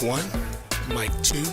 one, mic two.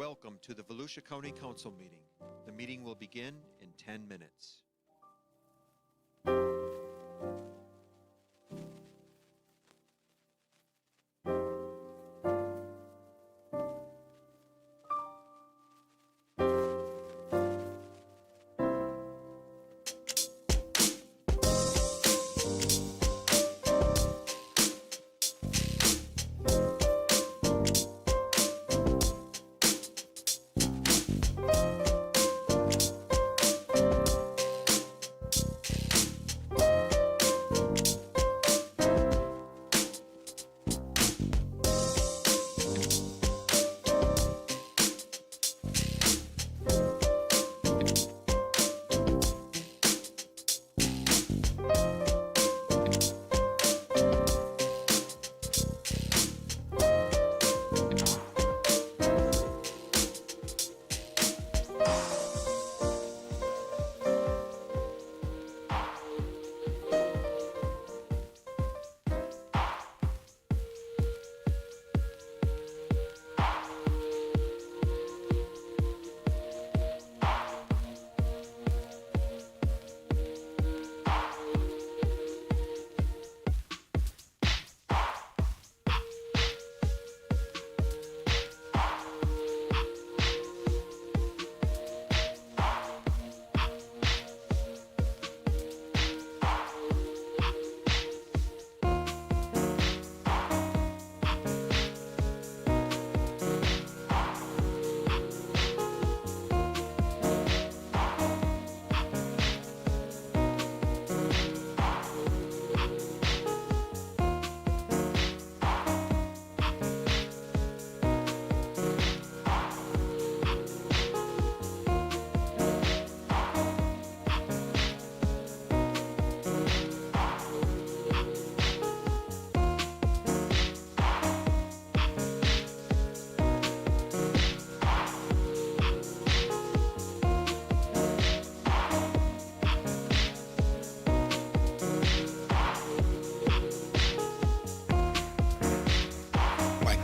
Welcome to the Volusia County Council meeting. The meeting will begin in 10 minutes.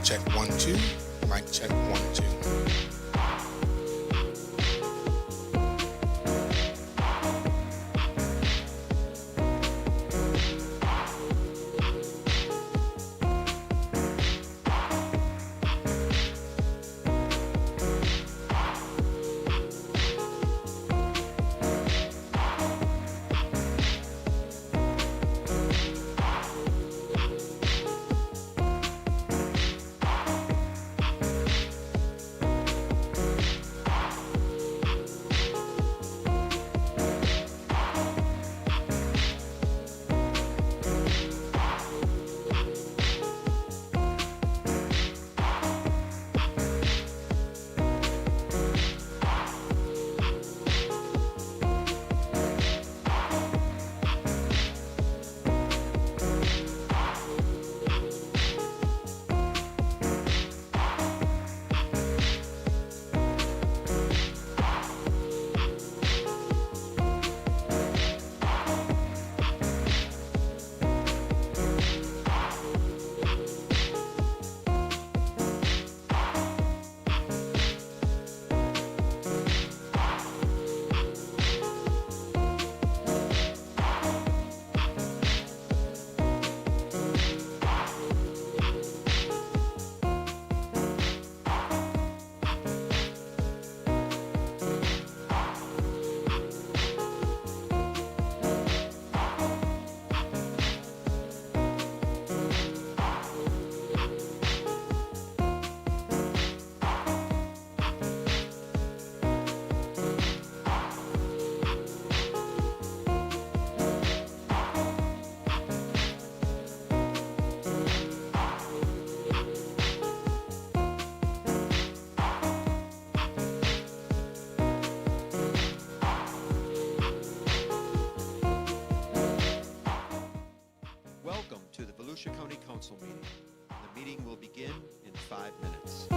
check 1 2. Mic check 1 2. Welcome to the Volusia County Council meeting. The meeting will begin in 5 minutes.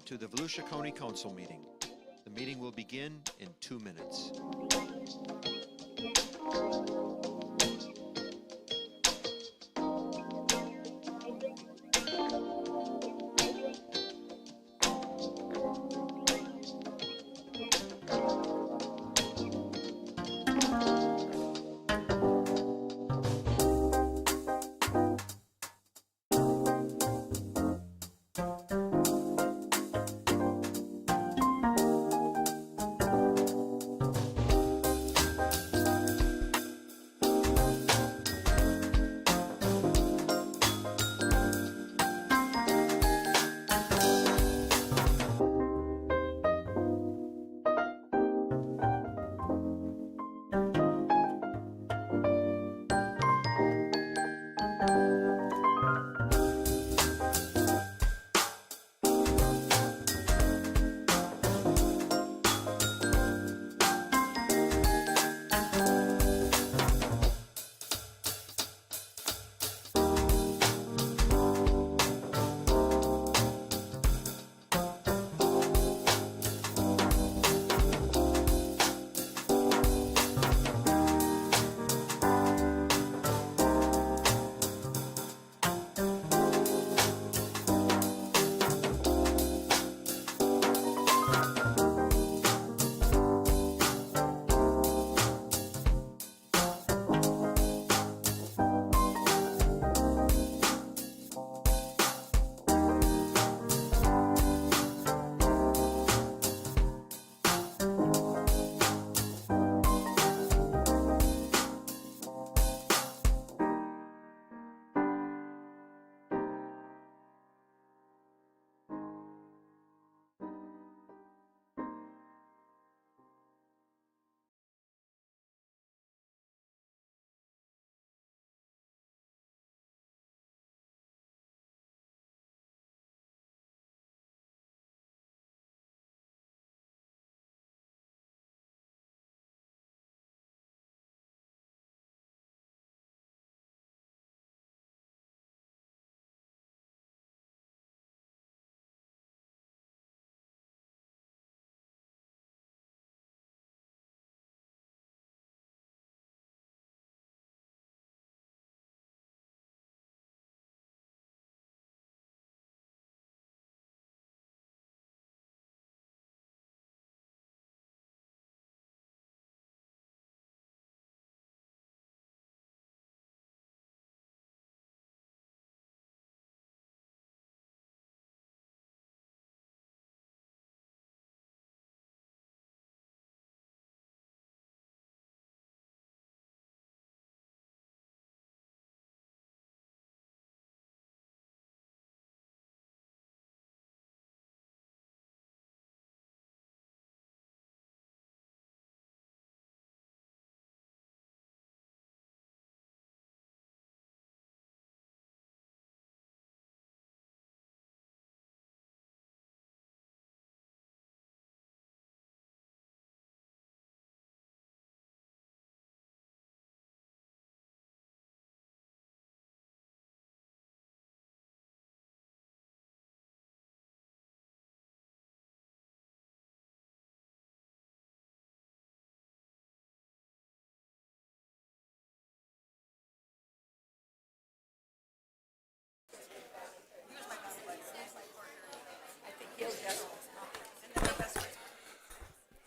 to the Volusia County Council meeting. The meeting will begin in 2 minutes.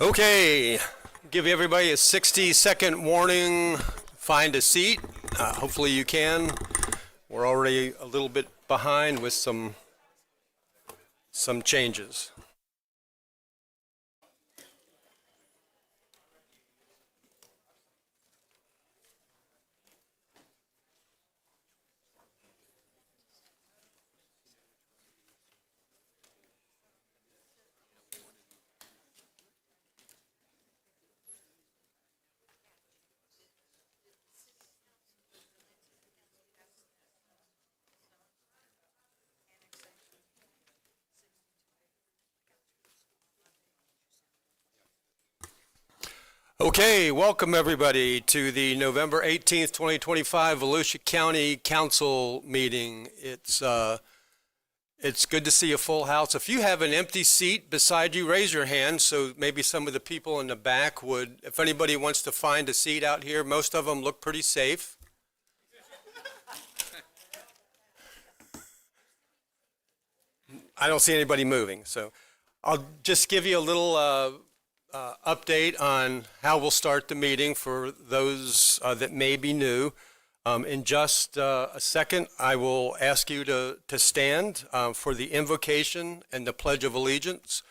Okay, give everybody a 60-second warning. Find a seat. Hopefully you can. We're already a little bit behind with some changes. Okay, welcome everybody to the November 18th, 2025 Volusia County Council meeting. It's It's good to see a full house. If you have an empty seat beside you, raise your hand so maybe some of the people in the back would, if anybody wants to find a seat out here, most of them look pretty safe. I don't see anybody moving, so I'll just give you a little update on how we'll start the meeting for those that may be new. In just a second, I will ask you to stand for the invocation and the Pledge of Allegiance.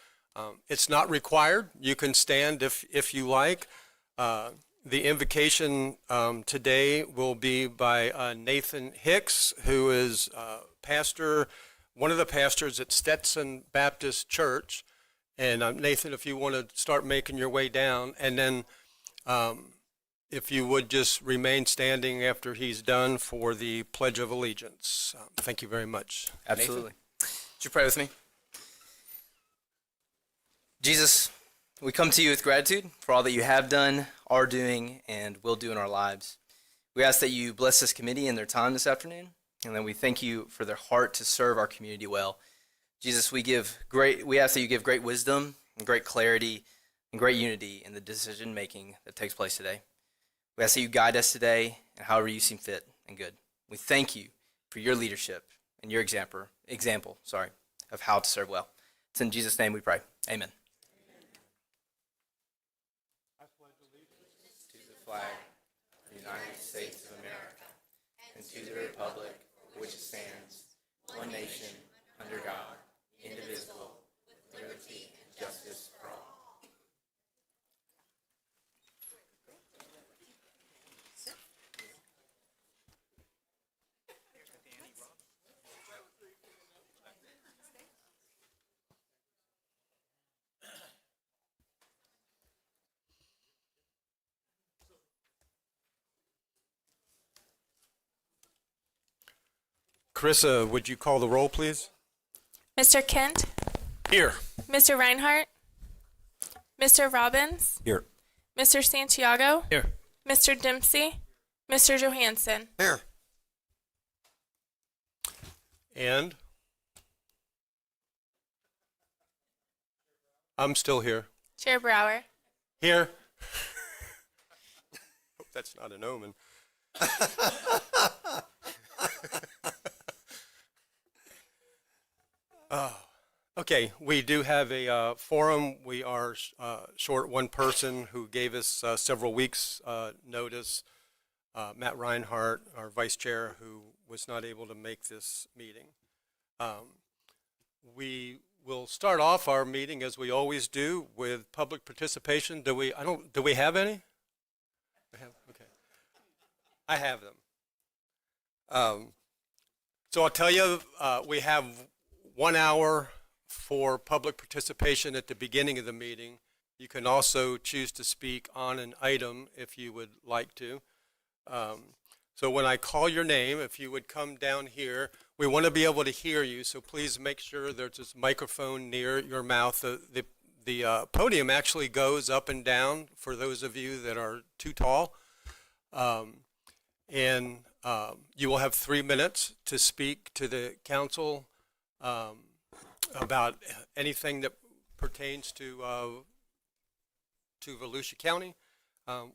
It's not required. You can stand if you like. The invocation today will be by Nathan Hicks, who is pastor, one of the pastors at Stetson Baptist Church. And Nathan, if you want to start making your way down, and then if you would just remain standing after he's done for the Pledge of Allegiance. Thank you very much. Absolutely. Would you pray with me? Jesus, we come to you with gratitude for all that you have done, are doing, and will do in our lives. We ask that you bless this committee and their time this afternoon, and then we thank you for their heart to serve our community well. Jesus, we ask that you give great wisdom and great clarity and great unity in the decision making that takes place today. We ask that you guide us today and however you seem fit and good. We thank you for your leadership and your example of how to serve well. It's in Jesus' name we pray. Amen. I pledge allegiance to the flag of the United States of America and to the republic for which it stands, one nation, under God, indivisible, with liberty and justice for all. Carissa, would you call the roll, please? Mr. Kent, Here. Mr. Reinhardt, Mr. Robbins, Here. Mr. Santiago, Here. Mr. Dempsey, Mr. Johansson. Here. And? I'm still here. Chair Brower. Here. Hope that's not an omen. Okay, we do have a forum. We are short one person who gave us several weeks' notice. Matt Reinhardt, our vice chair, who was not able to make this meeting. We will start off our meeting as we always do with public participation. Do we have any? Okay. I have them. So I'll tell you, we have 1 hour for public participation at the beginning of the meeting. You can also choose to speak on an item if you would like to. So when I call your name, if you would come down here, we want to be able to hear you, so please make sure there's this microphone near your mouth. The podium actually goes up and down for those of you that are too tall. And you will have 3 minutes to speak to the council about anything that pertains to Volusia County.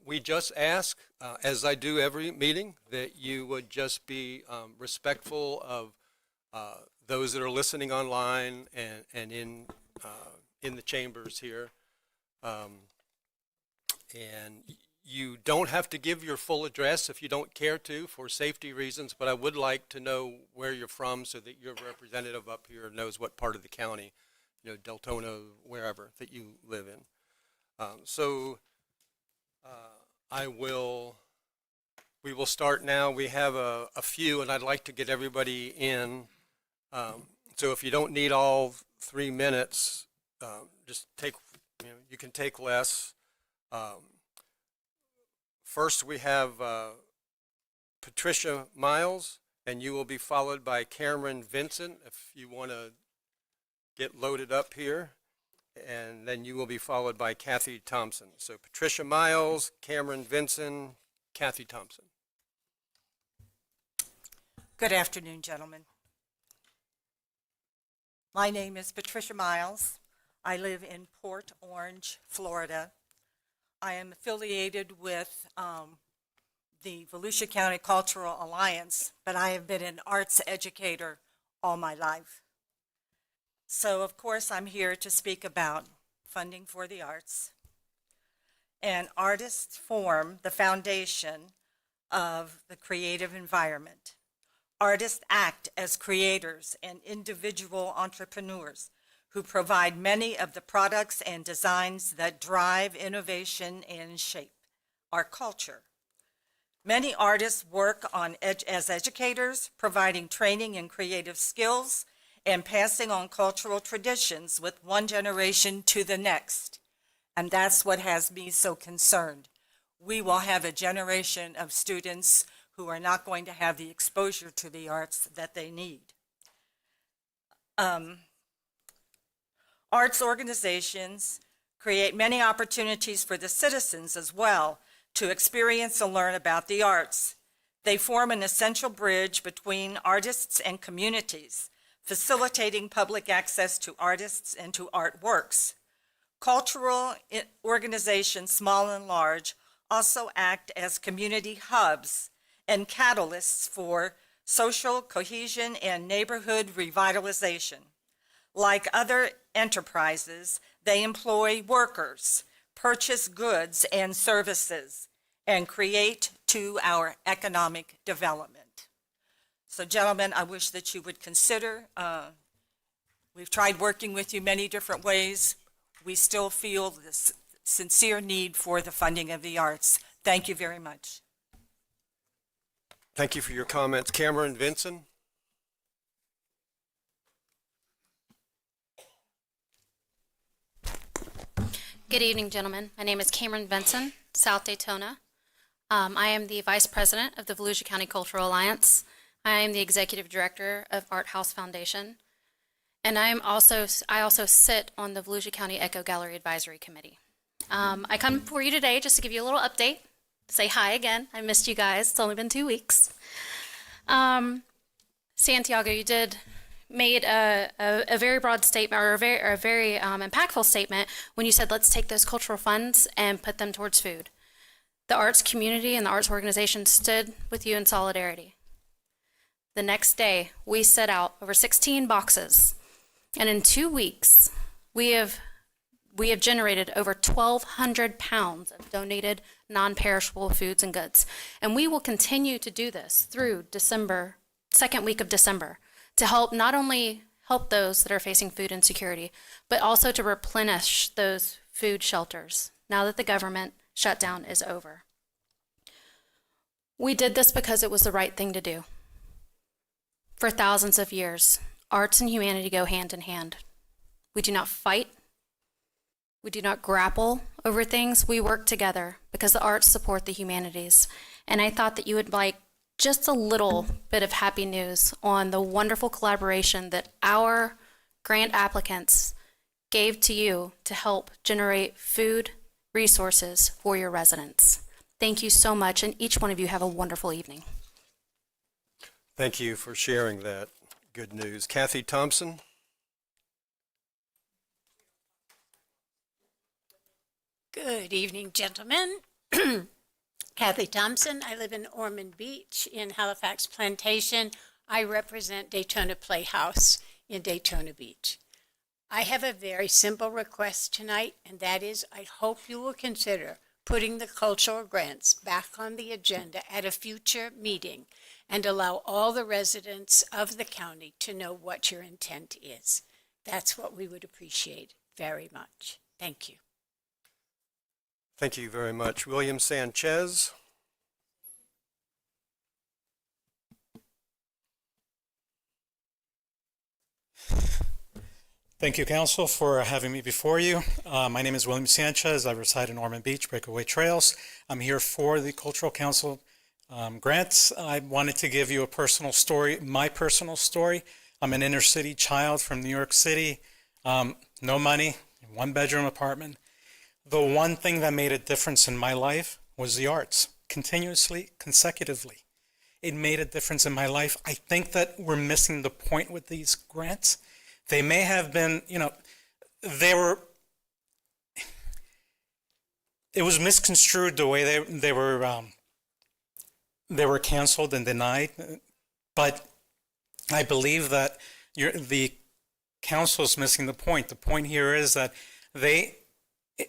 We just ask, as I do every meeting, that you would just be respectful of those that are listening online and in the chambers here. And you don't have to give your full address if you don't care to for safety reasons, but I would like to know where you're from so that your representative up here knows what part of the county, Deltona, wherever that you live in. We will start now. We have a few, and I'd like to get everybody in. So if you don't need all 3 minutes, just take, you can take less. First, we have Patricia Miles, and you will be followed by Cameron Vincent, if you want to get loaded up here. And then you will be followed by Kathy Thompson. So Patricia Miles, Cameron Vincent, Kathy Thompson. Good afternoon, gentlemen. My name is Patricia Miles. I live in Port Orange, Florida. I am affiliated with the Volusia County Cultural Alliance, but I have been an arts educator all my life. So, of course, I'm here to speak about funding for the arts. And artists form the foundation of the creative environment. Artists act as creators and individual entrepreneurs who provide many of the products and designs that drive innovation and shape our culture. Many artists work as educators, providing training in creative skills and passing on cultural traditions with one generation to the next. And that's what has me so concerned. We will have a generation of students who are not going to have the exposure to the arts that they need. Arts organizations create many opportunities for the citizens as well to experience and learn about the arts. They form an essential bridge between artists and communities, facilitating public access to artists and to artworks. Cultural organizations, small and large, also act as community hubs and catalysts for social cohesion and neighborhood revitalization. Like other enterprises, they employ workers, purchase goods and services, and create to our economic development. So, gentlemen, I wish that you would consider, we've tried working with you many different ways. We still feel this sincere need for the funding of the arts. Thank you very much. Thank you for your comments. Cameron Vinson? Good evening, gentlemen. My name is Cameron Benson, South Daytona. I am the Vice President of the Volusia County Cultural Alliance. I am the Executive Director of Art House Foundation. And I also sit on the Volusia County Echo Gallery Advisory Committee. I come for you today just to give you a little update, say hi again. I missed you guys. It's only been 2 weeks. Santiago, you made a very broad statement, or a very impactful statement when you said, let's take those cultural funds and put them towards food. The arts community and the arts organization stood with you in solidarity. The next day, we set out over 16 boxes, and in 2 weeks, we have generated over 1,200 pounds of donated non-perishable foods and goods. And we will continue to do this through December, second week of December, to help not only help those that are facing food insecurity, but also to replenish those food shelters now that the government shutdown is over. We did this because it was the right thing to do. For thousands of years, arts and humanity go hand in hand. We do not fight. We do not grapple over things. We work together because the arts support the humanities. And I thought that you would like just a little bit of happy news on the wonderful collaboration that our grant applicants gave to you to help generate food resources for your residents. Thank you so much, and each one of you have a wonderful evening. Thank you for sharing that good news. Kathy Thompson? Good evening, gentlemen. Kathy Thompson. I live in Ormond Beach in Halifax Plantation. I represent Daytona Playhouse in Daytona Beach. I have a very simple request tonight, and that is I hope you will consider putting the cultural grants back on the agenda at a future meeting and allow all the residents of the county to know what your intent is. That's what we would appreciate very much. Thank you. Thank you very much. William Sanchez? Thank you, Council, for having me before you. My name is William Sanchez. I reside in Ormond Beach, Breakaway Trails. I'm here for the Cultural Council grants. I wanted to give you a personal story, my personal story. I'm an inner city child from New York City, no money, one-bedroom apartment. The one thing that made a difference in my life was the arts, continuously, consecutively. It made a difference in my life. I think that we're missing the point with these grants. they may have been, it was misconstrued the way they were canceled and denied. But I believe that the council is missing the point. The point here is that they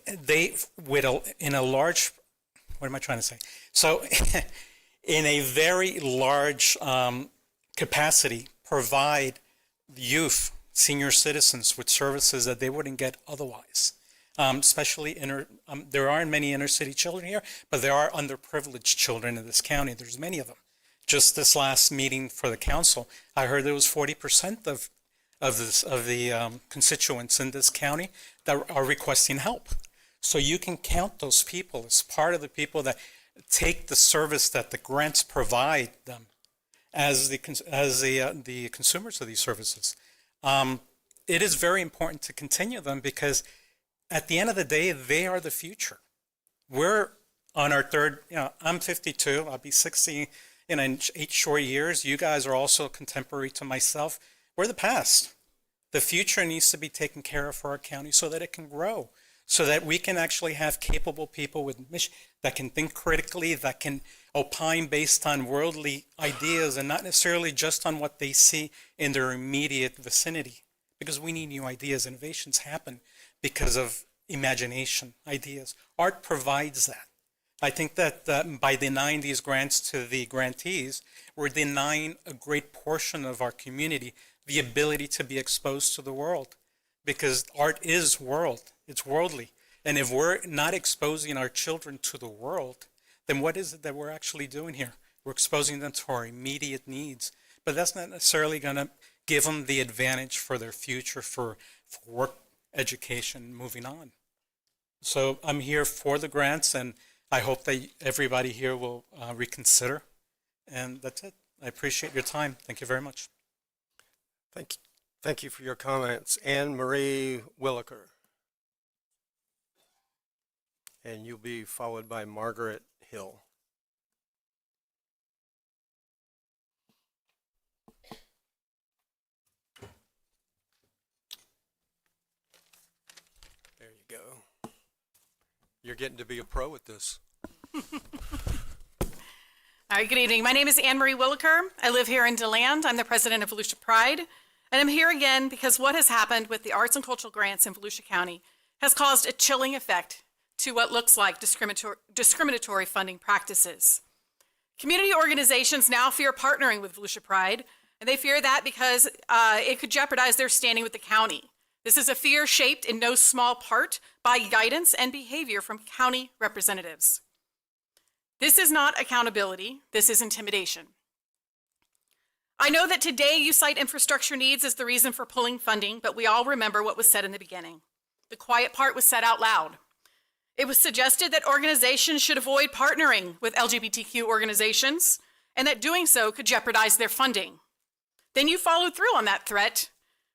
in a large, what am I trying to say? So in a very large capacity, provide youth, senior citizens with services that they wouldn't get otherwise. Especially there aren't many inner city children here, but there are underprivileged children in this county. There's many of them. Just this last meeting for the council, I heard there was 40% of the constituents in this county that are requesting help. So you can count those people as part of the people that take the service that the grants provide them as the consumers of these services. It is very important to continue them because at the end of the day, they are the future. We're on our third, I'm 52, I'll be 60 in 8 short years. You guys are also contemporary to myself. We're the past. The future needs to be taken care of for our county so that it can grow, so that we can actually have capable people with mission that can think critically, that can opine based on worldly ideas and not necessarily just on what they see in their immediate vicinity. Because we need new ideas. Innovations happen because of imagination, ideas. Art provides that. I think that by denying these grants to the grantees, we're denying a great portion of our community the ability to be exposed to the world. Because art is world, it's worldly. And if we're not exposing our children to the world, then what is it that we're actually doing here? We're exposing them to our immediate needs. But that's not necessarily going to give them the advantage for their future, for work, education, moving on. So I'm here for the grants, and I hope that everybody here will reconsider. And that's it. I appreciate your time. Thank you very much. Thank you for your comments. Anne Marie Williker. And you'll be followed by Margaret Hill. There you go. You're getting to be a pro at this. All right, good evening. My name is Anne Marie Williker. I live here in DeLand. I'm the president of Volusia Pride. And I'm here again because what has happened with the arts and cultural grants in Volusia County has caused a chilling effect to what looks like discriminatory funding practices. Community organizations now fear partnering with Volusia Pride, and they fear that because it could jeopardize their standing with the county. This is a fear shaped in no small part by guidance and behavior from county representatives. This is not accountability, this is intimidation. I know that today you cite infrastructure needs as the reason for pulling funding, but we all remember what was said in the beginning. The quiet part was said out loud. It was suggested that organizations should avoid partnering with LGBTQ organizations and that doing so could jeopardize their funding. Then you followed through on that threat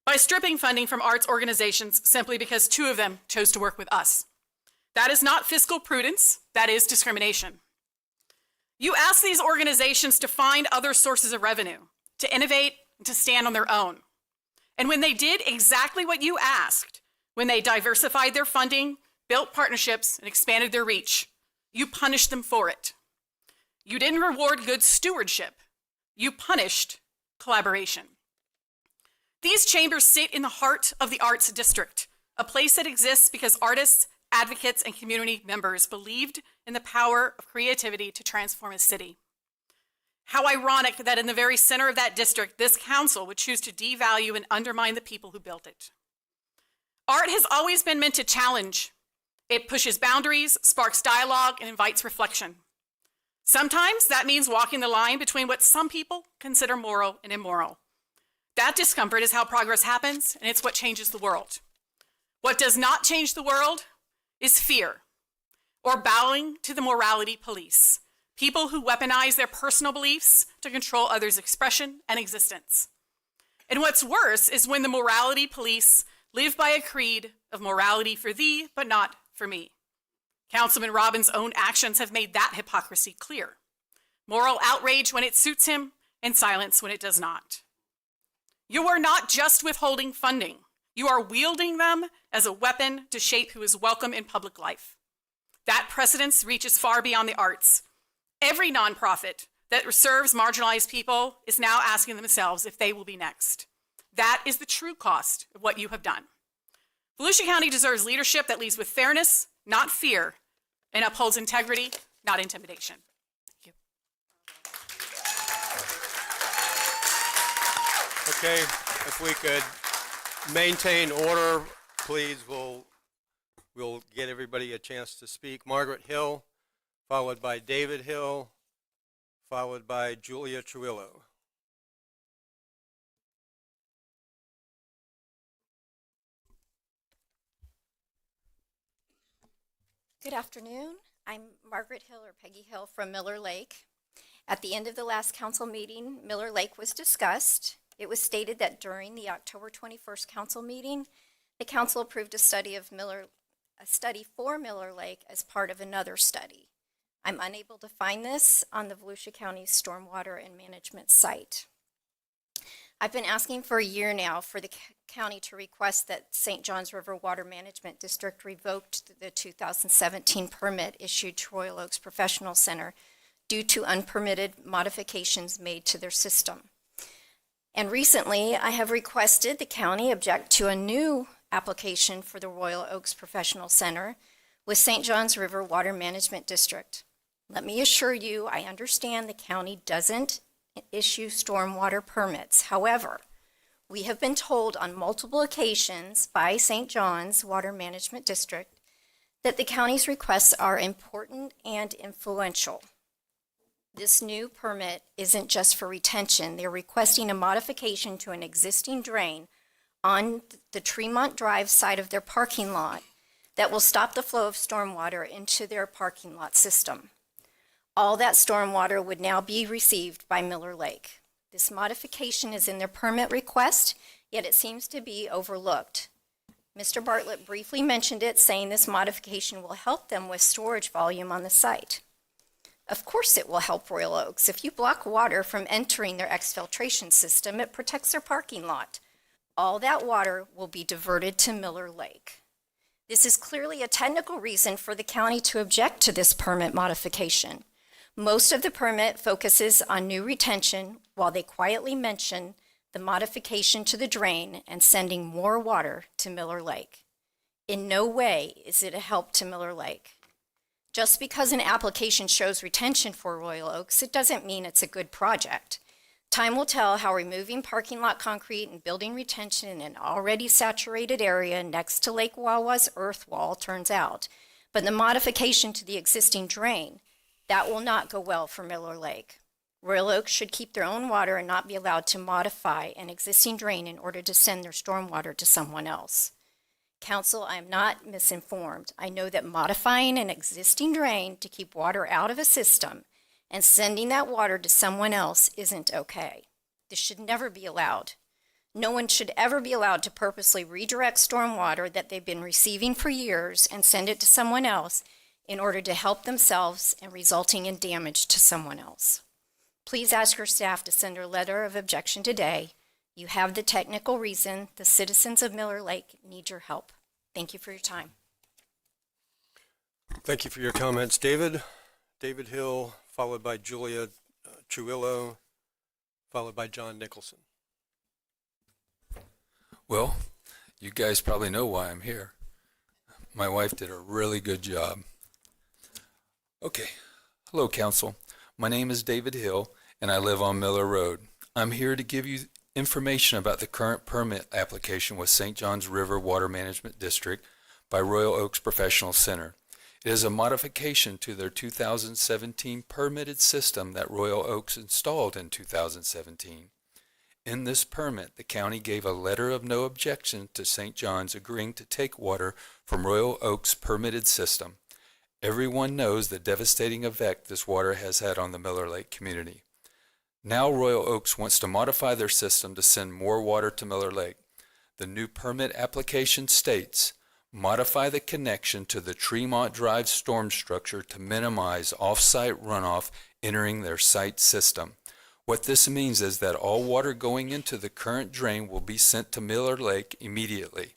by stripping funding from arts organizations simply because 2 of them chose to work with us. That is not fiscal prudence, that is discrimination. You asked these organizations to find other sources of revenue, to innovate, and to stand on their own. And when they did exactly what you asked, when they diversified their funding, built partnerships, and expanded their reach, you punished them for it. You didn't reward good stewardship. You punished collaboration. These chambers sit in the heart of the Arts District, a place that exists because artists, advocates, and community members believed in the power of creativity to transform a city. How ironic that in the very center of that district, this council would choose to devalue and undermine the people who built it. Art has always been meant to challenge. It pushes boundaries, sparks dialogue, and invites reflection. Sometimes that means walking the line between what some people consider moral and immoral. That discomfort is how progress happens, and it's what changes the world. What does not change the world is fear, or bowing to the morality police, people who weaponize their personal beliefs to control others' expression and existence. And what's worse is when the morality police live by a creed of morality for thee, but not for me. Councilman Robbins' own actions have made that hypocrisy clear. Moral outrage when it suits him, and silence when it does not. You are not just withholding funding. You are wielding them as a weapon to shape who is welcome in public life. That precedence reaches far beyond the arts. Every nonprofit that serves marginalized people is now asking themselves if they will be next. That is the true cost of what you have done. Volusia County deserves leadership that leads with fairness, not fear, and upholds integrity, not intimidation. Thank you. Okay, if we could maintain order, please, we'll get everybody a chance to speak. Margaret Hill, followed by David Hill, followed by Julia Trujillo. Good afternoon. I'm Margaret Hill or Peggy Hill from Miller Lake. At the end of the last council meeting, Miller Lake was discussed. It was stated that during the October 21st council meeting, the council approved a study for Miller Lake as part of another study. I'm unable to find this on the Volusia County Stormwater and Management site. I've been asking for a year now for the county to request that St. Johns River Water Management District revoked the 2017 permit issued to Royal Oaks Professional Center due to unpermitted modifications made to their system. And recently, I have requested the county object to a new application for the Royal Oaks Professional Center with St. Johns River Water Management District. Let me assure you, I understand the county doesn't issue stormwater permits. However, we have been told on multiple occasions by St. John's Water Management District that the county's requests are important and influential. This new permit isn't just for retention. They're requesting a modification to an existing drain on the Tremont Drive side of their parking lot that will stop the flow of stormwater into their parking lot system. All that stormwater would now be received by Miller Lake. This modification is in their permit request, yet it seems to be overlooked. Mr. Bartlett briefly mentioned it, saying this modification will help them with storage volume on the site. Of course it will help Royal Oaks. If you block water from entering their exfiltration system, it protects their parking lot. All that water will be diverted to Miller Lake. This is clearly a technical reason for the county to object to this permit modification. Most of the permit focuses on new retention, while they quietly mention the modification to the drain and sending more water to Miller Lake. In no way is it a help to Miller Lake. Just because an application shows retention for Royal Oaks, it doesn't mean it's a good project. Time will tell how removing parking lot concrete and building retention in an already saturated area next to Lake Wawa's earth wall turns out. But the modification to the existing drain, that will not go well for Miller Lake. Royal Oaks should keep their own water and not be allowed to modify an existing drain in order to send their stormwater to someone else. Council, I am not misinformed. I know that modifying an existing drain to keep water out of a system and sending that water to someone else isn't okay. This should never be allowed. No one should ever be allowed to purposely redirect stormwater that they've been receiving for years and send it to someone else in order to help themselves and resulting in damage to someone else. Please ask your staff to send a letter of objection today. You have the technical reason. The citizens of Miller Lake need your help. Thank you for your time. Thank you for your comments, David. David Hill, followed by Julia Trujillo, followed by John Nicholson. Well, you guys probably know why I'm here. My wife did a really good job. Okay, hello council. My name is David Hill and I live on Miller Road. I'm here to give you information about the current permit application with St. Johns River Water Management District by Royal Oaks Professional Center. It is a modification to their 2017 permitted system that Royal Oaks installed in 2017. In this permit, the county gave a letter of no objection to St. John's agreeing to take water from Royal Oaks' permitted system. Everyone knows the devastating effect this water has had on the Miller Lake community. Now Royal Oaks wants to modify their system to send more water to Miller Lake. The new permit application states, modify the connection to the Tremont Drive storm structure to minimize off-site runoff entering their site system. What this means is that all water going into the current drain will be sent to Miller Lake immediately.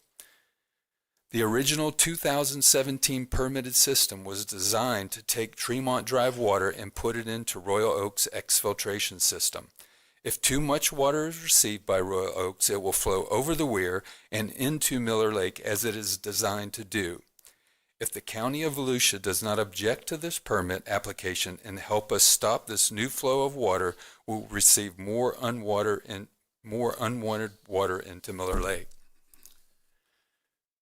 The original 2017 permitted system was designed to take Tremont Drive water and put it into Royal Oaks exfiltration system. If too much water is received by Royal Oaks, it will flow over the weir and into Miller Lake as it is designed to do. If the County of Volusia does not object to this permit application and help us stop this new flow of water, we'll receive more unwanted water into Miller Lake.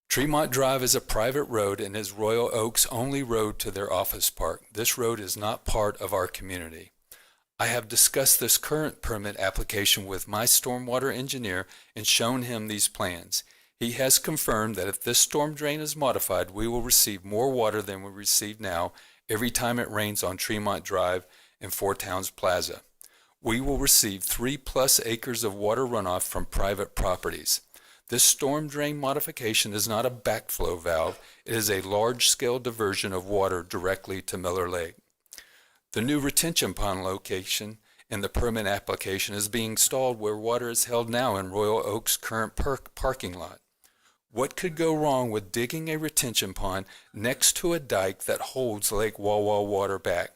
Tremont Drive is a private road and is Royal Oaks' only road to their office park. This road is not part of our community. I have discussed this current permit application with my stormwater engineer and shown him these plans. He has confirmed that if this storm drain is modified, we will receive more water than we receive now every time it rains on Tremont Drive and Four Towns Plaza. We will receive 3+ acres of water runoff from private properties. This storm drain modification is not a backflow valve. It is a large-scale diversion of water directly to Miller Lake. The new retention pond location in the permit application is being installed where water is held now in Royal Oaks' current parking lot. What could go wrong with digging a retention pond next to a dike that holds Lake Wawa water back?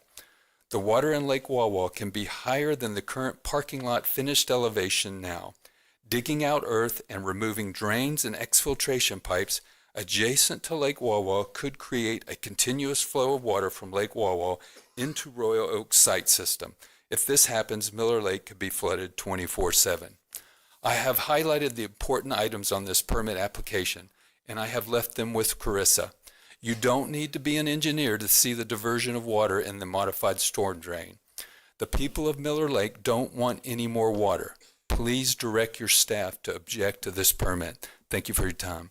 The water in Lake Wawa can be higher than the current parking lot finished elevation now. Digging out earth and removing drains and exfiltration pipes adjacent to Lake Wawa could create a continuous flow of water from Lake Wawa into Royal Oaks site system. If this happens, Miller Lake could be flooded 24/7. I have highlighted the important items on this permit application, and I have left them with Carissa. You don't need to be an engineer to see the diversion of water in the modified storm drain. The people of Miller Lake don't want any more water. Please direct your staff to object to this permit. Thank you for your time.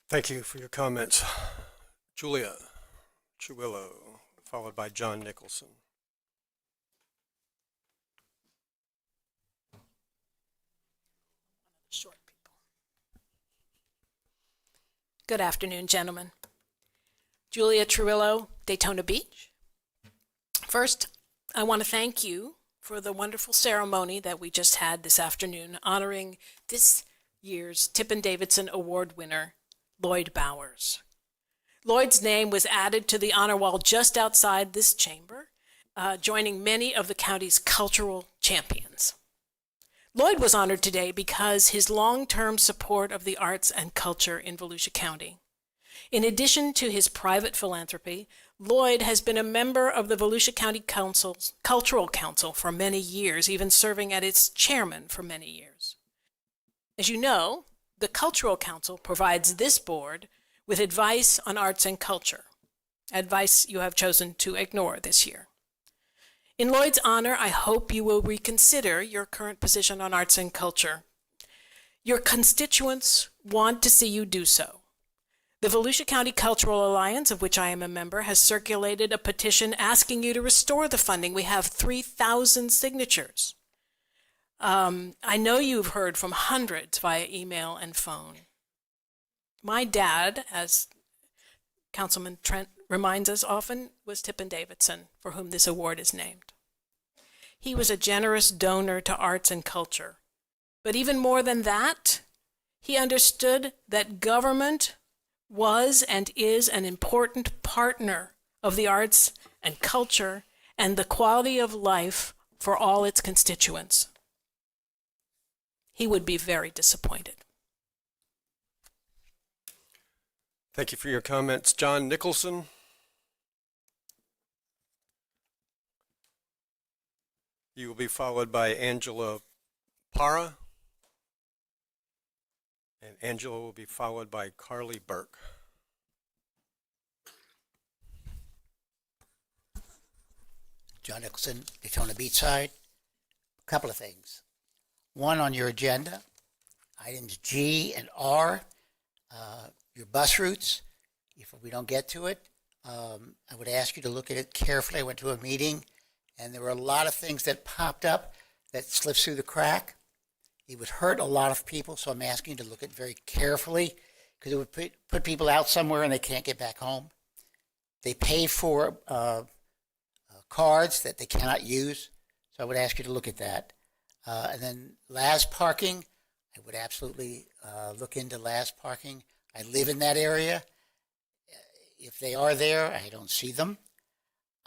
Thank you for your comments. Julia Truillo, followed by John Nicholson. Short people. Good afternoon, gentlemen. Julia Truillo, Daytona Beach. First, I want to thank you for the wonderful ceremony that we just had this afternoon honoring this year's Tippin Davidson Award winner, Lloyd Bowers. Lloyd's name was added to the honor wall just outside this chamber, joining many of the county's cultural champions. Lloyd was honored today because his long-term support of the arts and culture in Volusia County. In addition to his private philanthropy, Lloyd has been a member of the Volusia County Council's Cultural Council for many years, even serving as its chairman for many years. As you know, the Cultural Council provides this board with advice on arts and culture, advice you have chosen to ignore this year. In Lloyd's honor, I hope you will reconsider your current position on arts and culture. Your constituents want to see you do so. The Volusia County Cultural Alliance, of which I am a member, has circulated a petition asking you to restore the funding. We have 3,000 signatures. I know you've heard from hundreds via email and phone. My dad, as Councilman Trent reminds us often, was Tippin Davidson, for whom this award is named. He was a generous donor to arts and culture. But even more than that, he understood that government was and is an important partner of the arts and culture and the quality of life for all its constituents. He would be very disappointed. Thank you for your comments. John Nicholson. You will be followed by Angela Para. And Angela will be followed by Carly Burke. John Nicholson, Daytona Beachside. A couple of things. One on your agenda, items G and R, your bus routes. If we don't get to it, I would ask you to look at it carefully. I went to a meeting, and there were a lot of things that popped up that slipped through the crack. It would hurt a lot of people, so I'm asking you to look at it very carefully, because it would put people out somewhere and they can't get back home. They pay for cards that they cannot use. So I would ask you to look at that. And then last parking, I would absolutely look into last parking. I live in that area. If they are there, I don't see them.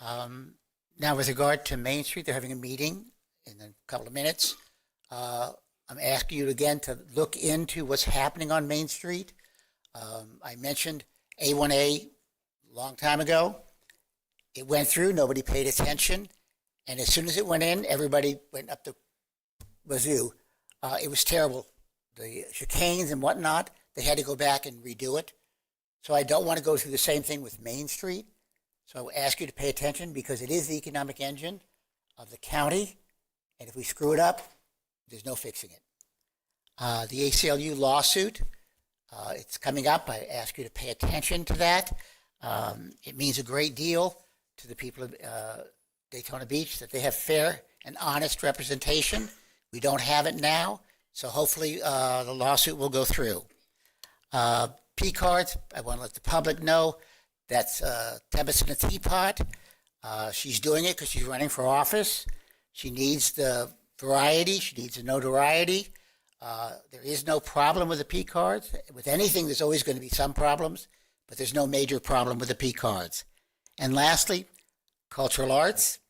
Now, with regard to Main Street, they're having a meeting in a couple of minutes. I'm asking you again to look into what's happening on Main Street. I mentioned A1A a long time ago. It went through, nobody paid attention, and as soon as it went in, everybody went up the wazoo. It was terrible. The chicanes and whatnot, they had to go back and redo it. So I don't want to go through the same thing with Main Street. So I ask you to pay attention because it is the economic engine of the county, and if we screw it up, there's no fixing it. The ACLU lawsuit, it's coming up. I ask you to pay attention to that. It means a great deal to the people of Daytona Beach that they have fair and honest representation. We don't have it now, so hopefully the lawsuit will go through. P cards, I want to let the public know that's Tempest in a Teapot. She's doing it because she's running for office. She needs the variety. She needs the notoriety. There is no problem with the P cards. With anything, there's always going to be some problems, but there's no major problem with the P cards. And lastly, cultural arts.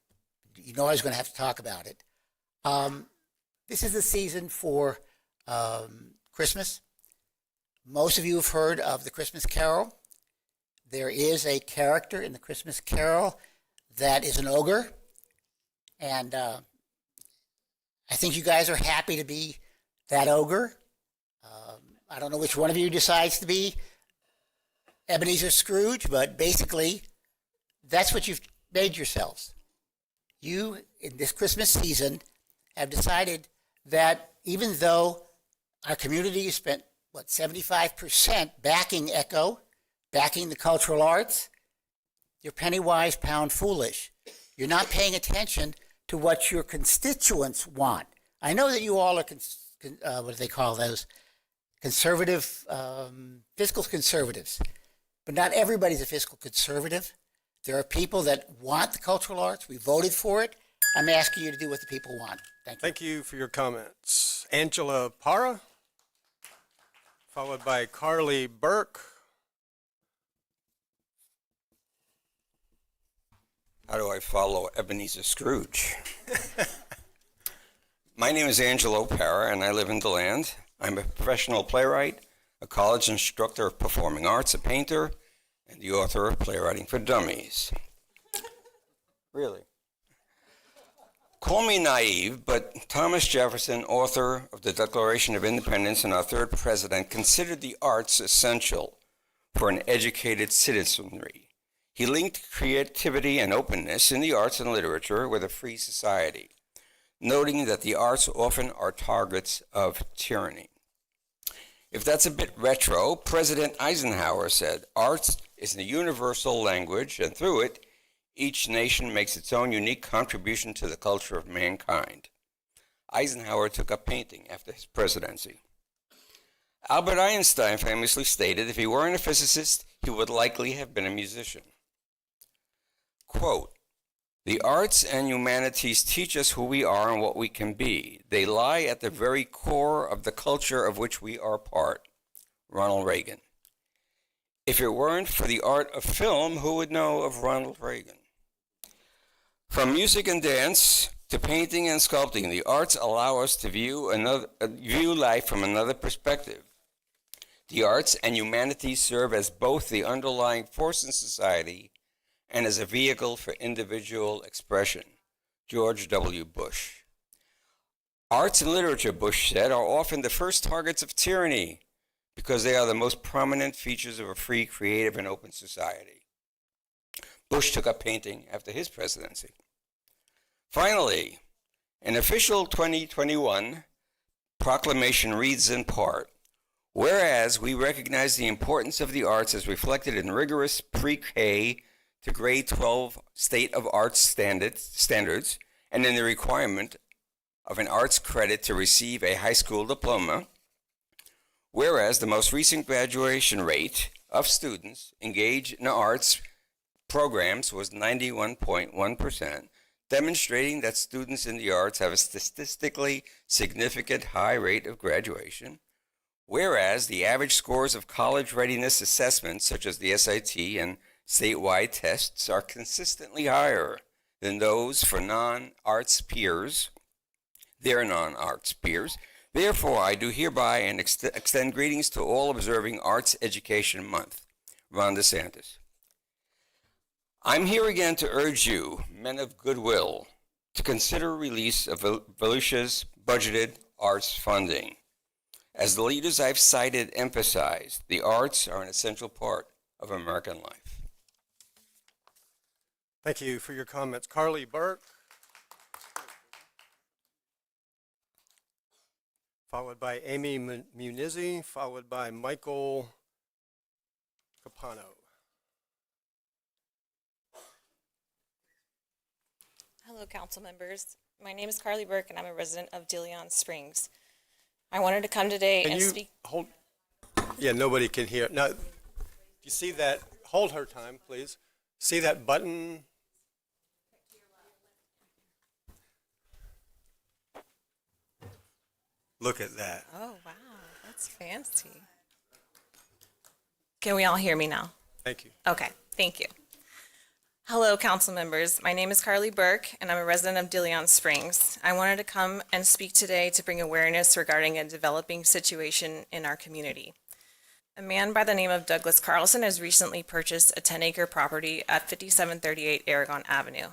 You know I was going to have to talk about it. This is the season for Christmas. Most of you have heard of the Christmas Carol. There is a character in the Christmas Carol that is an ogre, and I think you guys are happy to be that ogre. I don't know which one of you decides to be Ebenezer Scrooge, but basically, that's what you've made yourselves. You, in this Christmas season, have decided that even though our community has spent, 75% backing ECHO, backing the cultural arts, you're penny wise, pound foolish. You're not paying attention to what your constituents want. I know that you all are, what do they call those? Conservative, fiscal conservatives. But not everybody's a fiscal conservative. There are people that want the cultural arts. We voted for it. I'm asking you to do what the people want. Thank you. Thank you for your comments. Angela Para, followed by Carly Burke. How do I follow Ebenezer Scrooge? My name is Angelo Para, and I live in DeLand. I'm a professional playwright, a college instructor of performing arts, a painter, and the author of Playwriting for Dummies. Really? Call me naive, but Thomas Jefferson, author of the Declaration of Independence and our third president, considered the arts essential for an educated citizenry. He linked creativity and openness in the arts and literature with a free society, noting that the arts often are targets of tyranny. If that's a bit retro, President Eisenhower said, "Arts is the universal language, and through it, each nation makes its own unique contribution to the culture of mankind." Eisenhower took up painting after his presidency. Albert Einstein famously stated if he weren't a physicist, he would likely have been a musician. Quote, "The arts and humanities teach us who we are and what we can be. They lie at the very core of the culture of which we are part." Ronald Reagan. If it weren't for the art of film, who would know of Ronald Reagan? From music and dance to painting and sculpting, the arts allow us to view life from another perspective. The arts and humanities serve as both the underlying force in society and as a vehicle for individual expression. George W. Bush. Arts and literature, Bush said, are often the first targets of tyranny because they are the most prominent features of a free, creative, and open society. Bush took up painting after his presidency. Finally, an official 2021 proclamation reads in part, "Whereas we recognize the importance of the arts as reflected in rigorous pre-K to grade 12 state of arts standards and in the requirement of an arts credit to receive a high school diploma, whereas the most recent graduation rate of students engaged in arts programs was 91.1%, demonstrating that students in the arts have a statistically significant high rate of graduation, whereas the average scores of college readiness assessments, such as the SAT and statewide tests, are consistently higher than those for non-arts peers, their non-arts peers. Therefore, I do hereby and extend greetings to all observing Arts Education Month. Ron DeSantis. I'm here again to urge you, men of goodwill, to consider release of Volusia's budgeted arts funding. As the leaders I've cited emphasized, the arts are an essential part of American life. Thank you for your comments. Carly Burke. Followed by Amy Munizzi, followed by Michael Capano. Hello, council members. My name is Carly Burke, and I'm a resident of DeLeon Springs. I wanted to come today and speak. Hold? Yeah, nobody can hear. Now, if you see that, hold her time, please. See that button? Look at that. Oh, wow. That's fancy. Can we all hear me now? Thank you. Okay, thank you. Hello, council members. My name is Carly Burke, and I'm a resident of DeLeon Springs. I wanted to come and speak today to bring awareness regarding a developing situation in our community. A man by the name of Douglas Carlson has recently purchased a 10-acre property at 5738 Aragon Avenue.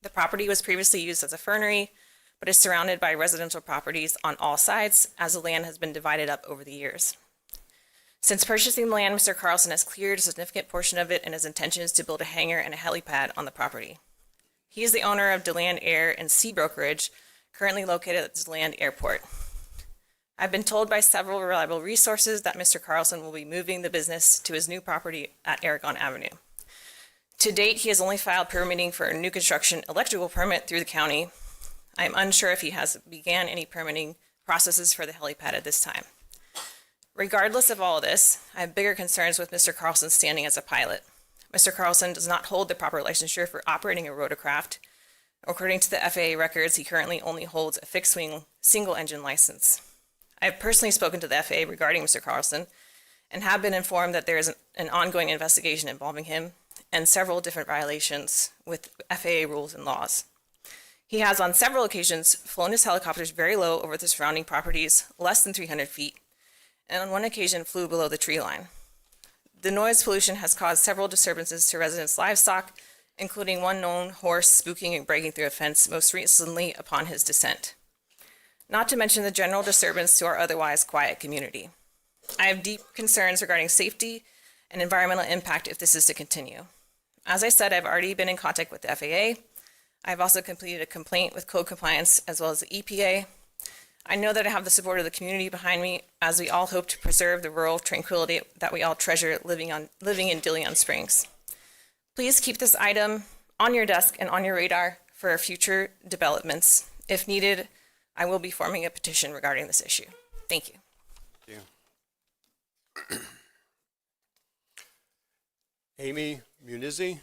The property was previously used as a fernery, but is surrounded by residential properties on all sides as the land has been divided up over the years. Since purchasing the land, Mr. Carlson has cleared a significant portion of it, and his intention is to build a hangar and a helipad on the property. He is the owner of DeLand Air and Sea Brokerage, currently located at the DeLand Airport. I've been told by several reliable resources that Mr. Carlson will be moving the business to his new property at Aragon Avenue. To date, he has only filed permitting for a new construction electrical permit through the county. I am unsure if he has began any permitting processes for the helipad at this time. Regardless of all of this, I have bigger concerns with Mr. Carlson's standing as a pilot. Mr. Carlson does not hold the proper licensure for operating a rotorcraft. According to the FAA records, he currently only holds a fixed-wing, single-engine license. I have personally spoken to the FAA regarding Mr. Carlson and have been informed that there is an ongoing investigation involving him and several different violations with FAA rules and laws. He has on several occasions flown his helicopters very low over the surrounding properties, less than 300 feet, and on one occasion flew below the tree line. The noise pollution has caused several disturbances to residents' livestock, including one known horse spooking and breaking through a fence most recently upon his descent. Not to mention the general disturbance to our otherwise quiet community. I have deep concerns regarding safety and environmental impact if this is to continue. As I said, I've already been in contact with the FAA. I've also completed a complaint with code compliance as well as the EPA. I know that I have the support of the community behind me as we all hope to preserve the rural tranquility that we all treasure living in DeLeon Springs. Please keep this item on your desk and on your radar for future developments. If needed, I will be forming a petition regarding this issue. Thank you. Thank you. Amy Munizzi.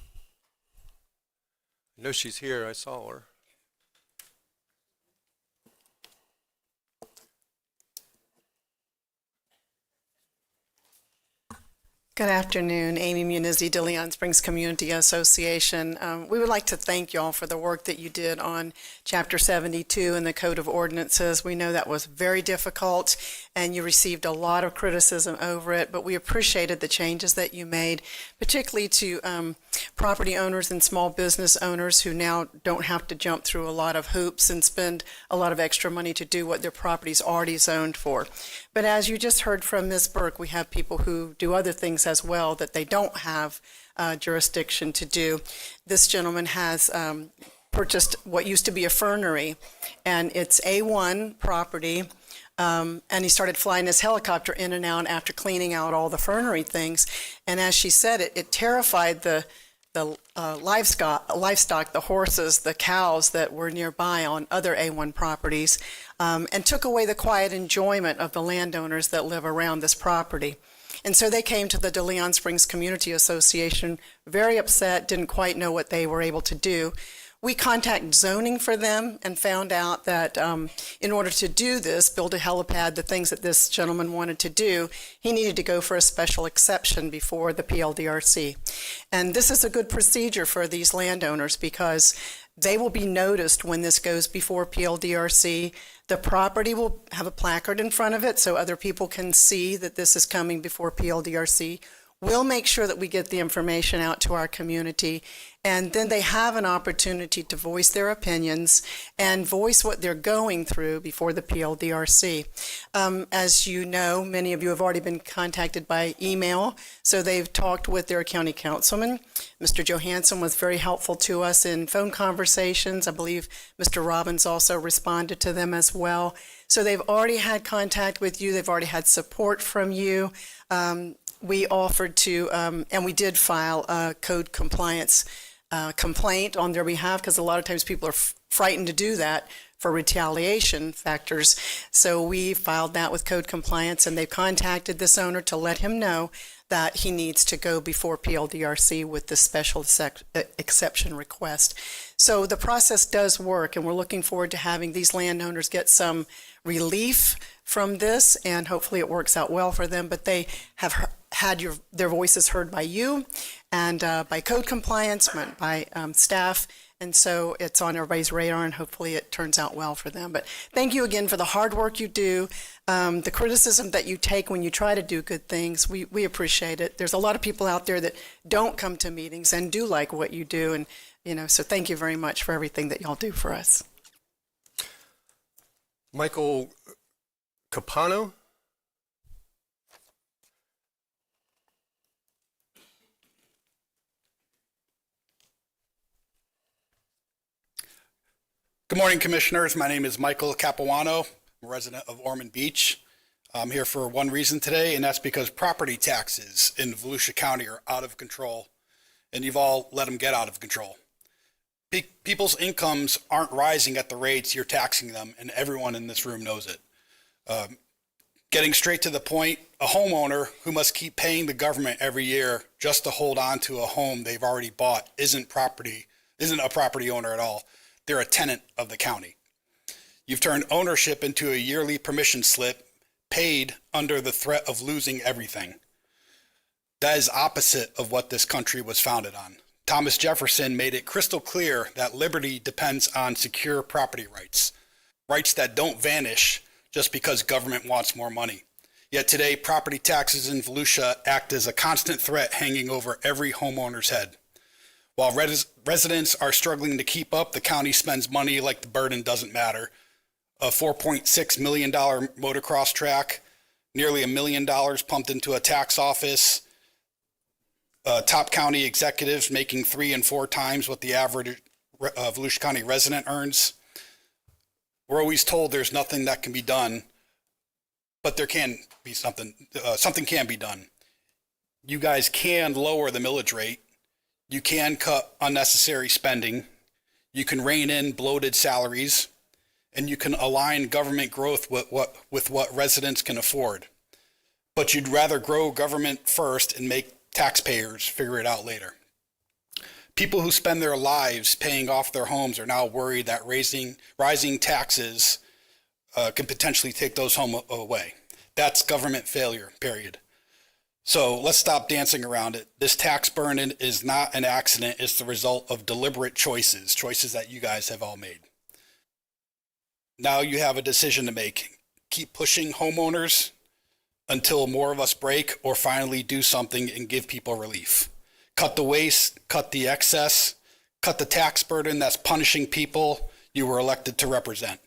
I know she's here. I saw her. Good afternoon, Amy Munizzi, DeLeon Springs Community Association. We would like to thank y'all for the work that you did on Chapter 72 and the Code of Ordinances. We know that was very difficult and you received a lot of criticism over it, but we appreciated the changes that you made, particularly to property owners and small business owners who now don't have to jump through a lot of hoops and spend a lot of extra money to do what their property's already zoned for. But as you just heard from Ms. Burke, we have people who do other things as well that they don't have jurisdiction to do. This gentleman has purchased what used to be a fernery, and it's A1 property, and he started flying his helicopter in and out after cleaning out all the fernery things. And as she said, it terrified the livestock, the horses, the cows that were nearby on other A1 properties, and took away the quiet enjoyment of the landowners that live around this property. And so they came to the DeLeon Springs Community Association very upset, didn't quite know what they were able to do. We contacted zoning for them and found out that in order to do this, build a helipad, the things that this gentleman wanted to do, he needed to go for a special exception before the PLDRC. And this is a good procedure for these landowners because they will be noticed when this goes before PLDRC. The property will have a placard in front of it so other people can see that this is coming before PLDRC. We'll make sure that we get the information out to our community, and then they have an opportunity to voice their opinions and voice what they're going through before the PLDRC. As you know, many of you have already been contacted by email, so they've talked with their county councilman. Mr. Johansson was very helpful to us in phone conversations. I believe Mr. Robbins also responded to them as well. So they've already had contact with you. They've already had support from you. We offered to, and we did file a code compliance complaint on their behalf because a lot of times people are frightened to do that for retaliation factors. So we filed that with code compliance, and they've contacted this owner to let him know that he needs to go before PLDRC with the special exception request. So the process does work, and we're looking forward to having these landowners get some relief from this, and hopefully it works out well for them. But they have had their voices heard by you and by code compliance, by staff, and so it's on everybody's radar, and hopefully it turns out well for them. But thank you again for the hard work you do, the criticism that you take when you try to do good things. We appreciate it. There's a lot of people out there that don't come to meetings and do like what you do, and so thank you very much for everything that y'all do for us. Michael Capano? Good morning, Commissioners. My name is Michael Capuano. I'm a resident of Ormond Beach. I'm here for one reason today, and that's because property taxes in Volusia County are out of control, and you've all let them get out of control. People's incomes aren't rising at the rates you're taxing them, and everyone in this room knows it. Getting straight to the point, a homeowner who must keep paying the government every year just to hold on to a home they've already bought isn't a property owner at all. They're a tenant of the county. You've turned ownership into a yearly permission slip paid under the threat of losing everything. That is opposite of what this country was founded on. Thomas Jefferson made it crystal clear that liberty depends on secure property rights, rights that don't vanish just because government wants more money. Yet today, property taxes in Volusia act as a constant threat hanging over every homeowner's head. While residents are struggling to keep up, the county spends money like the burden doesn't matter. A $4.6 million motocross track, nearly $1 million pumped into a tax office, top county executives making 3 and 4 times what the average Volusia County resident earns. We're always told there's nothing that can be done, but there can be something can be done. You guys can lower the millage rate. You can cut unnecessary spending, you can rein in bloated salaries, and you can align government growth with what residents can afford. But you'd rather grow government first and make taxpayers figure it out later. People who spend their lives paying off their homes are now worried that rising taxes could potentially take those homes away. That's government failure, period. So let's stop dancing around it. This tax burden is not an accident. It's the result of deliberate choices that you guys have all made. Now you have a decision to make. Keep pushing homeowners until more of us break, or finally do something and give people relief. Cut the waste, cut the excess, cut the tax burden that's punishing people you were elected to represent.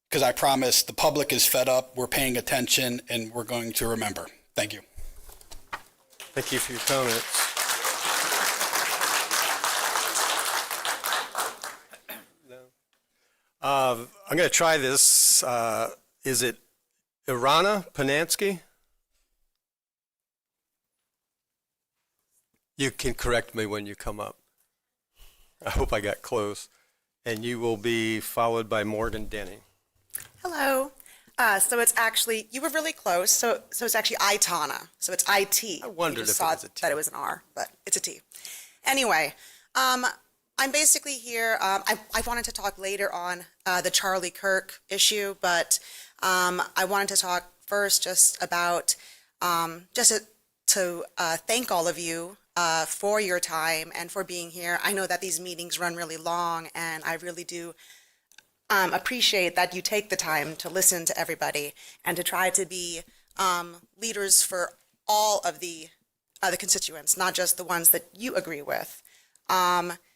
Because I promise the public is fed up, we're paying attention, and we're going to remember. Thank you. Thank you for your comments. I'm going to try this. Is it Irana Panansky? You can correct me when you come up. I hope I got close. And you will be followed by Morgan Denny. Hello. So it's actually, you were really close. So it's actually ITANA. So it's IT. I wondered You just if it saw was a T. that it was an R, but it's a T. Anyway, I'm basically here. I wanted to talk later on the Charlie Kirk issue, but I wanted to talk first just about just to thank all of you for your time and for being here. I know that these meetings run really long, and I really do appreciate that you take the time to listen to everybody and to try to be leaders for all of the constituents, not just the ones that you agree with.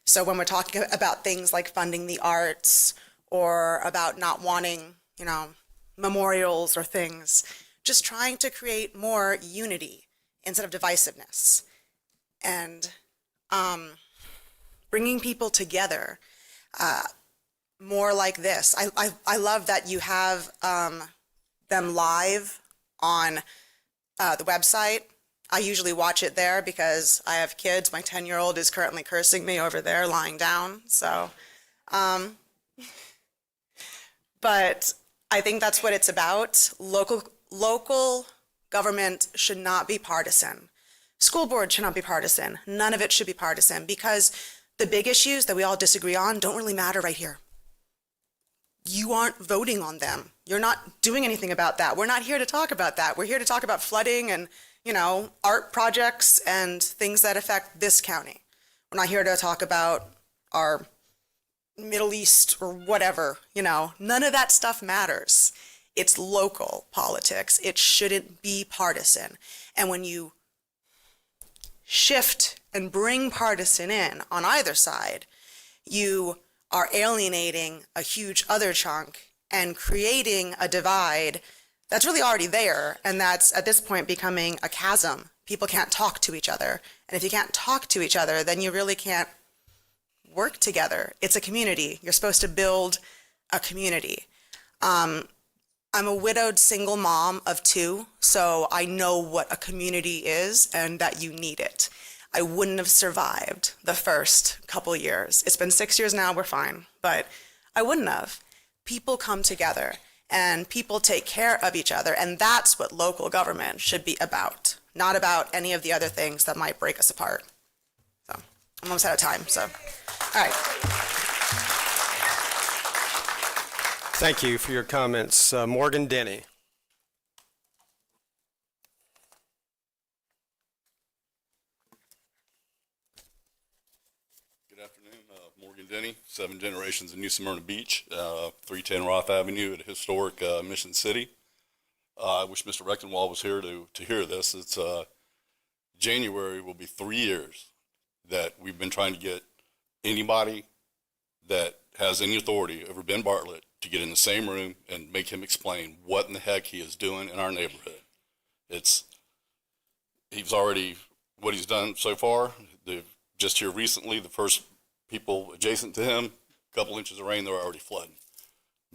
So when we're talking about things like funding the arts or about not wanting, memorials or things, just trying to create more unity instead of divisiveness and bringing people together more like this. I love that you have them live on the website. I usually watch it there because I have kids. My 10-year-old is currently cursing me over there lying down. So, but I think that's what it's about. Local government should not be partisan. School board should not be partisan. None of it should be partisan because the big issues that we all disagree on don't really matter right here. You aren't voting on them. You're not doing anything about that. We're not here to talk about that. We're here to talk about flooding and, art projects and things that affect this county. We're not here to talk about our Middle East or whatever, None of that stuff matters. It's local politics. It shouldn't be partisan. And when you shift and bring partisan in on either side, you are alienating a huge other chunk and creating a divide that's really already there, and that's at this point becoming a chasm. People can't talk to each other, and if you can't talk to each other, then you really can't work together. It's a community. You're supposed to build a community. I'm a widowed single mom of 2, so I know what a community is and that you need it. I wouldn't have survived the first couple years. It's been 6 years now, we're fine, but I wouldn't have. People come together and people take care of each other, and that's what local government should be about, not about any of the other things that might break us apart. So I'm almost out of time, so, all right. Thank you for your comments. Morgan Denny. Good afternoon, Morgan Denny, 7 generations in New Smyrna Beach, 310 Roth Avenue at historic Mission City. I wish Mr. Rechtenwald was here to hear this. It's January will be 3 years that we've been trying to get anybody that has any authority over Ben Bartlett to get in the same room and make him explain what in the heck he is doing in our neighborhood. What he's done so far, just here recently, the first people adjacent to him, a couple inches of rain, they're already flooding.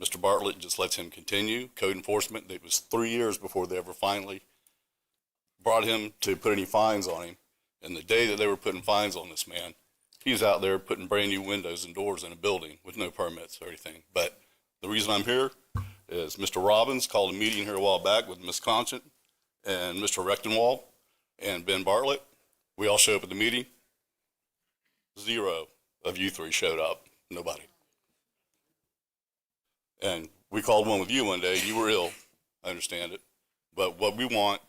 Mr. Bartlett just lets him continue. Code enforcement, it was 3 years before they ever finally brought him to put any fines on him. And the day that they were putting fines on this man, he's out there putting brand new windows and doors in a building with no permits or anything. But the reason I'm here is Mr. Robbins called a meeting here a while back with Ms. Conchant and Mr. Rechtenwald and Ben Bartlett. We all showed up at the meeting. 0 of you 3 showed up. Nobody. And we called one with you one day. You were ill. I understand it. But what we want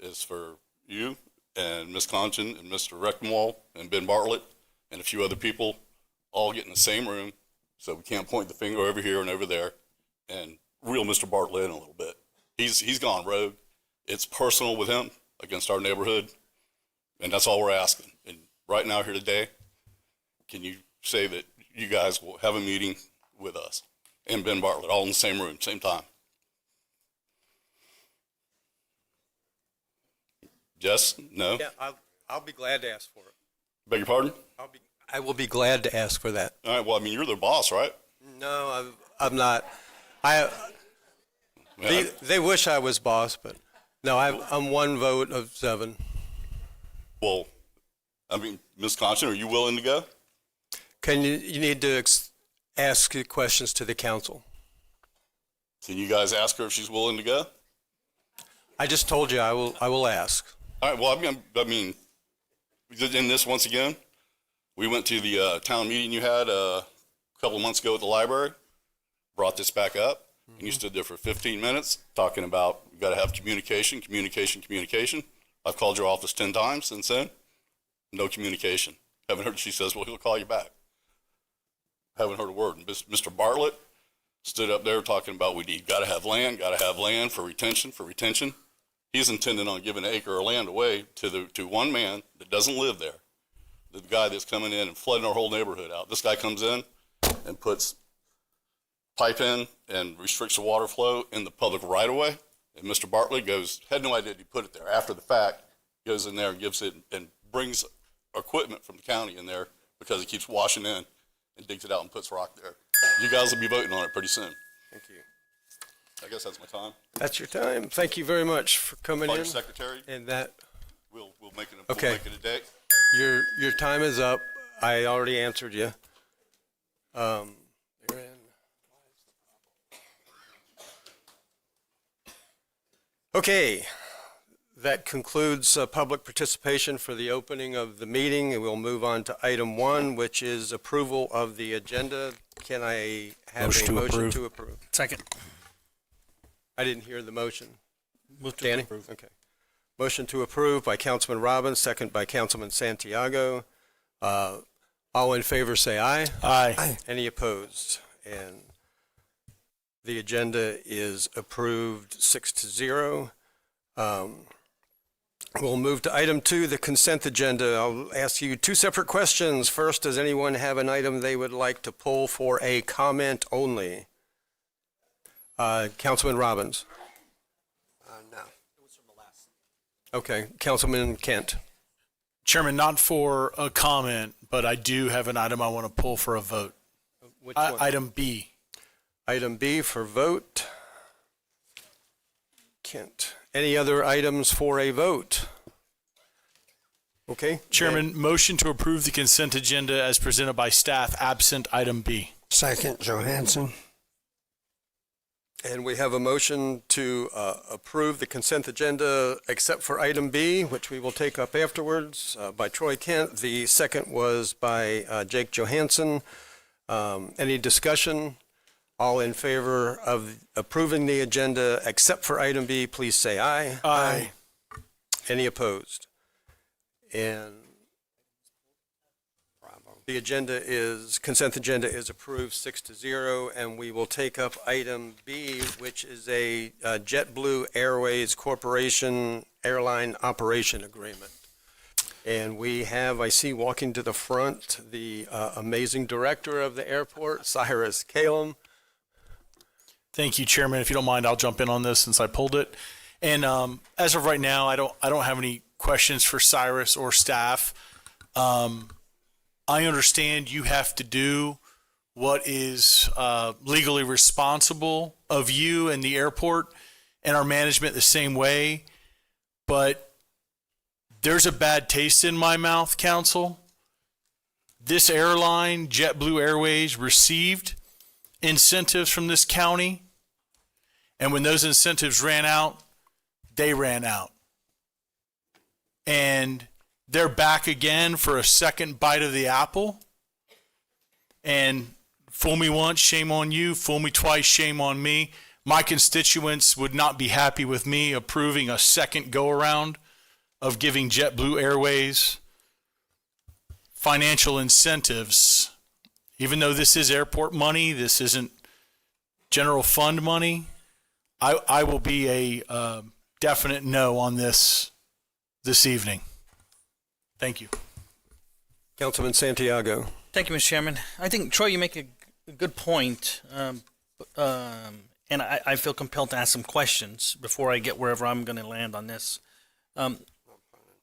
is for you and Ms. Conchant and Mr. Rechtenwald and Ben Bartlett and a few other people all get in the same room so we can't point the finger over here and over there and reel Mr. Bartlett in a little bit. He's gone rogue. It's personal with him against our neighborhood, and that's all we're asking. And right now here today, can you say that you guys will have a meeting with us and Ben Bartlett all in the same room, same time? Yes? No? Yeah, I'll be glad to ask for it. Beg your pardon? I will be glad to ask for that. All right, well, I mean, you're their boss, right? No, I'm not. They wish I was boss, but no, I'm 1 vote of 7. Well, I mean, Ms. Conchant, are you willing to go? You need to ask your questions to the council. Can you guys ask her if she's willing to go? I just told you I will ask. All right, well, I mean, in this, once again, we went to the town meeting you had a couple of months ago at the library, brought this back up, and you stood there for 15 minutes talking about you got to have communication. I've called your office 10 times since then. No communication. Haven't heard. She says, well, he'll call you back. Haven't heard a word. And Mr. Bartlett stood up there talking about got to have land for retention. He's intending on giving an acre of land away to one man that doesn't live there. The guy that's coming in and flooding our whole neighborhood out. This guy comes in and puts pipe in and restricts the water flow in the public right of way. And Mr. Bartlett had no idea he put it there. After the fact, goes in there and gives it and brings equipment from the county in there because he keeps washing in and digs it out and puts rock there. You guys will be voting on it pretty soon. Thank you. I guess that's my time. That's your time. Thank you very much for coming Call in. your secretary. And that, We'll make it Okay. we'll make it a day. your time is up. I already answered you. You're in. Okay, that concludes public participation for the opening of the meeting, and we'll move on to item 1, which is approval of the agenda. Can I have a motion to approve? Second. I didn't hear the motion. Move to Danny? approve. Okay. Motion to approve by Councilman Robbins, second by Councilman Santiago. All in favor say aye. Aye. Any opposed? And the agenda is approved 6-0. We'll move to item 2, the consent agenda. I'll ask you 2 separate questions. First, does anyone have an item they would like to pull for a comment only? Councilman Robbins. No. Okay, Councilman Kent. Chairman, not for a comment, but I do have an item I want to pull for a vote. Which one? Item B. Item B for vote. Kent. Any other items for a vote? Okay. Chairman, motion to approve the consent agenda as presented by staff, absent item B. Second, Johansson. And we have a motion to approve the consent agenda except for item B, which we will take up afterwards, by Troy Kent. The second was by Jake Johansson. Any discussion? All in favor of approving the agenda except for item B, please say aye. Aye. Any opposed? And the consent agenda is approved 6-0, and we will take up item B, which is a JetBlue Airways Corporation airline operation agreement. And we have, I see walking to the front, the amazing director of the airport, Cyrus Kalem. Thank you, Chairman. If you don't mind, I'll jump in on this since I pulled it. And as of right now, I don't have any questions for Cyrus or staff. I understand you have to do what is legally responsible of you and the airport and our management the same way, but there's a bad taste in my mouth, Council. This airline, JetBlue Airways, received incentives from this county, and when those incentives ran out, they ran out. And they're back again for a second bite of the apple. And fool me once, shame on you. Fool me twice, shame on me. My constituents would not be happy with me approving a second go-around of giving JetBlue Airways financial incentives. Even though this is airport money, this isn't general fund money, I will be a definite no on this evening. Thank you. Councilman Santiago. Thank you, Mr. Chairman. I think, Troy, you make a good point, and I feel compelled to ask some questions before I get wherever I'm going to land on this.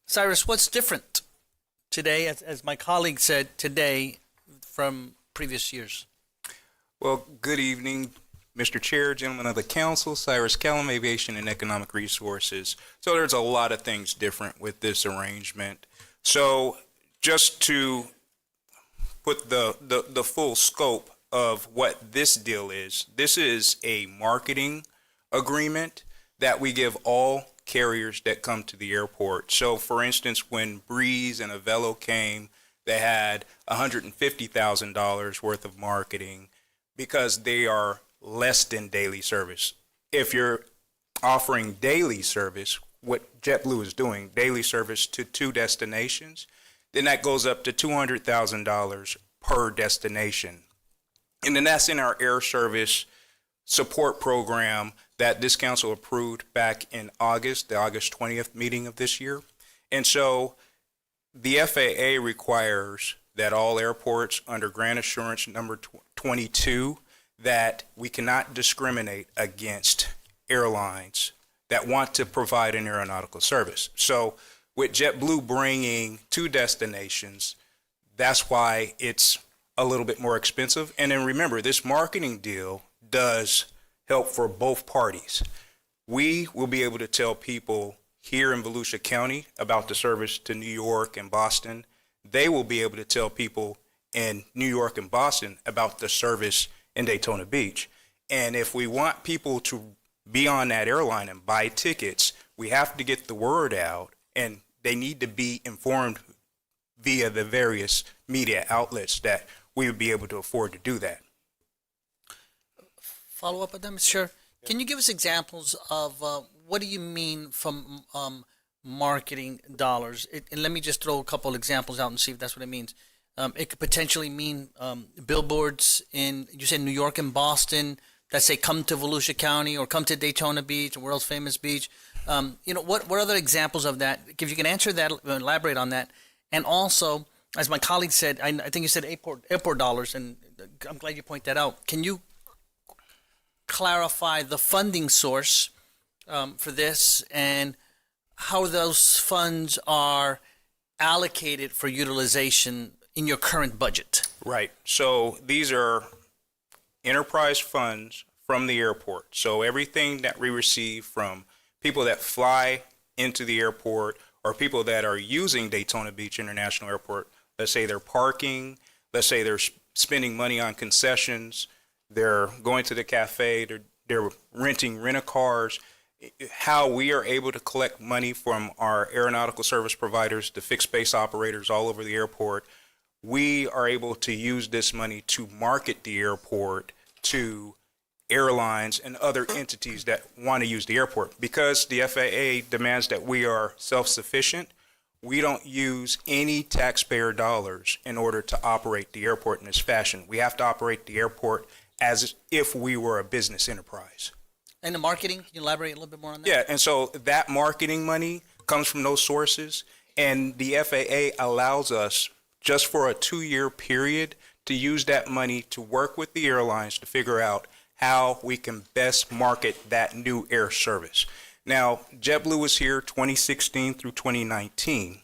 Cyrus, what's different today, as my colleague said, today from previous years? Well, good evening, Mr. Chair, gentlemen of the council, Cyrus Kalem, Aviation and Economic Resources. So there's a lot of things different with this arrangement. So just to put the full scope of what this deal is. This is a marketing agreement that we give all carriers that come to the airport. So for instance, when Breeze and Avelo came, they had $150,000 worth of marketing because they are less than daily service. If you're offering daily service, what JetBlue is doing, daily service to 2 destinations, then that goes up to $200,000 per destination. And then that's in our air service support program that this council approved back in August, the August 20th meeting of this year. And so the FAA requires that all airports under grant assurance number 22, that we cannot discriminate against airlines that want to provide an aeronautical service. So with JetBlue bringing 2 destinations, that's why it's a little bit more expensive. And then remember, this marketing deal does help for both parties. We will be able to tell people here in Volusia County about the service to New York and Boston. They will be able to tell people in New York and Boston about the service in Daytona Beach. And if we want people to be on that airline and buy tickets, we have to get the word out, and they need to be informed via the various media outlets that we would be able to afford to do that. Follow up with them, sure. Can you give us examples of what do you mean from marketing dollars? And let me just throw a couple examples out and see if that's what it means. It could potentially mean billboards in, you said New York and Boston, that say come to Volusia County or come to Daytona Beach, a world's famous beach. What other examples of that? If you can answer that, elaborate on that. And also, as my colleague said, I think you said airport dollars, and I'm glad you point that out. Can you clarify the funding source for this and how those funds are allocated for utilization in your current budget? Right. So these are enterprise funds from the airport. So everything that we receive from people that fly into the airport or people that are using Daytona Beach International Airport, let's say they're parking, let's say they're spending money on concessions, they're going to the cafe, they're renting rent-a-cars, how we are able to collect money from our aeronautical service providers, the fixed base operators all over the airport. We are able to use this money to market the airport to airlines and other entities that want to use the airport. Because the FAA demands that we are self-sufficient, we don't use any taxpayer dollars in order to operate the airport in this fashion. We have to operate the airport as if we were a business enterprise. And the marketing, can you elaborate a little bit more on that? Yeah, and so that marketing money comes from those sources, and the FAA allows us just for a 2-year period to use that money to work with the airlines to figure out how we can best market that new air service. Now, JetBlue was here 2016 through 2019.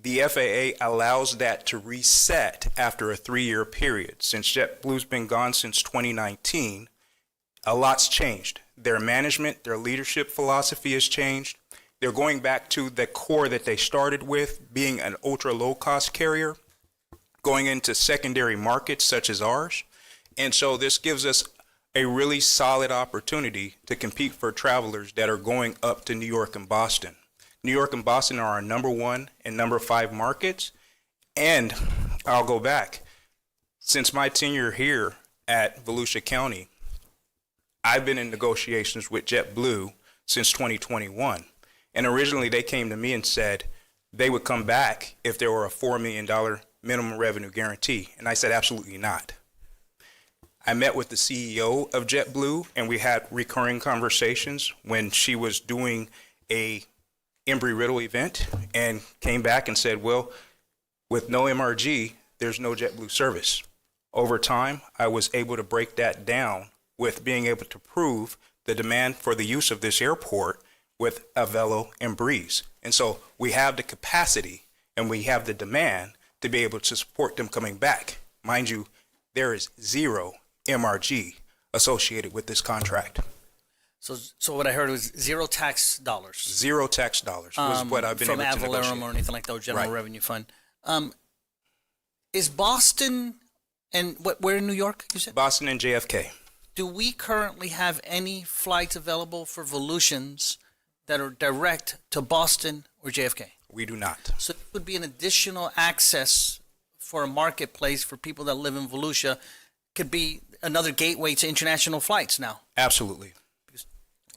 The FAA allows that to reset after a 3-year period. Since JetBlue's been gone since 2019, a lot's changed. Their management, their leadership philosophy has changed. They're going back to the core that they started with, being an ultra low-cost carrier, going into secondary markets such as ours. And so this gives us a really solid opportunity to compete for travelers that are going up to New York and Boston. New York and Boston are our number 1 and number 5 markets. And I'll go back. Since my tenure here at Volusia County, I've been in negotiations with JetBlue since 2021. And originally they came to me and said they would come back if there were a $4 million minimum revenue guarantee. And I said, absolutely not. I met with the CEO of JetBlue and we had recurring conversations when she was doing a Embry-Riddle event and came back and said, well, with no MRG, there's no JetBlue service. Over time, I was able to break that down with being able to prove the demand for the use of this airport with Avelo and Breeze. And so we have the capacity and we have the demand to be able to support them coming back. Mind you, there is zero MRG associated with this contract. So what I heard was zero tax dollars. Zero tax dollars was what I've been able to negotiate. From ad valorem or anything like that, or general revenue fund. Is Boston And where in New York, you said? Boston and JFK. Do we currently have any flights available for Volusians that are direct to Boston or JFK? We do not. So it would be an additional access for a marketplace for people that live in Volusia. Could be another gateway to international flights now. Absolutely.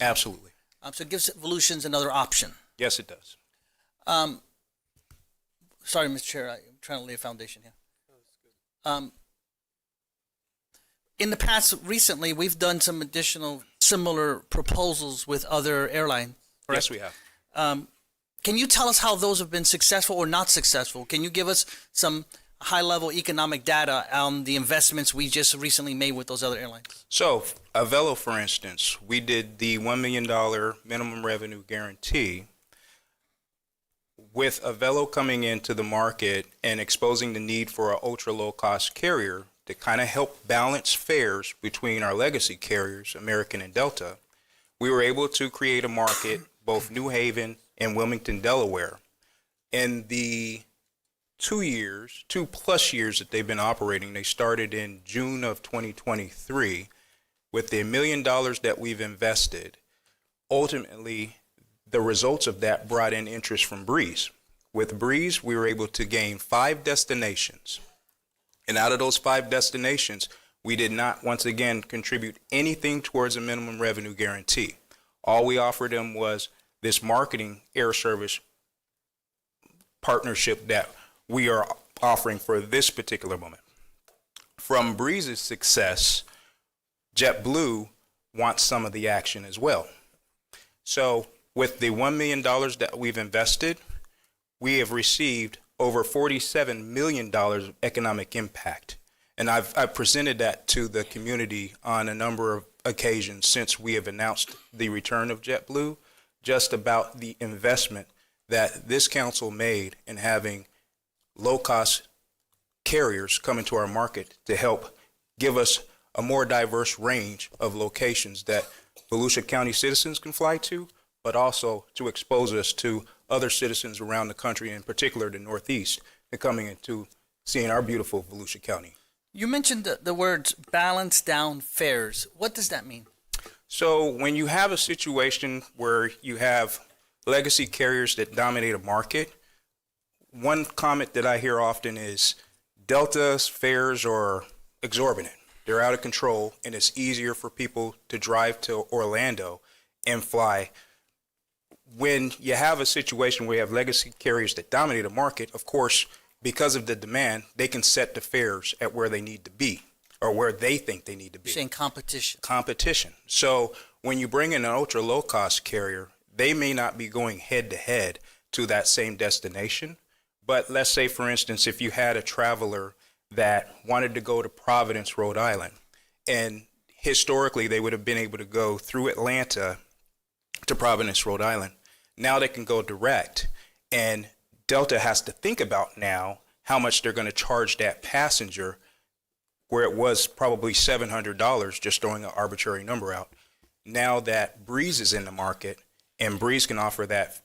Absolutely. So it gives Volusians another option. Yes, it does. Sorry, Mr. Chair, I'm trying to lay a foundation here. In the past, recently, we've done some additional similar proposals with other airlines. Yes, we have. Can you tell us how those have been successful or not successful? Can you give us some high-level economic data on the investments we just recently made with those other airlines? So, Avelo, for instance, we did the $1 million minimum revenue guarantee. With Avelo coming into the market and exposing the need for an ultra-low-cost carrier to kind of help balance fares between our legacy carriers, American and Delta, we were able to create a market, both New Haven and Wilmington, Delaware. In the 2+ years that they've been operating, they started in June of 2023. With the $1 million that we've invested, ultimately, the results of that brought in interest from Breeze. With Breeze, we were able to gain 5 destinations. And out of those 5 destinations, we did not, once again, contribute anything towards a minimum revenue guarantee. All we offered them was this marketing air service partnership that we are offering for this particular moment. From Breeze's success, JetBlue wants some of the action as well. So with the $1 million that we've invested, we have received over $47 million of economic impact. And I've presented that to the community on a number of occasions since we have announced the return of JetBlue, just about the investment that this council made in having low-cost carriers come into our market to help give us a more diverse range of locations that Volusia County citizens can fly to, but also to expose us to other citizens around the country, in particular the Northeast, and coming into seeing our beautiful Volusia County. You mentioned the words balance down fares. What does that mean? So when you have a situation where you have legacy carriers that dominate a market, one comment that I hear often is Delta's fares are exorbitant. They're out of control, and it's easier for people to drive to Orlando and fly. When you have a situation where you have legacy carriers that dominate a market, of course, because of the demand, they can set the fares at where they need to be or where they think they need to be. You're saying competition. Competition. So when you bring in an ultra low cost carrier, they may not be going head to head to that same destination. But let's say, for instance, if you had a traveler that wanted to go to Providence, Rhode Island, and historically they would have been able to go through Atlanta to Providence, Rhode Island. Now they can go direct, and Delta has to think about now how much they're going to charge that passenger, where it was probably $700, just throwing an arbitrary number out. Now that Breeze is in the market, and Breeze can offer that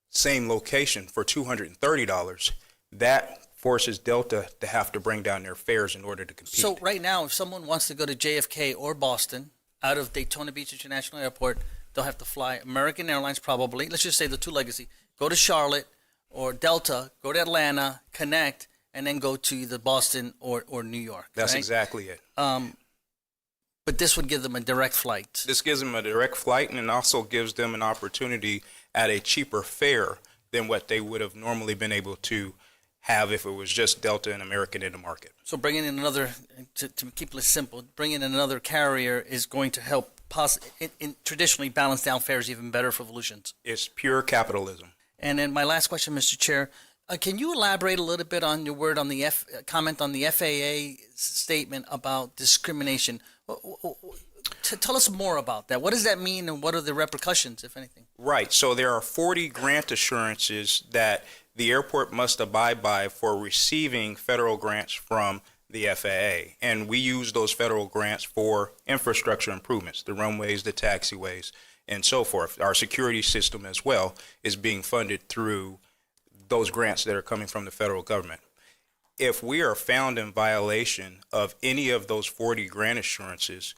same location for $230, that forces Delta to have to bring down their fares in order to compete. So right now, if someone wants to go to JFK or Boston out of Daytona Beach International Airport, they'll have to fly American Airlines probably. Let's just say the two legacy. Go to Charlotte or Delta, go to Atlanta, connect, and then go to either Boston or New York. That's right? exactly it. But this would give them a direct flight. This gives them a direct flight, and it also gives them an opportunity at a cheaper fare than what they would have normally been able to have if it was just Delta and American in the market. So bringing in another, to keep it simple, bringing in another carrier is going to help traditionally balance down fares even better for Volusians. It's pure capitalism. And then my last question, Mr. Chair, can you elaborate a little bit on your word on the comment on the FAA statement about discrimination? Tell us more about that. What does that mean, and what are the repercussions, if anything? Right. So there are 40 grant assurances that the airport must abide by for receiving federal grants from the FAA. And we use those federal grants for infrastructure improvements, the runways, the taxiways, and so forth. Our security system as well is being funded through those grants that are coming from the federal government. if we are found in violation of any of those 40 grant assurances,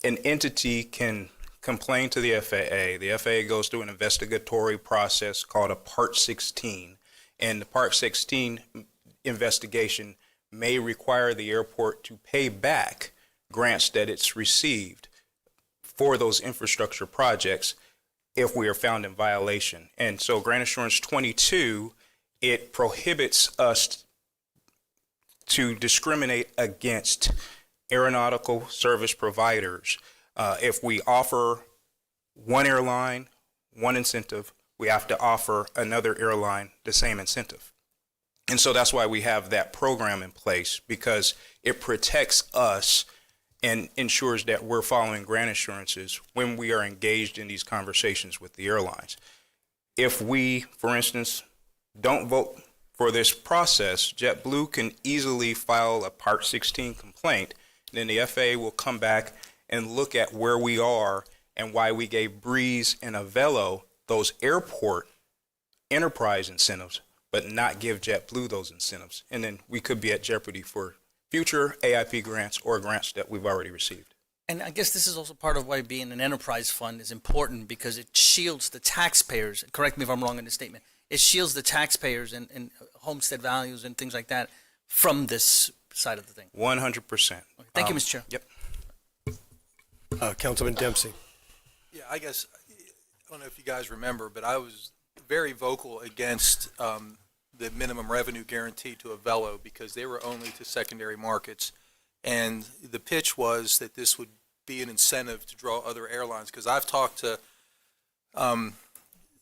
an entity can complain to the FAA. The FAA goes through an investigatory process called a Part 16, and the Part 16 investigation may require the airport to pay back grants that it's received for those infrastructure projects if we are found in violation. And so Grant Assurance 22, it prohibits us to discriminate against aeronautical service providers. If we offer one airline one incentive, we have to offer another airline the same incentive. And so that's why we have that program in place, because it protects us and ensures that we're following grant assurances when we are engaged in these conversations with the airlines. If we, for instance, don't vote for this process, JetBlue can easily file a Part 16 complaint. Then the FAA will come back and look at where we are and why we gave Breeze and Avelo those airport enterprise incentives, but not give JetBlue those incentives. And then we could be at jeopardy for future AIP grants or grants that we've already received. And I guess this is also part of why being an enterprise fund is important, because it shields the taxpayers. Correct me if I'm wrong in this statement. It shields the taxpayers and homestead values and things like that from this side of the thing. 100%. Thank you, Mr. Chair. Yep. Councilman Dempsey. Yeah, I guess, I don't know if you guys remember, but I was very vocal against the minimum revenue guarantee to Avelo because they were only to secondary markets. And the pitch was that this would be an incentive to draw other airlines, because I've talked to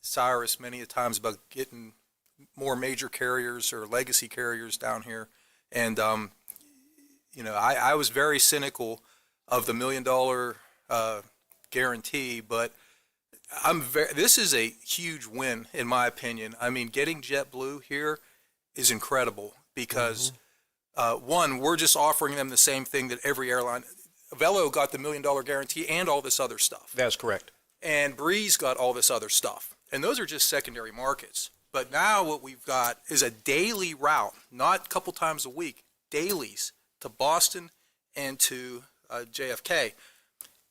Cyrus many a times about getting more major carriers or legacy carriers down here. And, you know, I was very cynical of the $1 million guarantee, but this is a huge win in my opinion. I mean, getting JetBlue here is incredible because one, we're just offering them the same thing that every airline. Avelo got the $1 million guarantee and all this other stuff. That's correct. And Breeze got all this other stuff. And those are just secondary markets. But now what we've got is a daily route, not a couple times a week, dailies to Boston and to JFK.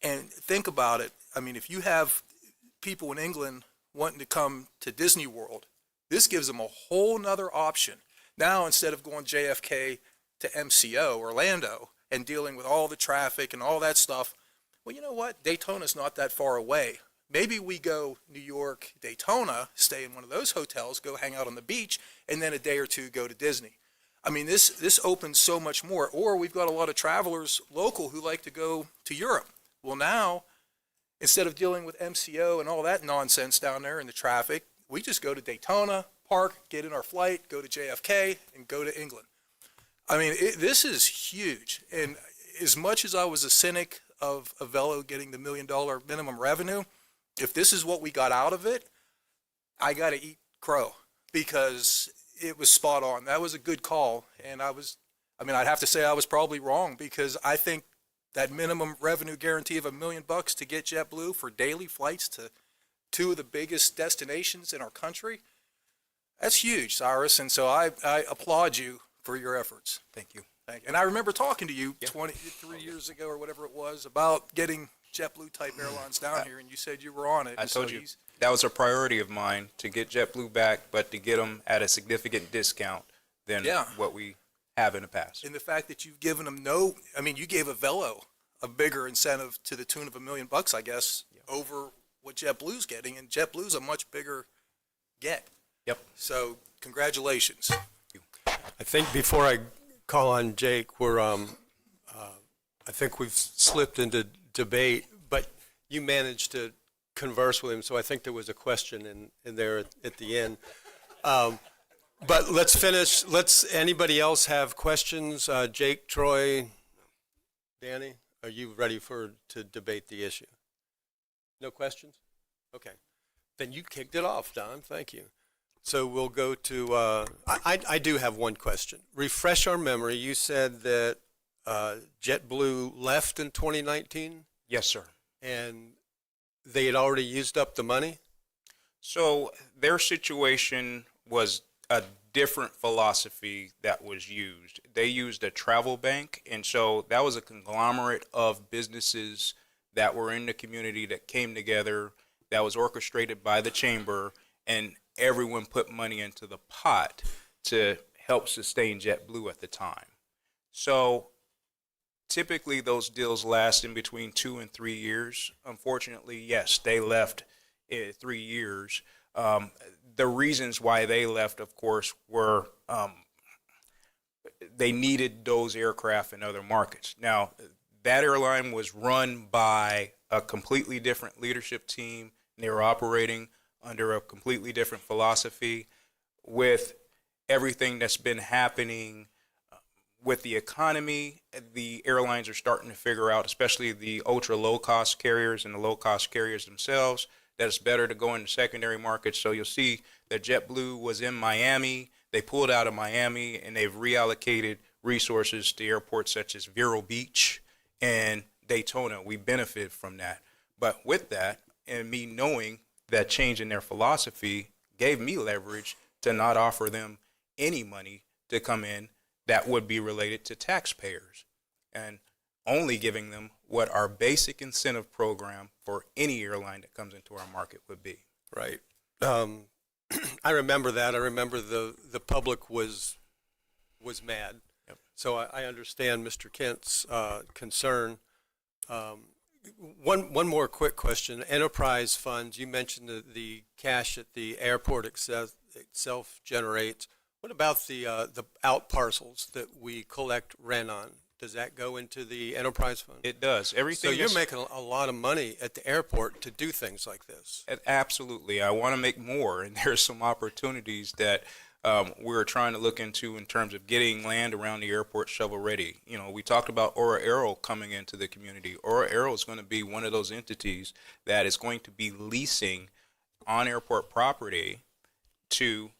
And think about it. I mean, if you have people in England wanting to come to Disney World, this gives them a whole nother option. Now, instead of going JFK to MCO, Orlando, and dealing with all the traffic and all that stuff, well, you know what? Daytona's not that far away. Maybe we go New York, Daytona, stay in one of those hotels, go hang out on the beach, and then a day or two go to Disney. I mean, this opens so much more. Or we've got a lot of travelers local who like to go to Europe. Well, now, instead of dealing with MCO and all that nonsense down there in the traffic, we just go to Daytona, park, get in our flight, go to JFK, and go to England. I mean, this is huge. And as much as I was a cynic of Avelo getting the $1 million minimum revenue, if this is what we got out of it, I got to eat crow because it was spot on. That was a good call. And I'd have to say I was probably wrong, because I think that minimum revenue guarantee of $1 million to get JetBlue for daily flights to two of the biggest destinations in our country, that's huge, Cyrus. And so I applaud you for your efforts. Thank you. And I remember talking to you 23 years ago or whatever it was about getting JetBlue type airlines down here, and you said you were on it. I told you that was a priority of mine, to get JetBlue back, but to get them at a significant discount than what we have in the past. And the fact that you've given them you gave Avelo a bigger incentive to the tune of $1 million, I guess, over what JetBlue's getting, and JetBlue's a much bigger get. Yep. So congratulations. I think before I call on Jake, I think we've slipped into debate, but you managed to converse with him, so I think there was a question in there at the end. But let's finish. Anybody else have questions? Jake, Troy, Danny, are you ready to debate the issue? No questions? Okay. Then you kicked it off, Don. Thank you. So we'll go to, I do have one question. Refresh our memory. You said that JetBlue left in 2019? Yes, sir. And they had already used up the money? So their situation was a different philosophy that was used. They used a travel bank, and so that was a conglomerate of businesses that were in the community that came together, that was orchestrated by the chamber, and everyone put money into the pot to help sustain JetBlue at the time. So typically those deals last in between 2 and 3 years. Unfortunately, yes, they left in 3 years. The reasons why they left, of course, were they needed those aircraft in other markets. Now, that airline was run by a completely different leadership team. They were operating under a completely different philosophy. With everything that's been happening with the economy, the airlines are starting to figure out, especially the ultra low-cost carriers and the low-cost carriers themselves, that it's better to go into secondary markets. So you'll see that JetBlue was in Miami. They pulled out of Miami, and they've reallocated resources to airports such as Vero Beach and Daytona. We benefit from that. But with that, and me knowing that change in their philosophy gave me leverage to not offer them any money to come in that would be related to taxpayers, and only giving them what our basic incentive program for any airline that comes into our market would be. Right. I remember that. I remember the public was mad. Yep. So I understand Mr. Kent's concern. One more quick question. Enterprise funds, you mentioned the cash that the airport itself generates. What about the out parcels that we collect rent on? Does that go into the enterprise fund? It does. Everything. So you're making a lot of money at the airport to do things like this. Absolutely. I want to make more, and there's some opportunities that we're trying to look into in terms of getting land around the airport shovel ready. You know, we talked about Aura Aero coming into the community. Aura Aero is going to be one of those entities that is going to be leasing on airport property to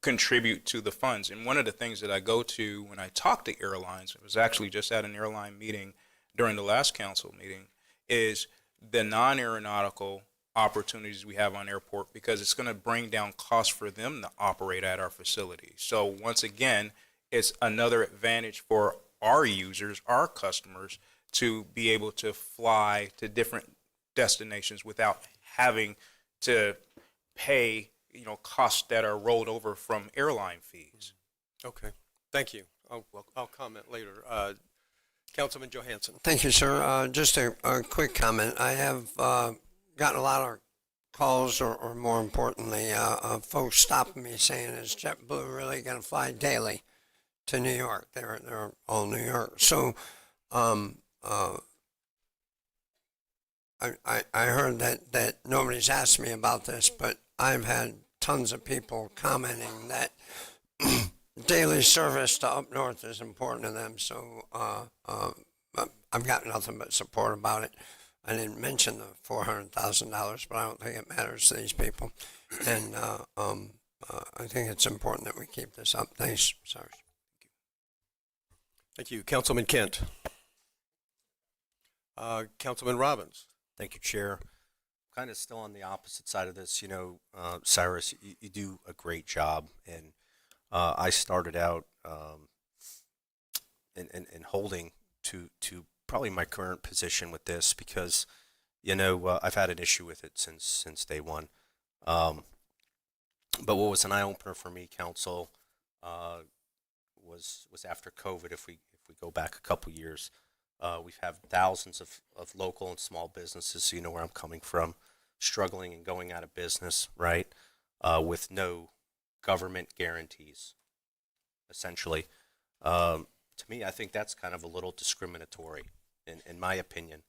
contribute to the funds. And one of the things that I go to when I talk to airlines, it was actually just at an airline meeting during the last council meeting, is the non-aeronautical opportunities we have on airport, because it's going to bring down costs for them to operate at our facility. So once again, it's another advantage for our users, our customers, to be able to fly to different destinations without having to pay costs that are rolled over from airline fees. Okay, thank you. I'll comment later. Councilman Johansson. Thank you, sir. Just a quick comment. I have gotten a lot of calls, or more importantly, folks stopping me saying, is JetBlue really going to fly daily to New York? They're all New York. So I heard that nobody's asked me about this, but I've had tons of people commenting that daily service to up north is important to them. So I've got nothing but support about it. I didn't mention the $400,000, but I don't think it matters to these people. And I think it's important that we keep this up. Thanks, Cyrus. Thank you. Councilman Kent. Councilman Robbins. Thank you, Chair. Kind of still on the opposite side of this. Cyrus, you do a great job. And I started out in holding to probably my current position with this, because I've had an issue with it since day one. But what was an eye opener for me, Council, was after COVID. If we go back a couple years, we've had thousands of local and small businesses, so you know where I'm coming from, struggling and going out of business, right? With no government guarantees, essentially. To me, I think that's kind of a little discriminatory, in my opinion,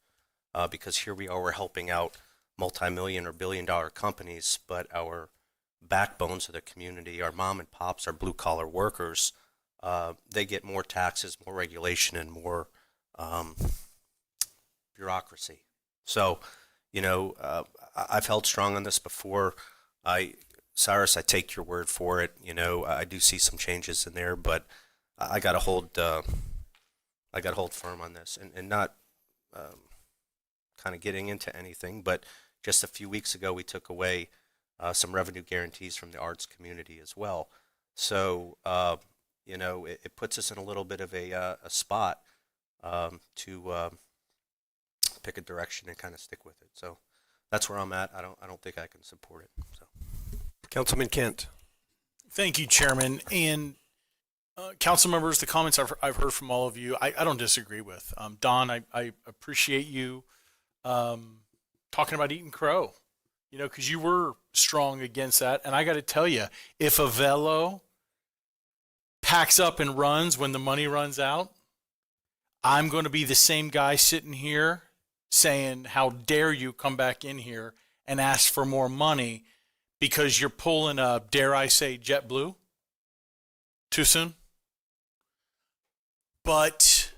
because here we are, we're helping out multi-million or billion-dollar companies, but our backbones of the community, our mom and pops, our blue-collar workers, they get more taxes, more regulation, and more bureaucracy. So, I've held strong on this before. Cyrus, I take your word for it. I do see some changes in there, but I got to hold firm on this, and not kind of getting into anything. But just a few weeks ago, we took away some revenue guarantees from the arts community as well. So, it puts us in a little bit of a spot to pick a direction and kind of stick with it. So that's where I'm at. I don't think I can support it. So. Councilman Kent. Thank you, Chairman. And council members, the comments I've heard from all of you, I don't disagree with. Don, I appreciate you talking about eating crow, because you were strong against that. And I got to tell you, if Avello packs up and runs when the money runs out, I'm going to be the same guy sitting here saying, how dare you come back in here and ask for more money because you're pulling a, dare I say, JetBlue too soon. But,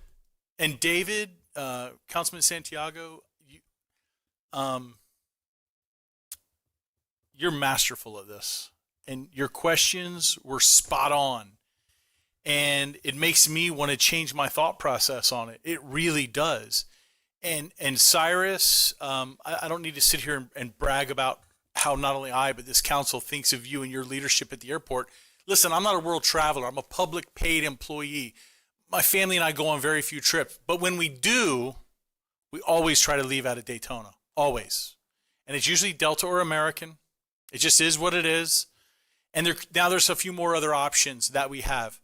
and David, Councilman Santiago, you're masterful at this, and your questions were spot on. And it makes me want to change my thought process on it. It really does. And Cyrus, I don't need to sit here and brag about how not only I, but this council thinks of you and your leadership at the airport. Listen, I'm not a world traveler. I'm a public paid employee. My family and I go on very few trips. But when we do, we always try to leave out of Daytona. Always. And it's usually Delta or American. It just is what it is. And now there's a few more other options that we have.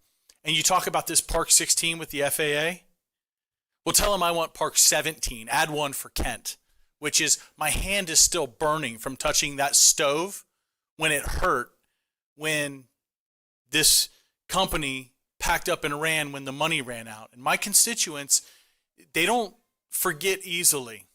And you talk about this Park 16 with the FAA. Well, tell them I want Park 17. Add one for Kent, which is my hand is still burning from touching that stove when it hurt when this company packed up and ran when the money ran out. And my constituents, they don't forget easily.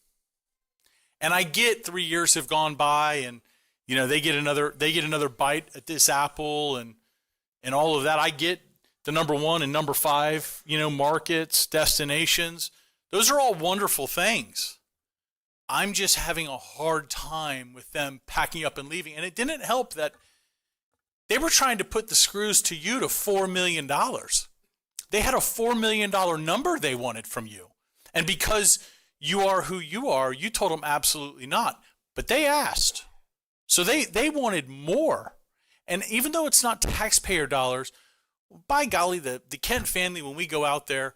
And I get 3 years have gone by and, they get another bite at this apple and all of that. I get the number 1 and number 5, markets, destinations. Those are all wonderful things. I'm just having a hard time with them packing up and leaving. And it didn't help that they were trying to put the screws to you to $4 million. They had a $4 million number they wanted from you. And because you are who you are, you told them absolutely not. But they asked. So they wanted more. And even though it's not taxpayer dollars, by golly, the Kent family, when we go out there,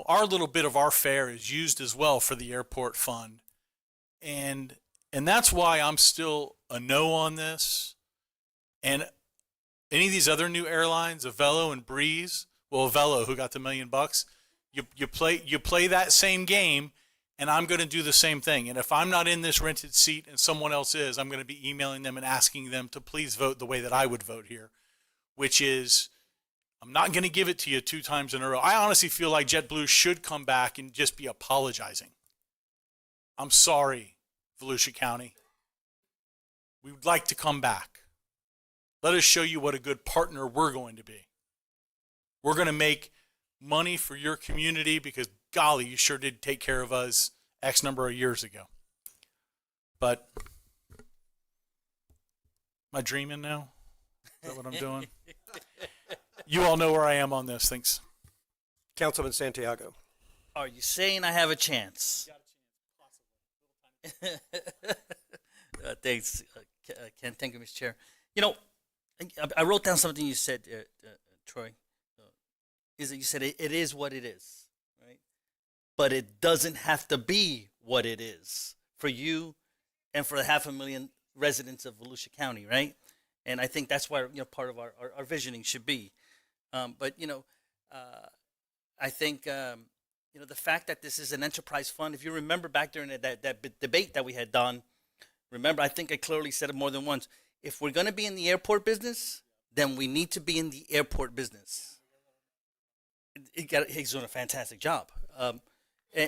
our little bit of our fare is used as well for the airport fund. And that's why I'm still a no on this. And any of these other new airlines, Avello and Breeze, well, Avello, who got the $1 million, you play that same game, and I'm going to do the same thing. And if I'm not in this rented seat and someone else is, I'm going to be emailing them and asking them to please vote the way that I would vote here, which is I'm not going to give it to you 2 times in a row. I honestly feel like JetBlue should come back and just be apologizing. I'm sorry, Volusia County. We would like to come back. Let us show you what a good partner we're going to be. We're going to make money for your community because, golly, you sure did take care of us X number of years ago. But am I dreaming now? Is that what I'm doing? You all know where I am on this. Thanks. Councilman Santiago. Are you saying I have a chance? Thanks, Ken. Thank you, Mr. Chair. I wrote down something you said, Troy. Is that you said it is what it is, right? But it doesn't have to be what it is for you and for the 500,000 residents of Volusia County, right? And I think that's why part of our visioning should be. But I think the fact that this is an enterprise fund. If you remember back during that debate that we had done, remember I think I clearly said it more than once. If we're going to be in the airport business, then we need to be in the airport business. He's doing a fantastic job.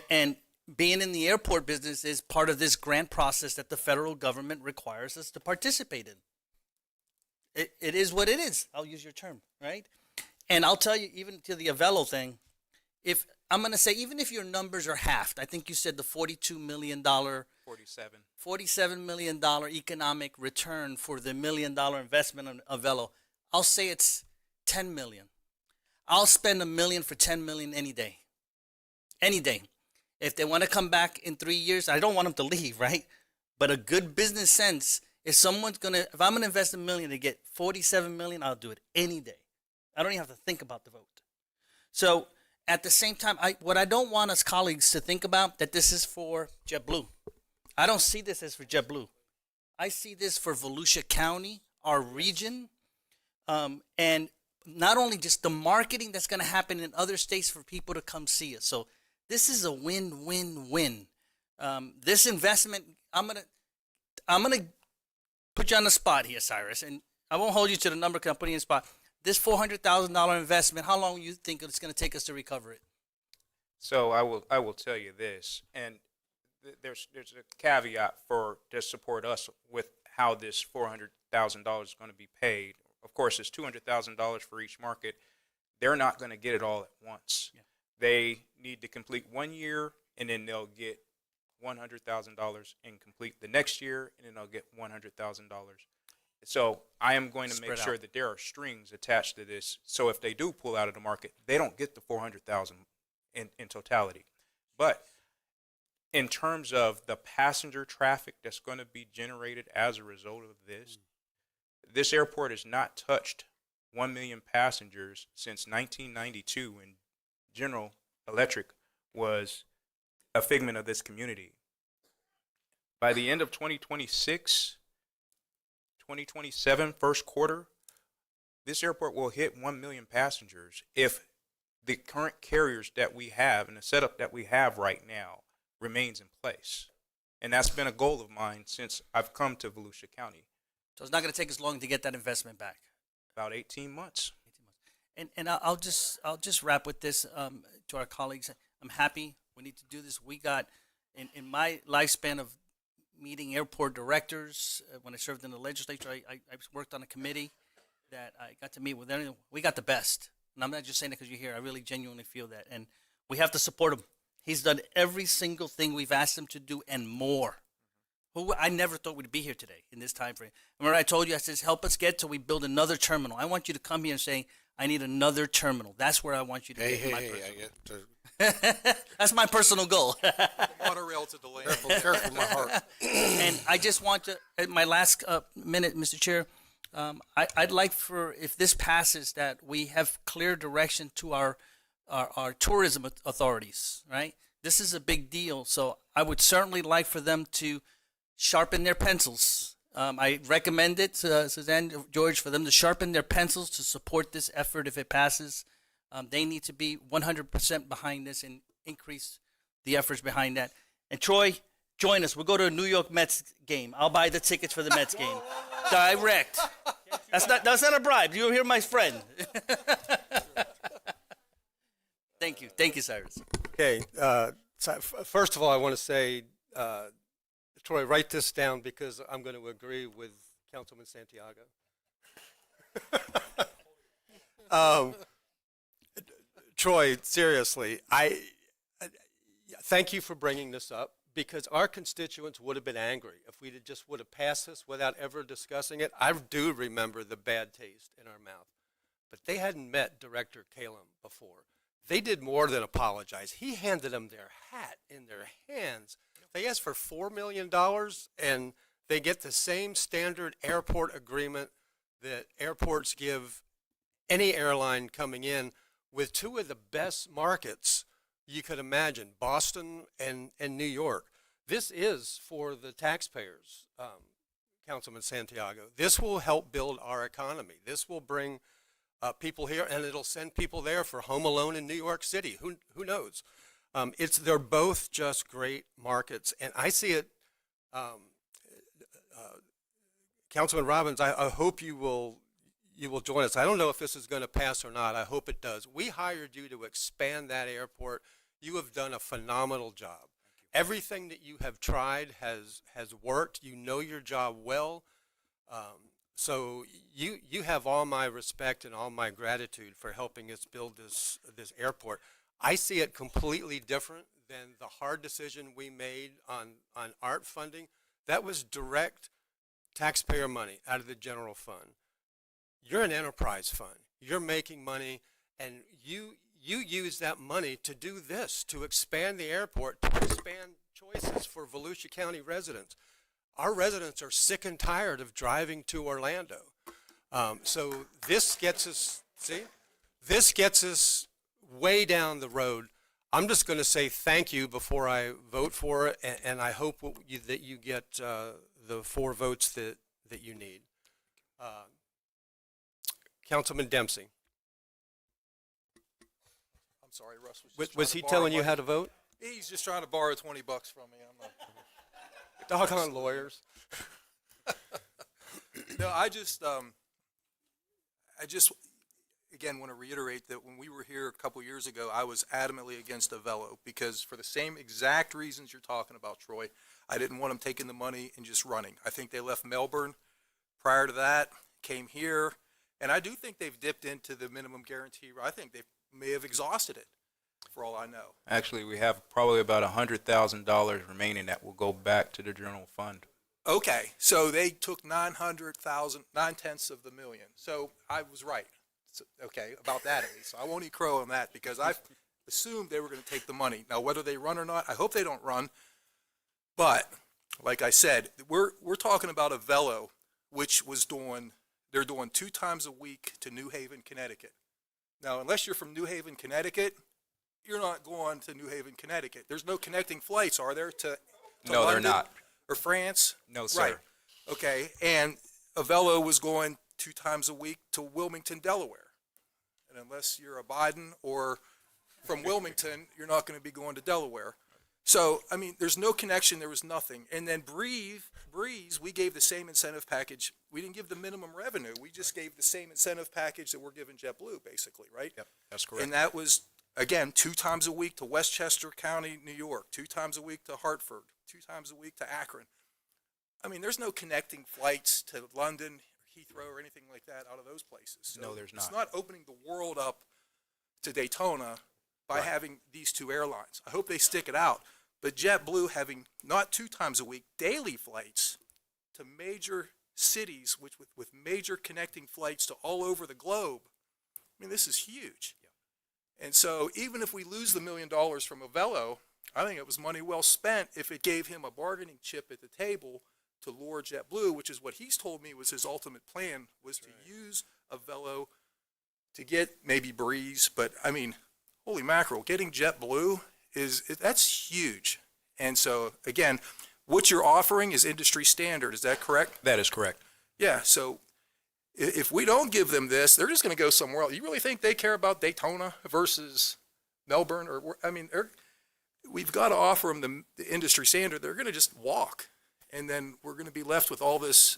And being in the airport business is part of this grant process that the federal government requires us to participate in. It is what it is. I'll use your term, right? And I'll tell you, even to the Avello thing, if I'm going to say, even if your numbers are halved, I think you said the $42 million, $47 million economic return for the $1 million investment in Avello, I'll say it's $10 million. I'll spend $1 million for $10 million any day. Any day. If they want to come back in 3 years, I don't want them to leave, right? But a good business sense If I'm gonna invest $1 million to get $47 million, I'll do it any day. I don't even have to think about the vote. So at the same time, what I don't want us colleagues to think about that this is for JetBlue. I don't see this as for JetBlue. I see this for Volusia County, our region, and not only just the marketing that's going to happen in other states for people to come see us. So this is a win-win-win. This investment, I'm gonna put you on the spot here, Cyrus, and I won't hold you to the number because I'm putting you on the spot. This $400,000 investment, how long do you think it's going to take us to recover it? So I will tell you this, and there's a caveat to support us with how this $400,000 is going to be paid. Of course, it's $200,000 for each market. They're not going to get it all at once. Yeah. They need to complete 1 year, and then they'll get $100,000 and complete the next year, and then they'll get $100,000. So I am going to make sure that there are strings attached to this. So if they do pull out of the market, they don't get the $400,000 in totality. But in terms of the passenger traffic that's going to be generated as a result of this, this airport has not touched 1 million passengers since 1992, when General Electric was a figment of this community. By the end of 2026, 2027, first quarter, this airport will hit 1 million passengers if the current carriers that we have and the setup that we have right now remains in place. And that's been a goal of mine since I've come to Volusia County. So it's not going to take us long to get that investment back. About 18 months. And I'll just wrap with this to our colleagues. I'm happy we need to do this. We got in my lifespan of meeting airport directors, when I served in the legislature, I worked on a committee that I got to meet with. We got the best. And I'm not just saying it because you're here. I really genuinely feel that. And we have to support him. He's done every single thing we've asked him to do and more. I never thought we'd be here today in this time frame. Remember I told you, I said, help us get till we build another terminal. I want you to come here and say, I need another terminal. That's where I want you to That's my personal goal. Monorail to DeLand. Careful, my heart. And I just want to, at my last minute, Mr. Chair, I'd like for, if this passes, that we have clear direction to our tourism authorities, right? This is a big deal, so I would certainly like for them to sharpen their pencils. I recommend it, Suzanne, George, for them to sharpen their pencils to support this effort if it passes. They need to be 100% behind this and increase the efforts behind that. And Troy, join us. We'll go to a New York Mets game. I'll buy the tickets for the Mets game. Direct. That's not a bribe. You're here, my friend. Thank you. Thank you, Cyrus. Okay. First of all, I want to say, Troy, write this down because I'm going to agree with Councilman Santiago. Troy, seriously, I thank you for bringing this up because our constituents would have been angry if we just would have passed this without ever discussing it. I do remember the bad taste in our mouth, but they hadn't met Director Kalem before. They did more than apologize. He handed them their hat in their hands. They asked for $4 million, and they get the same standard airport agreement that airports give any airline coming in with two of the best markets you could imagine, Boston and New York. This is for the taxpayers, Councilman Santiago. This will help build our economy. This will bring people here, and it'll send people there for Home Alone in New York City. Who knows? They're both just great markets, and I see it. Councilman Robbins, I hope you will join us. I don't know if this is going to pass or not. I hope it does. We hired you to expand that airport. You have done a phenomenal job. Everything that you have tried has worked. You know your job well. So you have all my respect and all my gratitude for helping us build this airport. I see it completely different than the hard decision we made on ART funding. That was direct taxpayer money out of the general fund. You're an enterprise fund. You're making money, and you use that money to do this, to expand the airport, to expand choices for Volusia County residents. our residents are sick and tired of driving to Orlando. So this gets us, this gets us way down the road. I'm just going to say thank you before I vote for it, and I hope that you get the 4 votes that you need. Councilman Dempsey. I'm sorry, Russ was just Was trying he to borrow telling you money. how to vote? He's just trying to borrow $20 from me. I'm not. Doggone lawyers. No, I just again want to reiterate that when we were here a couple years ago, I was adamantly against a Velo because for the same exact reasons you're talking about, Troy, I didn't want them taking the money and just running. I think they left Melbourne prior to that, came here, and I do think they've dipped into the minimum guarantee. I think they may have exhausted it, for all I know. Actually, we have probably about $100,000 remaining that will go back to the general fund. Okay, so they took 900,000, 9/10 of the million. So I was right. So, okay, about that at least. So I won't eat crow on that because I assumed they were going to take the money. Now, whether they run or not, I hope they don't run. But like I said, we're talking about a Velo, which was they're doing 2 times a week to New Haven, Connecticut. Now, unless you're from New Haven, Connecticut, you're not going to New Haven, Connecticut. There's no connecting flights, are there, to No, London they're not. or France? No, sir. Right. Okay, and Avelo was going 2 times a week to Wilmington, Delaware. And unless you're a Biden or from Wilmington, you're not going to be going to Delaware. So, I mean, there's no connection. There was nothing. And then Breeze, we gave the same incentive package. We didn't give the minimum revenue. We just gave the same incentive package that we're giving JetBlue, basically, right? Yep, that's correct. And that was, again, 2 times a week to Westchester County, New York, 2 times a week to Hartford, 2 times a week to Akron. I mean, there's no connecting flights to London, Heathrow, or anything like that out of those places. So No, there's It's not. not opening the world up to Daytona by having these 2 airlines. I hope they stick it out. But JetBlue having not 2 times a week, daily flights to major cities with major connecting flights to all over the globe, I mean, this is huge. And so even if we lose the $1 million from Avelo, I think it was money well spent if it gave him a bargaining chip at the table to lure JetBlue, which is what he's told me was his ultimate plan, was to use Avelo to get maybe Breeze. But, I mean, holy mackerel, getting JetBlue that's huge. And so, again, what you're offering is industry standard. Is that correct? That is correct. Yeah, so if we don't give them this, they're just going to go somewhere else. You really think they care about Daytona versus Melbourne? I mean, we've got to offer them the industry standard. They're going to just walk. And then we're going to be left with all this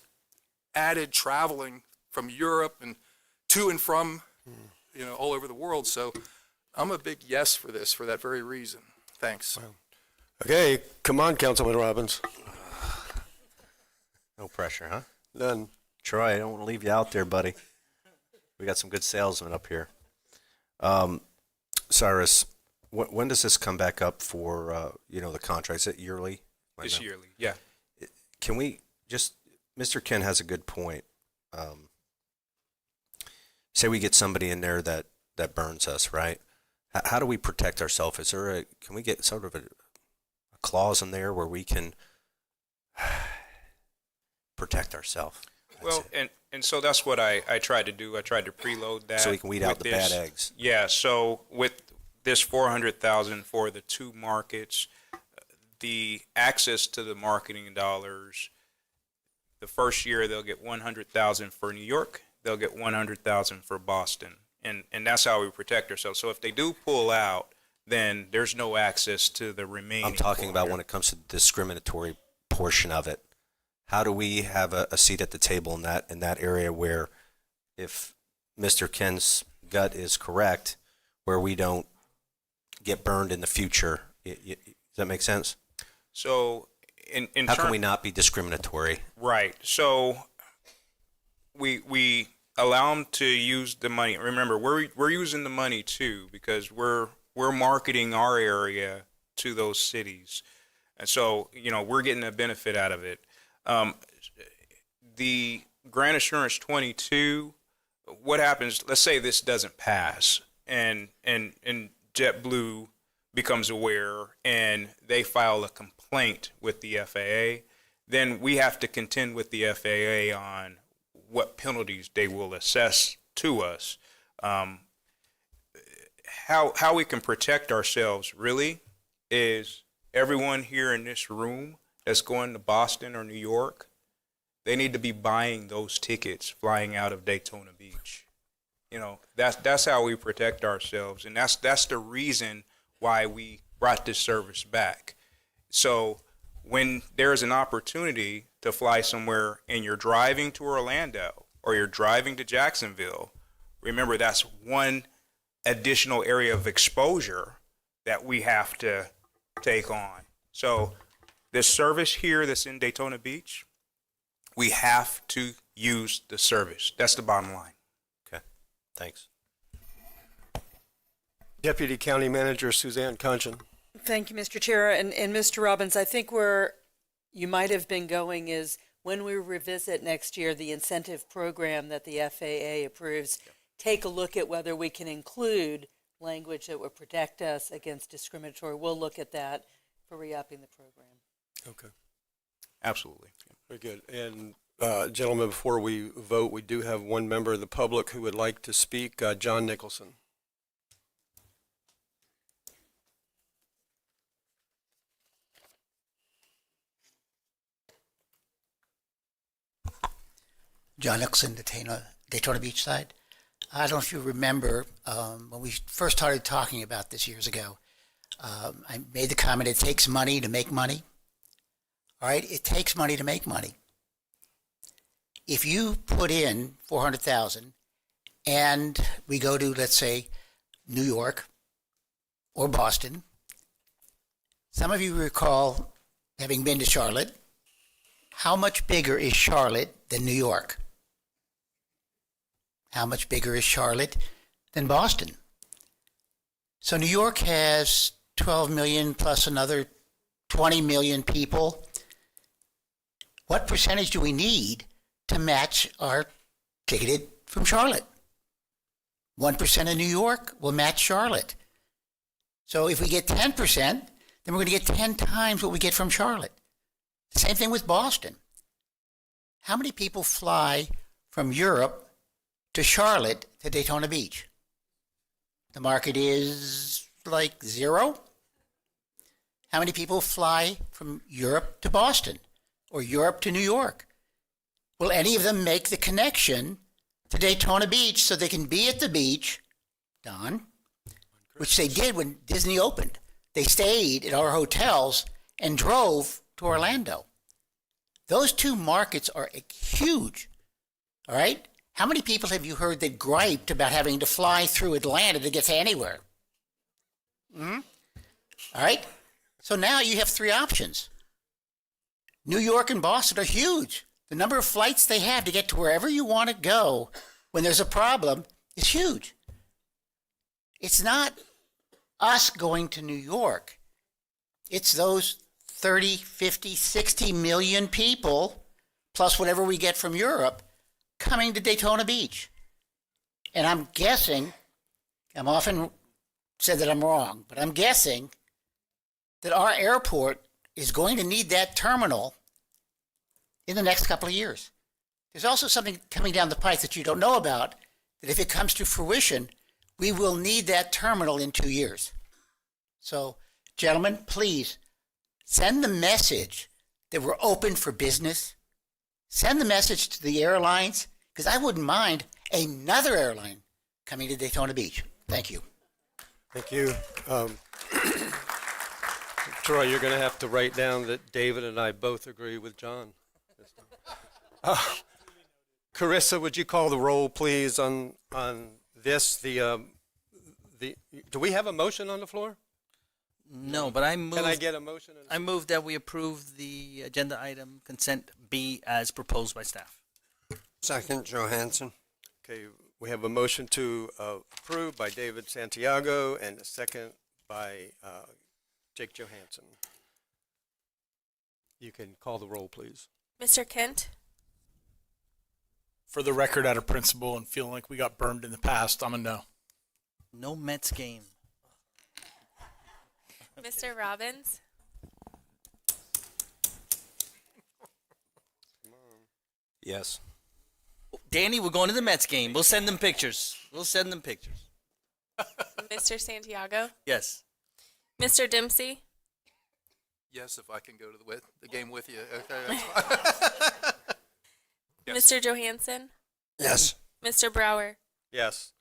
added traveling from Europe and to and from, all over the world. So I'm a big yes for this for that very reason. Thanks. Okay, come on, Councilman Robbins. No pressure, huh? None. Troy, I don't want to leave you out there, buddy. We got some good salesmen up here. Cyrus, when does this come back up for, the contract? Is it yearly? It's yearly, yeah. Can we Mr. Ken has a good point. Say we get somebody in there that burns us, right? How do we protect ourselves? Can we get sort of a clause in there where we can protect ourselves? Well, and so that's what I tried to do. I tried to preload that. So we can weed out the bad eggs. Yeah, so with this $400,000 for the 2 markets, the access to the marketing dollars, the first year they'll get $100,000 for New York, they'll get $100,000 for Boston. And that's how we protect ourselves. So if they do pull out, then there's no access to the remaining. I'm talking about when it comes to the discriminatory portion of it. How do we have a seat at the table in that area where, if Mr. Ken's gut is correct, where we don't get burned in the future? Does that make sense? So how can we not be discriminatory? Right. So we allow them to use the money. Remember, we're using the money too because we're marketing our area to those cities, and so we're getting a benefit out of it. The Grant Assurance 22. What happens? Let's say this doesn't pass, and JetBlue becomes aware, and they file a complaint with the FAA. then we have to contend with the FAA on what penalties they will assess to us. How we can protect ourselves really is everyone here in this room that's going to Boston or New York, they need to be buying those tickets flying out of Daytona Beach. You know, that's how we protect ourselves, and that's the reason why we brought this service back. So when there's an opportunity to fly somewhere and you're driving to Orlando or you're driving to Jacksonville, remember that's one additional area of exposure that we have to take on. So this service here that's in Daytona Beach, we have to use the service. That's the bottom line. Okay, thanks. Deputy County Manager Suzanne Conchon. Thank you, Mr. Chair. And Mr. Robbins, I think where you might have been going is when we revisit next year the incentive program that the FAA approves, take a look at whether we can include language that would protect us against discriminatory. We'll look at that for re-upping the program. Okay. Absolutely. Very good. And gentlemen, before we vote, we do have one member of the public who would like to speak, John Nicholson. John Nicholson, Daytona Beach side. I don't know if you remember when we first started talking about this years ago. I made the comment, it takes money to make money. All right, it takes money to make money. If you put in $400,000 and we go to, let's say, New York or Boston, some of you recall having been to Charlotte. How much bigger is Charlotte than New York? How much bigger is Charlotte than Boston? So New York has 12 million plus another 20 million people. What percentage do we need to match our ticketed from Charlotte? 1% of New York will match Charlotte. So if we get 10%, then we're going to get 10 times what we get from Charlotte. Same thing with Boston. How many people fly from Europe to Charlotte to Daytona Beach? The market is like 0. How many people fly from Europe to Boston or Europe to New York? Will any of them make the connection to Daytona Beach so they can be at the beach, Don, which they did when Disney opened? They stayed at our hotels and drove to Orlando. Those two markets are huge, all right? How many people have you heard that griped about having to fly through Atlanta to get to anywhere? All right? So now you have 3 options. New York and Boston are huge. The number of flights they have to get to wherever you want to go when there's a problem is huge. It's not us going to New York. It's those 30, 50, 60 million people, plus whatever we get from Europe, coming to Daytona Beach. And I'm guessing, I'm often said that I'm wrong, but I'm guessing that our airport is going to need that terminal in the next couple of years. There's also something coming down the pike that you don't know about, that if it comes to fruition, we will need that terminal in 2 years. So, gentlemen, please send the message that we're open for business. Send the message to the airlines, because I wouldn't mind another airline coming to Daytona Beach. Thank you. Thank you. Troy, you're going to have to write down that David and I both agree with John. Carissa, would you call the roll, please, on this? Do we have a motion on the floor? No, but I moved. Can I get a motion? I move that we approve the agenda item consent B as proposed by staff. Second, Johansson. Okay, we have a motion to approve by David Santiago and a second by Jake Johansson. You can call the roll, please. Mr. Kent? For the record, out of principle and feeling like we got burned in the past, I'm a no. No Mets game. Mr. Robbins? Yes. Danny, we're going to the Mets game. We'll send them pictures. Mr. Santiago, Yes. Mr. Dempsey, Yes, if I can go to the game with you. Okay, that's fine. Mr. Johansson, Yes. Mr. Brower. Yes.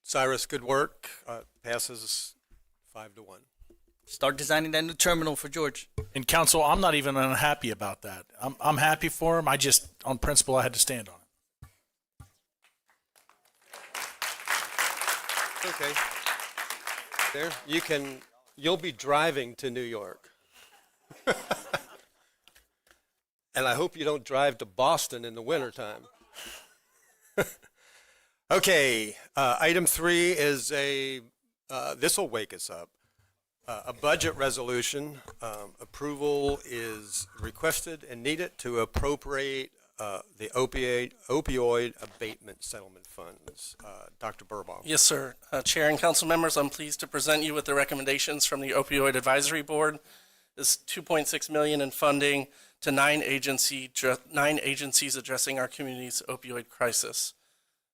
Cyrus, good work. Passes 5-1. Start designing that new terminal for George. And council, I'm not even unhappy about that. I'm happy for him. I just, on principle, I had to stand on it. Okay. There, you'll be driving to New York. And I hope you don't drive to Boston in the wintertime. Okay, item 3 is this will wake us up. A budget resolution. Approval is requested and needed to appropriate the opioid abatement settlement funds. Dr. Burbaum. Yes, sir. Chair and council members, I'm pleased to present you with the recommendations from the Opioid Advisory Board. This $2.6 million in funding to 9 agencies addressing our community's opioid crisis.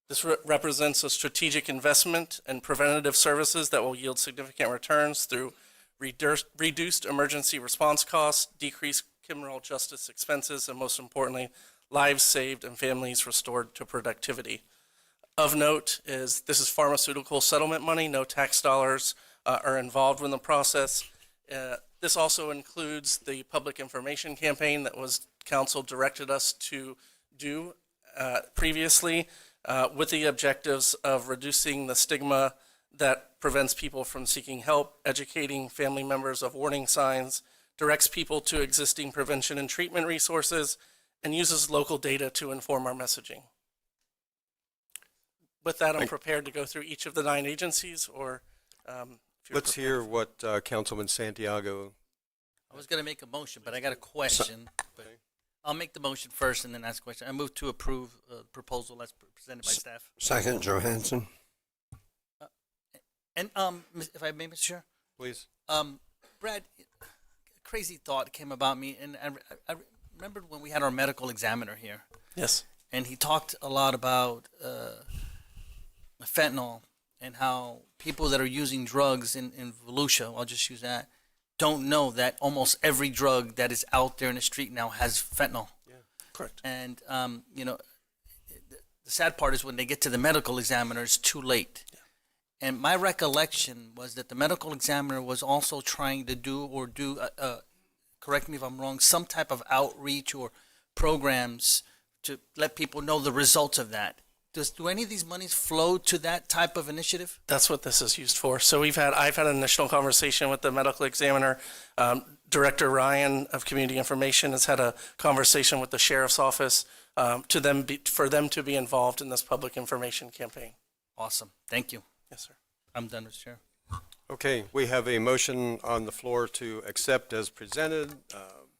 This represents a strategic investment in preventative services that will yield significant returns through reduced emergency response costs, decreased criminal justice expenses, and most importantly, lives saved and families restored to productivity. Of note is this is pharmaceutical settlement money. No tax dollars are involved in the process. This also includes the public information campaign that council directed us to do previously with the objectives of reducing the stigma that prevents people from seeking help, educating family members of warning signs, directs people to existing prevention and treatment resources, and uses local data to inform our messaging. With that, I'm prepared to go through each of the 9 agencies, or Let's hear what Councilman Santiago. I was going to make a motion, but I got a question. But I'll make the motion first and then ask a question. I move to approve the proposal as presented by staff. Second, Johansson. And if I may, Mr. Chair? Please. Brad, a crazy thought came about me, and I remembered when we had our medical examiner here. Yes. And he talked a lot about fentanyl and how people that are using drugs in Volusia, I'll just use that, don't know that almost every drug that is out there in the street now has fentanyl. Yeah, correct. And, the sad part is when they get to the medical examiner, it's too late. Yeah. And my recollection was that the medical examiner was also trying to do, correct me if I'm wrong, some type of outreach or programs to let people know the results of that. Do any of these monies flow to that type of initiative? That's what this is used for. So I've had an initial conversation with the medical examiner. Director Ryan of Community Information has had a conversation with the sheriff's office for them to be involved in this public information campaign. Awesome. Thank you. Yes, sir. I'm done, Mr. Chair. Okay, we have a motion on the floor to accept as presented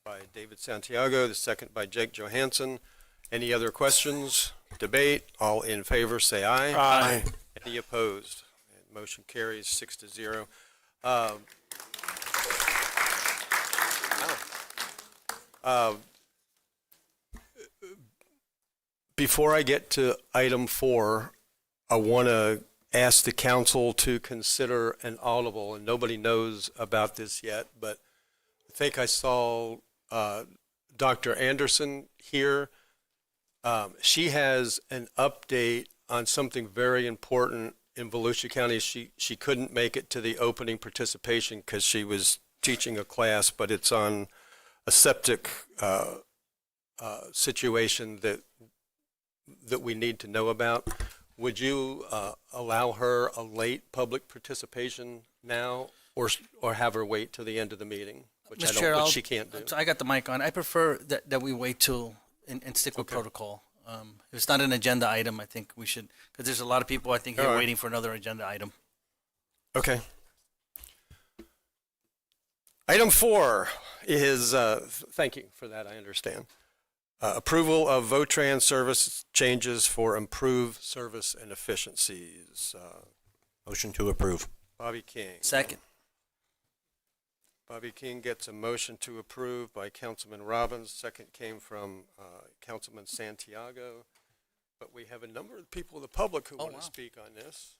by David Santiago, the second by Jake Johansson. Any other questions? Debate? All in favor, say aye. Aye. Any opposed? Motion carries 6-0. Before I get to item 4, I want to ask the council to consider an audible, and nobody knows about this yet, but I think I saw Dr. Anderson here. She has an update on something very important in Volusia County. She couldn't make it to the opening participation because she was teaching a class, but it's on a septic situation that we need to know about. Would you allow her a late public participation now, or have her wait till the end of the meeting, which she can't do? So I got the mic on. I prefer that we wait till and stick with protocol. If it's not an agenda item, I think we should, because there's a lot of people I think here waiting for another agenda item. Okay. Item 4 is, thank you for that, I understand. Approval of VOTRAN service changes for improved service and efficiencies. Motion to approve. Bobby King. Second. Bobby King gets a motion to approve by Councilman Robbins. Second came from Councilman Santiago. But we have a number of people in the public who want to speak on this.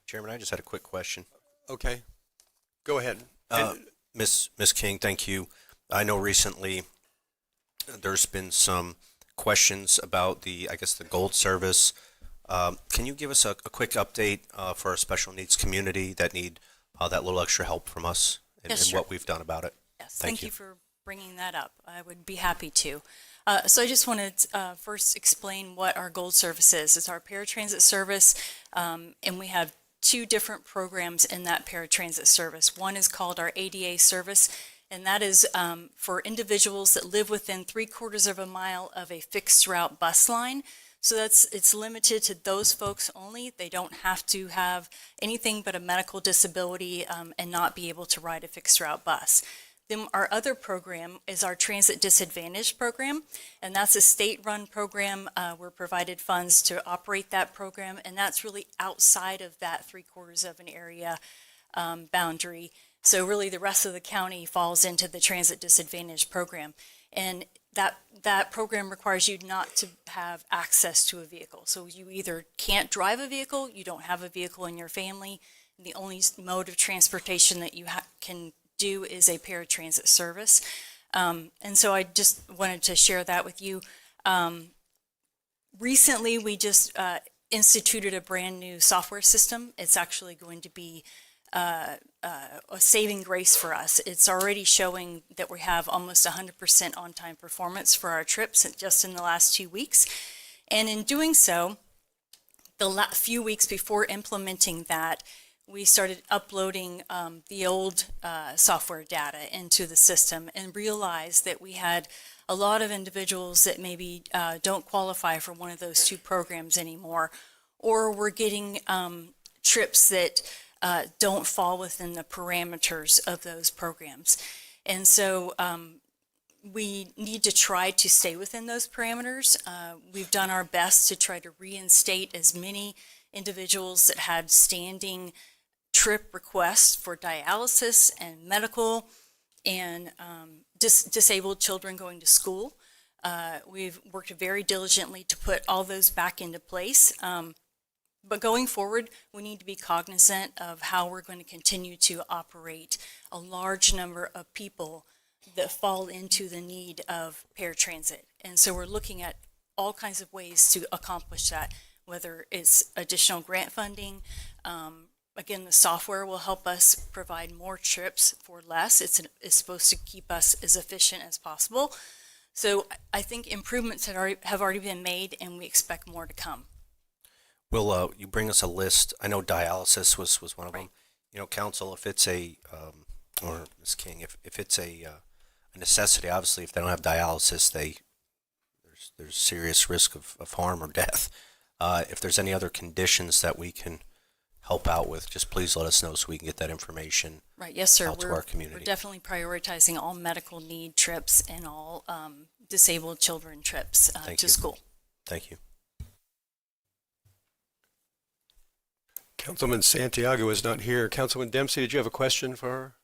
Chairman, I just had a quick question. Okay, go ahead. Miss King, thank you. I know recently there's been some questions about the Gold Service. Can you give us a quick update for our special needs community that need that little extra help from us and, Yes, and sure. what we've done about it? Yes, thank you for bringing that up. I would be happy to. So I just wanted to first explain what our Gold Service is. It's our paratransit service, and we have two different programs in that paratransit service. One is called our ADA service, and that is for individuals that live within 3/4 of a mile of a fixed route bus line. So it's limited to those folks only. They don't have to have anything but a medical disability and not be able to ride a fixed route bus. Then our other program is our Transit Disadvantage program, and that's a state-run program. We're provided funds to operate that program, and that's really outside of that 3/4 of an area boundary. So really the rest of the county falls into the Transit Disadvantage program. And that program requires you not to have access to a vehicle. So you either can't drive a vehicle, you don't have a vehicle in your family. The only mode of transportation that you can do is a paratransit service. And so I just wanted to share that with you. Recently, we just instituted a brand new software system. It's actually going to be a saving grace for us. It's already showing that we have almost 100% on-time performance for our trips just in the last 2 weeks. And in doing so, the few weeks before implementing that, we started uploading the old software data into the system and realized that we had a lot of individuals that maybe don't qualify for one of those two programs anymore, or we're getting trips that don't fall within the parameters of those programs. And so we need to try to stay within those parameters. We've done our best to try to reinstate as many individuals that had standing trip requests for dialysis and medical and disabled children going to school. We've worked very diligently to put all those back into place. But going forward, we need to be cognizant of how we're going to continue to operate a large number of people that fall into the need of paratransit. And so we're looking at all kinds of ways to accomplish that, whether it's additional grant funding. Again, the software will help us provide more trips for less. It's supposed to keep us as efficient as possible. So I think improvements have already been made, and we expect more to come. Will you bring us a list? I know dialysis was one of them. You know, council, if it's or Ms. King, if it's a necessity, obviously if they don't have dialysis, there's serious risk of harm or death. If there's any other conditions that we can help out with, just please let us know so we can get that information Right, yes, sir. out to our community. We're definitely prioritizing all medical need trips and all disabled children trips to school. Thank you. Councilman Santiago is not here. Councilman Dempsey, did you have a question for her?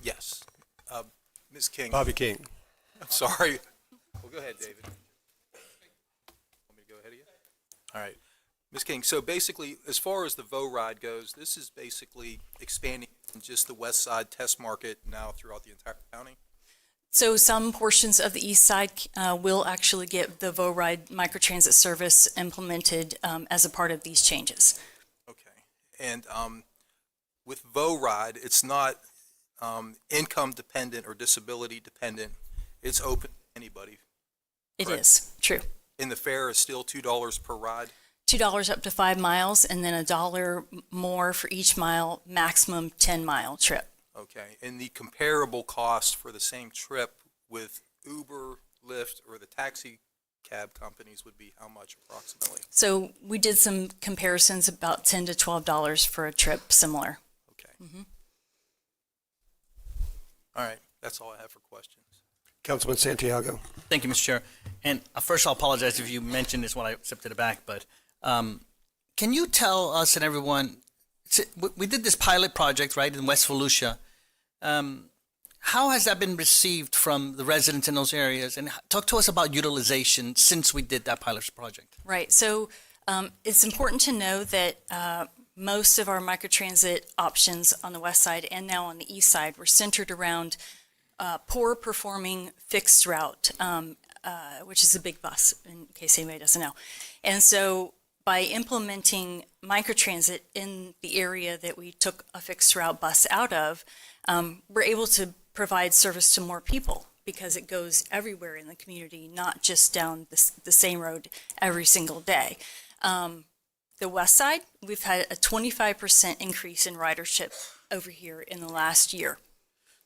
Yes. Ms. King. Bobby King. I'm sorry. Well, go ahead, David. Want me to go ahead of you? All right. Ms. King, so basically, as far as the VO ride goes, this is basically expanding just the west side test market now throughout the entire county? So some portions of the east side will actually get the VO-Ride microtransit service implemented as a part of these changes. Okay. And with VO-Ride, it's not income dependent or disability dependent. It's open to anybody. It correct? is, true. And the fare is still $2 per ride? $2 up to 5 miles, and then $1 more for each mile, maximum 10-mile trip. Okay. And the comparable cost for the same trip with Uber, Lyft, or the taxi cab companies would be how much approximately? So we did some comparisons, about $10 to $12 for a trip, similar. Okay. Mm-hmm. All right. That's all I have for questions. Councilman Santiago. Thank you, Mr. Chair. And first, I'll apologize if you mentioned this when I stepped to the back, but Can you tell us and everyone, we did this pilot project, right, in West Volusia. How has that been received from the residents in those areas? And talk to us about utilization since we did that pilot project. Right. So it's important to know that most of our microtransit options on the west side and now on the east side were centered around poor performing fixed route, which is a big bus, in case anybody doesn't know. And so by implementing microtransit in the area that we took a fixed route bus out of, we're able to provide service to more people because it goes everywhere in the community, not just down the same road every single day. The west side, we've had a 25% increase in ridership over here in the last year.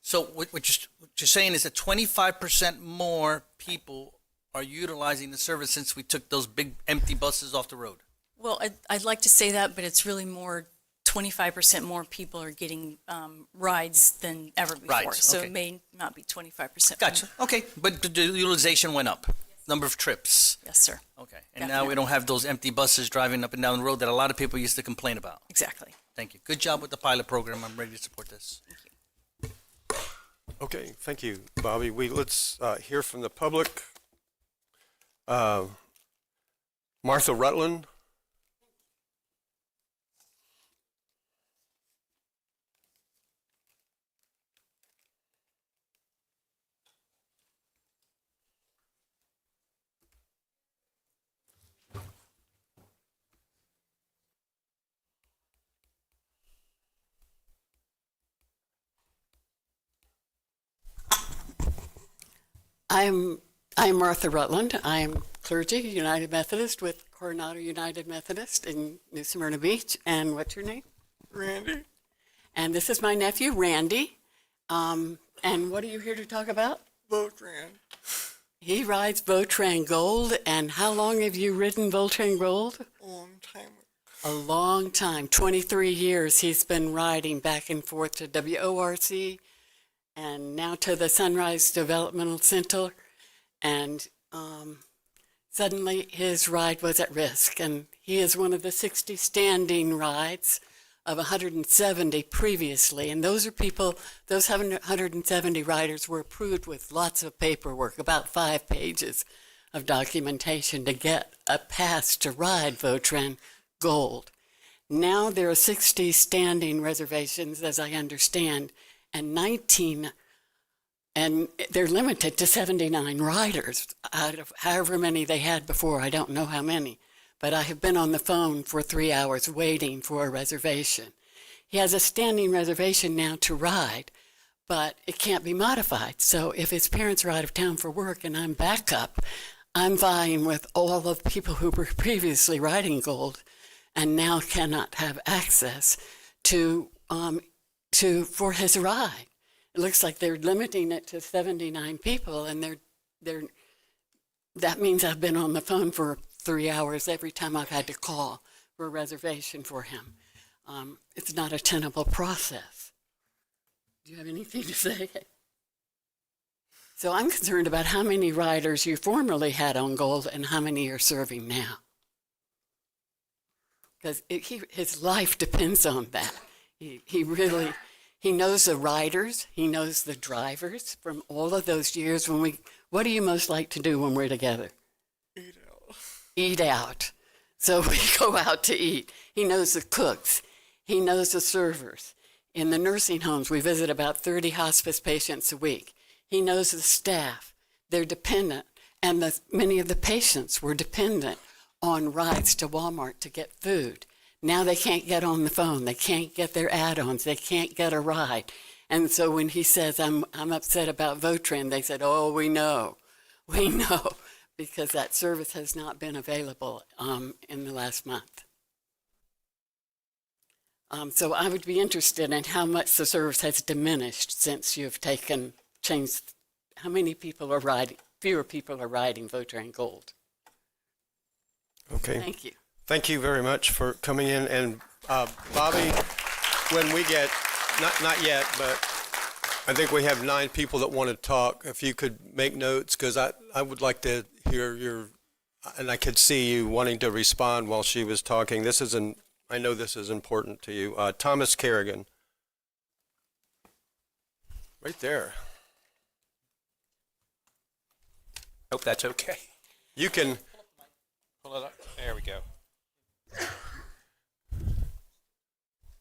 So what you're saying is that 25% more people are utilizing the service since we took those big empty buses off the road? Well, I'd like to say that, but it's really more 25% more people are getting rides than ever before. Right, So okay. it may not be 25%. Gotcha. Okay, but the utilization went up, number of trips. Yes, sir. Okay, and now we don't have those empty buses driving up and down the road that a lot of people used to complain about. Exactly. Thank you. Good job with the pilot program. I'm ready to support this. Okay, thank you, Bobby. Let's hear from the public. Martha Rutland. I'm Martha Rutland. I'm clergy, United Methodist with Coronado United Methodist in New Smyrna Beach. And what's your name? Randy. And this is my nephew, Randy. And what are you here to talk about? Voltran. He rides Voltran Gold. And how long have you ridden Voltran Gold? A long time. A long time. 23 years he's been riding back and forth to WORC and now to the Sunrise Developmental Center. And suddenly his ride was at risk. And he is one of the 60 standing rides of 170 previously. And those are people, those 170 riders were approved with lots of paperwork, about 5 pages of documentation to get a pass to ride Voltran Gold. Now there are 60 standing reservations, as I understand, and 19, and they're limited to 79 riders out of however many they had before. I don't know how many, but I have been on the phone for 3 hours waiting for a reservation. He has a standing reservation now to ride, but it can't be modified. So if his parents are out of town for work and I'm backup, I'm vying with all of the people who were previously riding Gold and now cannot have access to for his ride. It looks like they're limiting it to 79 people, and that means I've been on the phone for 3 hours every time I've had to call for a reservation for him. It's not a tenable process. Do you have anything to say? So I'm concerned about how many riders you formerly had on Gold and how many you're serving now. Because his life depends on that. He knows the riders, he knows the drivers from all of those years what do you most like to do when we're together? Eat out. Eat out. So we go out to eat. He knows the cooks. He knows the servers. In the nursing homes, we visit about 30 hospice patients a week. He knows the staff. They're dependent. And many of the patients were dependent on rides to Walmart to get food. Now they can't get on the phone. They can't get their add-ons. They can't get a ride. And so when he says, I'm upset about Voltran, they said, oh, we know, because that service has not been available in the last month. So I would be interested in how much the service has diminished since you've changed, how many people are riding, fewer people are riding Voltran Gold. Okay. Thank you. Thank you very much for coming in. And Bobby, when we get, not yet, but I think we have 9 people that want to talk. If you could make notes, because I would like to hear your And I could see you wanting to respond while she was talking. I know this is important to you. Thomas Kerrigan. Right there. Hope that's okay. You can. Pull it up. There we go.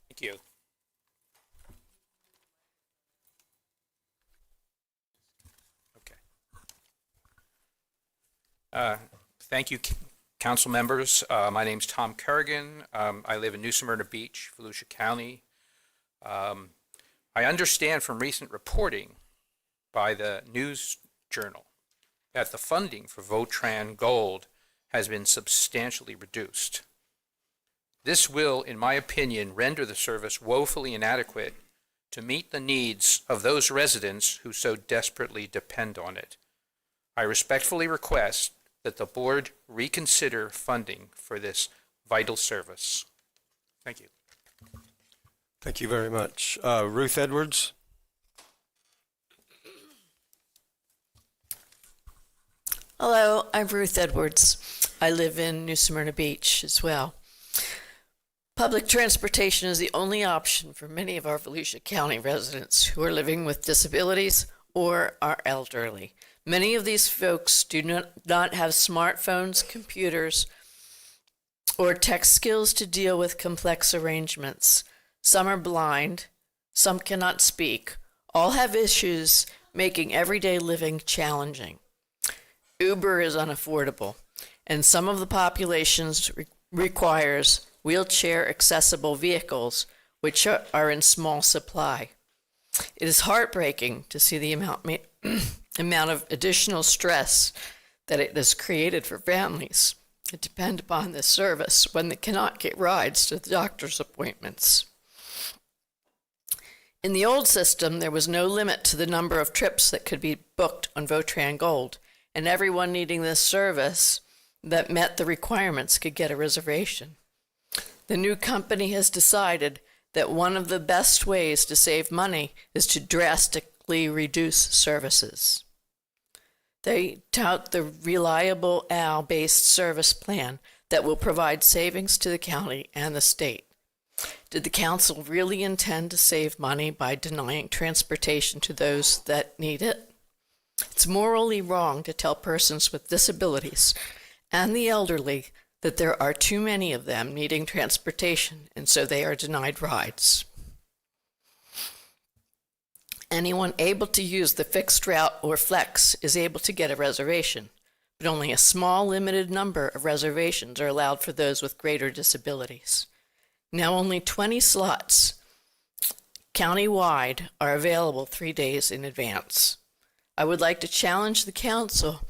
Thank you. Okay. Thank you, council members. My name's Tom Kerrigan. I live in New Smyrna Beach, Volusia County. I understand from recent reporting by the News Journal that the funding for Votran Gold has been substantially reduced. This will, in my opinion, render the service woefully inadequate to meet the needs of those residents who so desperately depend on it. I respectfully request that the board reconsider funding for this vital service. Thank you. Thank you very much. Ruth Edwards. Hello, I'm Ruth Edwards. I live in New Smyrna Beach as well. Public transportation is the only option for many of our Volusia County residents who are living with disabilities or are elderly. Many of these folks do not have smartphones, computers, or tech skills to deal with complex arrangements. Some are blind, some cannot speak. All have issues making everyday living challenging. Uber is unaffordable, and some of the populations requires wheelchair accessible vehicles, which are in small supply. It is heartbreaking to see the amount of additional stress that it has created for families that depend upon this service when they cannot get rides to the doctor's appointments. In the old system, there was no limit to the number of trips that could be booked on Votran Gold, and everyone needing this service that met the requirements could get a reservation. The new company has decided that one of the best ways to save money is to drastically reduce services. They tout the Reliable Al-based service plan that will provide savings to the county and the state. Did the council really intend to save money by denying transportation to those that need it? It's morally wrong to tell persons with disabilities and the elderly that there are too many of them needing transportation, and so they are denied rides. Anyone able to use the fixed route or flex is able to get a reservation, but only a small limited number of reservations are allowed for those with greater disabilities. Now only 20 slots countywide are available 3 days in advance. I would like to challenge the council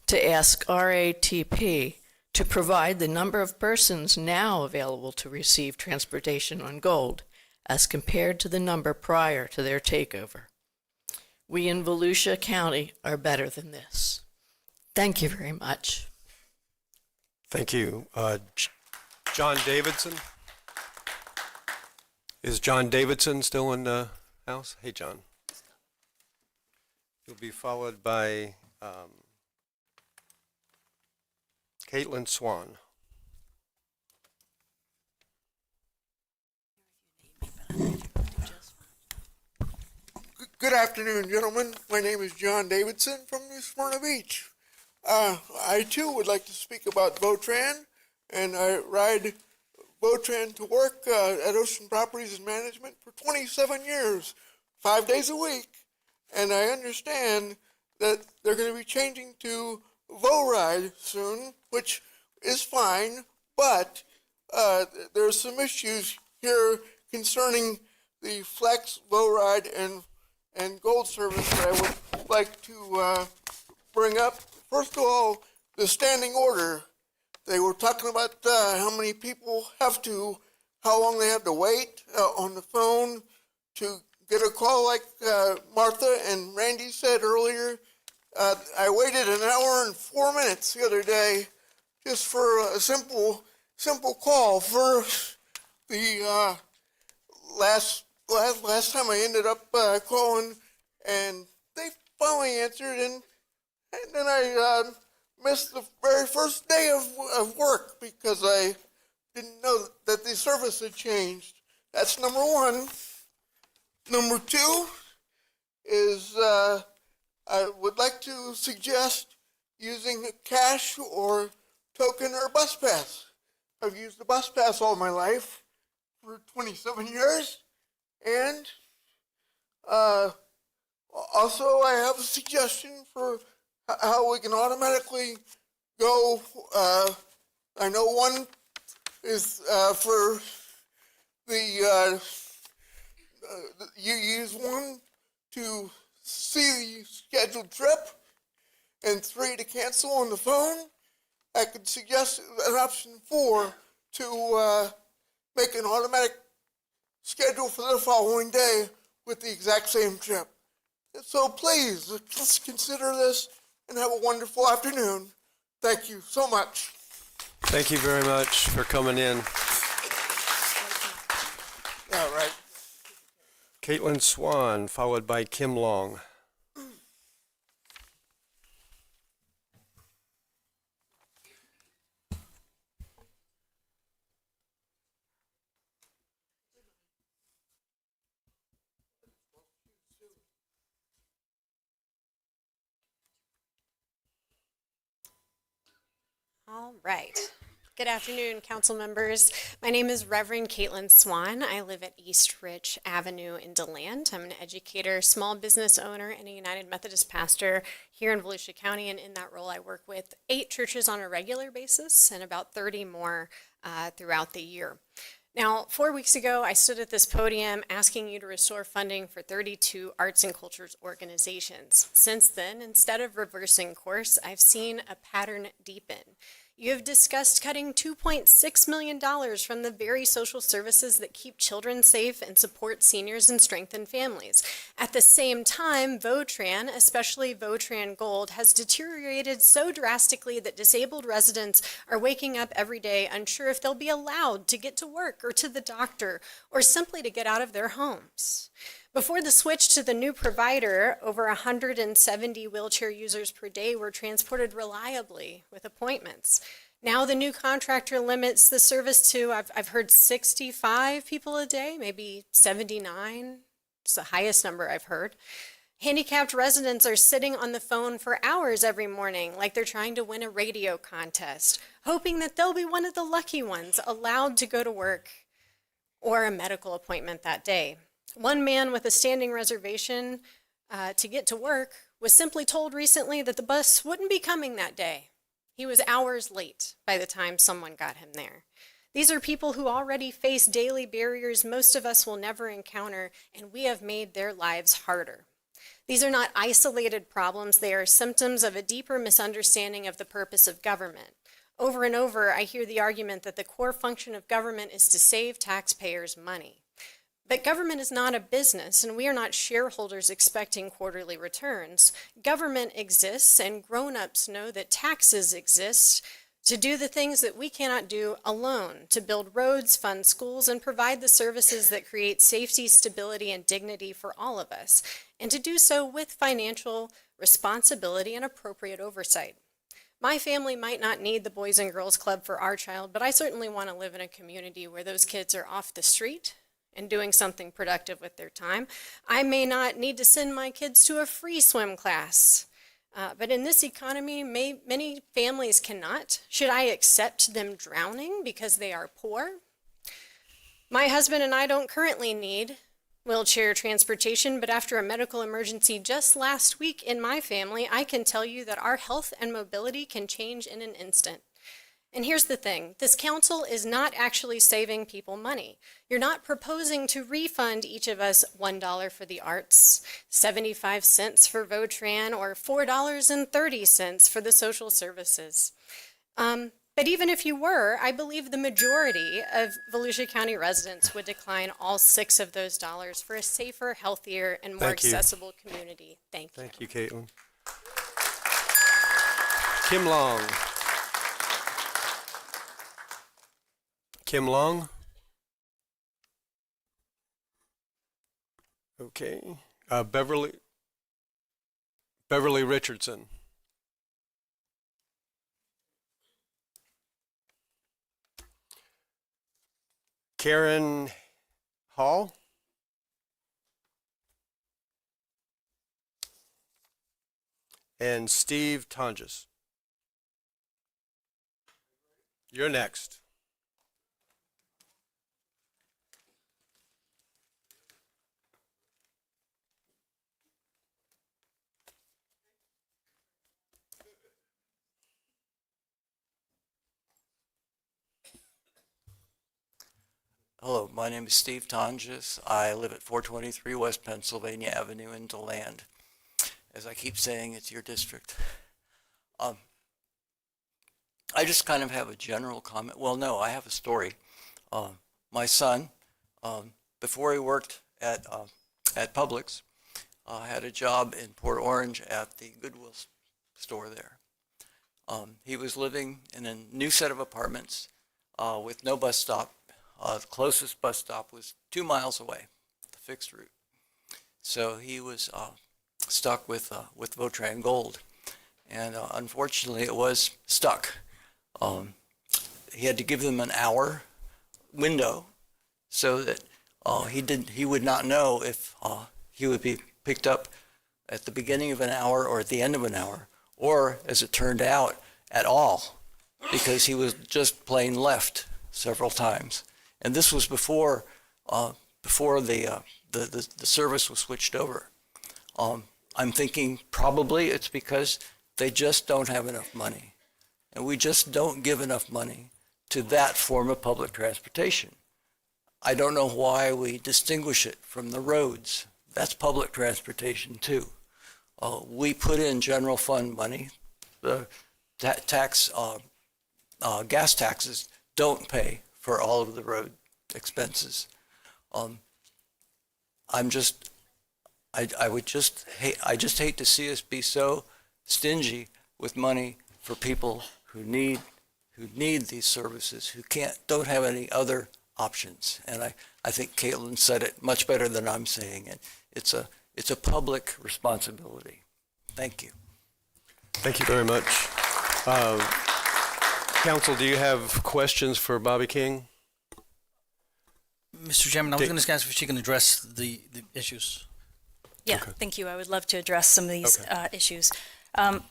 to ask RATP to provide the number of persons now available to receive transportation on Gold as compared to the number prior to their takeover. We in Volusia County are better than this. Thank you very much. Thank you. John Davidson. Is John Davidson still in the house? Hey, John. You'll be followed by Caitlin Swan. Good afternoon, gentlemen. My name is John Davidson from New Smyrna Beach. I too would like to speak about Votran, and I ride Votran to work at Ocean Properties and Management for 27 years, 5 days a week. And I understand that they're going to be changing to VoRide soon, which is fine, but there's some issues here concerning the Flex, VoRide, and Gold service that I would like to bring up. First of all, the standing order. They were talking about how many people how long they have to wait on the phone to get a call, like Martha and Randy said earlier. I waited an hour and 4 minutes the other day just for a simple call. For the last time I ended up calling, and they finally answered, and then I missed the very first day of work because I didn't know that the service had changed. That's number one. Number two is I would like to suggest using cash or token or bus pass. I've used the bus pass all my life for 27 years. And also I have a suggestion for how we can automatically go. I know one is for the, you use one to see the scheduled trip and 3 to cancel on the phone. I could suggest an option 4 to make an automatic schedule for the following day with the exact same trip. So please, let's consider this and have a wonderful afternoon. Thank you so much. Thank you very much for coming in. Yeah, right. Caitlin Swan, followed by Kim Long. All right. Good afternoon, council members. My name is Reverend Caitlin Swan. I live at East Rich Avenue in DeLand. I'm an educator, small business owner, and a United Methodist pastor here in Volusia County. And in that role, I work with 8 churches on a regular basis and about 30 more throughout the year. Now, 4 weeks ago, I stood at this podium asking you to restore funding for 32 arts and cultures organizations. Since then, instead of reversing course, I've seen a pattern deepen. You have discussed cutting $2.6 million from the very social services that keep children safe and support seniors and strengthen families. At the same time, Votran, especially Votran Gold, has deteriorated so drastically that disabled residents are waking up every day unsure if they'll be allowed to get to work or to the doctor or simply to get out of their homes. Before the switch to the new provider, over 170 wheelchair users per day were transported reliably with appointments. Now the new contractor limits the service to, I've heard 65 people a day, maybe 79. It's the highest number I've heard. Handicapped residents are sitting on the phone for hours every morning like they're trying to win a radio contest, hoping that they'll be one of the lucky ones allowed to go to work or a medical appointment that day. One man with a standing reservation to get to work was simply told recently that the bus wouldn't be coming that day. He was hours late by the time someone got him there. These are people who already face daily barriers most of us will never encounter, and we have made their lives harder. These are not isolated problems. They are symptoms of a deeper misunderstanding of the purpose of government. Over and over, I hear the argument that the core function of government is to save taxpayers money. But government is not a business, and we are not shareholders expecting quarterly returns. Government exists, and grown-ups know that taxes exist to do the things that we cannot do alone, to build roads, fund schools, and provide the services that create safety, stability, and dignity for all of us, and to do so with financial responsibility and appropriate oversight. My family might not need the Boys and Girls Club for our child, but I certainly want to live in a community where those kids are off the street and doing something productive with their time. I may not need to send my kids to a free swim class, but in this economy, many families cannot. Should I accept them drowning because they are poor? My husband and I don't currently need wheelchair transportation, but after a medical emergency just last week in my family, I can tell you that our health and mobility can change in an instant. And here's the thing, this council is not actually saving people money. You're not proposing to refund each of us $1 for the arts, 75 cents for Votran, or $4.30 for the social services. But even if you were, I believe the majority of Volusia County residents would decline all 6 of those dollars for a safer, healthier, and more accessible community. Thank you. Thank you, Caitlin. Kim Long. Kim Long? Okay. Beverly Richardson. Karen Hall. And Steve Tonjes. You're next. Hello, my name is Steve Tonjes. I live at 423 West Pennsylvania Avenue in DeLand. As I keep saying, it's your district. I just kind of have a general comment. Well, no, I have a story. My son, before he worked at Publix, had a job in Port Orange at the Goodwill store there. He was living in a new set of apartments with no bus stop. The closest bus stop was 2 miles away, the fixed route. So he was stuck with Votran Gold, and unfortunately, it was stuck. He had to give them an hour window so that he would not know if he would be picked up at the beginning of an hour or at the end of an hour, or as it turned out, at all, because he was just plain left several times. And this was before the service was switched over. I'm thinking probably it's because they just don't have enough money. And we just don't give enough money to that form of public transportation. I don't know why we distinguish it from the roads. That's public transportation too. We put in general fund money. The gas taxes don't pay for all of the road expenses. I just hate to see us be so stingy with money for people who need these services, who don't have any other options. And I think Caitlin said it much better than I'm saying it. It's a public responsibility. Thank you. Thank you very much. Council, do you have questions for Bobby King? Mr. Chairman, I was going to ask if she can address the issues. Yeah, thank you. I would love to address some of these issues.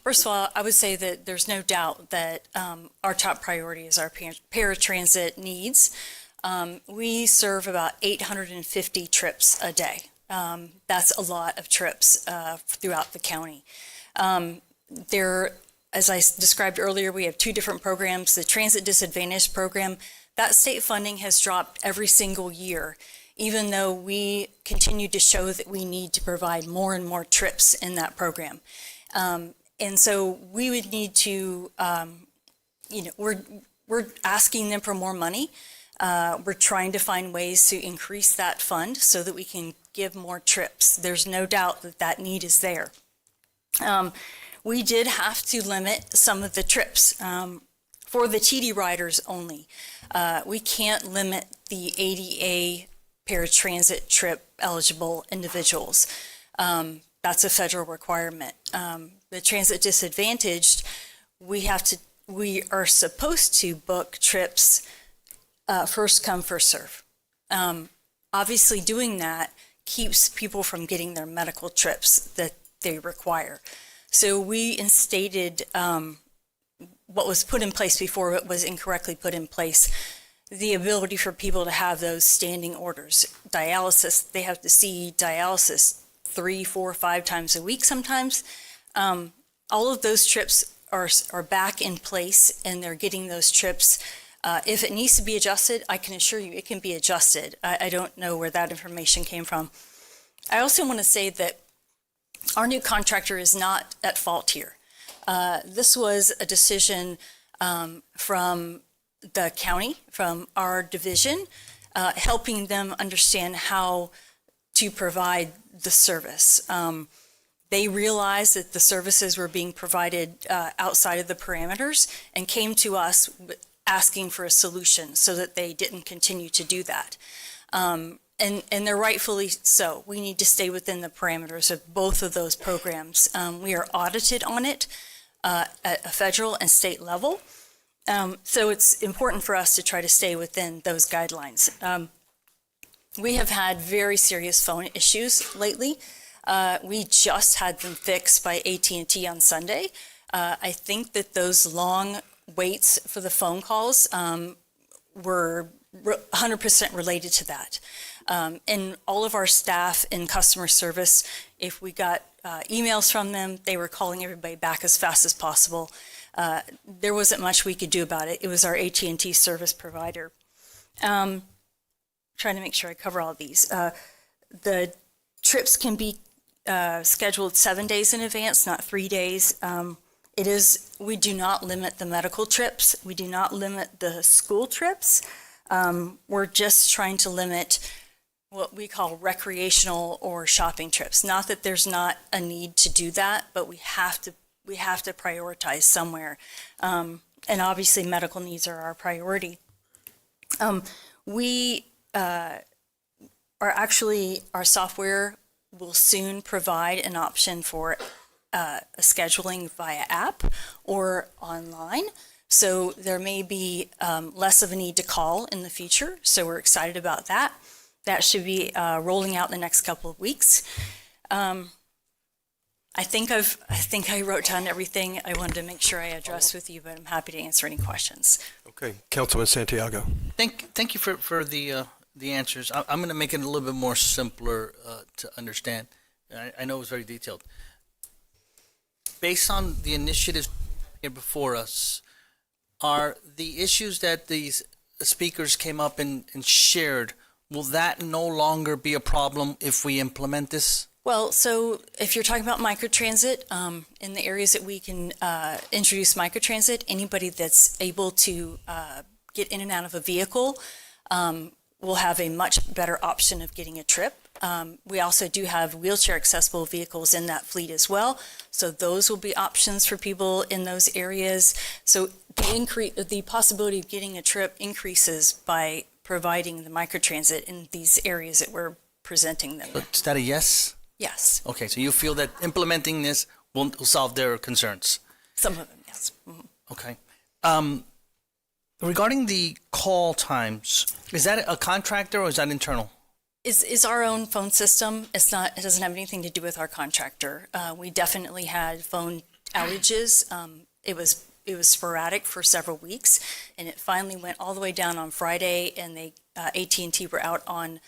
First of all, I would say that there's no doubt that our top priority is our paratransit needs. We serve about 850 trips a day. That's a lot of trips throughout the county. As I described earlier, we have two different programs. The Transit Disadvantaged program, that state funding has dropped every single year, even though we continue to show that we need to provide more and more trips in that program. And so we would need to, we're asking them for more money. We're trying to find ways to increase that fund so that we can give more trips. There's no doubt that that need is there. We did have to limit some of the trips for the TD riders only. We can't limit the ADA paratransit trip eligible individuals. That's a federal requirement. The transit disadvantaged, we are supposed to book trips first come, first serve. Obviously doing that keeps people from getting their medical trips that they require. So we instated what was put in place before it was incorrectly put in place, the ability for people to have those standing orders. Dialysis, they have to see dialysis 3, 4, 5 times a week sometimes. All of those trips are back in place, and they're getting those trips. If it needs to be adjusted, I can assure you it can be adjusted. I don't know where that information came from. I also want to say that our new contractor is not at fault here. This was a decision from the county, from our division, helping them understand how to provide the service. They realized that the services were being provided outside of the parameters and came to us asking for a solution so that they didn't continue to do that. And they're rightfully so. We need to stay within the parameters of both of those programs. We are audited on it at a federal and state level. So it's important for us to try to stay within those guidelines. We have had very serious phone issues lately. We just had them fixed by AT&T on Sunday. I think that those long waits for the phone calls were 100% related to that. And all of our staff in customer service, if we got emails from them, they were calling everybody back as fast as possible. There wasn't much we could do about it. It was our AT&T service provider. Trying to make sure I cover all of these. The trips can be scheduled 7 days in advance, not 3 days. We do not limit the medical trips. We do not limit the school trips. We're just trying to limit what we call recreational or shopping trips. Not that there's not a need to do that, but we have to prioritize somewhere. And obviously medical needs are our priority. Our software will soon provide an option for scheduling via app or online. So there may be less of a need to call in the future. So we're excited about that. That should be rolling out in the next couple of weeks. I think I wrote down everything I wanted to make sure I addressed with you, but I'm happy to answer any questions. Okay, Councilman Santiago. Thank you for the answers. I'm going to make it a little bit more simpler to understand. I know it was very detailed. Based on the initiatives here before us, are the issues that these speakers came up and shared, will that no longer be a problem if we implement this? Well, so if you're talking about microtransit, in the areas that we can introduce microtransit, anybody that's able to get in and out of a vehicle will have a much better option of getting a trip. We also do have wheelchair accessible vehicles in that fleet as well. So those will be options for people in those areas. So the possibility of getting a trip increases by providing the microtransit in these areas that we're presenting them. Is that a yes? Yes. Okay, so you feel that implementing this will solve their concerns? Some of them, yes. Mhm. Okay. Regarding the call times, is that a contractor or is that internal? Is our own phone system. It doesn't have anything to do with our contractor. We definitely had phone outages. It was sporadic for several weeks, and it finally went all the way down on Friday, and AT&T were out on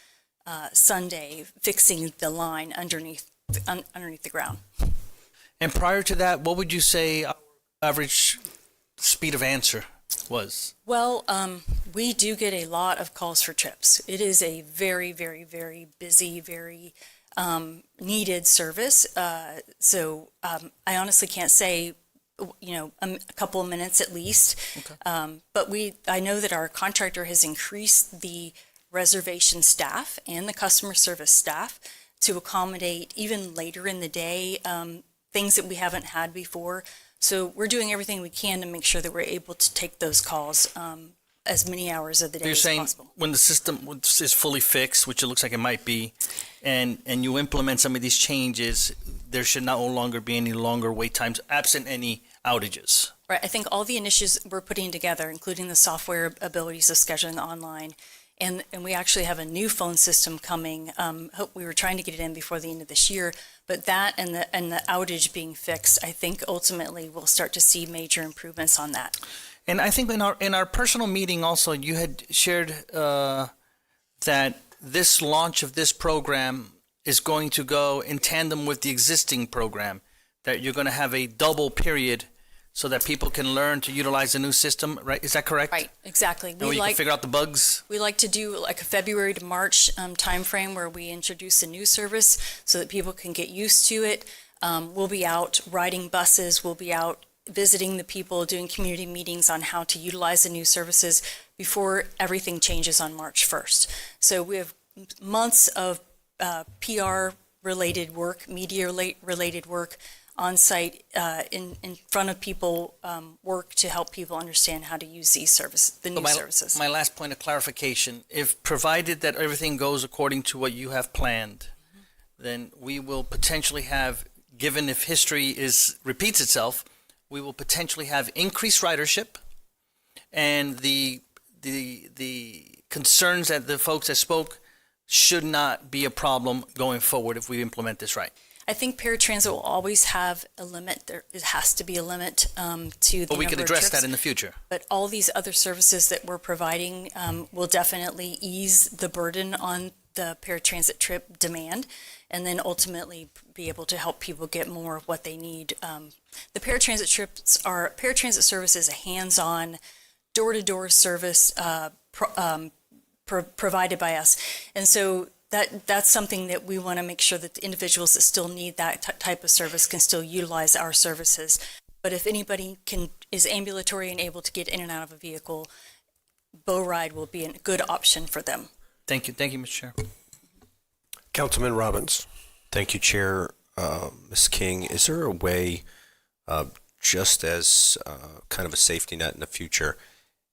Sunday fixing the line underneath the ground. And prior to that, what would you say our average speed of answer was? Well, we do get a lot of calls for trips. It is a very, very, very busy, very needed service. So I honestly can't say, a couple of minutes at least. Okay. But I know that our contractor has increased the reservation staff and the customer service staff to accommodate even later in the day things that we haven't had before. So we're doing everything we can to make sure that we're able to take those calls as many hours of the day You're as saying possible. when the system is fully fixed, which it looks like it might be, and you implement some of these changes, there should no longer be any longer wait times absent any outages. Right. I think all the initiatives we're putting together, including the software abilities of scheduling online, and we actually have a new phone system coming. We were trying to get it in before the end of this year, but that and the outage being fixed, I think ultimately we'll start to see major improvements on that. And I think in our personal meeting also, you had shared that this launch of this program is going to go in tandem with the existing program, that you're going to have a double period so that people can learn to utilize the new system, right? Is that correct? Right, exactly. And you can figure out the bugs? We like to do like a February to March timeframe where we introduce a new service so that people can get used to it. We'll be out riding buses. We'll be out visiting the people, doing community meetings on how to utilize the new services before everything changes on March 1st. So we have months of PR-related work, media-related work, on-site, in front of people, work to help people understand how to use these new services. My last point of clarification, if provided that everything goes according to what you have planned, then we will potentially have, given if history repeats itself, we will potentially have increased ridership, and the concerns that the folks that spoke should not be a problem going forward if we implement this right. I think paratransit will always have a limit. It has to be a limit to the But we number can of address trips. that in the future. But all these other services that we're providing will definitely ease the burden on the paratransit trip demand, and then ultimately be able to help people get more of what they need. The paratransit service is a hands-on, door-to-door service provided by us, and so that's something that we want to make sure that the individuals that still need that type of service can still utilize our services. But if anybody is ambulatory and able to get in and out of a vehicle, BoRide will be a good option for them. Thank you, Mr. Chair. Councilman Robbins. Thank you, Chair. Ms. King, is there a way, just as kind of a safety net in the future,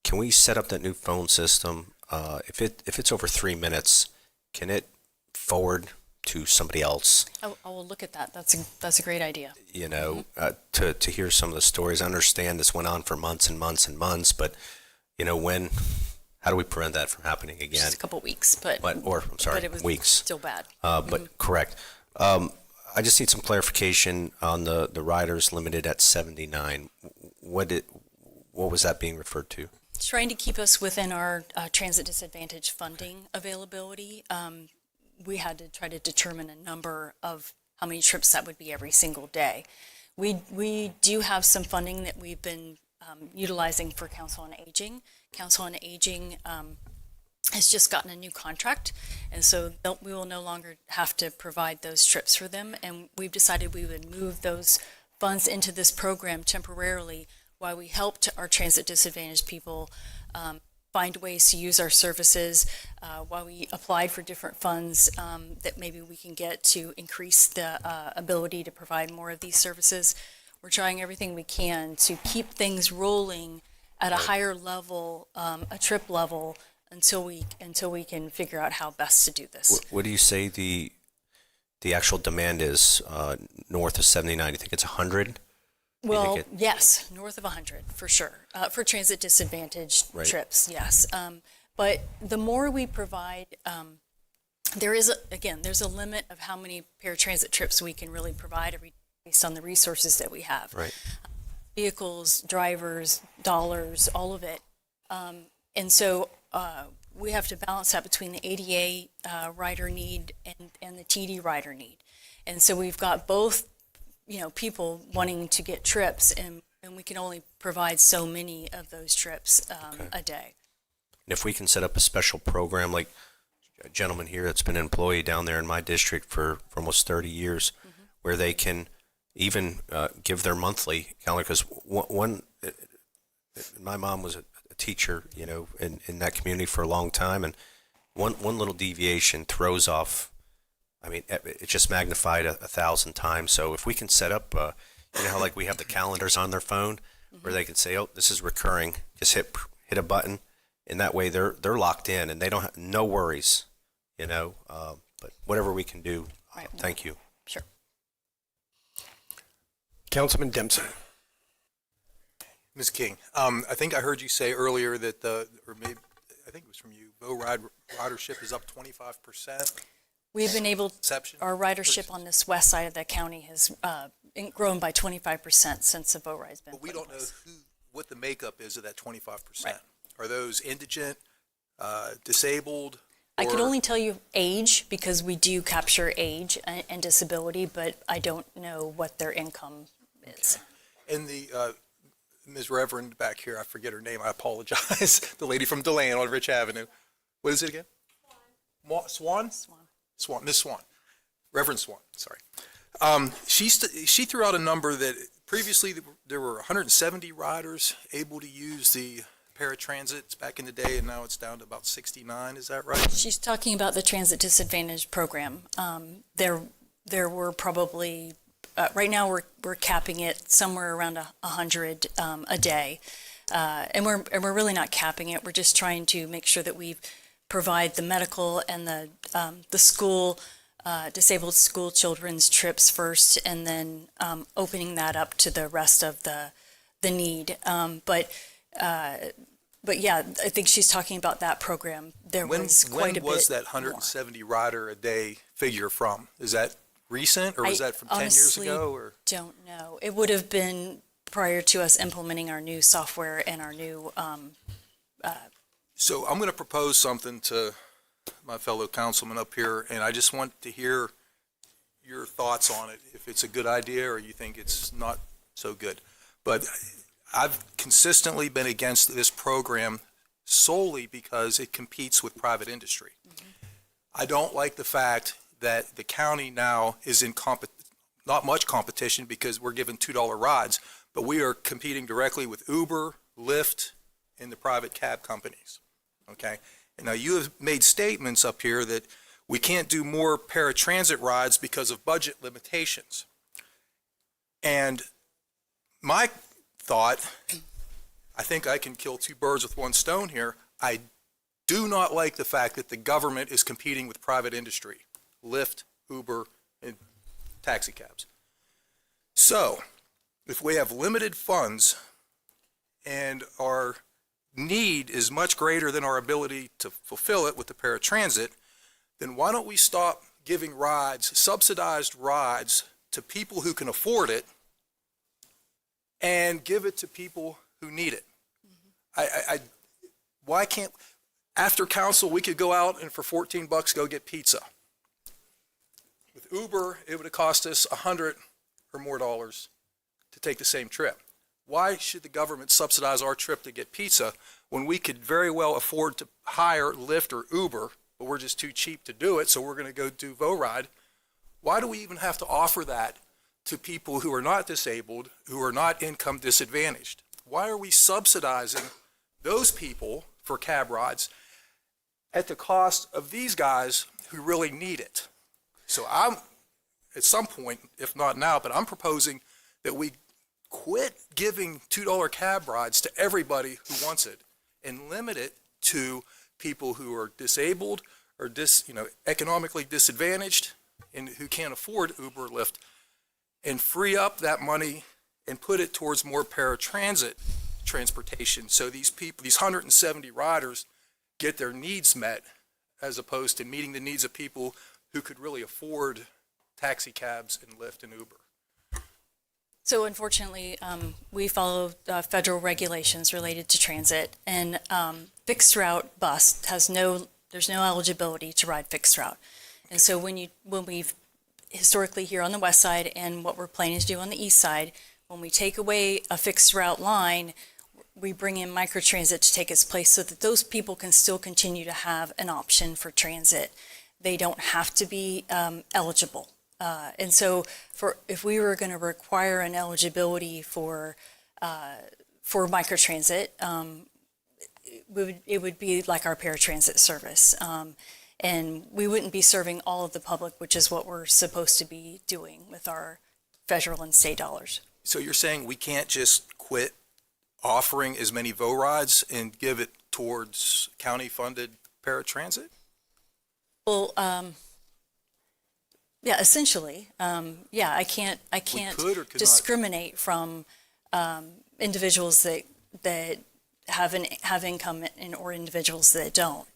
can we set up that new phone system? If it's over 3 minutes, can it forward to somebody else? I will look at that. That's a great idea. You know, to hear some of the stories. I understand this went on for months and months and months, but you know, how do we prevent that from happening again? Just a couple weeks, but it was weeks. Still bad. But correct. I just need some clarification on the riders limited at 79. What was that being referred to? Trying to keep us within our transit disadvantage funding availability. We had to try to determine a number of how many trips that would be every single day. We do have some funding that we've been utilizing for Council on Aging. Council on Aging has just gotten a new contract, and so we will no longer have to provide those trips for them, and we've decided we would move those funds into this program temporarily while we helped our transit disadvantaged people find ways to use our services, while we applied for different funds that maybe we can get to increase the ability to provide more of these services. We're trying everything we can to keep things rolling at a higher level, a trip level, until we can figure out how best to do this. What do you say the actual demand is north of 79? Do you think it's 100? Well, yes, north of 100 for sure, for transit disadvantaged trips, yes. But the more we provide, there's a limit of how many paratransit trips we can really provide based on the resources that we have. Right. Vehicles, drivers, dollars, all of it. And so we have to balance that between the ADA rider need and the TD rider need. And so we've got both, people wanting to get trips, and we can only provide so many of those trips a day. And if we can set up a special program, like a gentleman here that's been an employee down there in my district for almost 30 years, where they can even give their monthly calendar, because my mom was a teacher, in that community for a long time, and one little deviation throws off. I mean, it's just magnified 1,000 times. So if we can set up, how like we have the calendars on their phone, where they can say, "Oh, this is recurring," just hit a button, and that way they're locked in and they don't have no worries, But whatever we can do, thank you. Sure. Councilman Dempsey. Ms. King, I think I heard you say earlier that or maybe I think it was from you, ridership is up 25%. We've been able, our ridership on this west side of the county has grown by 25% since the BoRide's been. But we don't know what the makeup is of that 25%. Right. Are those indigent, disabled? I can only tell you age, because we do capture age and disability, but I don't know what their income is. And the Ms. Reverend back here, I forget her name, I apologize. The lady from DeLand on Rich Avenue. What is it again? Swan? Swan, Miss Swan, Reverend Swan, sorry. She threw out a number that previously there were 170 riders able to use the paratransits back in the day, and now it's down to about 69. Is that right? She's talking about the Transit Disadvantage Program. There were probably right now we're capping it somewhere around 100 a day, and we're really not capping it. We're just trying to make sure that we provide the medical and the school disabled school children's trips first, and then opening that up to the rest of the need. But But yeah, I think she's talking about that program. There was quite a bit. When was that 170 rider a day figure from? Is that recent, or was that from 10 years ago? Or Don't know. It would have been prior to us implementing our new software and our new. So I'm going to propose something to my fellow councilman up here, and I just want to hear your thoughts on it, if it's a good idea or you think it's not so good. But I've consistently been against this program solely because it competes with private industry. I don't like the fact that the county now is in not much competition because we're given $2 rides, but we are competing directly with Uber, Lyft, and the private cab companies. Okay? And now you have made statements up here that we can't do more paratransit rides because of budget limitations. And my thought, I think I can kill two birds with one stone here. I do not like the fact that the government is competing with private industry, Lyft, Uber, and taxi cabs. So, if we have limited funds and our need is much greater than our ability to fulfill it with the paratransit, then why don't we stop giving rides, subsidized rides, to people who can afford it and give it to people who need it? Why can't, after council, we could go out and for $14 go get pizza. With Uber, it would have cost us $100 or more to take the same trip. Why should the government subsidize our trip to get pizza when we could very well afford to hire Lyft or Uber, but we're just too cheap to do it, so we're going to go do VoRide? Why do we even have to offer that to people who are not disabled, who are not income disadvantaged? Why are we subsidizing those people for cab rides at the cost of these guys who really need it? So I'm, at some point, if not now, but I'm proposing that we quit giving $2 cab rides to everybody who wants it and limit it to people who are disabled or economically disadvantaged and who can't afford Uber or Lyft, and free up that money and put it towards more paratransit transportation. So these people, these 170 riders, get their needs met as opposed to meeting the needs of people who could really afford taxi cabs and Lyft and Uber. So unfortunately, we follow federal regulations related to transit, and fixed route bus there's no eligibility to ride fixed route. And so when we've historically here on the west side, and what we're planning to do on the east side, when we take away a fixed route line, we bring in microtransit to take its place so that those people can still continue to have an option for transit. They don't have to be eligible. And so if we were going to require an eligibility for microtransit, it would be like our paratransit service. And we wouldn't be serving all of the public, which is what we're supposed to be doing with our federal and state dollars. So you're saying we can't just quit offering as many VoRides and give it towards county-funded paratransit? Well, yeah, essentially, yeah. I can't discriminate from individuals that have income or individuals that don't.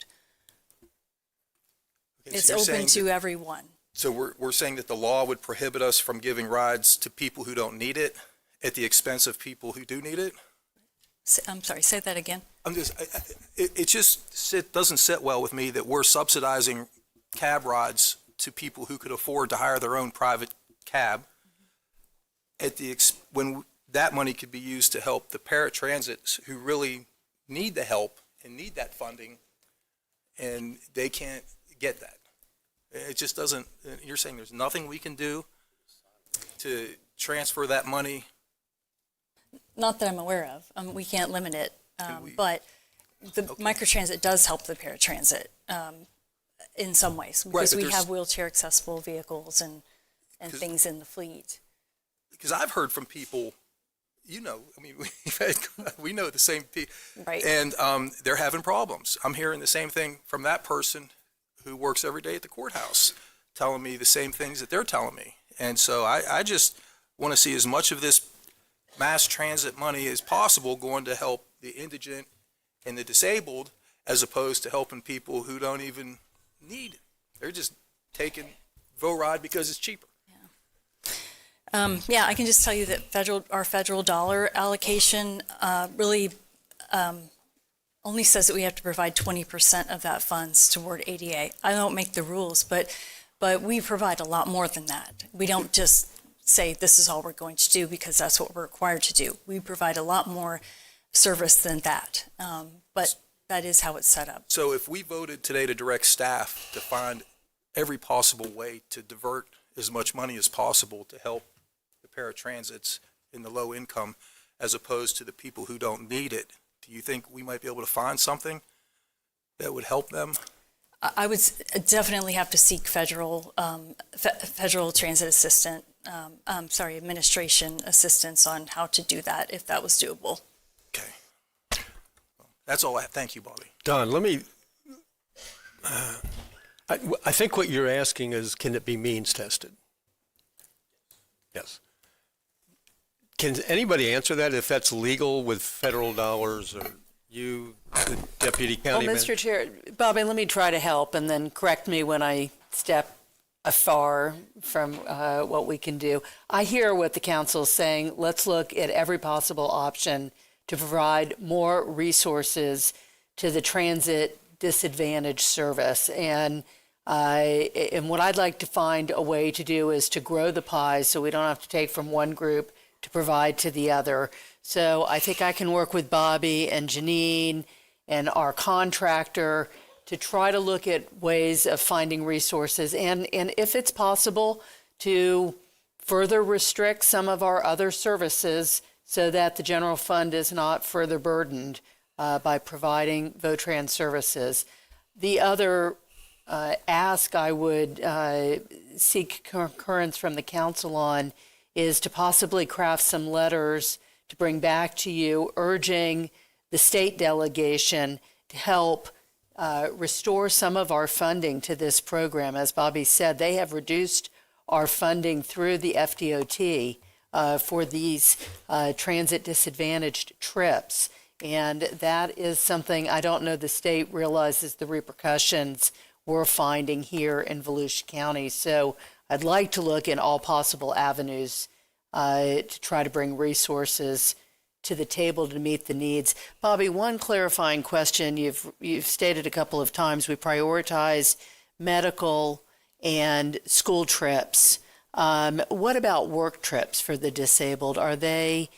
Okay, it's so open to everyone. So we're saying that the law would prohibit us from giving rides to people who don't need it at the expense of people who do need it? I'm sorry, say that again. It just doesn't sit well with me that we're subsidizing cab rides to people who could afford to hire their own private cab at when that money could be used to help the paratransits who really need the help and need that funding, and they can't get that. It just doesn't. You're saying there's nothing we can do to transfer that money? Not that I'm aware of. We can't limit it, but the microtransit does help the paratransit in some ways, because we have wheelchair accessible vehicles and things in the fleet. Because I've heard from people, we know the same people, right? And they're having problems. I'm hearing the same thing from that person who works every day at the courthouse, telling me the same things that they're telling me. And so I just want to see as much of this mass transit money as possible going to help the indigent and the disabled, as opposed to helping people who don't even need it. They're just taking VORIDE because it's cheaper. Yeah, I can just tell you that our federal dollar allocation really only says that we have to provide 20% of that funds toward ADA. I don't make the rules, but we provide a lot more than that. We don't just say this is all we're going to do because that's what we're required to do. We provide a lot more service than that, but that is how it's set up. So if we voted today to direct staff to find every possible way to divert as much money as possible to help the paratransits in the low income as opposed to the people who don't need it, do you think we might be able to find something that would help them? I would definitely have to seek federal transit assistant, administration assistance on how to do that if that was doable. That's all I have. Thank you, Bobby. Don, let me, I think what you're asking is, can it be means tested? Yes. Can anybody answer that, if that's legal with federal dollars, or you, the deputy county Well, manager? Mr. Chair, Bobby, let me try to help and then correct me when I step afar from what we can do. I hear what the council is saying. Let's look at every possible option to provide more resources to the transit disadvantaged service. And what I'd like to find a way to do is to grow the pie so we don't have to take from one group to provide to the other. So I think I can work with Bobby and Janine and our contractor to try to look at ways of finding resources, and if it's possible, to further restrict some of our other services so that the general fund is not further burdened by providing VOTRAN services. The other ask I would seek concurrence from the council on is to possibly craft some letters to bring back to you urging the state delegation to help restore some of our funding to this program. As Bobby said, they have reduced our funding through the FDOT for these transit disadvantaged trips. And that is something I don't know the state realizes the repercussions we're finding here in Volusia County. So I'd like to look in all possible avenues to try to bring resources to the table to meet the needs. Bobby, one clarifying question. You've stated a couple of times we prioritize medical and school trips. What about work trips for the disabled? Are they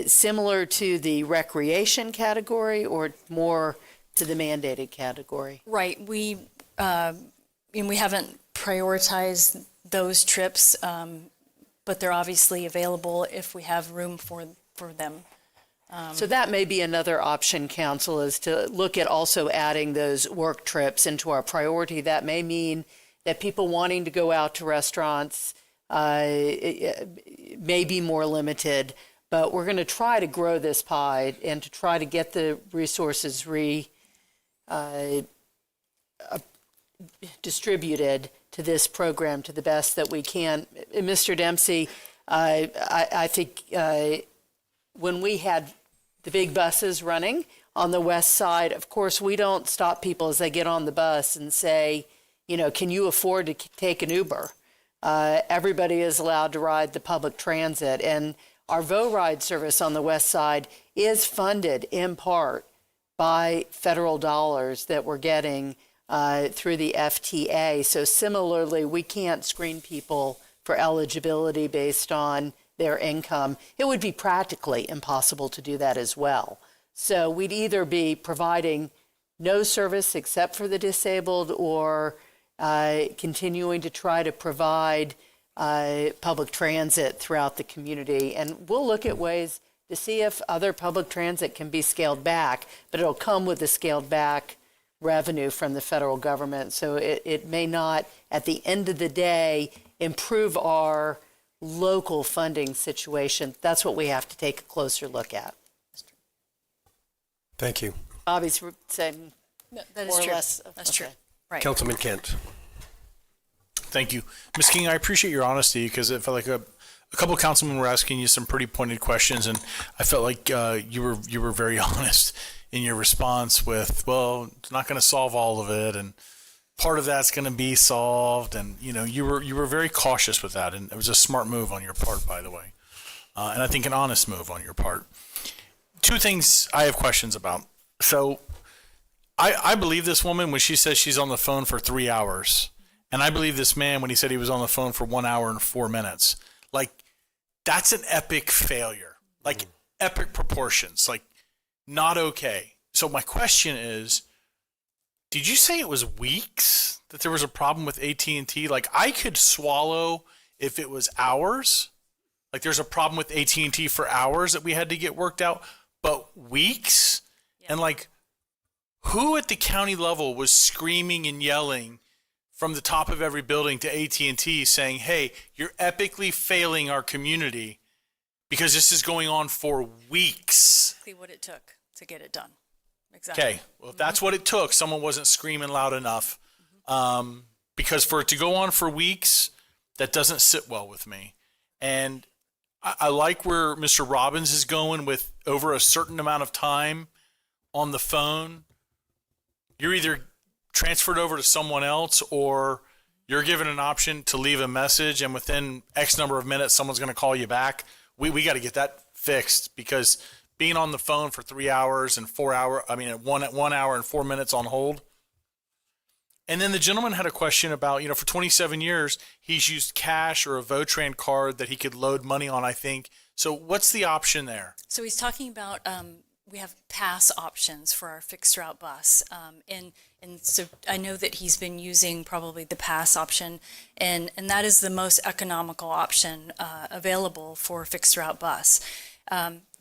similar to the recreation category or more to the mandated category? Right. We haven't prioritized those trips, but they're obviously available if we have room for them. So that may be another option, Council, is to look at also adding those work trips into our priority. That may mean that people wanting to go out to restaurants may be more limited, but we're going to try to grow this pie and to try to get the resources distributed to this program to the best that we can. Mr. Dempsey, I think when we had the big buses running on the west side, of course, we don't stop people as they get on the bus and say, can you afford to take an Uber? Everybody is allowed to ride the public transit. And our VORIDE service on the west side is funded in part by federal dollars that we're getting through the FTA. So similarly, we can't screen people for eligibility based on their income. It would be practically impossible to do that as well. So we'd either be providing no service except for the disabled or continuing to try to provide public transit throughout the community. And we'll look at ways to see if other public transit can be scaled back, but it'll come with the scaled back revenue from the federal government. So it may not, at the end of the day, improve our local funding situation. That's what we have to take a closer look at. Thank you. Bobby's saying That is more true. or less. That's true. Right. Councilman Kent. Thank you. Ms. King, I appreciate your honesty because it felt like a couple of councilmen were asking you some pretty pointed questions, and I felt like you were very honest in your response with, well, it's not going to solve all of it, and part of that's going to be solved, and you were very cautious with that, and it was a smart move on your part, by the way, and I think an honest move on your part. Two things I have questions about. So I believe this woman when she says she's on the phone for 3 hours, and I believe this man when he said he was on the phone for 1 hour and 4 minutes. Like, that's an epic failure, like epic proportions, like not okay. So my question is, did you say it was weeks that there was a problem with AT&T? Like, I could swallow if it was hours. Like, there's a problem with AT&T for hours that we had to get worked out, but weeks? Yeah. And like, who at the county level was screaming and yelling from the top of every building to AT&T saying, hey, you're epically failing our community because this is going on for weeks? Exactly what it took to get it done. Exactly. Okay, well, if that's what it took, someone wasn't screaming loud enough. Because for it to go on for weeks, that doesn't sit well with me. And I like where Mr. Robbins is going with over a certain amount of time on the phone. You're either transferred over to someone else or you're given an option to leave a message, and within X number of minutes, someone's going to call you back. We got to get that fixed, because being on the phone for 3 hours and 4 hours, one hour and 4 minutes on hold. And then the gentleman had a question about, for 27 years, he's used cash or a Votran card that he could load money on, I think. So what's the option there? So he's talking about, we have pass options for our fixed route bus. And so I know that he's been using probably the pass option, and that is the most economical option available for fixed route bus.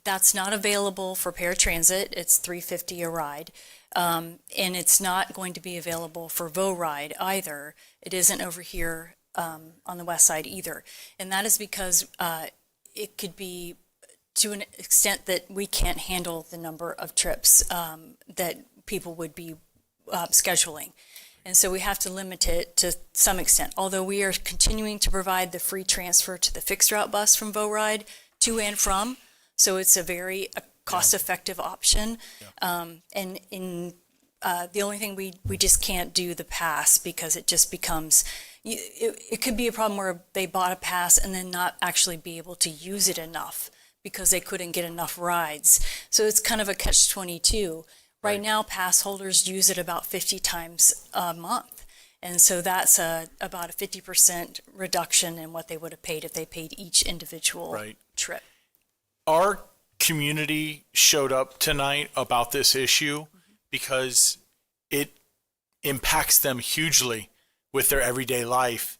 That's not available for paratransit. It's $3.50 a ride. And it's not going to be available for VoRide either. It isn't over here on the west side either. And that is because it could be to an extent that we can't handle the number of trips that people would be scheduling. And so we have to limit it to some extent. Although we are continuing to provide the free transfer to the fixed route bus from VoRide to and from. So it's a very cost-effective option. Yeah. And the only thing we just can't do the pass, because it just becomes, it could be a problem where they bought a pass and then not actually be able to use it enough because they couldn't get enough rides. So it's kind of a catch-22. Right now, pass holders use it about 50 times a month. And so that's about a 50% reduction in what they would have paid if they paid each individual trip. Our community showed up tonight about this issue because it impacts them hugely with their everyday life.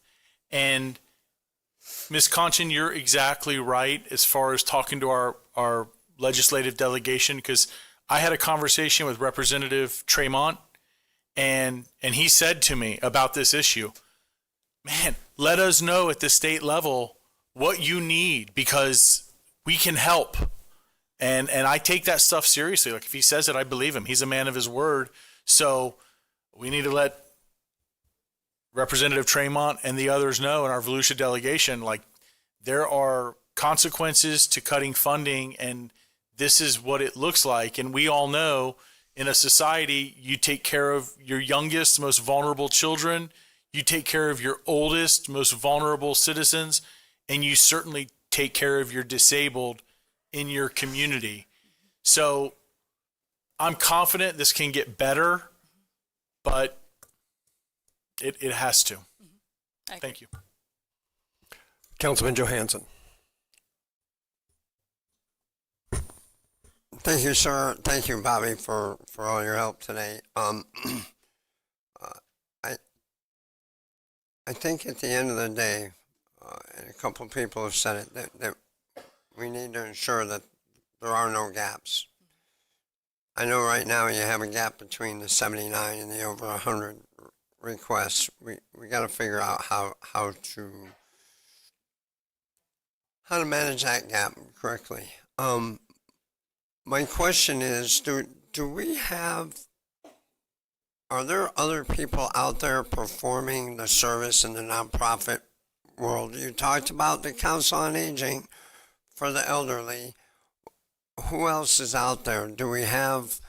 And Ms. Conchin, you're exactly right as far as talking to our legislative delegation, because I had a conversation with Representative Tremont, and he said to me about this issue, man, let us know at the state level what you need, because we can help. And I take that stuff seriously. Like, if he says it, I believe him. He's a man of his word. So we need to let Representative Tremont and the others know in our Volusia delegation, like, there are consequences to cutting funding, and this is what it looks like. And we all know in a society, you take care of your youngest, most vulnerable children, you take care of your oldest, most vulnerable citizens, and you certainly take care of your disabled in your community. So I'm confident this can get better, but it has to. Thank you. Councilman Johansson. Thank you, sir. Thank you, Bobby, for all your help today. I think at the end of the day, and a couple of people have said it, that we need to ensure that there are no gaps. I know right now you have a gap between the 79 and the over 100 requests. We got to figure out how to manage that gap correctly. My question is, are there other people out there performing the service in the nonprofit world. You talked about the Council on Aging for the elderly. Who else is out there? Do we have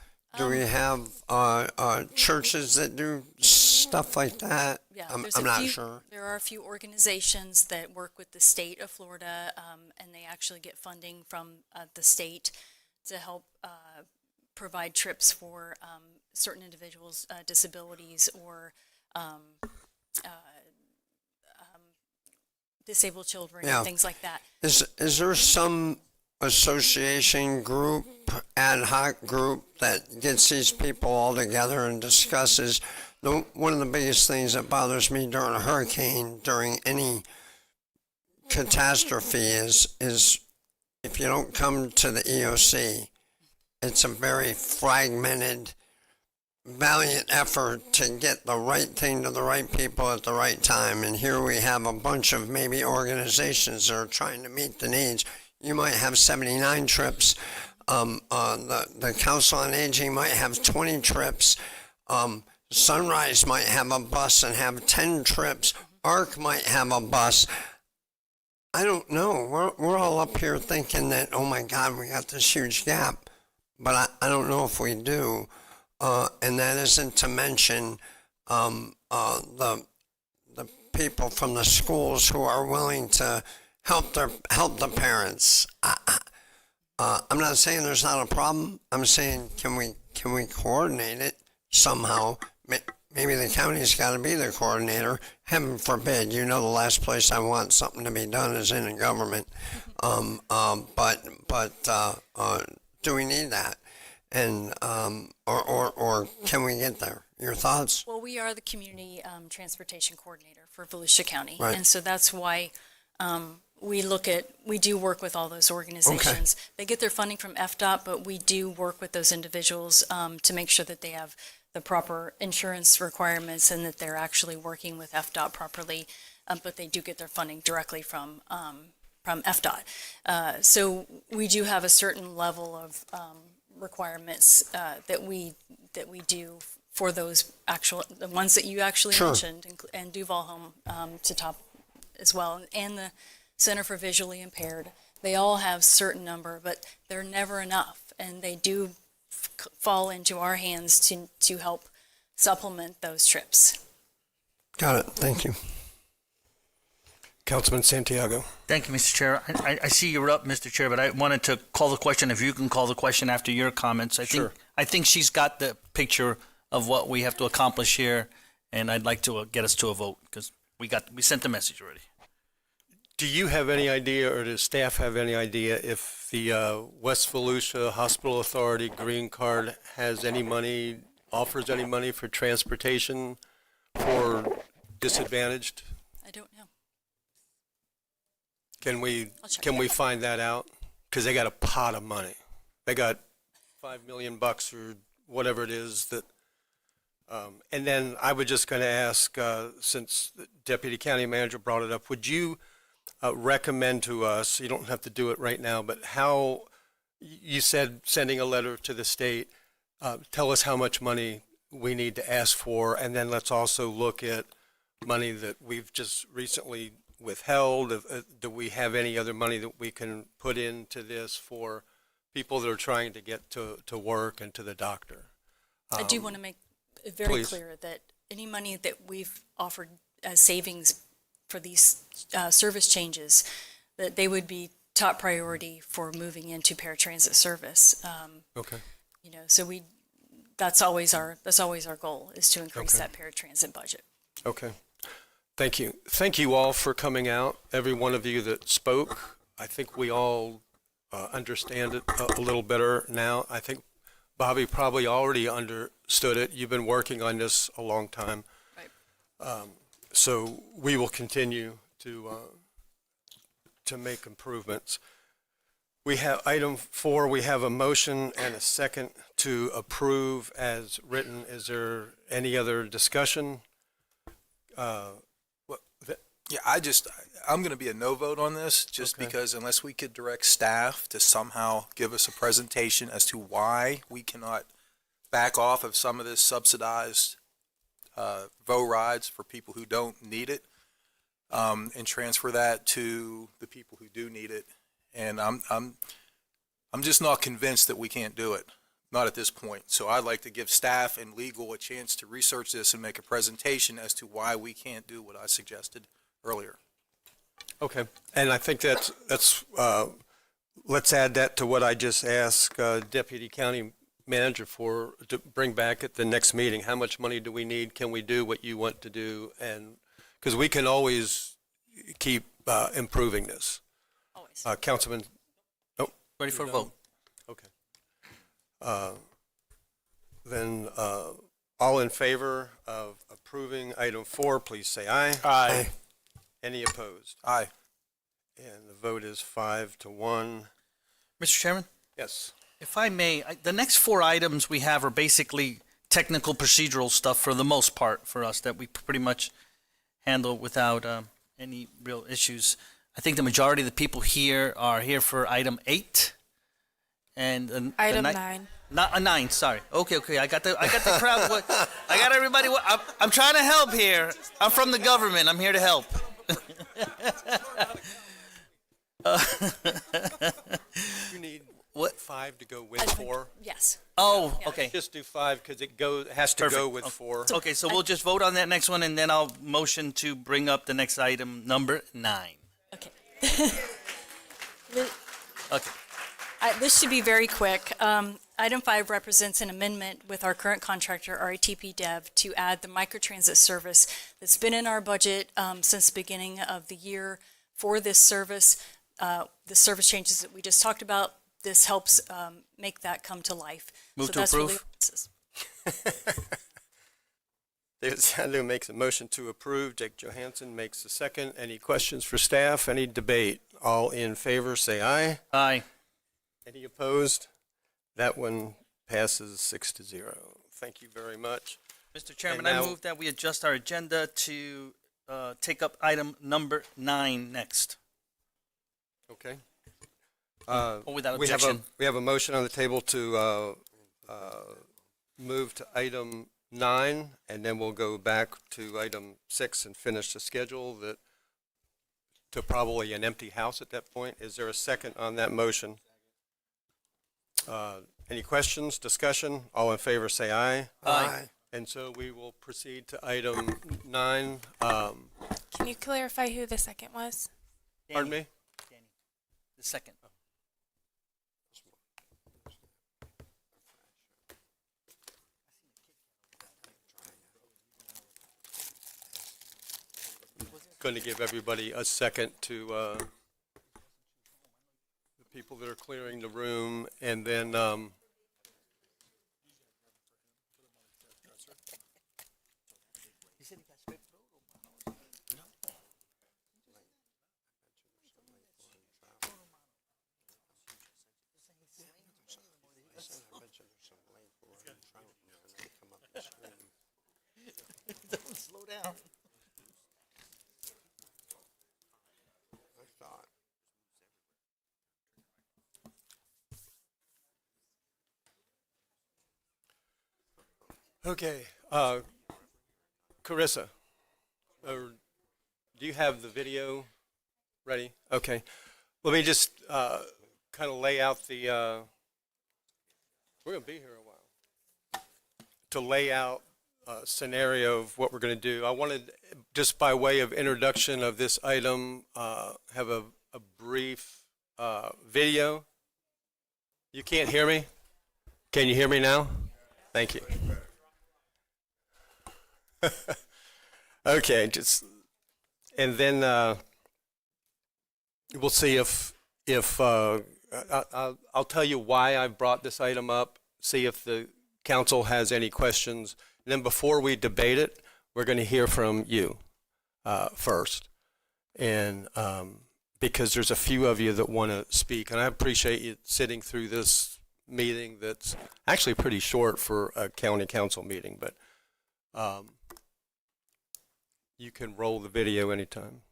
churches that do stuff like that? Yeah, I'm there's a not few, sure. There are a few organizations that work with the state of Florida, and they actually get funding from the state to help provide trips for certain individuals' disabilities or disabled children Yeah. and things like that. Is there some association group, ad hoc group that gets these people all together and discusses? One of the biggest things that bothers me during a hurricane, during any catastrophe, is if you don't come to the EOC, it's a very fragmented, valiant effort to get the right thing to the right people at the right time. And here we have a bunch of maybe organizations that are trying to meet the needs. You might have 79 trips. The Council on Aging might have 20 trips. Sunrise might have a bus and have 10 trips. ARC might have a bus. I don't know. We're all up here thinking that, oh my God, we got this huge gap. But I don't know if we do. And that isn't to mention the people from the schools who are willing to help the parents. I'm not saying there's not a problem. I'm saying can we coordinate it somehow? Maybe the county's got to be the coordinator. Heaven forbid. You know, the last place I want something to be done is in a government. But do we need that? And or can we get there? Your thoughts? Well, we are the community transportation coordinator for Volusia County, Right. and so that's why we do work with all those organizations. Okay. They get their funding from FDOT, but we do work with those individuals to make sure that they have the proper insurance requirements and that they're actually working with FDOT properly. But they do get their funding directly from FDOT. So we do have a certain level of requirements that we do for those the ones that you actually Sure. mentioned, and Duval Home to top as well, and the Center for Visually Impaired. They all have certain number, but they're never enough, and they do fall into our hands to help supplement those trips. Got it. Thank you. Councilman Santiago. Thank you, Mr. Chair. I see you're up, Mr. Chair, but I wanted to call the question, if you can call the question after your comments. Sure. I think she's got the picture of what we have to accomplish here, and I'd like to get us to a vote, because we sent the message already. Do you have any idea, or does staff have any idea, if the West Volusia Hospital Authority Green Card offers any money for transportation for disadvantaged? I don't know. Can we I'll check. find that out? Because they got a pot of money. They got $5 million or whatever it is that. And then I was just going to ask, since the Deputy County Manager brought it up, would you recommend to us? You don't have to do it right now, but how you said sending a letter to the state. Tell us how much money we need to ask for, and then let's also look at money that we've just recently withheld. Do we have any other money that we can put into this for people that are trying to get to work and to the doctor? I do want to make it very please. clear that any money that we've offered as savings for these service changes, that they would be top priority for moving into paratransit service. Okay. You know, so that's always our goal, is to increase Okay. that paratransit budget. Okay. Thank you. Thank you all for coming out, every one of you that spoke. I think we all understand it a little better now. I think Bobby probably already understood it. You've been working on this a long time. Right. So we will continue to make improvements. We have item 4, we have a motion and a second to approve as written. Is there any other discussion? Yeah, I'm going to be a no vote on this, just because unless we could direct staff to somehow give us a presentation as to why we cannot back off of some of this subsidized VO rides for people who don't need it, and transfer that to the people who do need it. And I'm just not convinced that we can't do it. Not at this point. So I'd like to give staff and legal a chance to research this and make a presentation as to why we can't do what I suggested earlier. Okay, and I think that's let's add that to what I just asked Deputy County Manager for, to bring back at the next meeting. How much money do we need? Can we do what you want to do? And because we can always keep improving this. Always. Councilman, Ready for a vote? okay. Then all in favor of approving item 4, please say aye. Aye. Any opposed? Aye. And the vote is 5-1. Mr. Chairman? Yes. If I may, the next 4 items we have are basically technical procedural stuff for the most part for us that we pretty much handle without any real issues. I think the majority of the people here are here for item 8. And Item 9. Not a 9, sorry. Okay. I got the crowd. I got everybody. I'm trying to help here. I'm from the government. I'm here to help. You need what? 5 to go with 4? Yes. Oh, okay. Just do 5 because it has to go with 4. Okay, so we'll just vote on that next one, and then I'll motion to bring up the next item, number 9. Okay. Okay. This should be very quick. Item 5 represents an amendment with our current contractor, RATP Dev, to add the microtransit service that's been in our budget since the beginning of the year for this service. The service changes that we just talked about, this helps make that come to life. Move to approve. David Sandu makes a motion to approve. Jake Johansson makes the second. Any questions for staff? Any debate? All in favor, say aye. Aye. Any opposed? That one passes 6-0. Thank you very much. Mr. Chairman, And now- I move that we adjust our agenda to take up item number 9 next. Okay. Without we objection. have a motion on the table to move to item 9, and then we'll go back to item 6 and finish the schedule to probably an empty house at that point. Is there a second on that motion? Any questions, discussion? All in favor, say aye. Aye. And so we will proceed to item 9. Can you clarify who the second was? Pardon me? The second. Going to give everybody a second to the people that are clearing the room, and then Slow down. Okay, Carissa, do you have the video ready? Okay, let me just kind of lay out the, we're going to be here a while, to lay out a scenario of what we're going to do. I wanted, just by way of introduction of this item, have a brief video. You can't hear me? Can you hear me now? Thank you. Okay, and then we'll see if I'll tell you why I brought this item up, see if the council has any questions. And then before we debate it, we're going to hear from you first. And because there's a few of you that want to speak, and I appreciate you sitting through this meeting that's actually pretty short for a county council meeting, but you can roll the video anytime.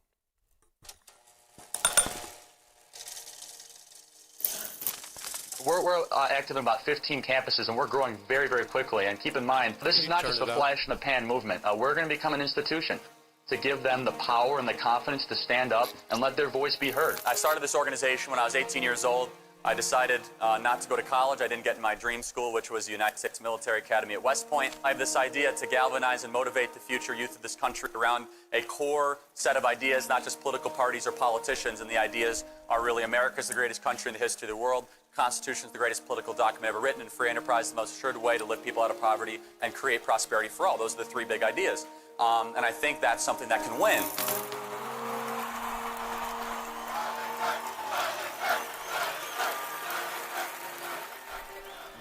We're active in about 15 campuses, and we're growing very, very quickly. And keep in mind, this is not just a flash in the pan movement. We're going to become an institution. to give them the power and the confidence to stand up and let their voice be heard. I started this organization when I was 18 years old. I decided not to go to college. I didn't get in my dream school, which was the United States Military Academy at West Point. I have this idea to galvanize and motivate the future youth of this country around a core set of ideas, not just political parties or politicians. And the ideas are really America's the greatest country in the history of the world. The Constitution is the greatest political document ever written, and free enterprise is the most assured way to lift people out of poverty and create prosperity for all. Those are the three big ideas. And I think that's something that can win.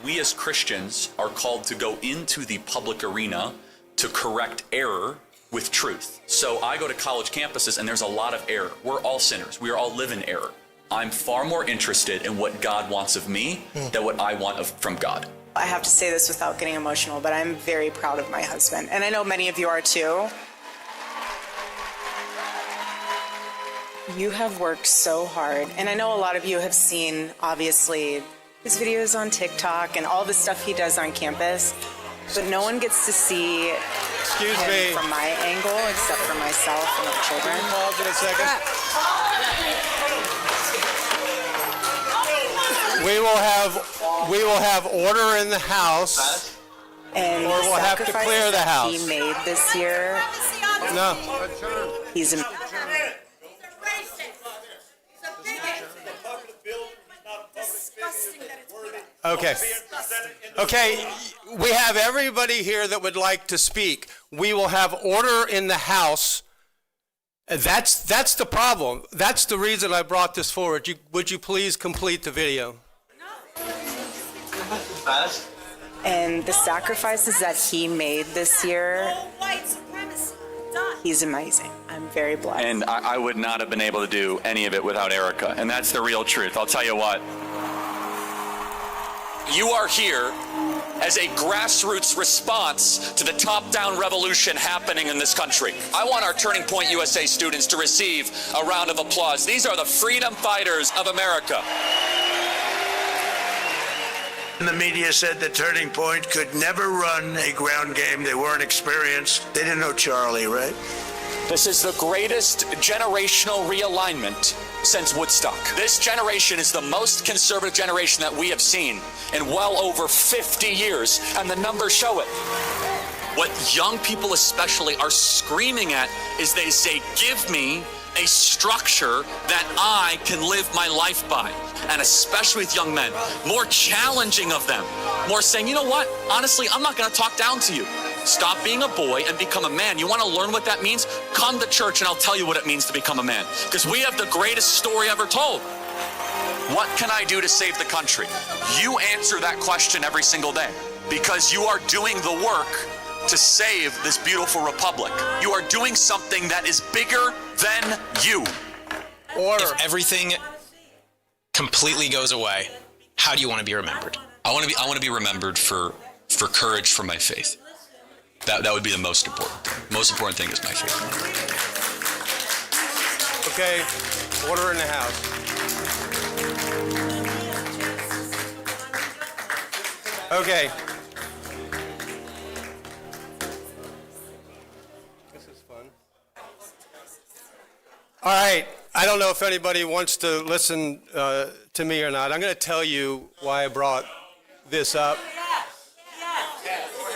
We as Christians are called to go into the public arena to correct error with truth. So I go to college campuses and there's a lot of error. We're all sinners. We are all live in error. I'm far more interested in what God wants of me than what I want from God. I have to say this without getting emotional, but I'm very proud of my husband. And I know many of you are too. You have worked so hard. And I know a lot of you have seen, obviously, his videos on TikTok and all the stuff he does on campus, but no one gets to see him from my angle except for myself and our children. Pause in a second. We will have order in the house, and or we'll have to clear the house. He made this year. No. He's a Okay. Okay, we have everybody here that would like to speak. We will have order in the House. That's the problem. That's the reason I brought this forward. Would you please complete the video? And the sacrifices that he made this year, he's amazing. I'm very blessed. And I would not have been able to do any of it without Erica. And that's the real truth. I'll tell you what. You are here as a grassroots response to the top-down revolution happening in this country. I want our Turning Point USA students to receive a round of applause. These are the freedom fighters of America. The media said that Turning Point could never run a ground game. They weren't experienced. They didn't know Charlie, right? This is the greatest generational realignment since Woodstock. This generation is the most conservative generation that we have seen in well over 50 years, and the numbers show it. What young people especially are screaming at is they say, give me a structure that I can live my life by. And especially with young men, more challenging of them, more saying, you know what, honestly, I'm not gonna talk down to you. Stop being a boy and become a man. You want to learn what that means? Come to church and I'll tell you what it means to become a man. Because we have the greatest story ever told. What can I do to save the country? You answer that question every single day. Because you are doing the work to save this beautiful republic. You are doing something that is bigger than you. If everything completely goes away, how do you want to be remembered? I want to be remembered for courage for my faith. That would be the most important thing. Most important thing is my faith. Okay, order in the House. Okay. This is fun. All right, I don't know if anybody wants to listen to me or not. I'm going to tell you why I brought this up.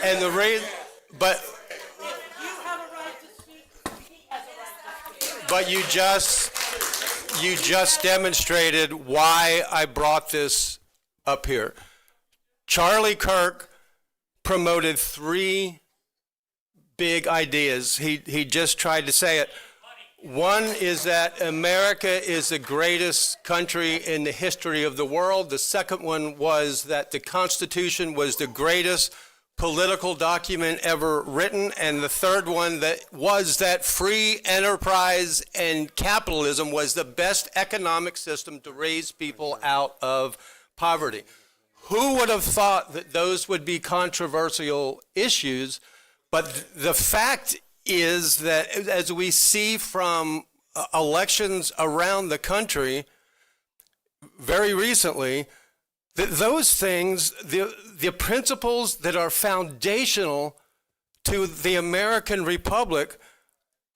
And the reason... But you just demonstrated why I brought this up here. Charlie Kirk promoted three big ideas. He just tried to say it. One is that America is the greatest country in the history of the world. The second one was that the Constitution was the greatest political document ever written, and the third one was that free enterprise and capitalism was the best economic system to raise people out of poverty. Who would have thought that those would be controversial issues? But the fact is that as we see from elections around the country very recently, that those things, the principles that are foundational to the American Republic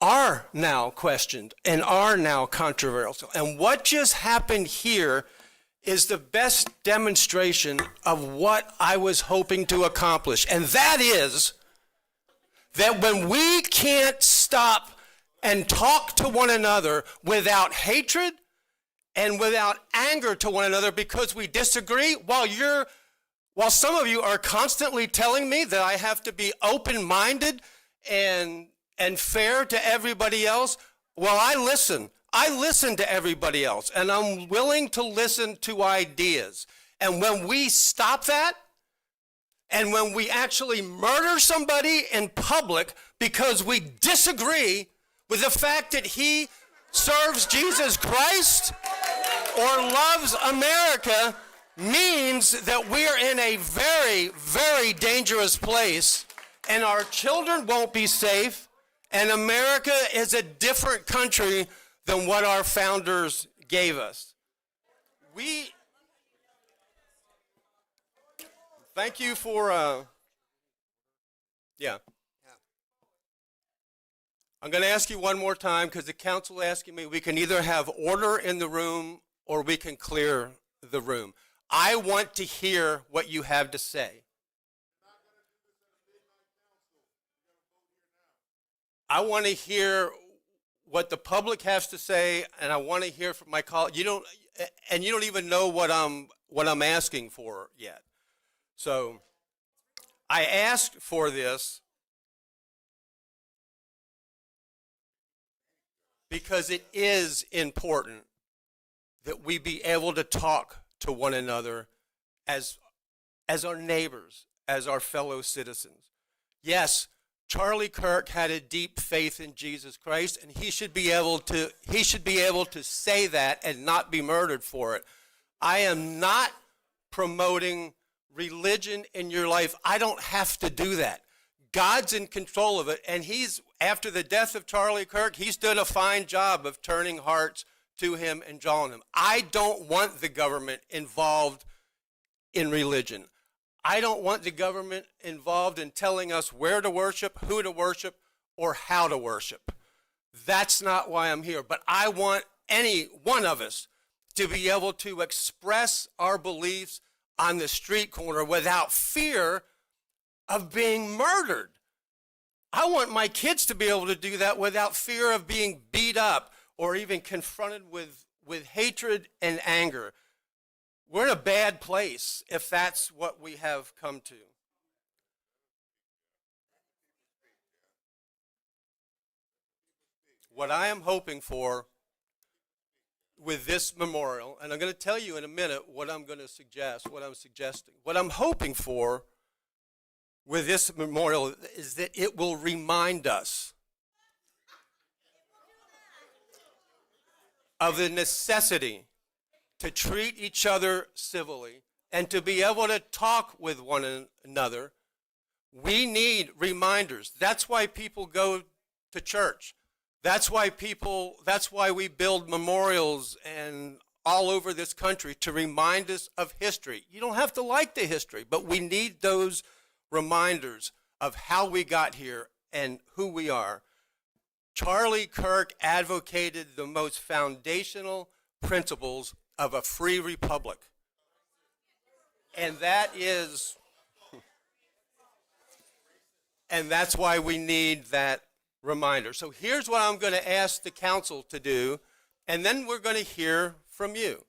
are now questioned and are now controversial. And what just happened here is the best demonstration of what I was hoping to accomplish. And that is that when we can't stop and talk to one another without hatred and without anger to one another because we disagree, while some of you are constantly telling me that I have to be open-minded and fair to everybody else, well, I listen. I listen to everybody else, and I'm willing to listen to ideas. And when we stop that, and when we actually murder somebody in public because we disagree with the fact that he serves Jesus Christ or loves America, means that we're in a very, very dangerous place, and our children won't be safe, and America is a different country than what our founders gave us. Thank you for, yeah. I'm going to ask you one more time because the council asking me, we can either have order in the room or we can clear the room. I want to hear what you have to say. I want to hear what the public has to say, and I want to hear from my colleagues. You don't even know what I'm asking for yet. So I asked for this because it is important that we be able to talk to one another as our neighbors, as our fellow citizens. Yes, Charlie Kirk had a deep faith in Jesus Christ, and he should be able to say that and not be murdered for it. I am not promoting religion in your life. I don't have to do that. God's in control of it, and after the death of Charlie Kirk, he's done a fine job of turning hearts to him and drawing them. I don't want the government involved in religion. I don't want the government involved in telling us where to worship, who to worship, or how to worship. That's not why I'm here. But I want any one of us to be able to express our beliefs on the street corner without fear of being murdered. I want my kids to be able to do that without fear of being beat up or even confronted with hatred and anger. We're in a bad place if that's what we have come to. What I am hoping for with this memorial, and I'm going to tell you in a minute what I'm going to suggest, what I'm suggesting. What I'm hoping for with this memorial is that it will remind us of the necessity to treat each other civilly and to be able to talk with one another. We need reminders. That's why people go to church. That's why we build memorials and all over this country to remind us of history. You don't have to like the history, but we need those reminders of how we got here and who we are. Charlie Kirk advocated the most foundational principles of a free republic. And that's why we need that reminder. So here's what I'm going to ask the council to do, and then we're going to hear from you.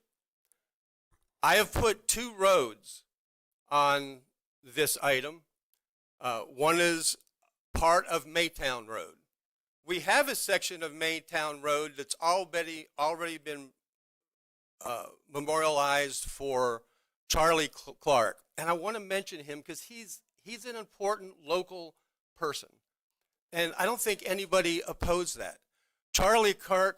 I have put 2 roads on this item. One is part of Maytown Road. We have a section of Maytown Road that's already been memorialized for Charlie Clark. And I want to mention him because he's an important local person. And I don't think anybody opposed that. Charlie Kirk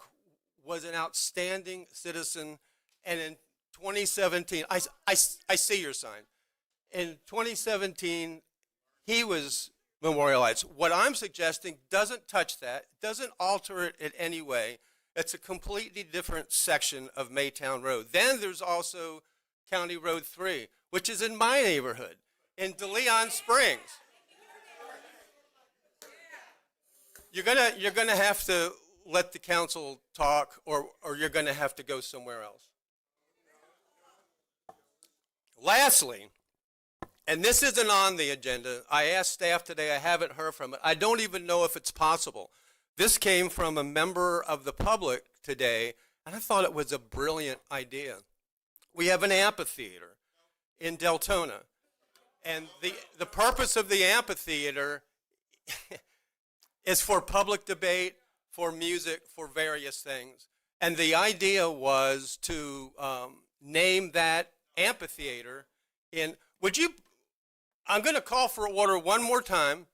was an outstanding citizen, and in 2017, I see your sign. In 2017, he was memorialized. What I'm suggesting doesn't touch that, doesn't alter it in any way. It's a completely different section of Maytown Road. Then there's also County Road 3, which is in my neighborhood, in DeLeon Springs. You're gonna have to let the council talk, or you're gonna have to go somewhere else. Lastly, and this isn't on the agenda, I asked staff today, I haven't heard from it. I don't even know if it's possible. This came from a member of the public today, and I thought it was a brilliant idea. We have an amphitheater in Deltona, and the purpose of the amphitheater is for public debate, for music, for various things. And the idea was to name that amphitheater in, I'm going to call for order one more time.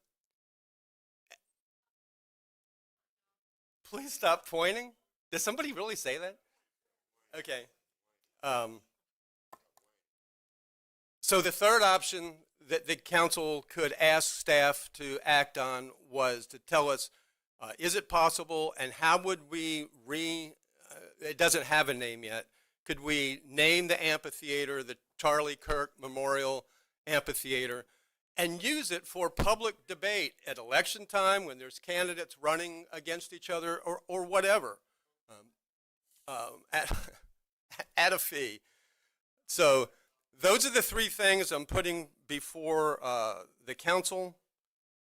Please stop pointing. Did somebody really say that? Okay. So the third option that the council could ask staff to act on was to tell us, is it possible, and how would we it doesn't have a name yet, could we name the amphitheater the Charlie Kirk Memorial Amphitheater and use it for public debate at election time when there's candidates running against each other or whatever, at a fee. So those are the three things I'm putting before the council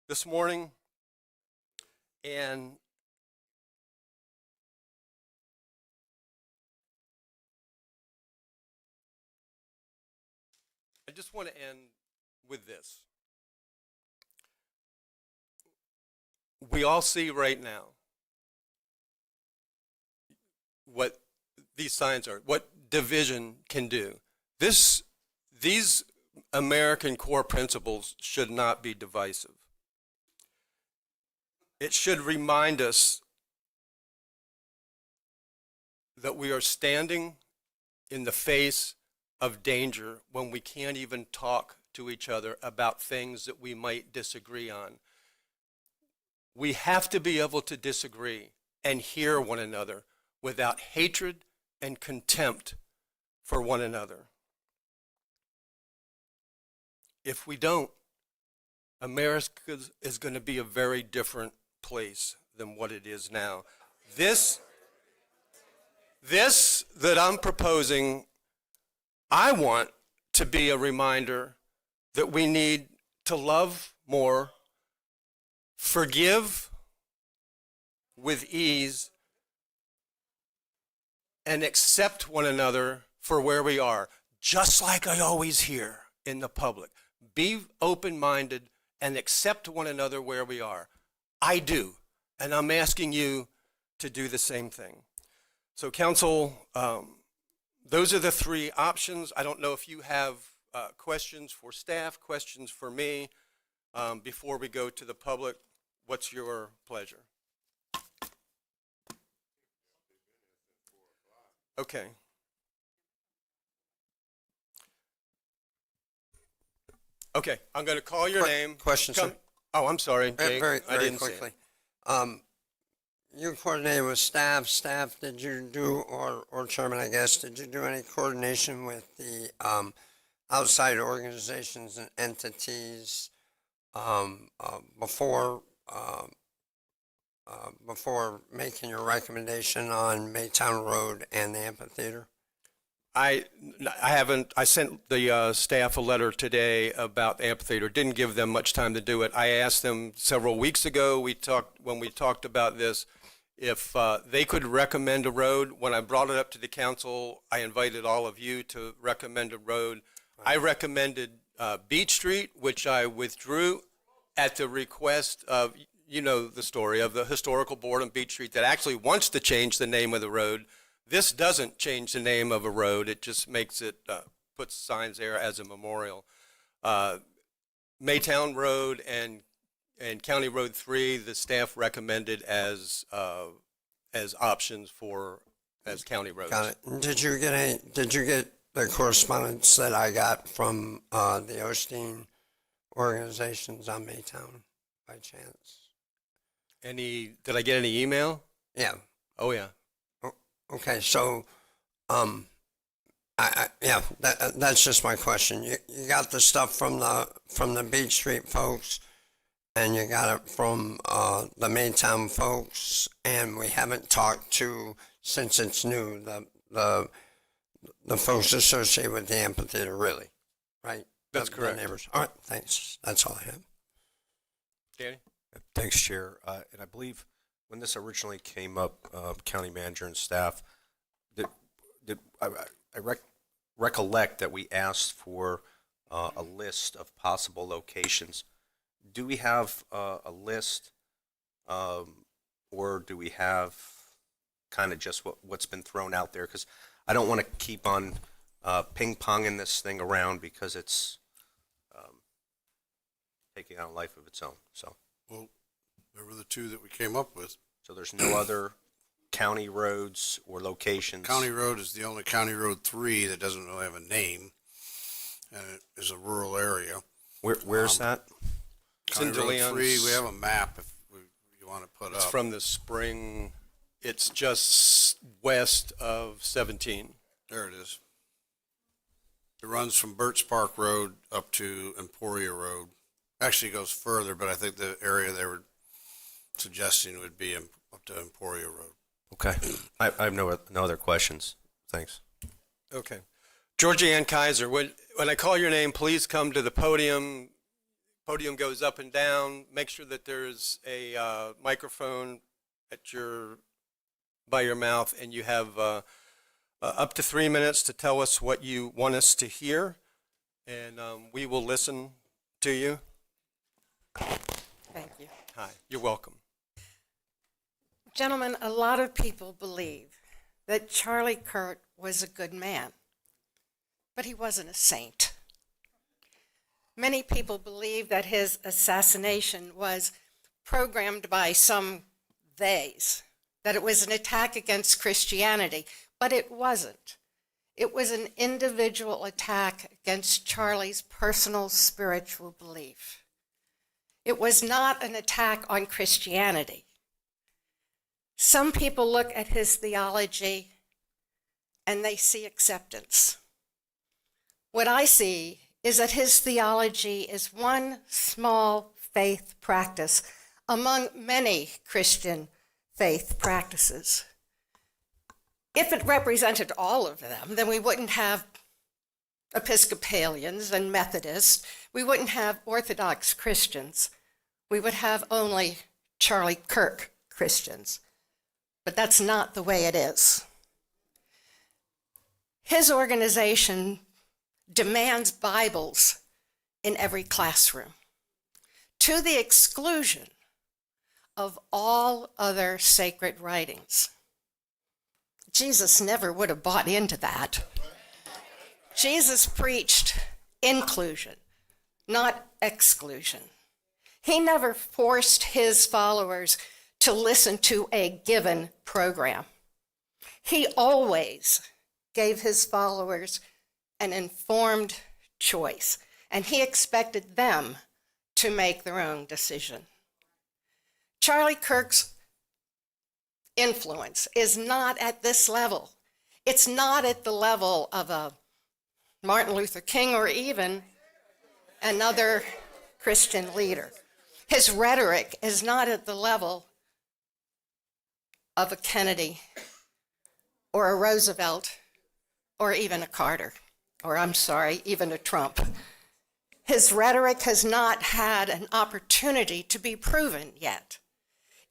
this morning. And I just want to end with this. We all see right now what these signs are, what division can do. These American core principles should not be divisive. It should remind us that we are standing in the face of danger when we can't even talk to each other about things that we might disagree on. We have to be able to disagree and hear one another without hatred and contempt for one another. If we don't, America is going to be a very different place than what it is now. This that I'm proposing, I want to be a reminder that we need to love more, forgive with ease, and accept one another for where we are, just like I always hear in the public. Be open-minded and accept one another where we are. I do, and I'm asking you to do the same thing. So council, those are the three options. I don't know if you have questions for staff, questions for me before we go to the public. What's your pleasure? Okay. Okay, I'm going to call your name. Question, sir. Oh, I'm sorry, Jake. Very I didn't quickly. see it. You coordinated with staff. Staff, did you do, or chairman, I guess, did you do any coordination with the outside organizations and entities before making your recommendation on Maytown Road and the amphitheater? I haven't. I sent the staff a letter today about the amphitheater. Didn't give them much time to do it. I asked them several weeks ago. When we talked about this, if they could recommend a road. When I brought it up to the council, I invited all of you to recommend a road. I recommended Beach Street, which I withdrew at the request of, you know, the story of the historical board on Beach Street that actually wants to change the name of the road. This doesn't change the name of a road. It just makes it, puts signs there as a memorial. Maytown Road and County Road 3, the staff recommended as options as county roads. Got it. Did you get the correspondence that I got from the Osteen organizations on Maytown by chance? Did I get any email? Yeah. Oh yeah. Okay, so, that's just my question. You got the stuff from the Beach Street folks, and you got it from the Maytown folks, and we haven't talked to, since it's new, the folks associated with the amphitheater, really, right? That's The correct. neighbors. All right, thanks. That's all I have. Danny? Thanks, Chair. And I believe when this originally came up, county manager and staff, I recollect that we asked for a list of possible locations. Do we have a list, or do we have kind of just what's been thrown out there? Because I don't want to keep on ping-ponging this thing around because it's taking on a life of its own. So, well, there were the two that we came up with. So there's no other county roads or locations? County Road is the only County Road 3 that doesn't really have a name, and it is a rural area. Where's that? It's in County Road DeLeon's. 3, we have a map if you want to put It's up. from the spring. It's just west of 17. There it is. It runs from Birch Park Road up to Emporia Road. Actually, it goes further, but I think the area they were suggesting would be up to Emporia Road. Okay. I have no other questions. Thanks. Okay. Georgianne Kaiser, when I call your name, please come to the podium. Podium goes up and down. Make sure that there's a microphone by your mouth, and you have up to 3 minutes to tell us what you want us to hear, and we will listen to you. Thank you. Hi, you're welcome. Gentlemen, a lot of people believe that Charlie Kirk was a good man, but he wasn't a saint. Many people believe that his assassination was programmed by some theys, that it was an attack against Christianity, but it wasn't. It was an individual attack against Charlie's personal spiritual belief. It was not an attack on Christianity. Some people look at his theology and they see acceptance. What I see is that his theology is one small faith practice among many Christian faith practices. If it represented all of them, then we wouldn't have Episcopalians and Methodists. We wouldn't have Orthodox Christians. We would have only Charlie Kirk Christians. But that's not the way it is. His organization demands Bibles in every classroom, to the exclusion of all other sacred writings. Jesus never would have bought into that. Jesus preached inclusion, not exclusion. He never forced his followers to listen to a given program. He always gave his followers an informed choice, and he expected them to make their own decision. Charlie Kirk's influence is not at this level. It's not at the level of a Martin Luther King or even another Christian leader. His rhetoric is not at the level of a Kennedy or a Roosevelt or even a Carter, or I'm sorry, even a Trump. His rhetoric has not had an opportunity to be proven yet.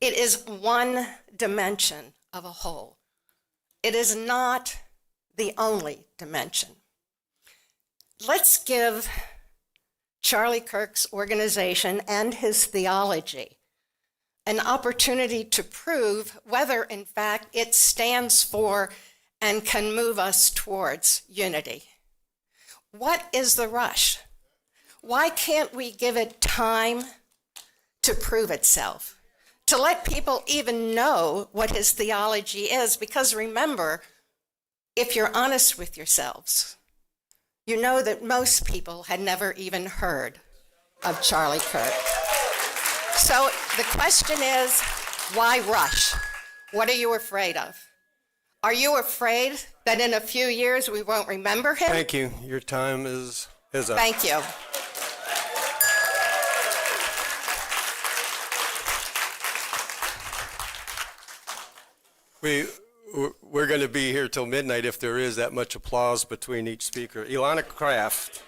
It is one dimension of a whole. It is not the only dimension. Let's give Charlie Kirk's organization and his theology an opportunity to prove whether, in fact, it stands for and can move us towards unity. What is the rush? Why can't we give it time to prove itself? To let people even know what his theology is? Because remember, if you're honest with yourselves, you know that most people had never even heard of Charlie Kirk. So the question is, why rush? What are you afraid of? Are you afraid that in a few years we won't remember him? Thank you. Your time is up. Thank you. We're going to be here till midnight if there is that much applause between each speaker. Ilana Kraft.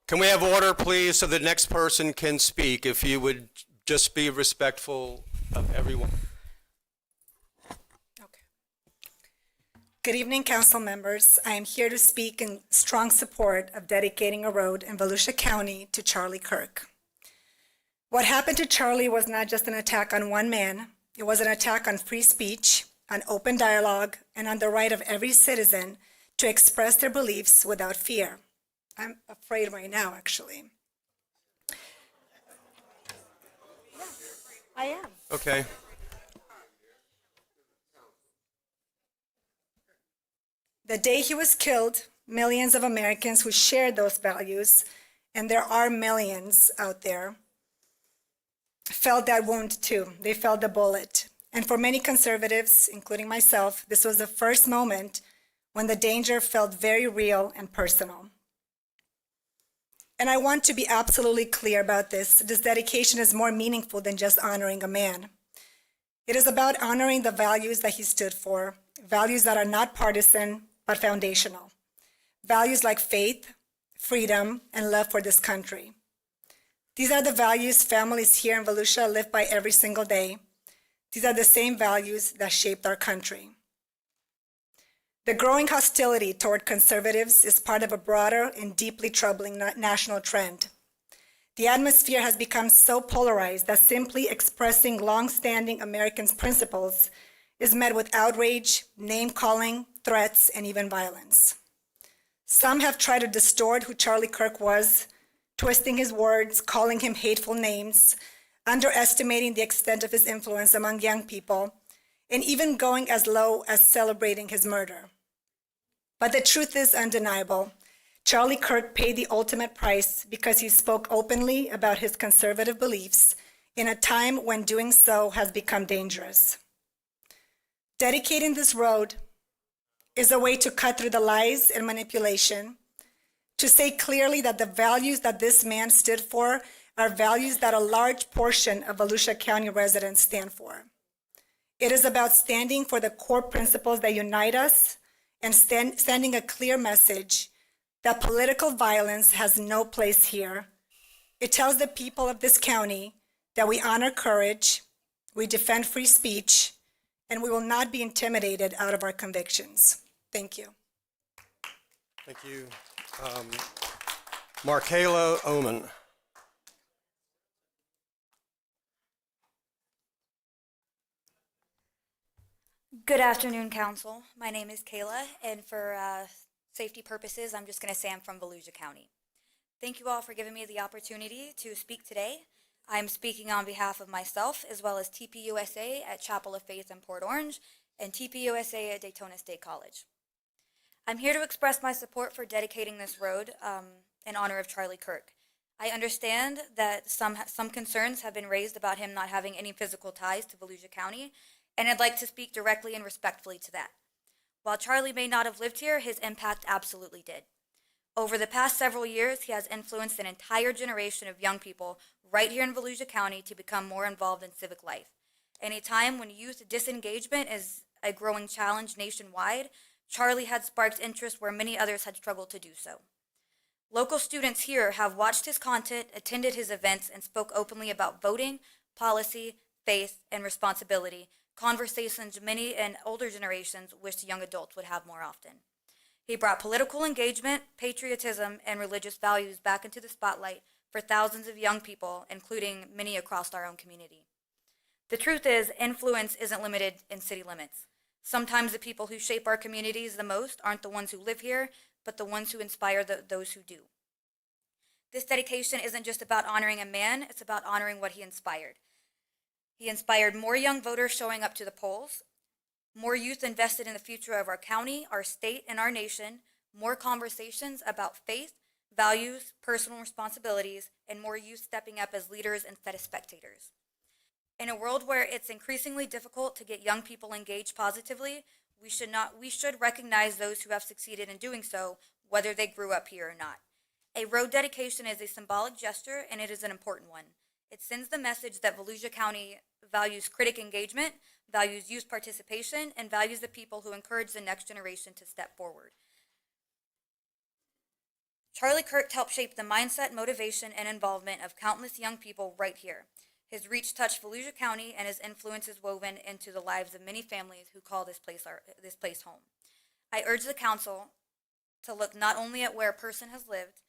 Can we have order, please, so the next person can speak? If you would just be respectful of everyone. Good evening, council members. I am here to speak in strong support of dedicating a road in Volusia County to Charlie Kirk. What happened to Charlie was not just an attack on one man. It was an attack on free speech, on open dialogue, and on the right of every citizen to express their beliefs without fear. I'm afraid right now, actually. I am. Okay. The day he was killed, millions of Americans who shared those values, and there are millions out there, felt that wound too. They felt the bullet. And for many conservatives, including myself, this was the first moment when the danger felt very real and personal. And I want to be absolutely clear about this. This dedication is more meaningful than just honoring a man. It is about honoring the values that he stood for, values that are not partisan, but foundational. Values like faith, freedom, and love for this country. These are the values families here in Volusia live by every single day. These are the same values that shaped our country. The growing hostility toward conservatives is part of a broader and deeply troubling national trend. The atmosphere has become so polarized that simply expressing long-standing American principles is met with outrage, name-calling, threats, and even violence. Some have tried to distort who Charlie Kirk was, twisting his words, calling him hateful names, underestimating the extent of his influence among young people, and even going as low as celebrating his murder. But the truth is undeniable. Charlie Kirk paid the ultimate price because he spoke openly about his conservative beliefs in a time when doing so has become dangerous. Dedicating this road is a way to cut through the lies and manipulation, to say clearly that the values that this man stood for are values that a large portion of Volusia County residents stand for. It is about standing for the core principles that unite us and sending a clear message that political violence has no place here. It tells the people of this county that we honor courage, we defend free speech, and we will not be intimidated out of our convictions. Thank you. Thank you. Markayla Oman. Good afternoon, Council. My name is Kayla, and for safety purposes, I'm just going to say I'm from Volusia County. Thank you all for giving me the opportunity to speak today. I'm speaking on behalf of myself, as well as TPUSA at Chapel of Faith in Port Orange and TPUSA at Daytona State College. I'm here to express my support for dedicating this road in honor of Charlie Kirk. I understand that some concerns have been raised about him not having any physical ties to Volusia County, and I'd like to speak directly and respectfully to that. While Charlie may not have lived here, his impact absolutely did. Over the past several years, he has influenced an entire generation of young people right here in Volusia County to become more involved in civic life. In a time when youth disengagement is a growing challenge nationwide, Charlie had sparked interest where many others had struggled to do so. Local students here have watched his content, attended his events, and spoke openly about voting, policy, faith, and responsibility, conversations many and older generations wished young adults would have more often. He brought political engagement, patriotism, and religious values back into the spotlight for thousands of young people, including many across our own community. The truth is, influence isn't limited in city limits. Sometimes the people who shape our communities the most aren't the ones who live here, but the ones who inspire those who do. This dedication isn't just about honoring a man, it's about honoring what he inspired. He inspired more young voters showing up to the polls, more youth invested in the future of our county, our state, and our nation, more conversations about faith, values, personal responsibilities, and more youth stepping up as leaders instead of spectators. In a world where it's increasingly difficult to get young people engaged positively, we should recognize those who have succeeded in doing so, whether they grew up here or not. A road dedication is a symbolic gesture, and it is an important one. It sends the message that Volusia County values critic engagement, values youth participation, and values the people who encourage the next generation to step forward. Charlie Kirk helped shape the mindset, motivation, and involvement of countless young people right here. His reach touched Volusia County, and his influence is woven into the lives of many families who call this place home. I urge the council to look not only at where a person has lived,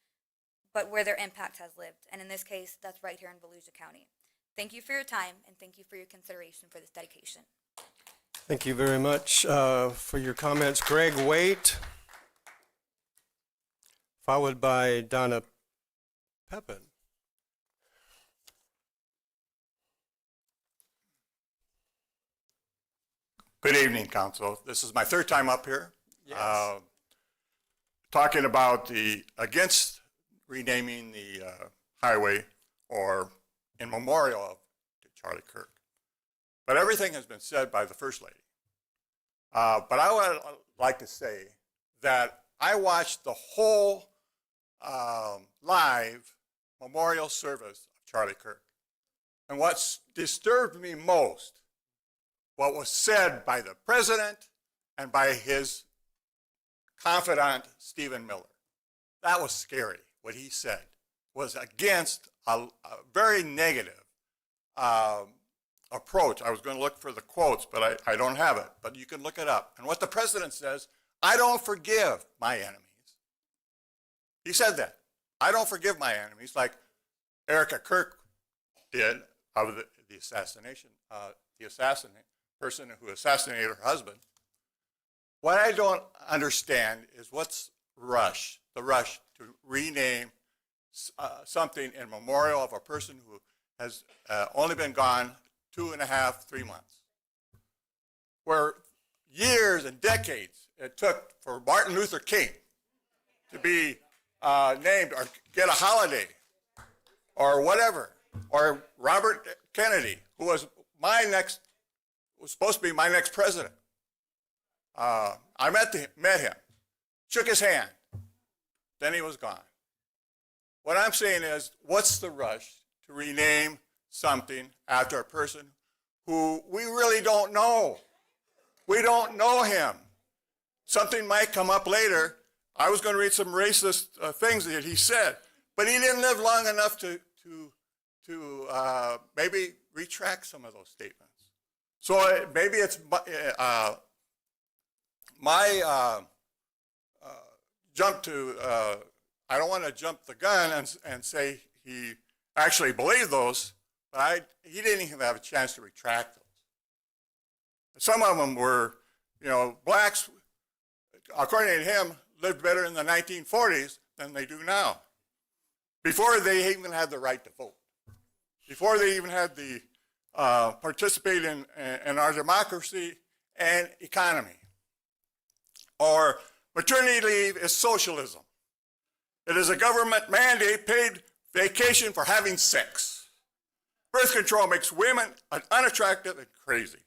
but where their impact has lived. And in this case, that's right here in Volusia County. Thank you for your time, and thank you for your consideration for this dedication. Thank you very much for your comments. Greg Waite, followed by Donna Pepin. Good evening, Council. This is my third time up here. Talking about against renaming the highway or in memorial to Charlie Kirk. But everything has been said by the First Lady. But I would like to say that I watched the whole live memorial service of Charlie Kirk. And what's disturbed me most, what was said by the president and by his confidant, Stephen Miller. That was scary. What he said was against a very negative approach. I was going to look for the quotes, but I don't have it. But you can look it up. And what the president says, I don't forgive my enemies. He said that. I don't forgive my enemies, like Erica Kirk did of the assassination, the person who assassinated her husband. What I don't understand is what's the rush to rename something in memorial of a person who has only been gone 2.5, 3 months. Where years and decades it took for Martin Luther King to be named or get a holiday or whatever, or Robert Kennedy, who was supposed to be my next president. I met him, shook his hand, then he was gone. What I'm saying is, what's the rush to rename something after a person who we really don't know? We don't know him. Something might come up later. I was going to read some racist things that he said, but he didn't live long enough to maybe retract some of those statements. So maybe it's my jump to, I don't want to jump the gun and say he actually believed those, but he didn't even have a chance to retract those. Some of them were, blacks, according to him, lived better in the 1940s than they do now. Before they even had the right to vote. Before they even had the participate in our democracy and economy. Or maternity leave is socialism. It is a government mandate paid vacation for having sex. Birth control makes women unattractive and crazy.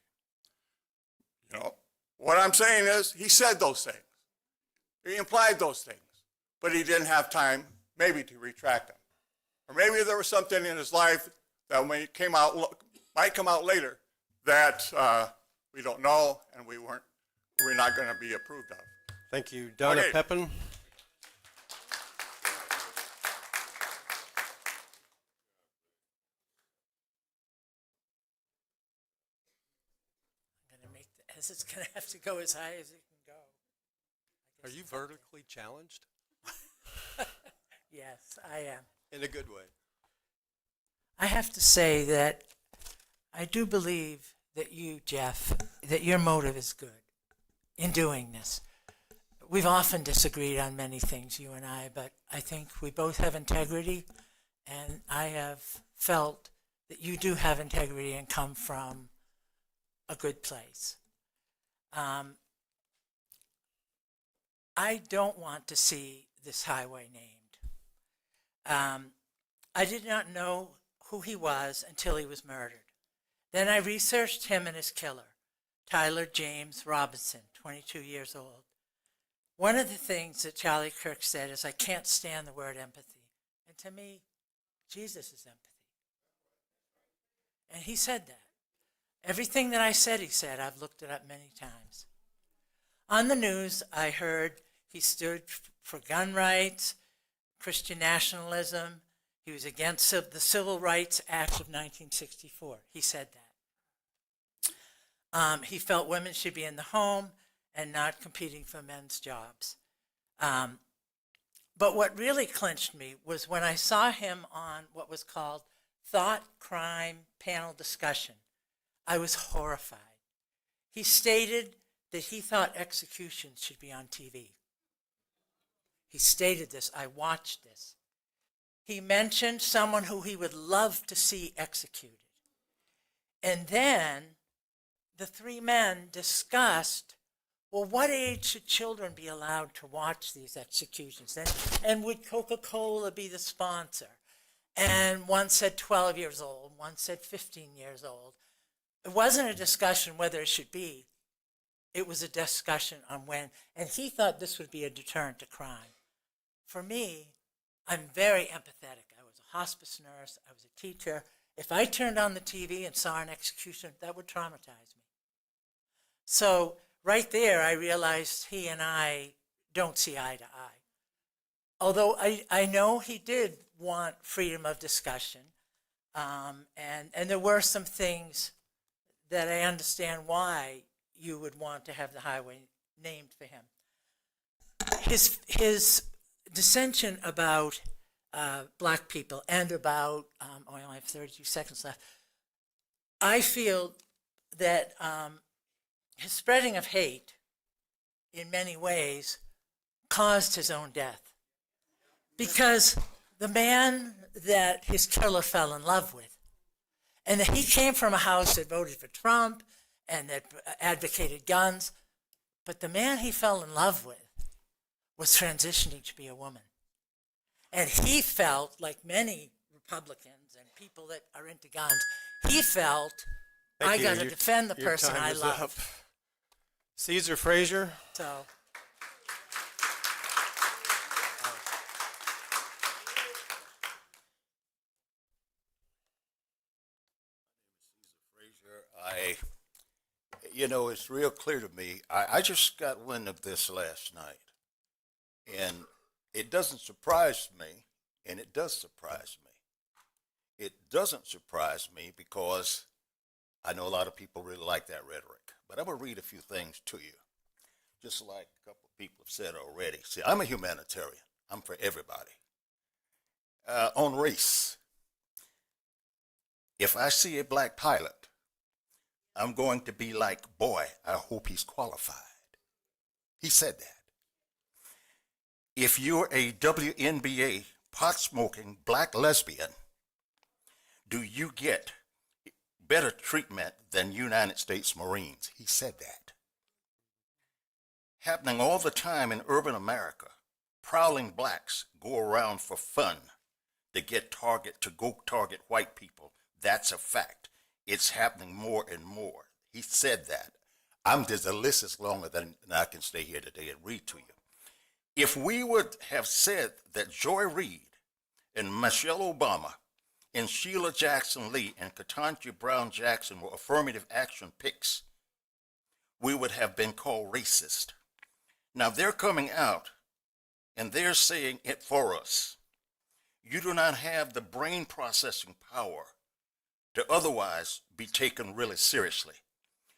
What I'm saying is he said those things. He implied those things, but he didn't have time maybe to retract them. Or maybe there was something in his life that might come out later that we don't know and we're not going to be approved of. Thank you. Donna Pepin. This is going to have to go as high as it can go. Are you vertically challenged? Yes, I am. In a good way. I have to say that I do believe that you, Jeff, that your motive is good in doing this. We've often disagreed on many things, you and I, but I think we both have integrity, and I have felt that you do have integrity and come from a good place. I don't want to see this highway named. I did not know who he was until he was murdered. Then I researched him and his killer, Tyler James Robinson, 22 years old. One of the things that Charlie Kirk said is, I can't stand the word empathy. And to me, Jesus is empathy. And he said that. Everything that I said, he said, I've looked it up many times. On the news, I heard he stood for gun rights, Christian nationalism. He was against the Civil Rights Act of 1964. He said that. He felt women should be in the home and not competing for men's jobs. But what really clinched me was when I saw him on what was called Thought Crime Panel Discussion. I was horrified. He stated that he thought executions should be on TV. He stated this. I watched this. He mentioned someone who he would love to see executed. And then the three men discussed, well, what age should children be allowed to watch these executions? And would Coca-Cola be the sponsor? And one said 12 years old, one said 15 years old. It wasn't a discussion whether it should be. It was a discussion on when. And he thought this would be a deterrent to crime. For me, I'm very empathetic. I was a hospice nurse. I was a teacher. If I turned on the TV and saw an execution, that would traumatize me. So right there, I realized he and I don't see eye to eye. Although I know he did want freedom of discussion, and there were some things that I understand why you would want to have the highway named for him. His dissension about black people and about, I only have 32 seconds left. I feel that his spreading of hate in many ways caused his own death. Because the man that his killer fell in love with, and that he came from a house that voted for Trump and that advocated guns, but the man he fell in love with was transitioning to be a woman. And he felt, like many Republicans and people that are into guns, he felt, I got to defend the person I love. Up. Caesar Frazier. So. It's real clear to me. I just got wind of this last night. And it doesn't surprise me, and it does surprise me. It doesn't surprise me because I know a lot of people really like that rhetoric. But I'm going to read a few things to you, just like a couple of people have said already. See, I'm a humanitarian. I'm for everybody. On race, if I see a black pilot, I'm going to be like, boy, I hope he's qualified. He said that. If you're a WNBA pot-smoking black lesbian, do you get better treatment than United States Marines? He said that. Happening all the time in urban America, prowling blacks go around for fun to go target white people. That's a fact. It's happening more and more. He said that. The list is longer than I can stay here today and read to you. If we would have said that Joy Reid and Michelle Obama and Sheila Jackson Lee and Ketanji Brown Jackson were affirmative action picks, we would have been called racist. Now they're coming out and they're saying it for us. You do not have the brain processing power to otherwise be taken really seriously.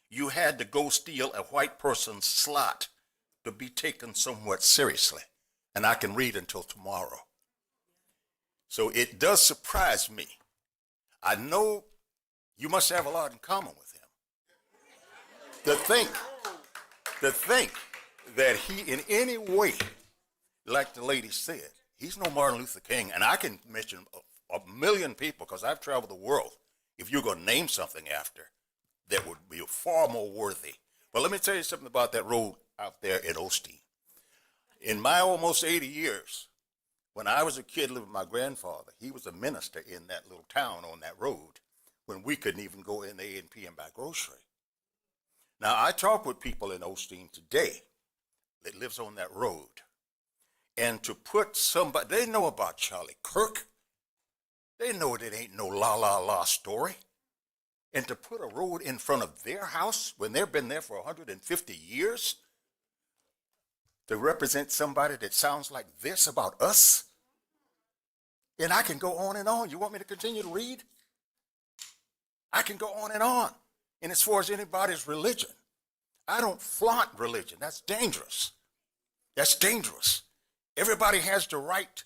You had to go steal a white person's slot to be taken somewhat seriously. And I can read until tomorrow. So it does surprise me. I know you must have a lot in common with him. To think that he in any way, like the lady said, he's no Martin Luther King. And I can mention a million people because I've traveled the world. If you're going to name something after, that would be far more worthy. But let me tell you something about that road out there in Osteen. In my almost 80 years, when I was a kid living with my grandfather, he was a minister in that little town on that road when we couldn't even go in the A&P and buy grocery. Now, I talk with people in Osteen today that lives on that road. And to put somebody, they know about Charlie Kirk. They know it ain't no la-la-la story. And to put a road in front of their house when they've been there for 150 years to represent somebody that sounds like this about us? And I can go on and on. You want me to continue to read? I can go on and on. And as far as anybody's religion, I don't flaunt religion. That's dangerous. That's dangerous. Everybody has the right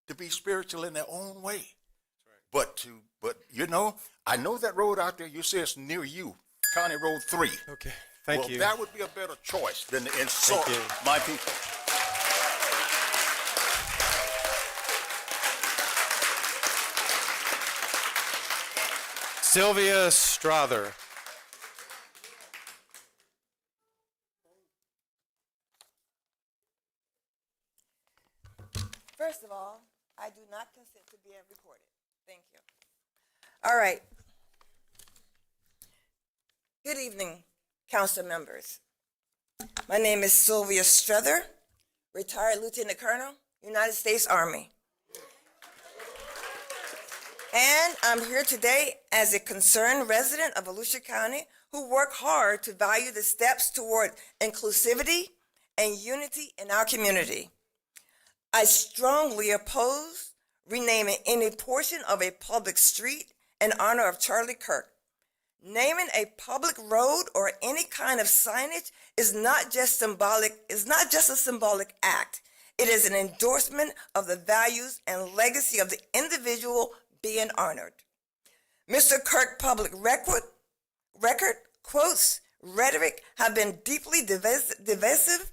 to be spiritual in their own way. But you know, I know that road out there, you say it's near you, County Road 3. Okay, thank you. That would be a better choice than to insult my people. Sylvia Strother. First of all, I do not consent to being recorded. Thank you. All right. Good evening, council members. My name is Sylvia Strother, retired Lieutenant Colonel, United States Army. And I'm here today as a concerned resident of Volusia County who work hard to value the steps toward inclusivity and unity in our community. I strongly oppose renaming any portion of a public street in honor of Charlie Kirk. Naming a public road or any kind of signage is not just a symbolic act. It is an endorsement of the values and legacy of the individual being honored. Mr. Kirk's public record quotes, rhetoric have been deeply divisive,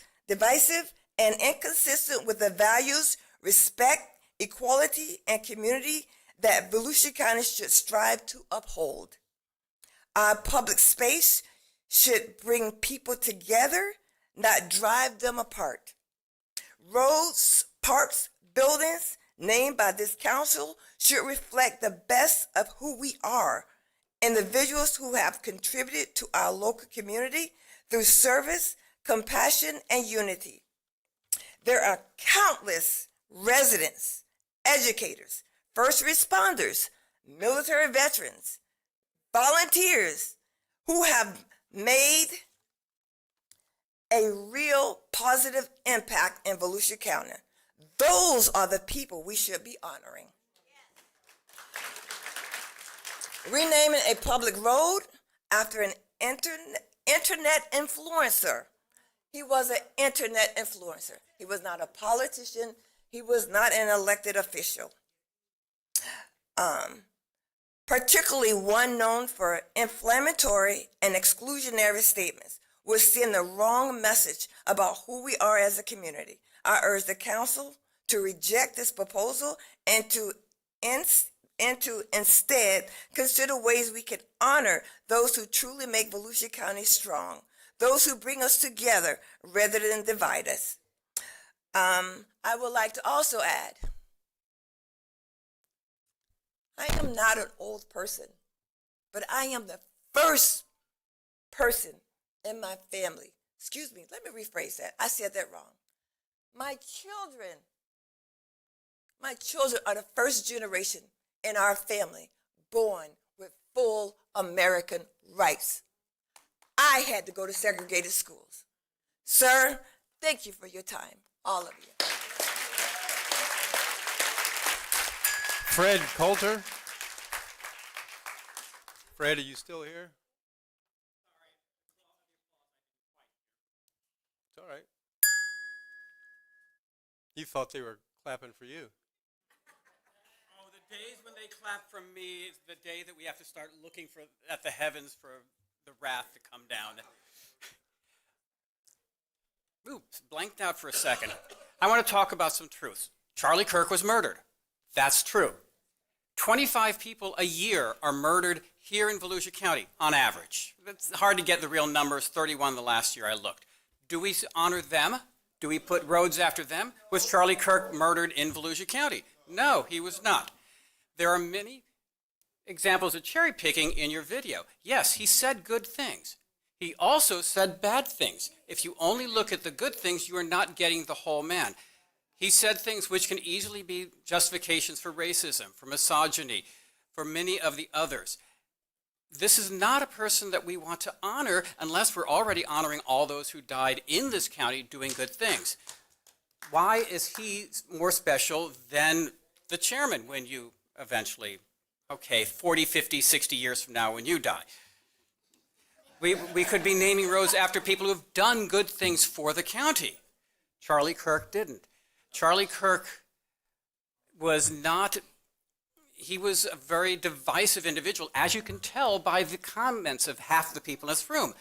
and inconsistent with the values, respect, equality, and community that Volusia County should strive to uphold. Our public space should bring people together, not drive them apart. Roads, parks, buildings named by this council should reflect the best of who we are, individuals who have contributed to our local community through service, compassion, and unity. There are countless residents, educators, first responders, military veterans, volunteers who have made a real positive impact in Volusia County. Those are the people we should be honoring. Renaming a public road after an internet influencer. He was an internet influencer. He was not a politician. He was not an elected official. Particularly one known for inflammatory and exclusionary statements, would send the wrong message about who we are as a community. I urge the council to reject this proposal and to instead consider ways we can honor those who truly make Volusia County strong, those who bring us together rather than divide us. I would like to also add, I am not an old person, but I am the first person in my family. Excuse me, let me rephrase that. I said that wrong. My children are the first generation in our family born with full American rights. I had to go to segregated schools. Sir, thank you for your time, all of you. Fred Coulter. Fred, are you still here? It's all right. You thought they were clapping for you. Oh, the days when they clap for me is the day that we have to start looking at the heavens for the wrath to come down. Oops, blanked out for a second. I want to talk about some truths. Charlie Kirk was murdered. That's true. 25 people a year are murdered here in Volusia County, on average. It's hard to get the real numbers, 31 the last year I looked. Do we honor them? Do we put roads after them? Was Charlie Kirk murdered in Volusia County? No, he was not. There are many examples of cherry picking in your video. Yes, he said good things. He also said bad things. If you only look at the good things, you are not getting the whole man. He said things which can easily be justifications for racism, for misogyny, for many of the others. this is not a person that we want to honor unless we're already honoring all those who died in this county doing good things. Why is he more special than the chairman when you eventually, 40, 50, 60 years from now when you die? We could be naming roads after people who have done good things for the county. Charlie Kirk didn't. Charlie Kirk was not, he was a very divisive individual, as you can tell by the comments of half the people in this room.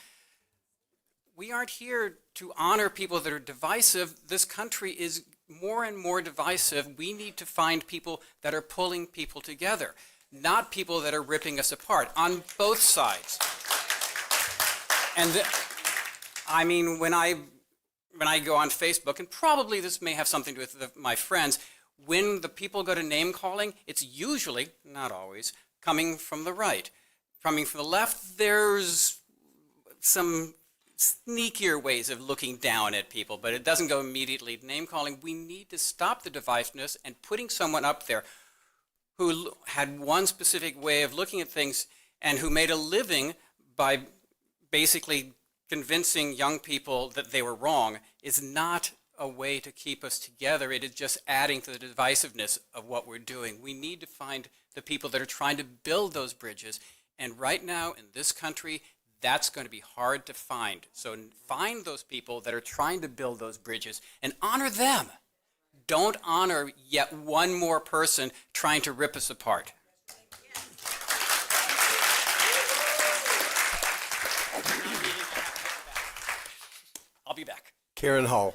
We aren't here to honor people that are divisive. This country is more and more divisive. We need to find people that are pulling people together, not people that are ripping us apart on both sides. And I mean, when I go on Facebook, and probably this may have something to do with my friends, when the people go to name calling, it's usually, not always, coming from the right. Coming from the left, there's some sneakier ways of looking down at people, but it doesn't go immediately to name calling. We need to stop the divisiveness and putting someone up there who had one specific way of looking at things and who made a living by basically convincing young people that they were wrong is not a way to keep us together. It is just adding to the divisiveness of what we're doing. We need to find the people that are trying to build those bridges. And right now in this country, that's going to be hard to find. So find those people that are trying to build those bridges and honor them. Don't honor yet one more person trying to rip us apart. I'll be back. Karen Hall.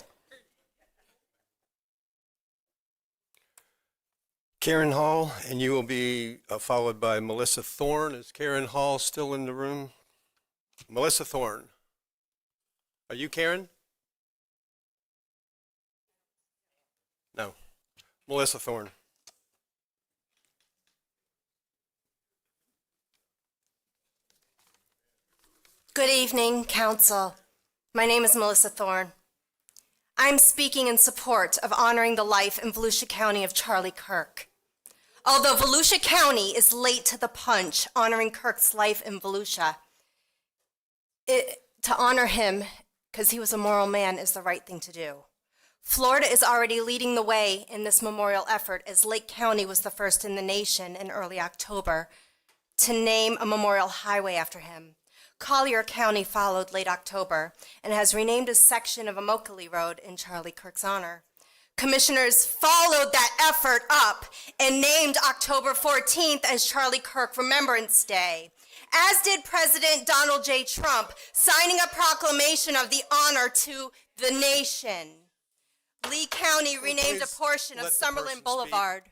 Karen Hall, and you will be followed by Melissa Thorne. Is Karen Hall still in the room? Melissa Thorne. Are you Karen? No. Melissa Thorne. Good evening, Council. My name is Melissa Thorne. I'm speaking in support of honoring the life in Volusia County of Charlie Kirk. Although Volusia County is late to the punch honoring Kirk's life in Volusia, to honor him, because he was a moral man, is the right thing to do. Florida is already leading the way in this memorial effort, as Lake County was the first in the nation in early October to name a memorial highway after him. Collier County followed late October and has renamed a section of Immokalee Road in Charlie Kirk's honor. Commissioners followed that effort up and named October 14th as Charlie Kirk Remembrance Day, as did President Donald J. Trump, signing a proclamation of the honor to the nation. Lee County renamed a portion of Summerlin Boulevard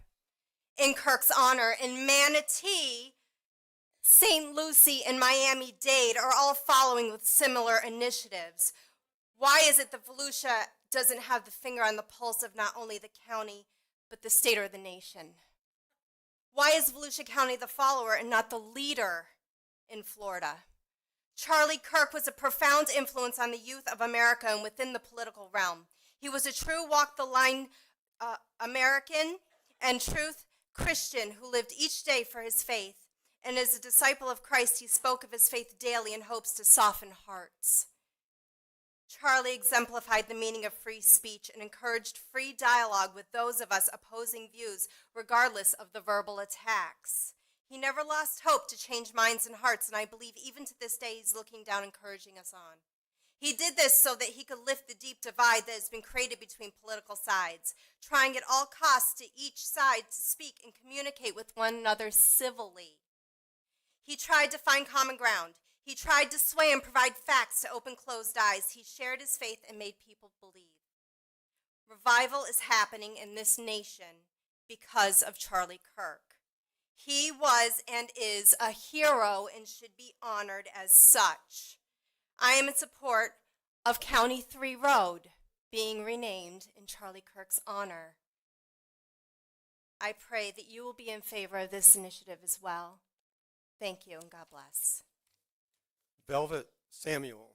in Kirk's honor, and Manatee, St. Lucie, and Miami-Dade are all following with similar initiatives. Why is it that Volusia doesn't have the finger on the pulse of not only the county, but the state or the nation? Why is Volusia County the follower and not the leader in Florida? Charlie Kirk was a profound influence on the youth of America and within the political realm. He was a true walk-the-line American and truth Christian who lived each day for his faith. And as a disciple of Christ, he spoke of his faith daily in hopes to soften hearts. Charlie exemplified the meaning of free speech and encouraged free dialogue with those of us opposing views, regardless of the verbal attacks. He never lost hope to change minds and hearts, and I believe even to this day he's looking down, encouraging us on. He did this so that he could lift the deep divide that has been created between political sides, trying at all costs to each side to speak and communicate with one another civilly. He tried to find common ground. He tried to sway and provide facts to open closed eyes. He shared his faith and made people believe. Revival is happening in this nation because of Charlie Kirk. He was and is a hero and should be honored as such. I am in support of County 3 Road being renamed in Charlie Kirk's honor. I pray that you will be in favor of this initiative as well. Thank you, and God bless. Velvet Samuel.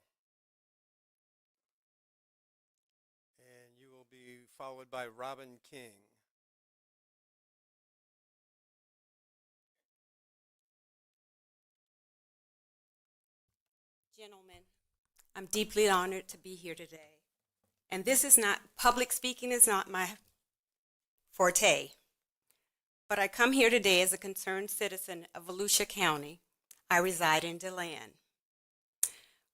And you will be followed by Robin King. Gentlemen, I'm deeply honored to be here today. And this is not, public speaking is not my forte. But I come here today as a concerned citizen of Volusia County. I reside in DeLand.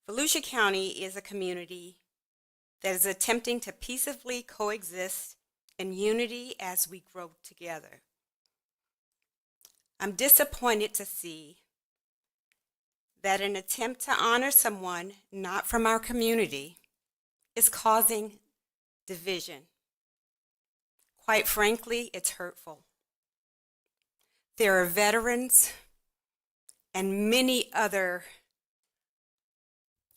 Volusia County is a community that is attempting to peaceably coexist in unity as we grow together. I'm disappointed to see that an attempt to honor someone not from our community is causing division. Quite frankly, it's hurtful. There are veterans and many other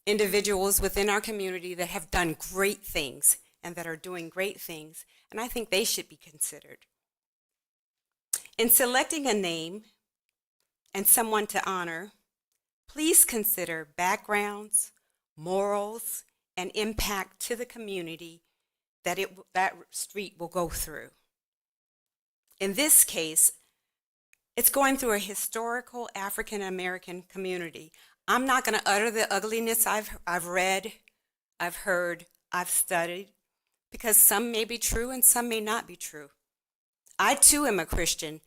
individuals within our community that have done great things and that are doing great things, and I think they should be considered. In selecting a name and someone to honor, please consider backgrounds, morals, and impact to the community that that street will go through. In this case, it's going through a historical African American community. I'm not going to utter the ugliness I've read, I've heard, I've studied, because some may be true and some may not be true. I too am a Christian,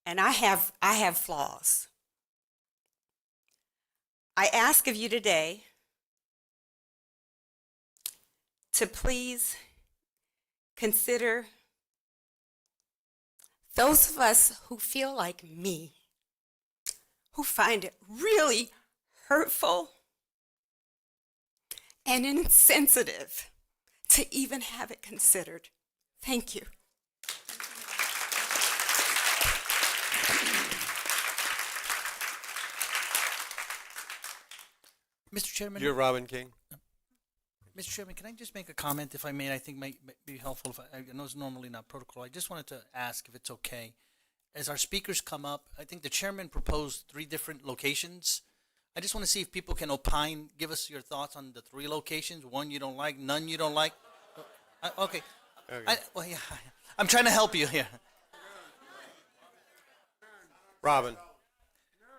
and I have flaws. I ask of you today to please consider those of us who feel like me, who find it really hurtful and insensitive to even have it considered. Thank you. Mr. Chairman. You're Robin King. Mr. Chairman, can I just make a comment, if I may? I think might be helpful. I know it's normally not protocol. I just wanted to ask if it's okay. As our speakers come up, I think the chairman proposed 3 different locations. I just want to see if people can opine, give us your thoughts on the 3 locations. One you don't like, none you don't like. Okay. I'm trying to help you here. Robin.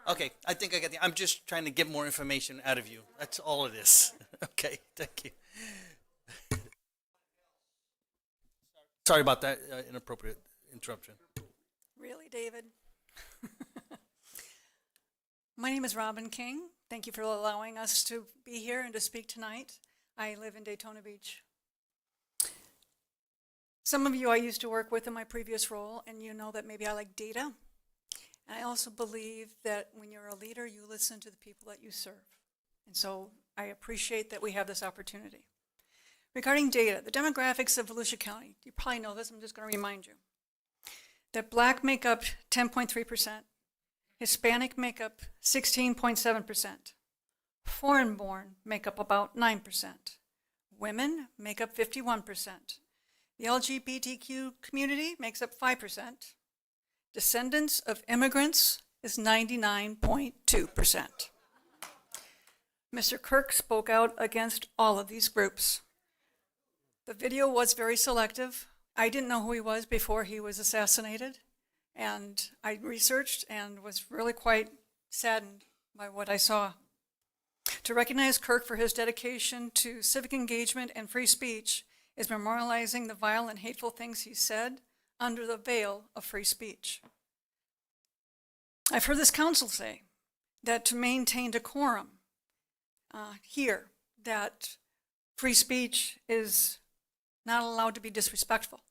Okay, I think I get I'm just trying to get more information out of you. That's all it is. Okay, thank you. Sorry about that inappropriate interruption. Really, David? My name is Robin King. Thank you for allowing us to be here and to speak tonight. I live in Daytona Beach. Some of you I used to work with in my previous role, and you know that maybe I like data. And I also believe that when you're a leader, you listen to the people that you serve. And so I appreciate that we have this opportunity. Regarding data, the demographics of Volusia County, you probably know this, I'm just going to remind you, that Black make up 10.3%, Hispanic make up 16.7%, foreign-born make up about 9%, women make up 51%, the LGBTQ community makes up 5%, descendants of immigrants is 99.2%. Mr. Kirk spoke out against all of these groups. The video was very selective. I didn't know who he was before he was assassinated, and I researched and was really quite saddened by what I saw. To recognize Kirk for his dedication to civic engagement and free speech is memorializing the vile and hateful things he said under the veil of free speech. I've heard this council say that to maintain decorum here, that free speech is not allowed to be disrespectful.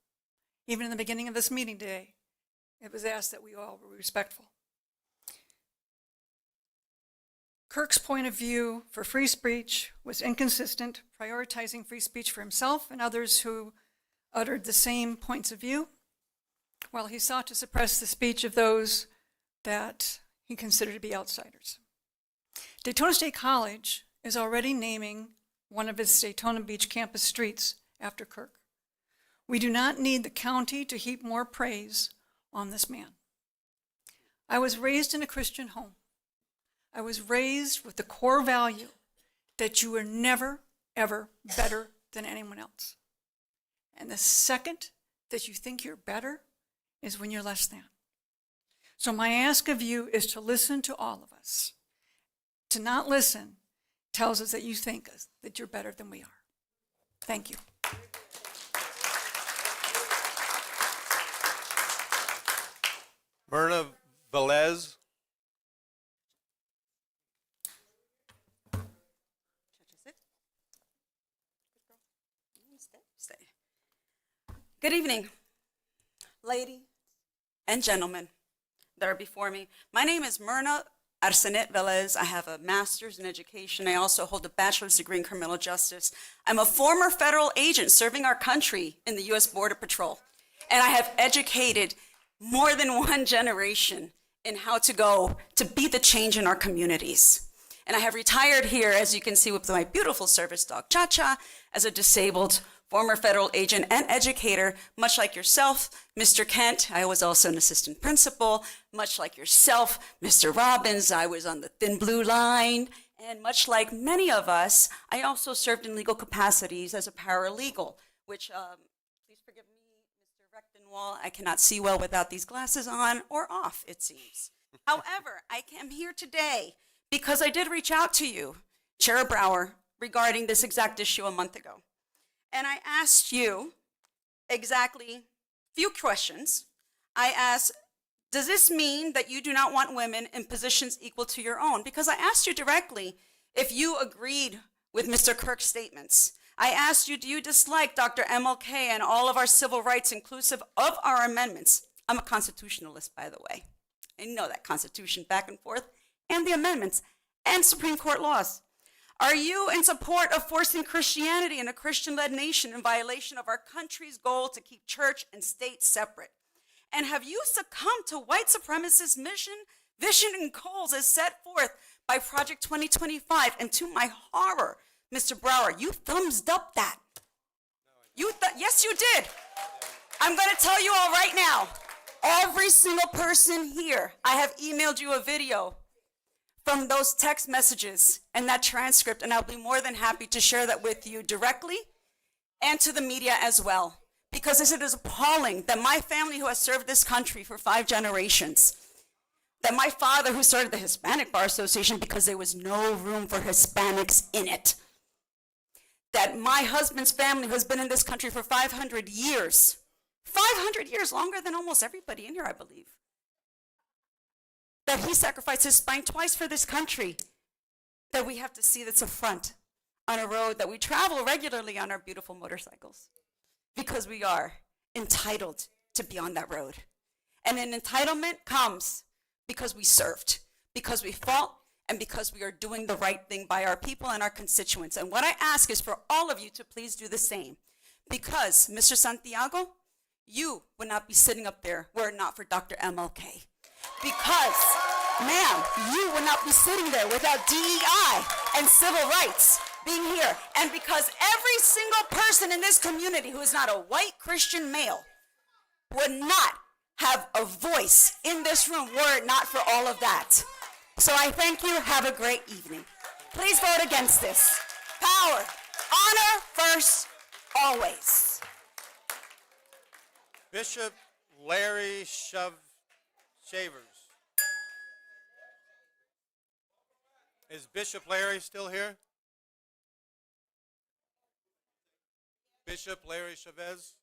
Even in the beginning of this meeting today, it was asked that we all were respectful. Kirk's point of view for free speech was inconsistent, prioritizing free speech for himself and others who uttered the same points of view, while he sought to suppress the speech of those that he considered to be outsiders. Daytona State College is already naming one of its Daytona Beach campus streets after Kirk. We do not need the county to heap more praise on this man. I was raised in a Christian home. I was raised with the core value that you are never, ever better than anyone else. And the second that you think you're better is when you're less than. So my ask of you is to listen to all of us, to not listen tells us that you think that you're better than we are. Thank you. Myrna Velez. Good evening, ladies and gentlemen that are before me. My name is Myrna Arsenet Velez. I have a master's in education. I also hold a bachelor's degree in criminal justice. I'm a former federal agent serving our country in the U.S. Border Patrol. And I have educated more than one generation in how to go to be the change in our communities. And I have retired here, as you can see, with my beautiful service dog, Cha-Cha, as a disabled former federal agent and educator, much like yourself, Mr. Kent. I was also an assistant principal. Much like yourself, Mr. Robbins, I was on the Thin Blue Line. And much like many of us, I also served in legal capacities as a paralegal, which, please forgive me, Mr. Rechtenwall, I cannot see well without these glasses on or off, it seems. However, I am here today because I did reach out to you, Chair Brower, regarding this exact issue a month ago. And I asked you exactly few questions. I asked, does this mean that you do not want women in positions equal to your own? Because I asked you directly if you agreed with Mr. Kirk's statements. I asked you, do you dislike Dr. MLK and all of our civil rights inclusive of our amendments? I'm a constitutionalist, by the way. I know that Constitution back and forth, and the amendments, and Supreme Court laws. Are you in support of forcing Christianity in a Christian-led nation in violation of our country's goal to keep church and state separate? And have you succumbed to white supremacist mission, vision, and goals as set forth by Project 2025? And to my horror, Mr. Brower, you thumbs up that. Yes, you did. I'm going to tell you all right now, every single person here, I have emailed you a video from those text messages and that transcript, and I'll be more than happy to share that with you directly and to the media as well. Because it is appalling that my family, who has served this country for 5 generations, that my father, who started the Hispanic Bar Association because there was no room for Hispanics in it, that my husband's family, who has been in this country for 500 years, 500 years, longer than almost everybody in here, I believe, that he sacrificed his spine twice for this country, that we have to see that's a front on a road that we travel regularly on our beautiful motorcycles, because we are entitled to be on that road. And an entitlement comes because we served, because we fought, and because we are doing the right thing by our people and our constituents. And what I ask is for all of you to please do the same, because, Mr. Santiago, you would not be sitting up there were it not for Dr. MLK. Because, ma'am, you would not be sitting there without DEI and civil rights being here. And because every single person in this community who is not a white Christian male would not have a voice in this room were it not for all of that. So I thank you. Have a great evening. Please vote against this. Power, honor first, always. Bishop Larry Shavers. Is Bishop Larry still here? Bishop Larry Shavers?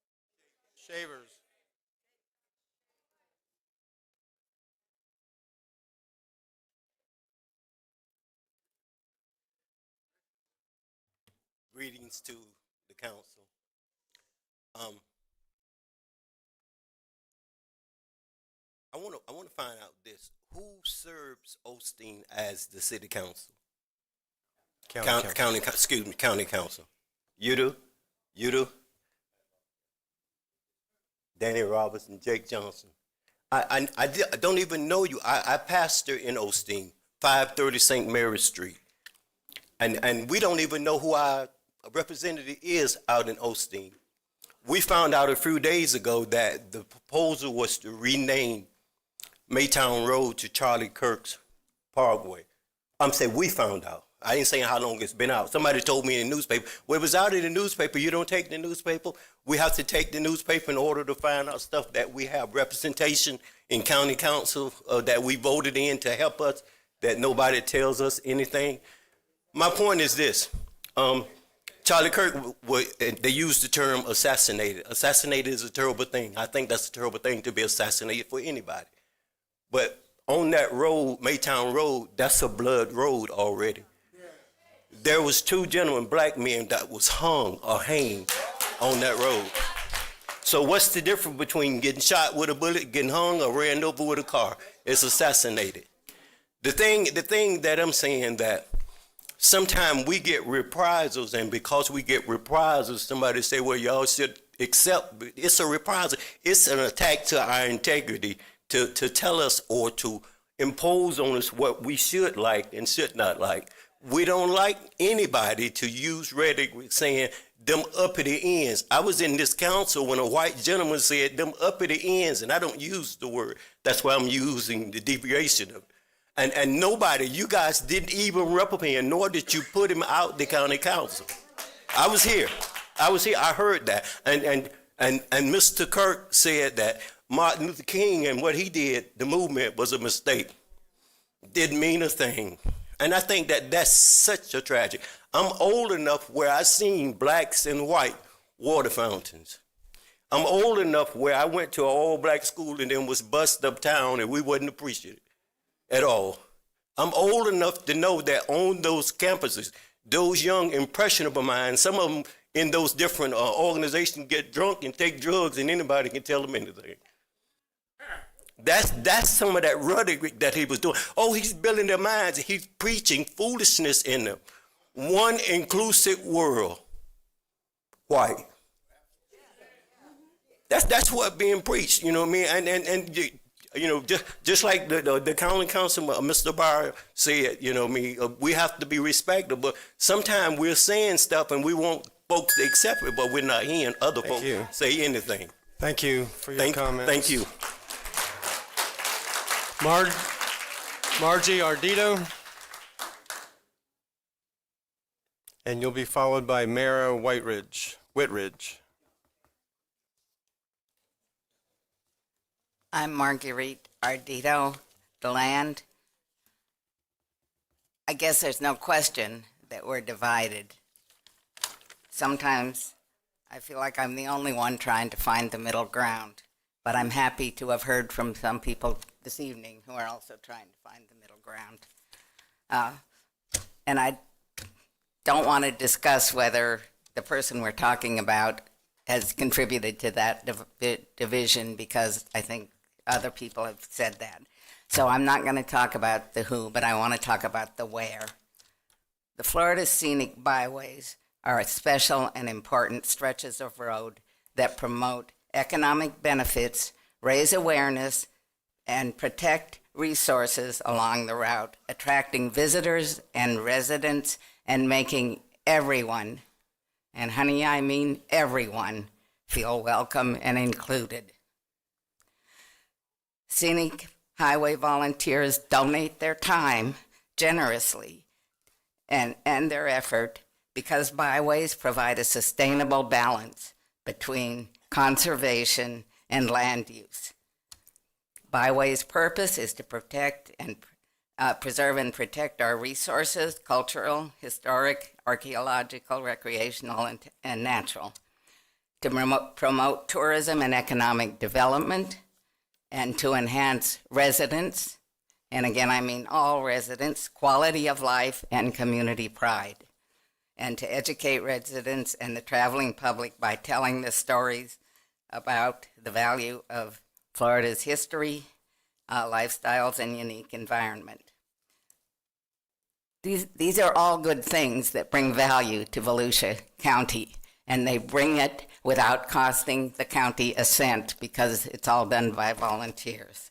Greetings to the council. I want to find out this: who serves Osteen as the city council? County council. You do. You do. Danny Roberts and Jake Johnson. I don't even know you. I pastor in Osteen, 530 St. Mary Street, and we don't even know who our representative is out in Osteen. We found out a few days ago that the proposal was to rename Maytown Road to Charlie Kirk's Parkway. I'm saying we found out. I ain't saying how long it's been out. Somebody told me in the newspaper. Well, it was out in the newspaper. You don't take the newspaper. We have to take the newspaper in order to find out stuff that we have representation in county council that we voted in to help us, that nobody tells us anything. My point is this. Charlie Kirk, they used the term assassinated. Assassinated is a terrible thing. I think that's a terrible thing to be assassinated for anybody. But on that road, Maytown Road, that's a blood road already. There was 2 gentlemen, black men, that was hung or hanged on that road. So what's the difference between getting shot with a bullet, getting hung, or ran over with a car? It's assassinated. The thing that I'm saying that sometimes we get reprisals, and because we get reprisals, somebody say, well, y'all should accept. It's a reprisal. It's an attack to our integrity to tell us or to impose on us what we should like and should not like. We don't like anybody to use rhetoric saying them uppity ends. I was in this council when a white gentleman said them uppity ends, and I don't use the word. That's why I'm using the deviation of it. And nobody, you guys didn't even reprimand, nor did you put him out the county council. I was here. I heard that. And Mr. Kirk said that Martin Luther King and what he did, the movement, was a mistake. Didn't mean a thing. And I think that that's such a tragedy. I'm old enough where I seen blacks and white water fountains. I'm old enough where I went to an all-black school and then was bussed uptown and we wasn't appreciated at all. I'm old enough to know that on those campuses, those young impressionable minds, some of them in those different organizations get drunk and take drugs and anybody can tell them anything. That's some of that rhetoric that he was doing. Oh, he's building their minds. He's preaching foolishness in them. One inclusive world. White. That's what being preached, you know what I mean? And you know, just like the county councilman, Mr. Barr said, you know what I mean, we have to be respectable. But sometimes we're saying stuff and we want folks to accept it, but we're not hearing other folks say anything. Thank you for your comments. Thank you. Margie Ardito. And you'll be followed by Mara Whitridge. I'm Marguerite Ardito, DeLand. I guess there's no question that we're divided. Sometimes I feel like I'm the only one trying to find the middle ground, but I'm happy to have heard from some people this evening who are also trying to find the middle ground. And I don't want to discuss whether the person we're talking about has contributed to that division, because I think other people have said that. So I'm not going to talk about the who, but I want to talk about the where. The Florida Scenic Byways are special and important stretches of road that promote economic benefits, raise awareness, and protect resources along the route, attracting visitors and residents and making everyone, and honey, I mean everyone, feel welcome and included. Scenic highway volunteers donate their time generously and their effort because byways provide a sustainable balance between conservation and land use. Byways' purpose is to protect and preserve and protect our resources, cultural, historic, archaeological, recreational, and natural, to promote tourism and economic development, and to enhance residents, and again I mean all residents, quality of life and community pride, and to educate residents and the traveling public by telling the stories about the value of Florida's history, lifestyles, and unique environment. These are all good things that bring value to Volusia County, and they bring it without costing the county a cent because it's all done by volunteers.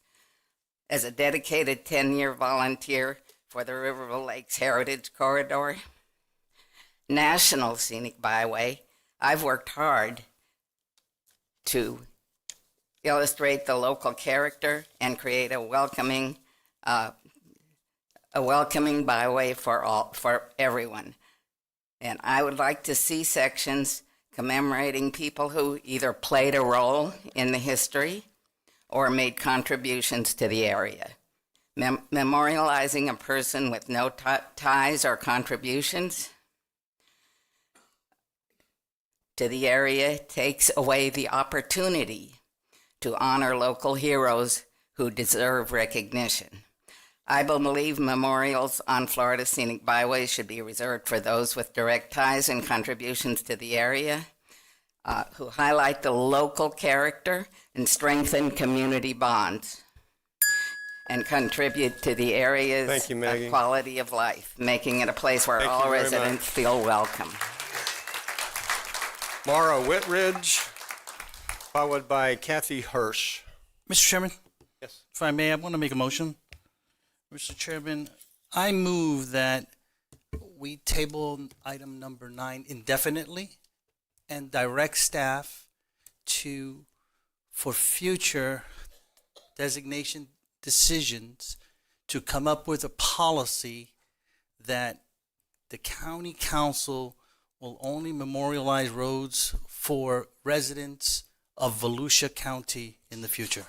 As a dedicated 10-year volunteer for the Riverville Lakes Heritage Corridor, National Scenic Byway, I've worked hard to illustrate the local character and create a welcoming byway for everyone. And I would like to see sections commemorating people who either played a role in the history or made contributions to the area. Memorializing a person with no ties or contributions to the area takes away the opportunity to honor local heroes who deserve recognition. I believe memorials on Florida Scenic Byways should be reserved for those with direct ties and contributions to the area, who highlight the local character and strengthen community bonds, and contribute to the area's Thank you, Maggie. quality of life, making it a place where Thank you all very residents feel welcome. Mara Whitridge, followed by Kathy Hirsch. Mr. Chairman? Yes. If I may, I want to make a motion. Mr. Chairman, I move that we table item number 9 indefinitely and direct staff for future designation decisions to come up with a policy that the county council will only memorialize roads for residents of Volusia County in the future.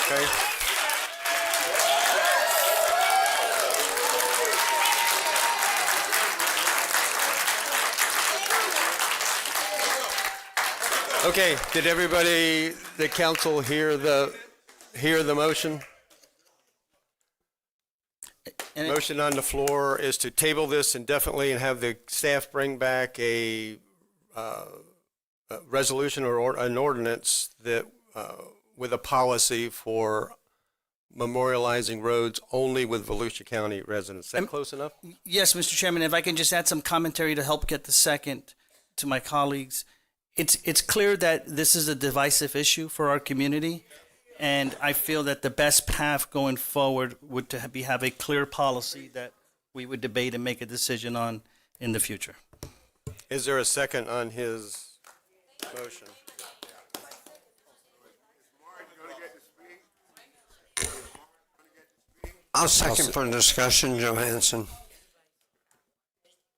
Okay. Okay, did everybody, the council hear the motion? Motion on the floor is to table this indefinitely and have the staff bring back a resolution or an ordinance that with a policy for memorializing roads only with Volusia County residents. Is that close enough? Yes, Mr. Chairman, if I can just add some commentary to help get the second to my colleagues. It's clear that this is a divisive issue for our community, and I feel that the best path going forward would to have a clear policy that we would debate and make a decision on in the future. Is there a second on his motion? I'll second for discussion, Johansson.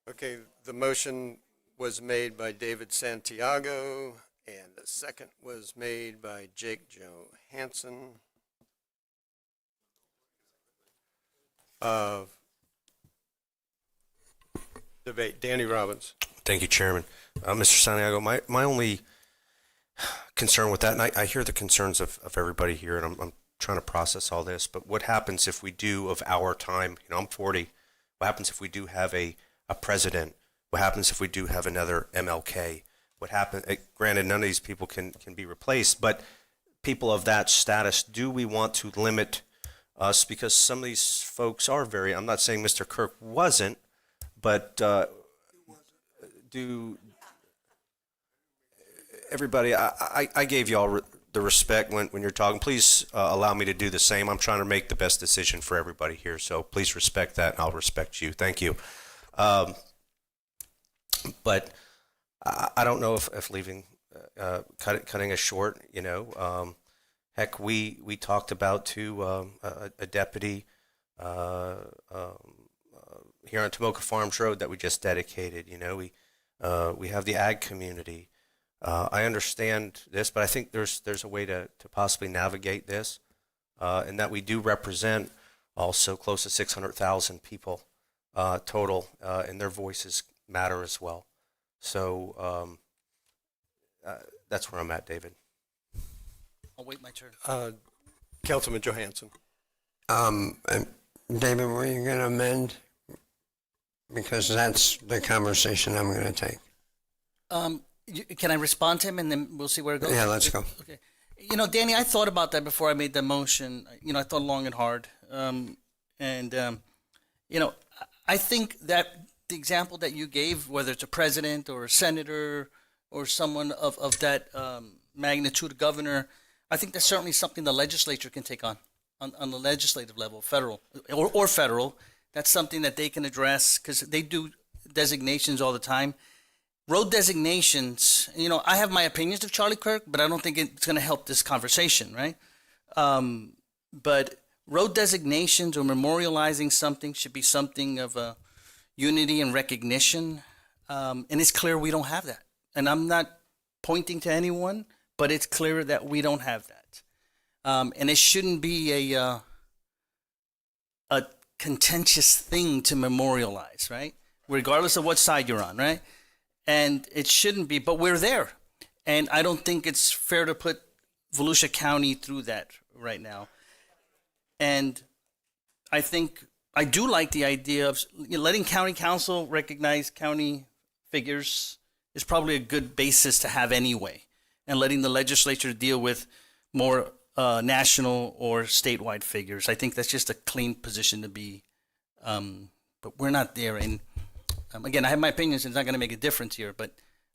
Okay, the motion was made by David Santiago, and the second was made by Jake Johansson. Debate, Danny Robbins. Thank you, Chairman. Mr. Santiago, my only concern with that, and I hear the concerns of everybody here, and I'm trying to process all this, but what happens if we do of our time, I'm 40, what happens if we do have a president? What happens if we do have another MLK? What happens, granted, none of these people can be replaced, but people of that status, do we want to limit us? Because some of these folks are I'm not saying Mr. Kirk wasn't, but do everybody, I gave you all the respect when you're talking. Please allow me to do the same. I'm trying to make the best decision for everybody here, so please respect that, and I'll respect you. Thank you. But I don't know if leaving, cutting us short, heck, we talked about too, a deputy here on Tomoka Farms Road that we just dedicated. We have the ag community. I understand this, but I think there's a way to possibly navigate this, and that we do represent also close to 600,000 people total, and their voices matter as well. So that's where I'm at, David. I'll wait my turn. Councilman Johansson. And David, were you going to amend? Because that's the conversation I'm going to take. Can I respond to him, and then we'll see where it goes? Yeah, let's go. Okay. Danny, I thought about that before I made the motion. I thought long and hard. I think that the example that you gave, whether it's a president or a senator or someone of that magnitude, a governor, I think that's certainly something the legislature can take on the legislative level, federal or federal. That's something that they can address because they do designations all the time. Road designations, I have my opinions of Charlie Kirk, but I don't think it's going to help this conversation, right? But road designations or memorializing something should be something of a unity and recognition. And it's clear we don't have that. And I'm not pointing to anyone, but it's clear that we don't have that. and it shouldn't be a contentious thing to memorialize, right? Regardless of what side you're on, right? And it shouldn't be, but we're there. And I don't think it's fair to put Volusia County through that right now. And I think I do like the idea of letting county council recognize county figures is probably a good basis to have anyway, and letting the legislature deal with more national or statewide figures. I think that's just a clean position to be, but we're not there. And again, I have my opinions, and it's not going to make a difference here, but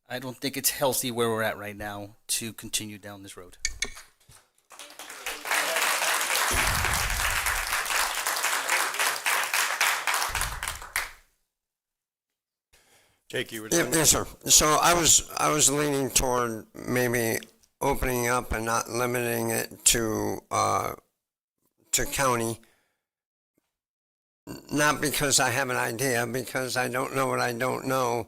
I don't think it's healthy where we're at right now to continue down this road. Jake, you were Yeah, yes, sir. So I was leaning toward maybe opening up and not limiting it to county. Not because I have an idea, because I don't know what I don't know.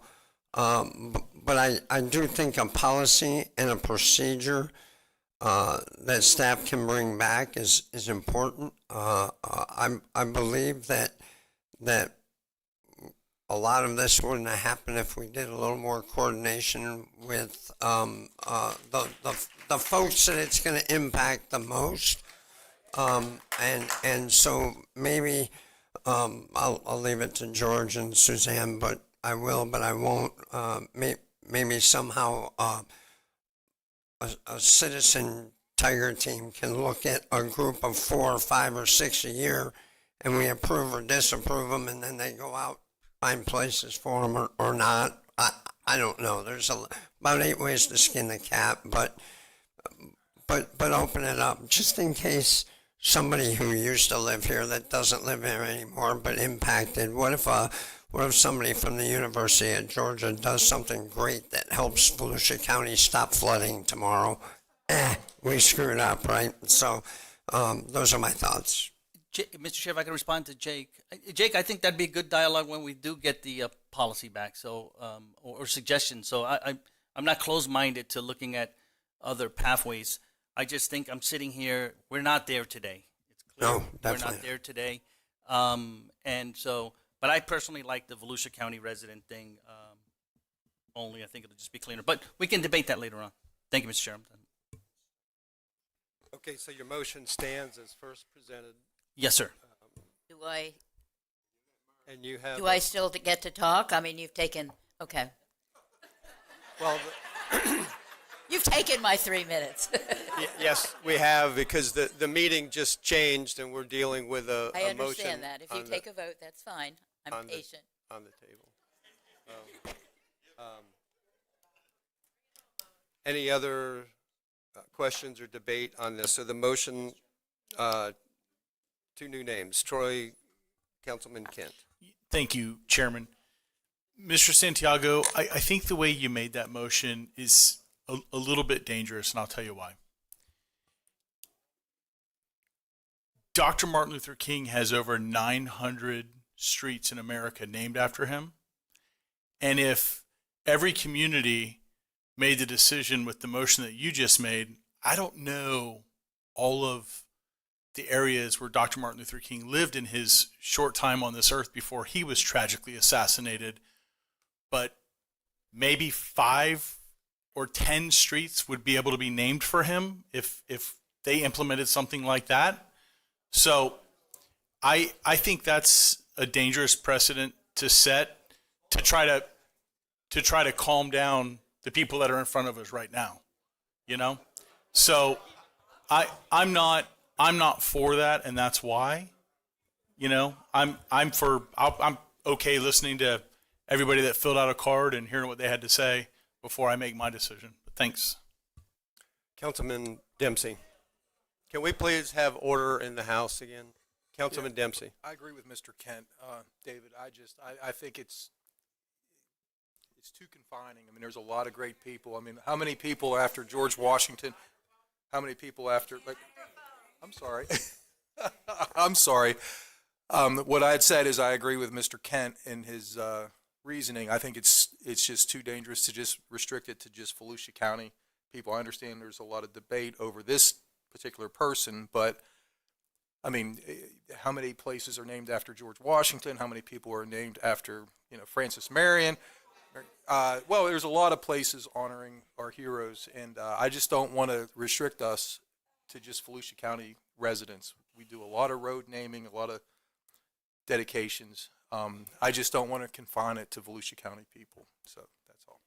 But I do think a policy and a procedure that staff can bring back is important. I believe that a lot of this wouldn't have happened if we did a little more coordination with the folks that it's going to impact the most. And so maybe I'll leave it to George and Suzanne, but I won't. Maybe somehow a citizen tiger team can look at a group of 4 or 5 or 6 a year, and we approve or disapprove them, and then they go out, find places for them or not. I don't know. There's about 8 ways to skin the cat, but open it up just in case somebody who used to live here that doesn't live here anymore but impacted. What if somebody from the University of Georgia does something great that helps Volusia County stop flooding tomorrow? We screwed up, right? So those are my thoughts. Mr. Chair, if I can respond to Jake. Jake, I think that'd be a good dialogue when we do get the policy back, so or suggestions. So I'm not closed-minded to looking at other pathways. I just think I'm sitting here. We're not there today. It's clear. No, definitely. We're not there today. And so, but I personally like the Volusia County resident thing only. I think it'll just be cleaner. But we can debate that later on. Thank you, Mr. Chairman. Okay, so your motion stands as first presented. Yes, sir. Do I And you have. do I still get to talk? I mean, you've taken okay. Well, You've taken my 3 minutes. yes, we have, because the meeting just changed and we're dealing with a I motion. understand that. If you on take the- a vote, that's fine. I'm on the- patient. On the table. Any other questions or debate on this? So the motion, 2 new names, Troy, Councilman Kent. Thank you, Chairman. Mr. Santiago, I think the way you made that motion is a little bit dangerous, and I'll tell you why. Dr. Martin Luther King has over 900 streets in America named after him. And if every community made the decision with the motion that you just made, I don't know all of the areas where Dr. Martin Luther King lived in his short time on this earth before he was tragically assassinated. But maybe 5 or 10 streets would be able to be named for him if they implemented something like that. So I think that's a dangerous precedent to set to try to calm down the people that are in front of us right now, you know? So I'm not for that, and that's why, you know, I'm okay listening to everybody that filled out a card and hearing what they had to say before I make my decision. But thanks. Councilman Dempsey. Can we please have order in the House again? Councilman Dempsey. I agree with Mr. Kent, David. I think it's too confining. I mean, there's a lot of great people. I mean, how many people after George Washington? How many people after? Like, I'm sorry. I'm sorry. What I had said is I agree with Mr. Kent in his reasoning. I think it's just too dangerous to just restrict it to just Volusia County people. I understand there's a lot of debate over this particular person, but I mean, how many places are named after George Washington? How many people are named after, Francis Marion? Well, there's a lot of places honoring our heroes, and I just don't want to restrict us to just Volusia County residents. We do a lot of road naming, a lot of dedications. I just don't want to confine it to Volusia County people. So that's all.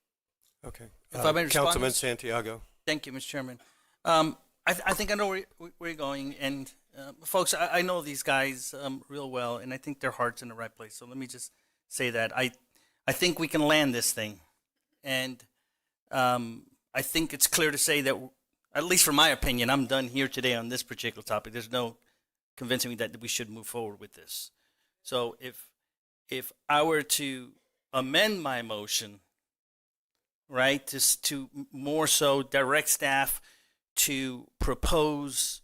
Okay. If I may respond? Councilman Santiago. Thank you, Mr. Chairman. I think I know where you're going, and folks, I know these guys real well, and I think their heart's in the right place. So let me just say that I think we can land this thing, and I think it's clear to say that, at least from my opinion, I'm done here today on this particular topic. There's no convincing me that we should move forward with this. So if I were to amend my motion, right, to more so direct staff to propose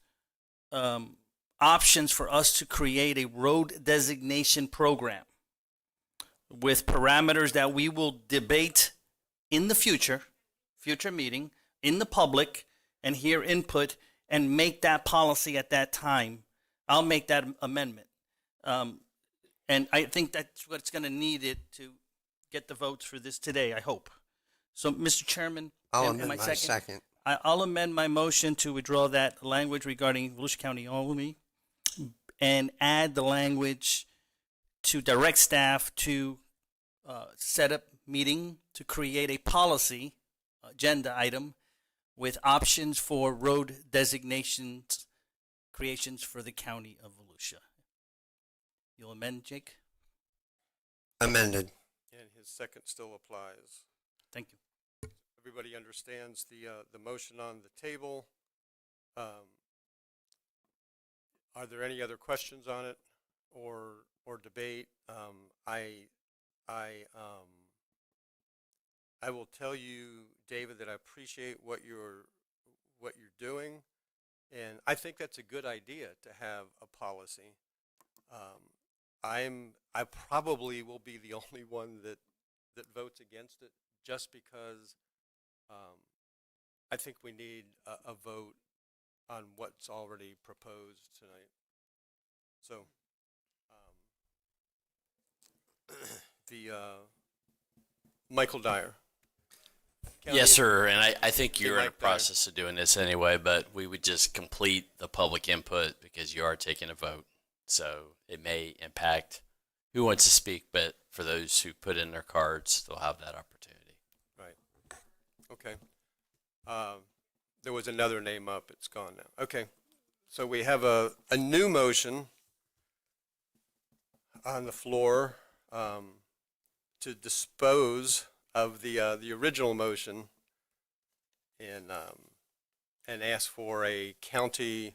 options for us to create a road designation program with parameters that we will debate in the future meeting, in the public, and hear input and make that policy at that time. I'll make that amendment. And I think that's what's going to need it to get the votes for this today, I hope. So, Mr. Chairman, I'll am amend I my second. I'll amend my motion to withdraw that language regarding Volusia County only and add the language to direct staff to set up meeting to create a policy agenda item with options for road designations creations for the county of Volusia. You'll amend, Jake? Amended. And his second still applies. Thank you. Everybody understands the motion on the table. Are there any other questions on it or debate? I will tell you, David, that I appreciate what you're doing, and I think that's a good idea to have a policy. I probably will be the only one that votes against it, just because I think we need a vote on what's already proposed tonight. So Michael Dyer. Yes, sir, and I think you're in Mike the Dyer. process of doing this anyway, but we would just complete the public input because you are taking a vote. So it may impact who wants to speak, but for those who put in their cards, they'll have that opportunity. Right. Okay. There was another name up. It's gone now. Okay. So we have a new motion on the floor to dispose of the original motion and ask for a county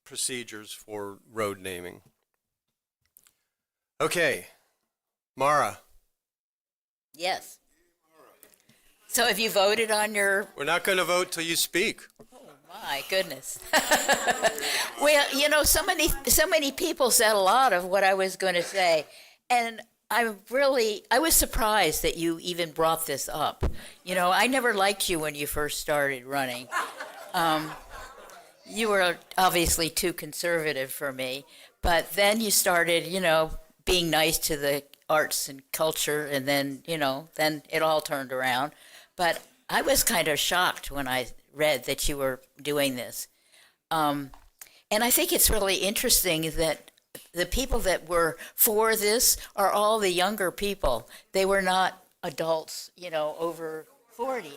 procedures for road naming. Okay, Mara. Yes. So have you voted on your? We're not going to vote till you speak. My goodness. Well, so many people said a lot of what I was going to say, and I was surprised that you even brought this up. I never liked you when you first started running. You were obviously too conservative for me, but then you started, being nice to the arts and culture, and then it all turned around. But I was kind of shocked when I read that you were doing this. And I think it's really interesting that the people that were for this are all the younger people. They were not adults, over 40,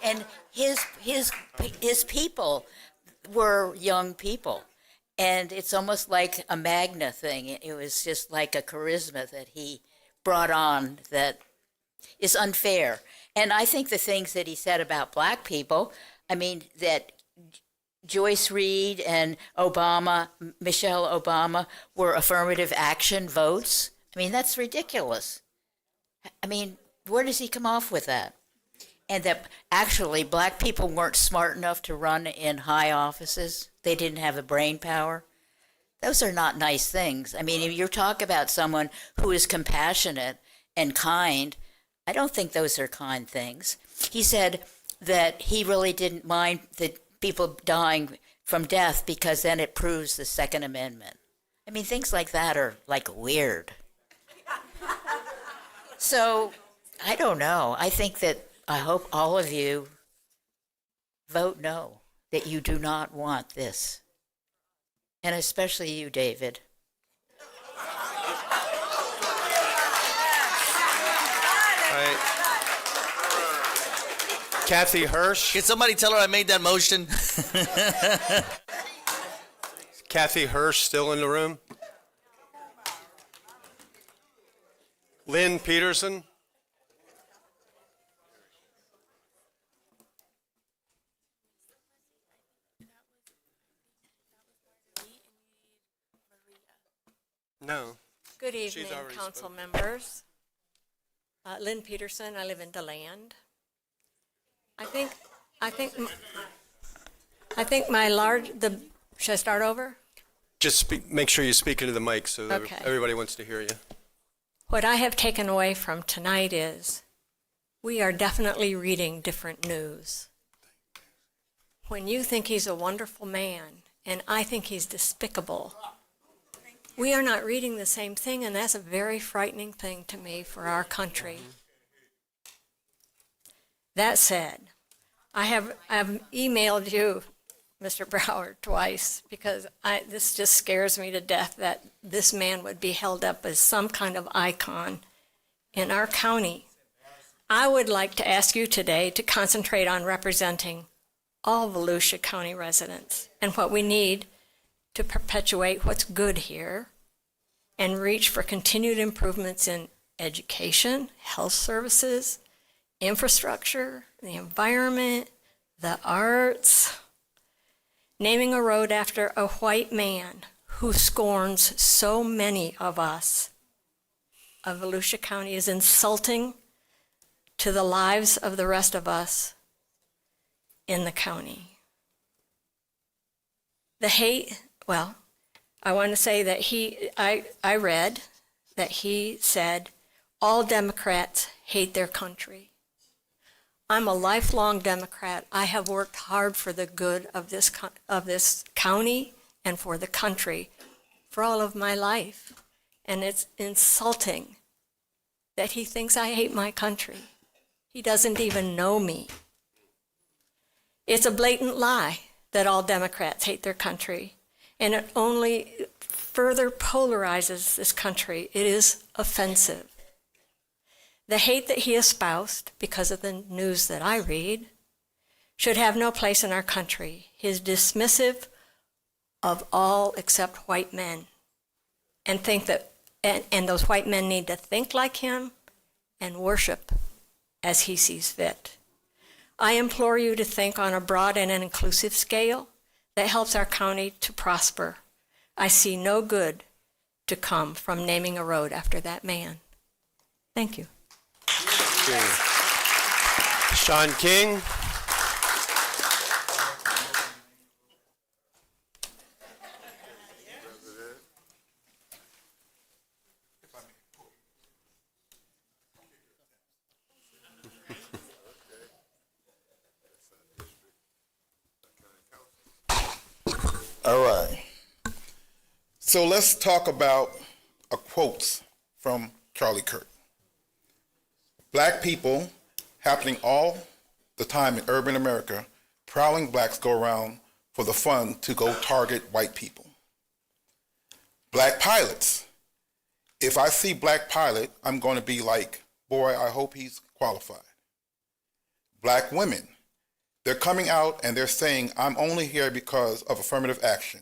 and his people were young people. And it's almost like a Magna thing. It was just like a charisma that he brought on that is unfair. And I think the things that he said about black people, that Joyce Reed and Michelle Obama were affirmative action votes. That's ridiculous. Where does he come off with that? And that actually black people weren't smart enough to run in high offices. They didn't have the brain power. Those are not nice things. If you talk about someone who is compassionate and kind, I don't think those are kind things. He said, that he really didn't mind the people dying from death because then it proves the Second Amendment. I mean, things like that are like weird. So, I don't know. I hope all of you vote no, that you do not want this. And especially you, David. Kathy Hirsch. Can somebody tell her I made that motion? Kathy Hirsch still in the room? Lynn Peterson? No. Good She's evening, already council spoken. members. Lynn Peterson, I live in DeLand. Should I start over? Just make sure you speak into the mic so that Okay. everybody wants to hear you. What I have taken away from tonight is we are definitely reading different news. When you think he's a wonderful man and I think he's despicable, we are not reading the same thing, and that's a very frightening thing to me for our country. That said, I've emailed you, Mr. Brower, twice because this just scares me to death that this man would be held up as some kind of icon in our county. I would like to ask you today to concentrate on representing all Volusia County residents and what we need to perpetuate what's good here and reach for continued improvements in education, health services, infrastructure, the environment, the arts. Naming a road after a white man who scorns so many of us of Volusia County is insulting to the lives of the rest of us in the county. The hate, well, I want to say that I read that he said all Democrats hate their country. I'm a lifelong Democrat. I have worked hard for the good of this county and for the country for all of my life. And it's insulting that he thinks I hate my country. He doesn't even know me. It's a blatant lie that all Democrats hate their country, and it only further polarizes this country. It is offensive. The hate that he espoused, because of the news that I read, should have no place in our country. He is dismissive of all except white men, and think that, and those white men need to think like him and worship as he sees fit. I implore you to think on a broad and an inclusive scale that helps our county to prosper. I see no good to come from naming a road after that man. Thank you. Sean King. All right. So let's talk about a quote from Charlie Kirk. Black people happening all the time in urban America, prowling blacks go around for the fun to go target white people. Black pilots. If I see black pilot, I'm going to be like, boy, I hope he's qualified. Black women. They're coming out and they're saying, I'm only here because of affirmative action.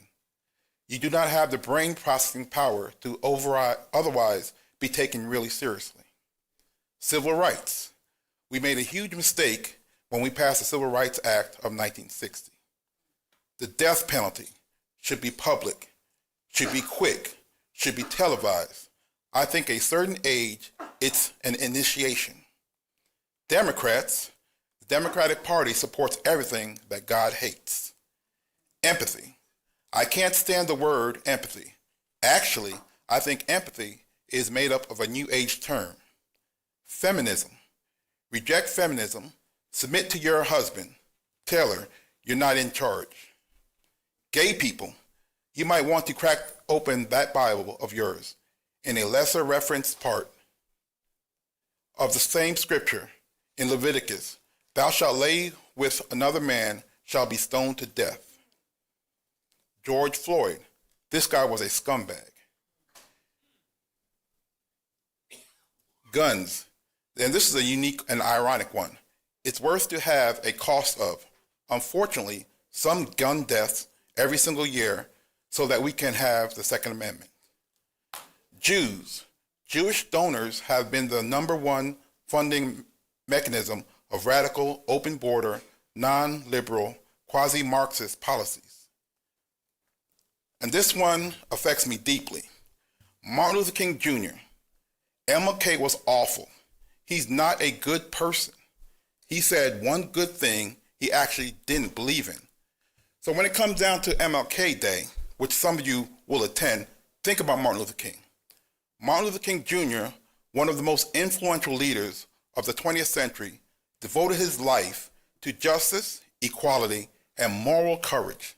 You do not have the brain processing power to otherwise be taken really seriously. Civil rights. We made a huge mistake when we passed the Civil Rights Act of 1960. The death penalty should be public, should be quick, should be televised. I think a certain age, it's an initiation. Democrats. The Democratic Party supports everything that God hates. Empathy. I can't stand the word empathy. Actually, I think empathy is made up of a new age term. Feminism. Reject feminism, submit to your husband. Taylor, you're not in charge. Gay people, you might want to crack open that Bible of yours in a lesser referenced part of the same scripture in Leviticus. Thou shalt lay with another man, shall be stoned to death. George Floyd, this guy was a scumbag. Guns, and this is a unique and ironic one. It's worth to have a cost of, unfortunately, some gun deaths every single year so that we can have the Second Amendment. Jews, Jewish donors have been the #1 funding mechanism of radical, open border, non-liberal, quasi-Marxist policies. And this one affects me deeply. Martin Luther King Jr., MLK was awful. He's not a good person. He said one good thing he actually didn't believe in. So when it comes down to MLK Day, which some of you will attend, think about Martin Luther King. Martin Luther King Jr., one of the most influential leaders of the 20th century, devoted his life to justice, equality, and moral courage.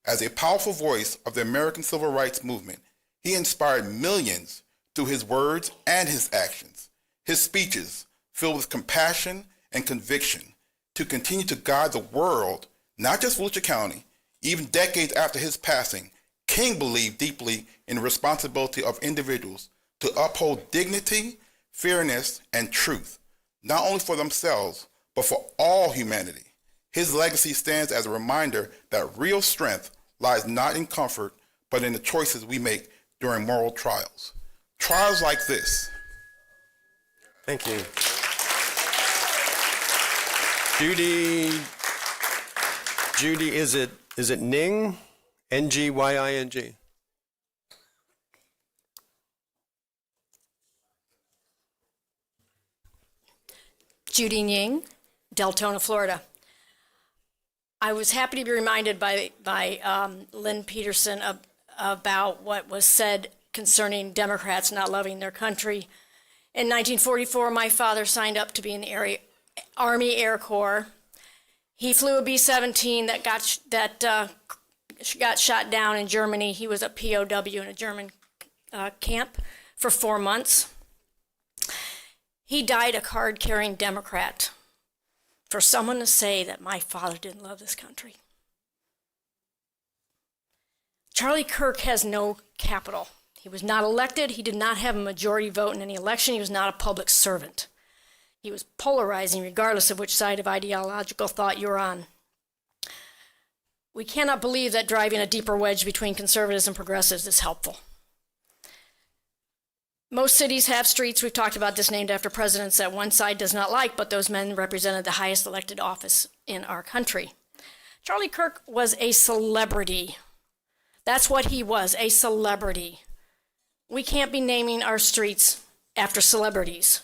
As a powerful voice of the American Civil Rights Movement, he inspired millions through his words and his actions. His speeches, filled with compassion and conviction, to continue to guide the world, not just Volusia County. Even decades after his passing, King believed deeply in the responsibility of individuals to uphold dignity, fairness, and truth, not only for themselves, but for all humanity. His legacy stands as a reminder that real strength lies not in comfort, but in the choices we make during moral trials. Trials like this. Thank you. Judy, is it Ning? N-G-Y-I-N-G. Judy Nying, Deltona, Florida. I was happy to be reminded by Lynn Peterson about what was said concerning Democrats not loving their country. In 1944, my father signed up to be in the Army Air Corps. He flew a B-17 that got shot down in Germany. He was a POW in a German camp for 4 months. He died a card-carrying Democrat. For someone to say that my father didn't love this country. Charlie Kirk has no capital. He was not elected. He did not have a majority vote in any election. He was not a public servant. He was polarizing regardless of which side of ideological thought you're on. We cannot believe that driving a deeper wedge between conservatives and progressives is helpful. Most cities have streets, we've talked about this, named after presidents that one side does not like, but those men represented the highest elected office in our country. Charlie Kirk was a celebrity. That's what he was, a celebrity. We can't be naming our streets after celebrities.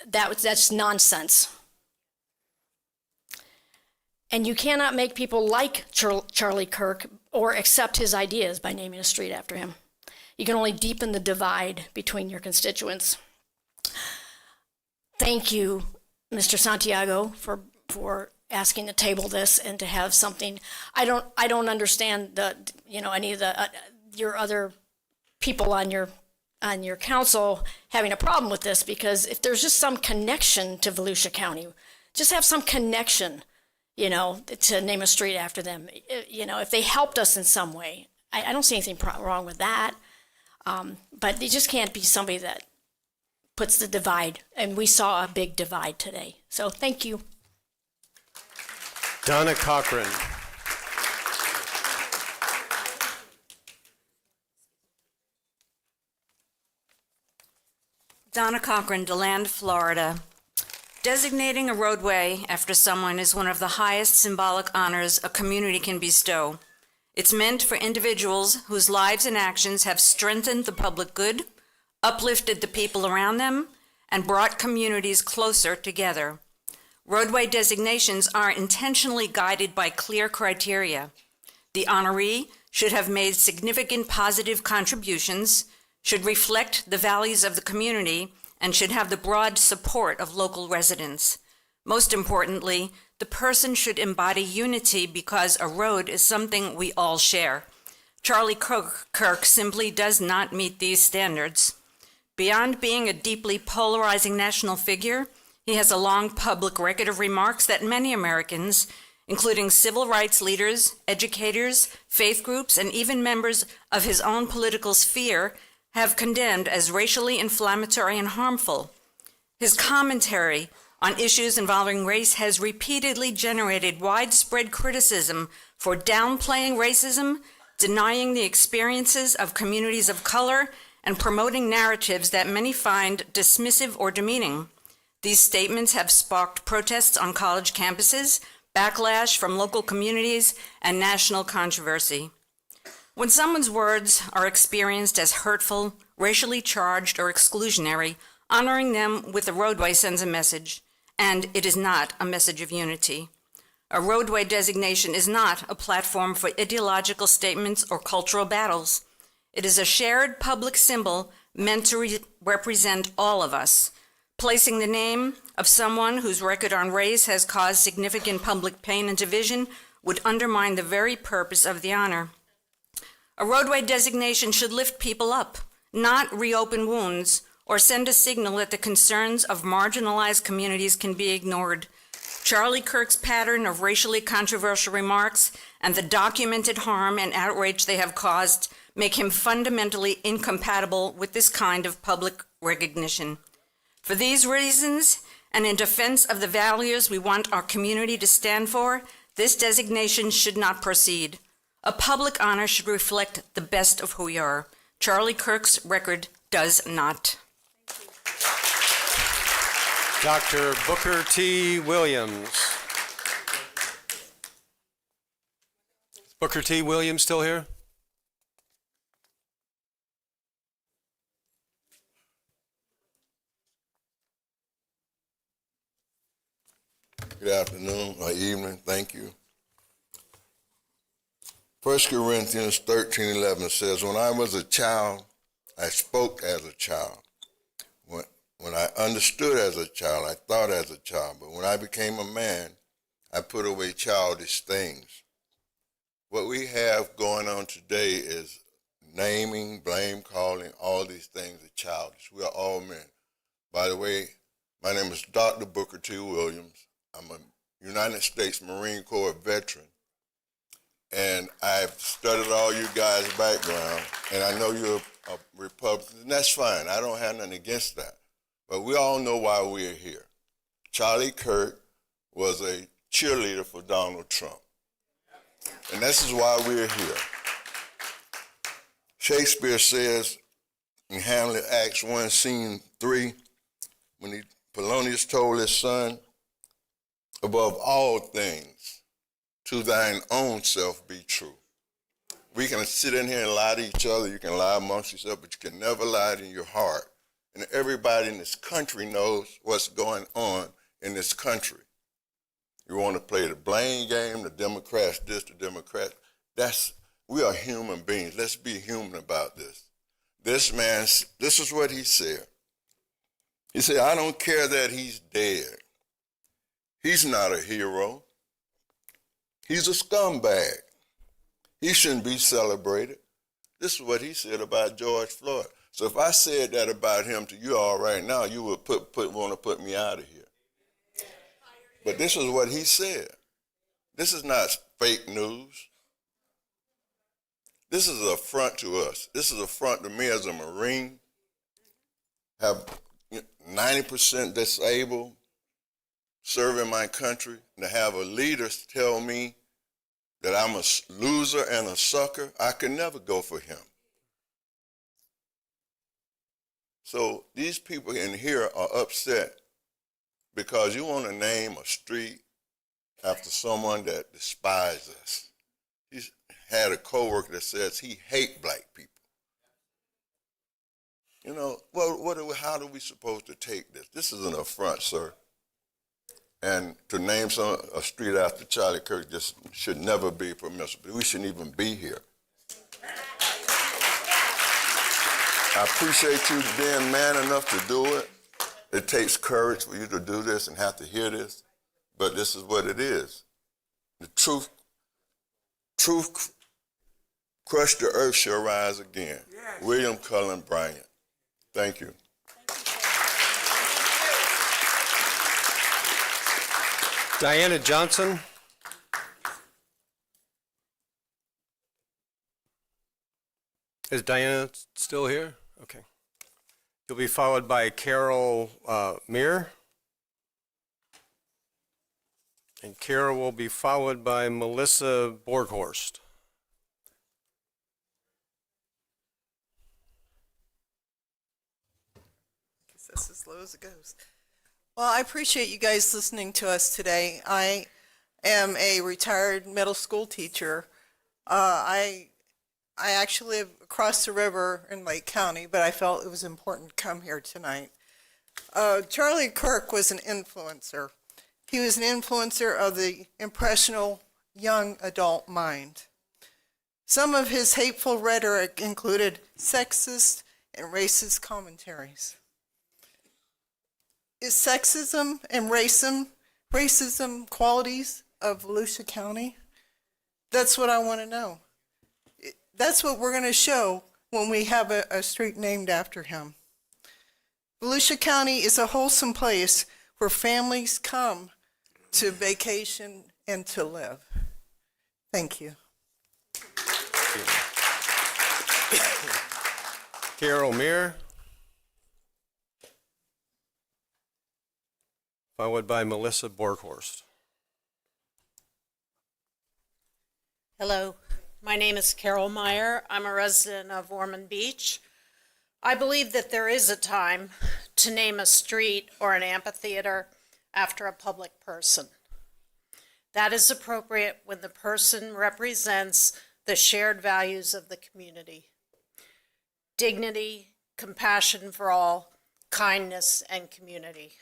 That's nonsense. And you cannot make people like Charlie Kirk or accept his ideas by naming a street after him. You can only deepen the divide between your constituents. Thank you, Mr. Santiago, for asking to table this and to have something. I don't understand any of the your other people on your council having a problem with this, because if there's just some connection to Volusia County, just have some connection, to name a street after them. If they helped us in some way, I don't see anything wrong with that. But you just can't be somebody that puts the divide, and we saw a big divide today. So thank you. Donna Cochran. Donna Cochran, DeLand, Florida. Designating a roadway after someone is one of the highest symbolic honors a community can bestow. It's meant for individuals whose lives and actions have strengthened the public good, uplifted the people around them, and brought communities closer together. Roadway designations are intentionally guided by clear criteria. The honoree should have made significant positive contributions, should reflect the values of the community, and should have the broad support of local residents. Most importantly, the person should embody unity because a road is something we all share. Charlie Kirk simply does not meet these standards. Beyond being a deeply polarizing national figure, he has a long public record of remarks that many Americans, including civil rights leaders, educators, faith groups, and even members of his own political sphere, have condemned as racially inflammatory and harmful. His commentary on issues involving race has repeatedly generated widespread criticism for downplaying racism, denying the experiences of communities of color, and promoting narratives that many find dismissive or demeaning. These statements have sparked protests on college campuses, backlash from local communities, and national controversy. When someone's words are experienced as hurtful, racially charged, or exclusionary, honoring them with a roadway sends a message, and it is not a message of unity. A roadway designation is not a platform for ideological statements or cultural battles. It is a shared public symbol meant to represent all of us. Placing the name of someone whose record on race has caused significant public pain and division would undermine the very purpose of the honor. A roadway designation should lift people up, not reopen wounds or send a signal that the concerns of marginalized communities can be ignored. Charlie Kirk's pattern of racially controversial remarks and the documented harm and outrage they have caused make him fundamentally incompatible with this kind of public recognition. For these reasons, and in defense of the values we want our community to stand for, this designation should not proceed. A public honor should reflect the best of who we are. Charlie Kirk's record does not. Dr. Booker T. Williams. Is Booker T. Williams still here? Good afternoon or evening. Thank you. 1 Corinthians 13:11 says, when I was a child, I spoke as a child. When I understood as a child, I thought as a child. But when I became a man, I put away childish things. What we have going on today is naming, blame calling, all these things are childish. We are all men. By the way, my name is Dr. Booker T. Williams. I'm a United States Marine Corps veteran. And I've studied all you guys' background, and I know you're a Republican, and that's fine. I don't have nothing against that. But we all know why we're here. Charlie Kirk was a cheerleader for Donald Trump. And this is why we're here. Shakespeare says in Hamlet, Acts 1, Scene 3, when Polonius told his son, above all things, to thine own self be true. We can sit in here and lie to each other. You can lie amongst yourself, but you can never lie in your heart. And everybody in this country knows what's going on in this country. You want to play the blame game, the Democrats this, the Democrats. We are human beings. Let's be human about this. This man, this is what he said. He said, I don't care that he's dead. He's not a hero. He's a scumbag. He shouldn't be celebrated. This is what he said about George Floyd. So if I said that about him to you all right now, you would want to put me out of here. But this is what he said. This is not fake news. This is an affront to us. This is an affront to me as a Marine. Have 90% disabled, serving my country, to have a leader tell me that I'm a loser and a sucker. I can never go for him. So these people in here are upset because you want to name a street after someone that despises us. He's had a coworker that says he hates black people. You know, well, how are we supposed to take this? This is an affront, sir. And to name a street after Charlie Kirk just should never be permissible. We shouldn't even be here. I appreciate you being man enough to do it. It takes courage for you to do this and have to hear this. but this is what it is. The truth crushed the earth shall rise again. Yes. William Cullen Bryant. Thank you. Diana Johnson. Is Diana still here? Okay. You'll be followed by Carol Meir. And Carol will be followed by Melissa Borghorst. Guess that's as low as it goes. Well, I appreciate you guys listening to us today. I am a retired middle school teacher. I actually live across the river in Lake County, but I felt it was important to come here tonight. Charlie Kirk was an influencer. He was an influencer of the impressionable young adult mind. Some of his hateful rhetoric included sexist and racist commentaries. Is sexism and racism qualities of Volusia County? That's what I want to know. That's what we're going to show when we have a street named after him. Volusia County is a wholesome place where families come to vacation and to live. Thank you. Carol Meir. Followed by Melissa Borghorst. Hello, my name is Carol Meyer. I'm a resident of Ormond Beach. I believe that there is a time to name a street or an amphitheater after a public person. That is appropriate when the person represents the shared values of the community: dignity, compassion for all, kindness, and community.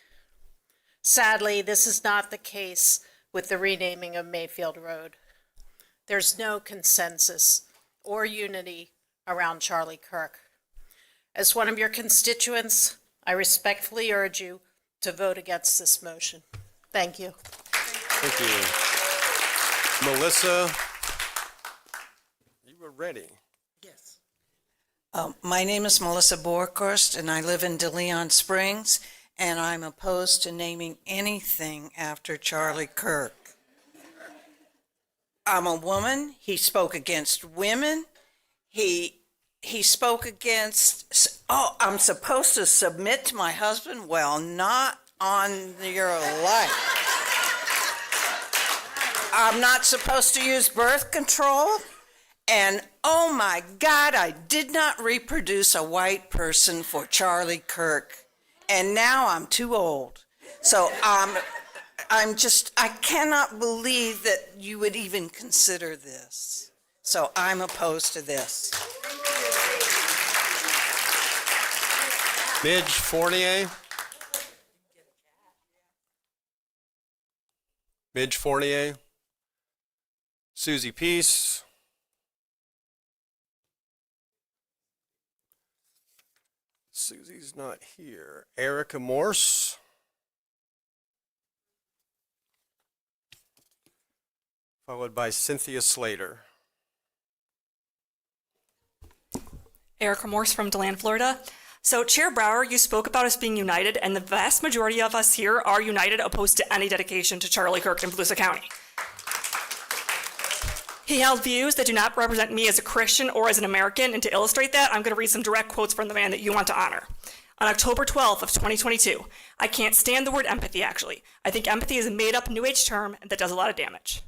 Sadly, this is not the case with the renaming of Mayfield Road. There's no consensus or unity around Charlie Kirk. As one of your constituents, I respectfully urge you to vote against this motion. Thank you. Thank you. Melissa, you were ready. Yes. My name is Melissa Borkhorst, and I live in DeLeon Springs, and I'm opposed to naming anything after Charlie Kirk. I'm a woman. He spoke against women. He spoke against, I'm supposed to submit to my husband? Well, not on your life. I'm not supposed to use birth control. And oh my God, I did not reproduce a white person for Charlie Kirk. And now I'm too old. So I cannot believe that you would even consider this. So I'm opposed to this. Midge Fournier. Midge Fournier. Susie Peace. Susie's not here. Erica Morse. Followed by Cynthia Slater. Erica Morse from DeLand, Florida. So, Chair Brower, you spoke about us being united, and the vast majority of us here are united, opposed to any dedication to Charlie Kirk in Volusia County. He held views that do not represent me as a Christian or as an American, and to illustrate that, I'm going to read some direct quotes from the man that you want to honor. On October 12th of 2022, I can't stand the word empathy, actually. I think empathy is a made-up New Age term that does a lot of damage.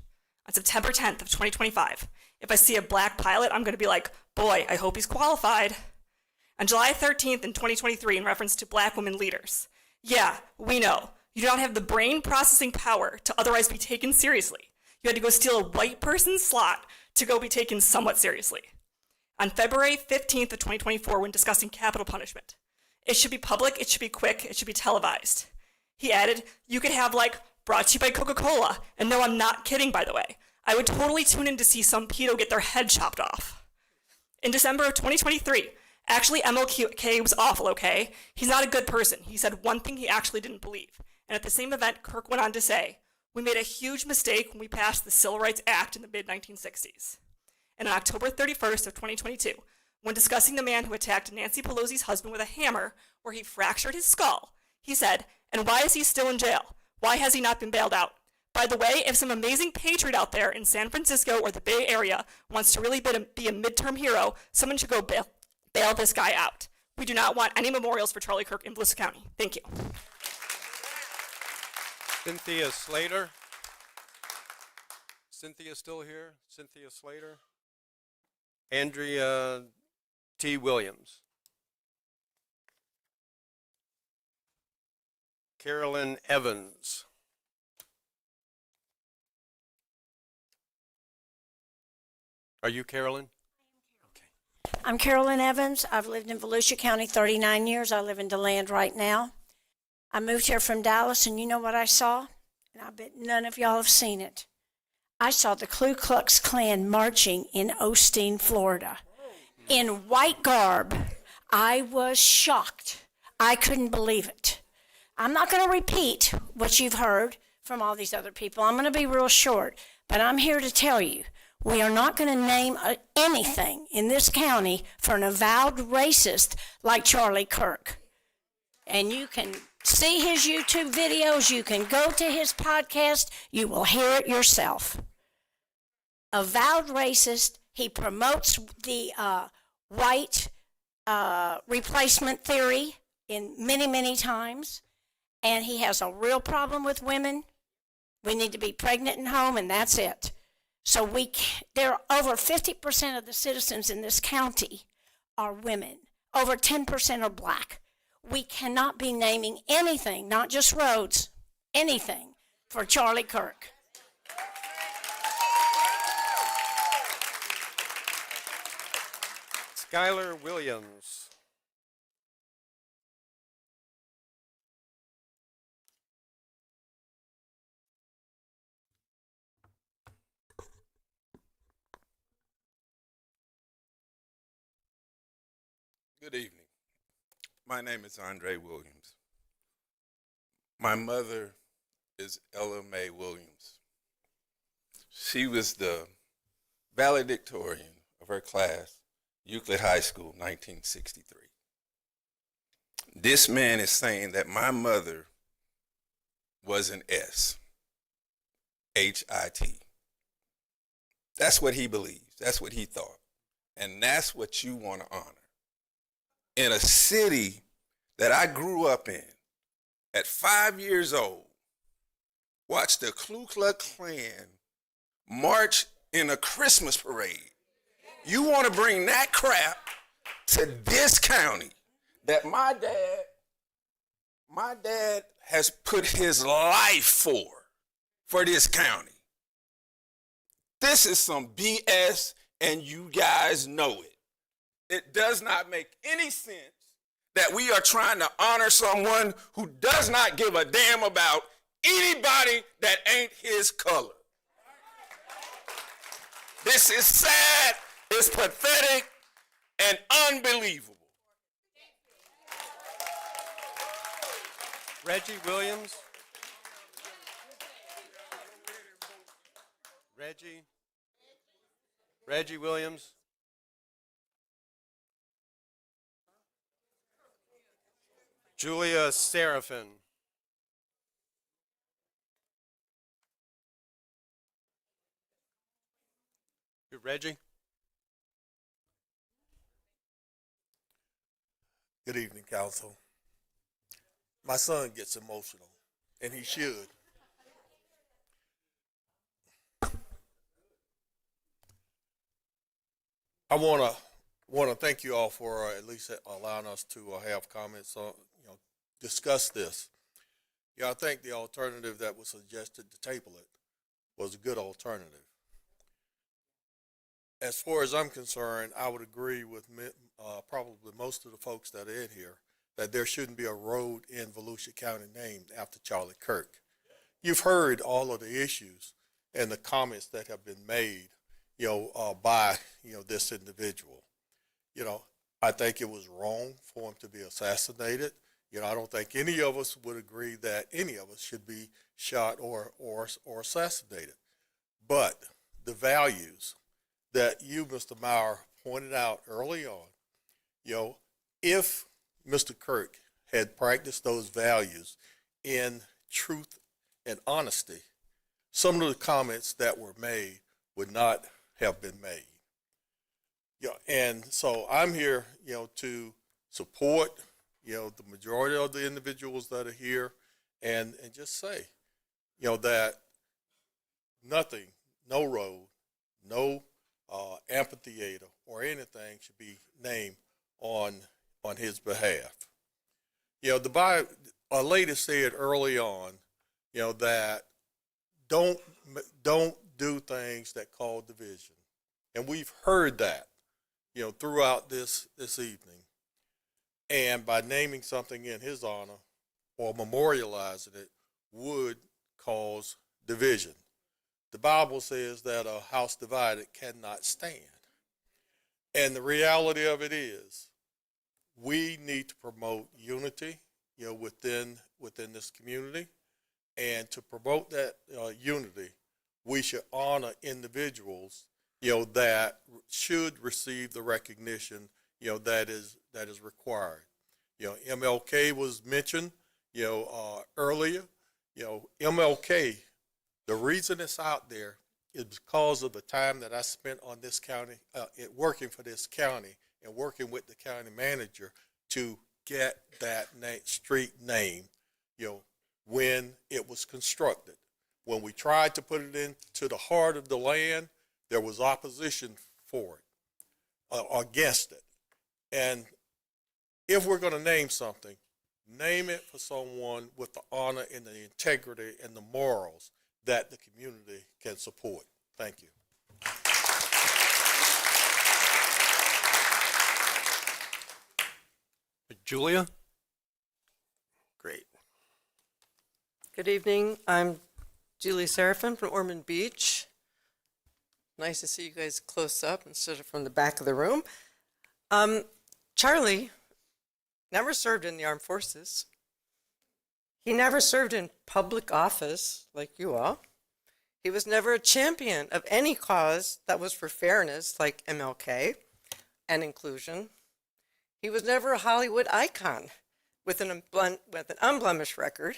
On September 10th of 2025, if I see a black pilot, I'm going to be like, boy, I hope he's qualified. On July 13th in 2023, in reference to black women leaders, yeah, we know, you do not have the brain processing power to otherwise be taken seriously. You had to go steal a white person's slot to go be taken somewhat seriously. On February 15th of 2024, when discussing capital punishment, it should be public, it should be quick, it should be televised. He added, you could have like, brought to you by Coca-Cola, and no, I'm not kidding, by the way. I would totally tune in to see some pedo get their head chopped off. In December of 2023, actually MLK was awful, okay? He's not a good person. He said one thing he actually didn't believe. And at the same event, Kirk went on to say, We made a huge mistake when we passed the Civil Rights Act in the mid-1960s. And on October 31st of 2022, when discussing the man who attacked Nancy Pelosi's husband with a hammer, where he fractured his skull, he said, "And why is he still in jail? Why has he not been bailed out? By the way, if some amazing patriot out there in San Francisco or the Bay Area wants to really be a midterm hero, someone should go bail this guy out. We do not want any memorials for Charlie Kirk in Volusia County." Thank you. Cynthia Slater. Cynthia still here? Cynthia Slater. Andrea T. Williams. Carolyn Evans. Are you Carolyn? I'm Carolyn Evans. I've lived in Volusia County 39 years. I live in DeLand right now. I moved here from Dallas, and you know what I saw? And I bet none of y'all have seen it. I saw the Ku Klux Klan marching in Osteen, Florida, in white garb. I was shocked. I couldn't believe it. I'm not going to repeat what you've heard from all these other people. I'm going to be real short, but I'm here to tell you, we are not going to name anything in this county for an avowed racist like Charlie Kirk. And you can see his YouTube videos. You can go to his podcast. You will hear it yourself. Avowed racist. He promotes the white replacement theory in many, many times. And he has a real problem with women. We need to be pregnant and home, and that's it. So there are over 50% of the citizens in this county are women. Over 10% are black. We cannot be naming anything, not just roads, anything for Charlie Kirk. Skylar Williams. Good evening. My name is Andre Williams. My mother is Ella Mae Williams. She was the valedictorian of her class, Euclid High School, 1963. This man is saying that my mother was an S, H-I-T. That's what he believes. That's what he thought. And that's what you want to honor. In a city that I grew up in, at 5 years old, watched the Ku Klux Klan march in a Christmas parade. You want to bring that crap to this county that my dad has put his life for this county. This is some BS, and you guys know it. It does not make any sense that we are trying to honor someone who does not give a damn about anybody that ain't his color. This is sad, it's pathetic, and unbelievable. Reggie Williams. Reggie Williams. Julia Seraphin. You Reggie? Good evening, Council. My son gets emotional, and he should. I want to thank you all for at least allowing us to have comments on, discuss this. I think the alternative that was suggested to table it was a good alternative. As far as I'm concerned, I would agree with probably most of the folks that are in here that there shouldn't be a road in Volusia County named after Charlie Kirk. You've heard all of the issues and the comments that have been made, by, this individual. I think it was wrong for him to be assassinated. I don't think any of us would agree that any of us should be shot or assassinated. But the values that you, Mr. Meyer, pointed out early on, if Mr. Kirk had practiced those values in truth and honesty, some of the comments that were made would not have been made. And so I'm here, to support, the majority of the individuals that are here, and just say, that nothing, no road, no amphitheater or anything should be named on his behalf. The Bible, a lady said early on, that don't do things that cause division, and we've heard that, throughout this evening. And by naming something in his honor or memorializing it would cause division. The Bible says that a house divided cannot stand. And the reality of it is, we need to promote unity, within this community. And to promote that unity, we should honor individuals, that should receive the recognition, that is required. MLK was mentioned, earlier. MLK, the reason it's out there is because of the time that I spent on this county, working for this county and working with the county manager to get that street name, when it was constructed. When we tried to put it into the heart of the land, there was opposition for it, against it. And if we're going to name something, name it for someone with the honor and the integrity and the morals that the community can support. Thank you. Julia? Great. Good evening. I'm Julie Seraphin from Ormond Beach. Nice to see you guys close up instead of from the back of the room. Charlie never served in the armed forces. He never served in public office like you all. He was never a champion of any cause that was for fairness like MLK and inclusion. He was never a Hollywood icon with an unblemished record.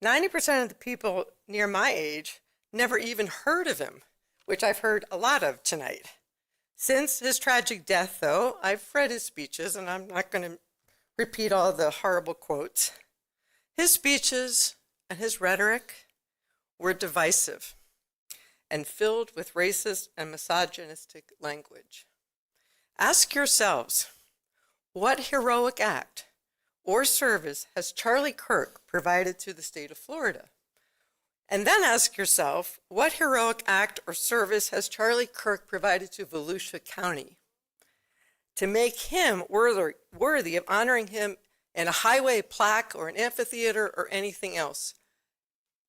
90% of the people near my age never even heard of him, which I've heard a lot of tonight. Since his tragic death, though, I've read his speeches, and I'm not going to repeat all the horrible quotes. His speeches and his rhetoric were divisive and filled with racist and misogynistic language. Ask yourselves, what heroic act or service has Charlie Kirk provided to the state of Florida? And then ask yourself, what heroic act or service has Charlie Kirk provided to Volusia County to make him worthy of honoring him in a highway plaque or an amphitheater or anything else?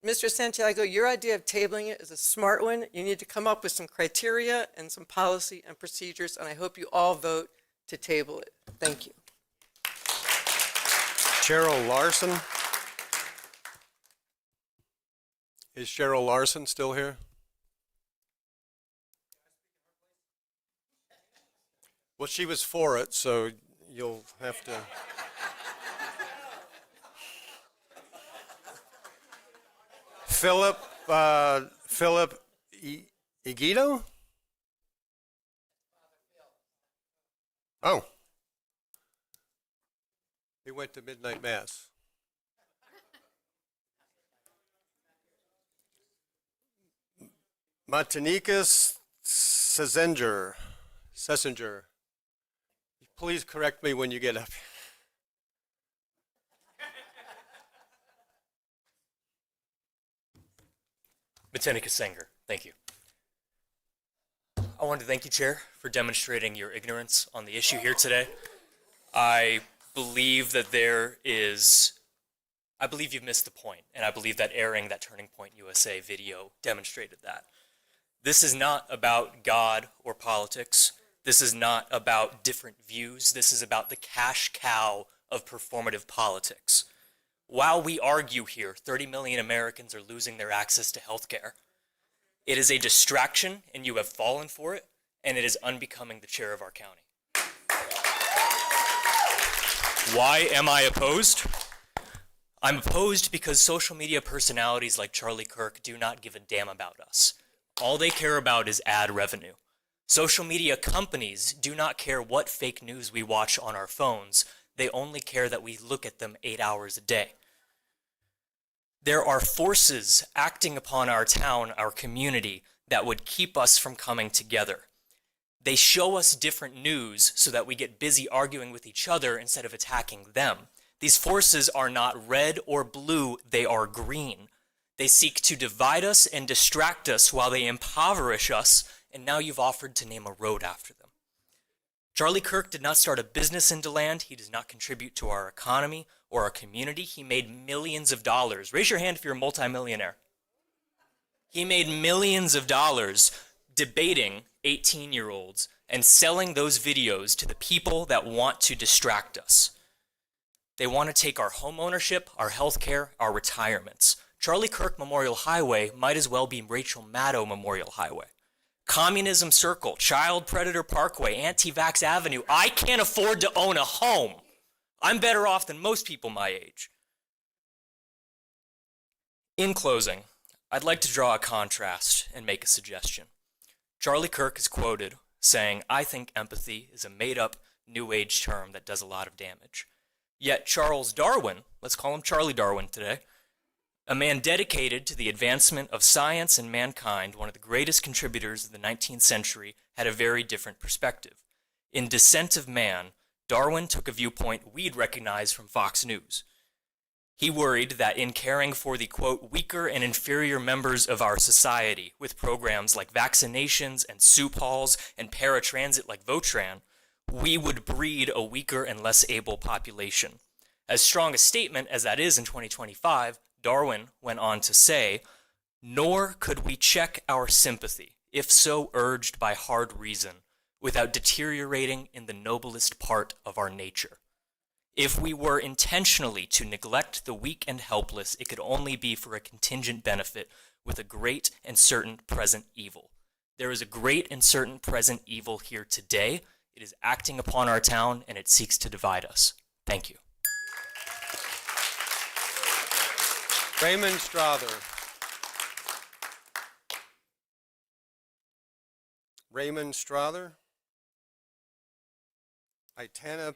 Mr. Santiago, your idea of tabling it is a smart one. You need to come up with some criteria and some policy and procedures, and I hope you all vote to table it. Thank you. Cheryl Larson? Is Cheryl Larson still here? Well, she was for it, so you'll have to. Philip Igito? Oh. He went to midnight mass. Martinikas Sessinger. Please correct me when you get up. Matenika Sanger, thank you. I wanted to thank you, Chair, for demonstrating your ignorance on the issue here today. I believe that I believe you've missed the point, and I believe that airing that Turning Point USA video demonstrated that. This is not about God or politics. This is not about different views. This is about the cash cow of performative politics. While we argue here, 30 million Americans are losing their access to health care. It is a distraction, and you have fallen for it, and it is unbecoming the chair of our county. Why am I opposed? I'm opposed because social media personalities like Charlie Kirk do not give a damn about us. All they care about is ad revenue. Social media companies do not care what fake news we watch on our phones. They only care that we look at them 8 hours a day. There are forces acting upon our town, our community, that would keep us from coming together. They show us different news so that we get busy arguing with each other instead of attacking them. These forces are not red or blue, they are green. They seek to divide us and distract us while they impoverish us, and now you've offered to name a road after them. Charlie Kirk did not start a business in DeLand. He does not contribute to our economy or our community. He made millions of dollars. Raise your hand if you're a multimillionaire. He made millions of dollars debating 18-year-olds and selling those videos to the people that want to distract us. They want to take our home ownership, our health care, our retirements. Charlie Kirk Memorial Highway might as well be Rachel Maddow Memorial Highway. Communism Circle, Child Predator Parkway, Anti-Vax Avenue. I can't afford to own a home. I'm better off than most people my age. In closing, I'd like to draw a contrast and make a suggestion. Charlie Kirk is quoted saying, "I think empathy is a made-up New Age term that does a lot of damage." Yet Charles Darwin, let's call him Charlie Darwin today, a man dedicated to the advancement of science and mankind, one of the greatest contributors of the 19th century, had a very different perspective. In Descent of Man, Darwin took a viewpoint we'd recognize from Fox News. He worried that in caring for the, quote, weaker and inferior members of our society with programs like vaccinations and soup halls and paratransit like Votran, we would breed a weaker and less able population. As strong a statement as that is in 2025, Darwin went on to say, "Nor could we check our sympathy, if so urged by hard reason, without deteriorating in the noblest part of our nature. If we were intentionally to neglect the weak and helpless, it could only be for a contingent benefit with a great and certain present evil. There is a great and certain present evil here today. It is acting upon our town, and it seeks to divide us. Thank you." Raymond Strother. Raymond Strother. Itana.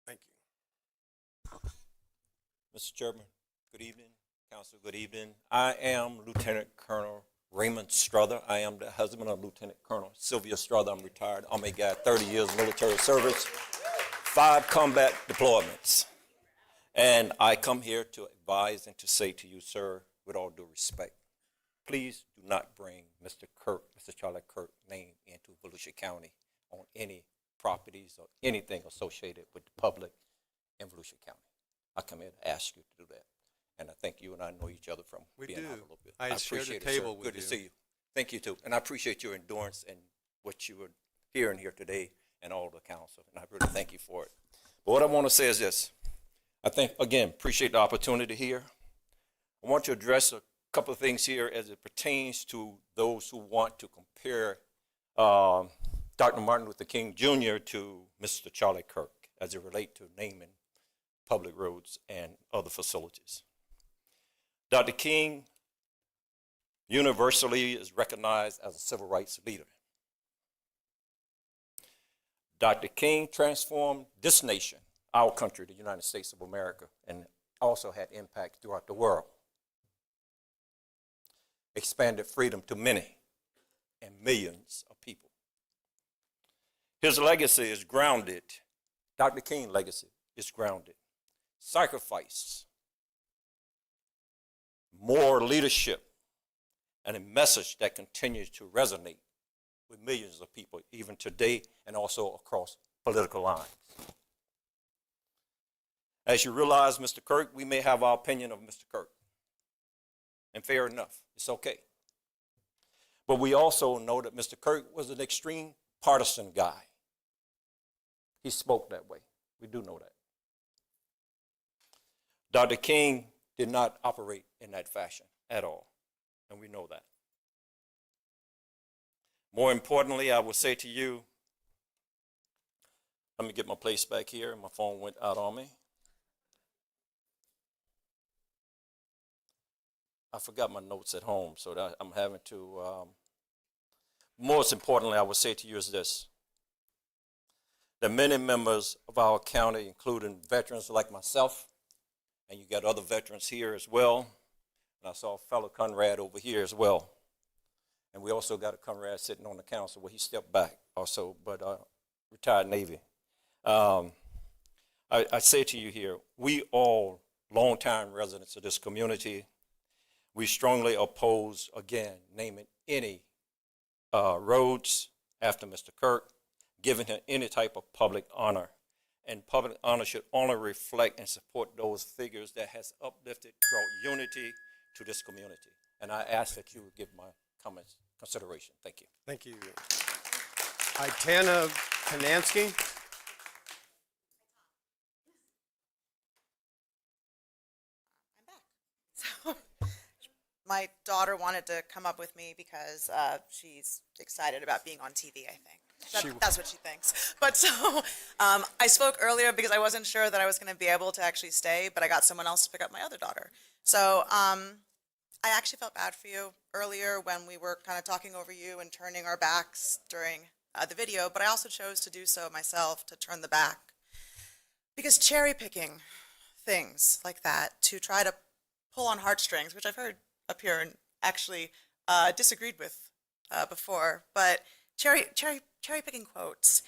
Thank you. Mr. Chairman, good evening. Council, good evening. I am Lieutenant Colonel Raymond Strother. I am the husband of Lieutenant Colonel Sylvia Strother. I'm retired Army guy, 30 years military service, 5 combat deployments. And I come here to advise and to say to you, sir, with all due respect, please do not bring Mr. Kirk, Mr. Charlie Kirk's name into Volusia County on any properties or anything associated with the public in Volusia County. I come here to ask you to do that. And I think you and I know each other from being out a little bit. I share the appreciate table it, sir. with Good you. to see you. Thank you, too. And I appreciate your endurance and what you were hearing here today and all the council. And I really thank you for it. But what I want to say is this. I think, again, appreciate the opportunity here. I want to address a couple of things here as it pertains to those who want to compare Dr. Martin Luther King Jr. to Mr. Charlie Kirk as it relates to naming public roads and other facilities. Dr. King universally is recognized as a civil rights leader. Dr. King transformed this nation, our country, the United States of America, and also had impact throughout the world. Expanded freedom to many and millions of people. His legacy is grounded, Dr. King's legacy is grounded. Sacrifice, more leadership, and a message that continues to resonate with millions of people, even today and also across political lines. As you realize, Mr. Kirk, we may have our opinion of Mr. Kirk. And fair enough, it's okay. But we also know that Mr. Kirk was an extreme partisan guy. He spoke that way. We do know that. Dr. King did not operate in that fashion at all, and we know that. More importantly, I will say to you, let me get my place back here. My phone went out on me. I forgot my notes at home, so that I'm having to. Most importantly, I will say to you is this. That many members of our county, including veterans like myself, and you got other veterans here as well, and I saw a fellow Conrad over here as well. And we also got a Conrad sitting on the council. Well, he stepped back also, but retired Navy. I say to you here, we all longtime residents of this community, we strongly oppose, again, naming any roads after Mr. Kirk, giving him any type of public honor. And public honor should only reflect and support those figures that has uplifted, brought unity to this community. And I ask that you would give my comments consideration. Thank you. Thank you. Itana Kanansky. My daughter wanted to come up with me because she's excited about being on TV, I think. That's what she thinks. But so I spoke earlier because I wasn't sure that I was going to be able to actually stay, but I got someone else to pick up my other daughter. So I actually felt bad for you earlier when we were kind of talking over you and turning our backs during the video, but I also chose to do so myself, to turn the back. Because cherry picking things like that to try to pull on heartstrings, which I've heard up here and actually disagreed with before, but cherry picking quotes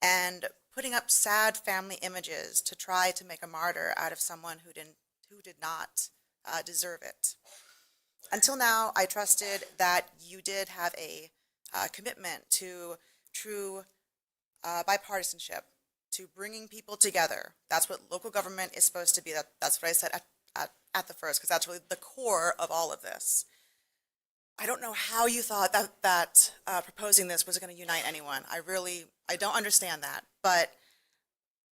and putting up sad family images to try to make a martyr out of someone who did not deserve it. Until now, I trusted that you did have a commitment to true bipartisanship, to bringing people together. That's what local government is supposed to be. That's what I said at the first, because that's really the core of all of this. I don't know how you thought that proposing this was going to unite anyone. I don't understand that, but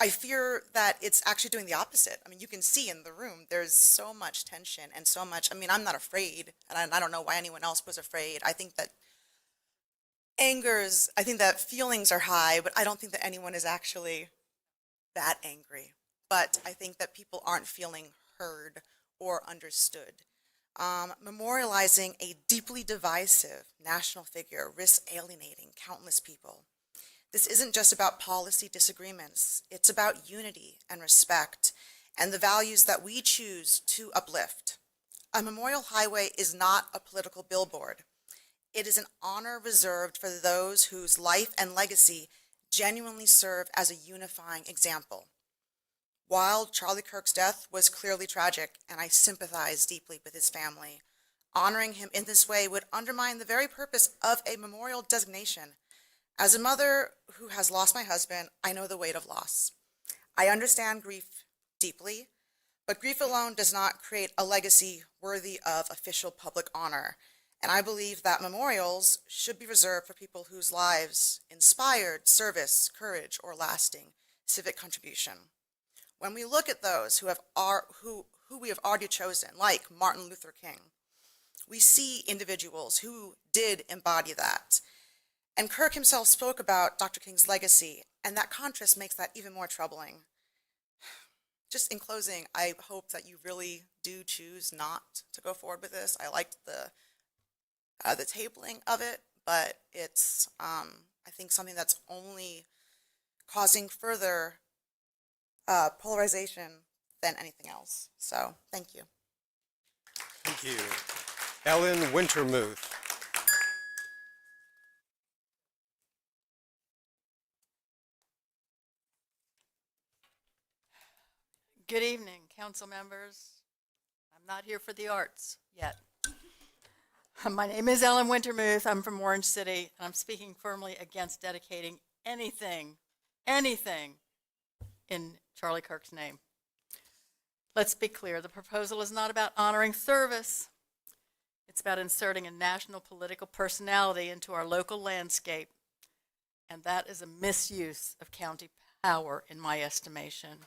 I fear that it's actually doing the opposite. I mean, you can see in the room, there's so much tension and so much, I mean, I'm not afraid, and I don't know why anyone else was afraid. I think that I think that feelings are high, but I don't think that anyone is actually that angry. But I think that people aren't feeling heard or understood. Memorializing a deeply divisive national figure risks alienating countless people. This isn't just about policy disagreements. It's about unity and respect and the values that we choose to uplift. A memorial highway is not a political billboard. It is an honor reserved for those whose life and legacy genuinely serve as a unifying example. While Charlie Kirk's death was clearly tragic, and I sympathize deeply with his family, honoring him in this way would undermine the very purpose of a memorial designation. As a mother who has lost my husband, I know the weight of loss. I understand grief deeply, but grief alone does not create a legacy worthy of official public honor. And I believe that memorials should be reserved for people whose lives inspired service, courage, or lasting civic contribution. When we look at those who we have already chosen, like Martin Luther King, we see individuals who did embody that. And Kirk himself spoke about Dr. King's legacy, and that contrast makes that even more troubling. Just in closing, I hope that you really do choose not to go forward with this. I liked the tabling of it, but it's, I think, something that's only causing further polarization than anything else. So, thank you. Thank you. Ellen Wintermuth. Good evening, council members. I'm not here for the arts yet. My name is Ellen Wintermuth. I'm from Orange City, and I'm speaking firmly against dedicating anything in Charlie Kirk's name. Let's be clear, the proposal is not about honoring service. It's about inserting a national political personality into our local landscape, and that is a misuse of county power, in my estimation.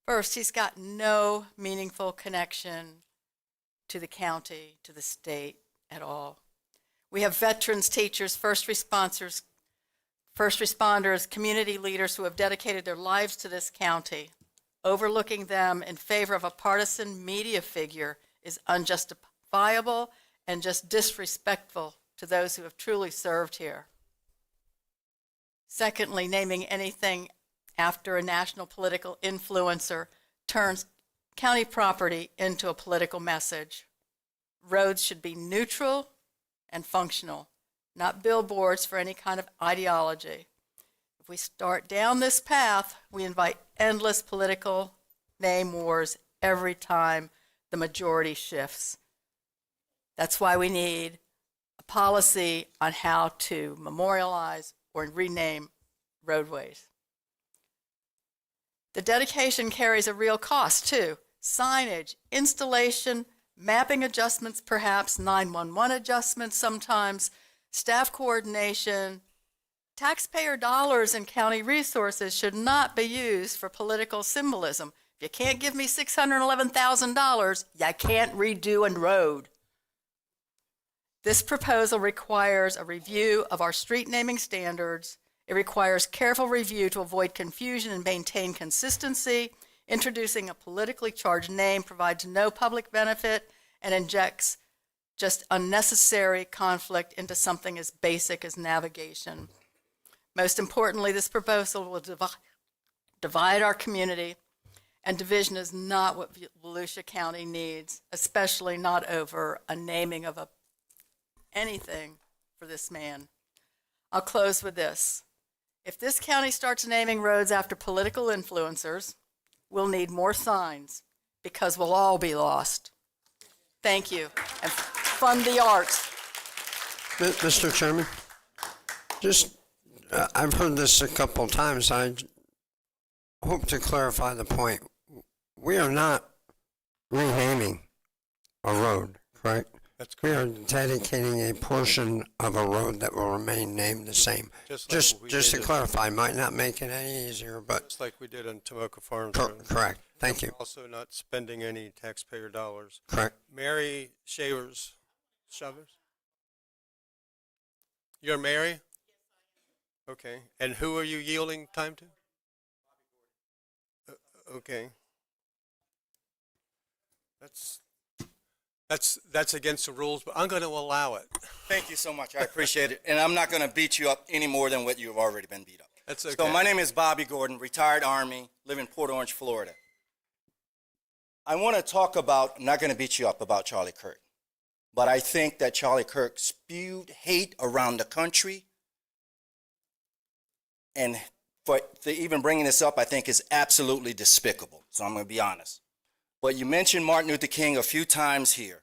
First, he's got no meaningful connection to the county, to the state at all. We have veterans, teachers, first responders, community leaders who have dedicated their lives to this county. Overlooking them in favor of a partisan media figure is unjustifiable and just disrespectful to those who have truly served here. Secondly, naming anything after a national political influencer turns county property into a political message. Roads should be neutral and functional, not billboards for any kind of ideology. If we start down this path, we invite endless political name wars every time the majority shifts. That's why we need a policy on how to memorialize or rename roadways. The dedication carries a real cost too. Signage, installation, mapping adjustments perhaps, 911 adjustments sometimes, staff coordination. Taxpayer dollars and county resources should not be used for political symbolism. If you can't give me $611,000, you can't redo a road. This proposal requires a review of our street naming standards. It requires careful review to avoid confusion and maintain consistency. Introducing a politically charged name provides no public benefit and injects just unnecessary conflict into something as basic as navigation. Most importantly, this proposal will divide our community, and division is not what Volusia County needs, especially not over a naming of anything for this man. I'll close with this. If this county starts naming roads after political influencers, we'll need more signs because we'll all be lost. Thank you, and fund the arts. Mr. Chairman, I've heard this a couple times. I hope to clarify the point. We are not renaming a road, correct? That's We correct. are dedicating a portion of a road that will remain named the same. Just like Just we to did clarify, might not make it any easier, but Just like we did on Tomoka Farms Road. correct. Thank you. Also not spending any taxpayer dollars. Correct. Mary Shavers. You're Mary? Okay. And who are you yielding time to? Okay. That's against the rules, but I'm going to allow it. Thank you so much. I appreciate it. And I'm not going to beat you up any more than what you've already been beat up. That's okay. So my name is Bobby Gordon, retired Army, live in Port Orange, Florida. I want to talk about, I'm not going to beat you up about Charlie Kirk, but I think that Charlie Kirk spewed hate around the country. And to even bringing this up, I think is absolutely despicable. So I'm going to be honest. But you mentioned Martin Luther King a few times here.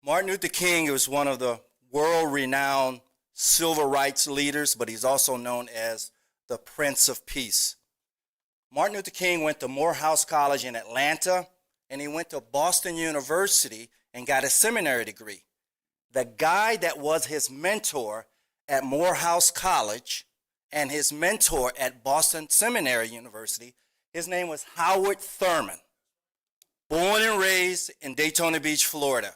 Martin Luther King was one of the world-renowned civil rights leaders, but he's also known as the Prince of Peace. Martin Luther King went to Morehouse College in Atlanta, and he went to Boston University and got a seminary degree. The guy that was his mentor at Morehouse College and his mentor at Boston Seminary University, his name was Howard Thurman, born and raised in Daytona Beach, Florida.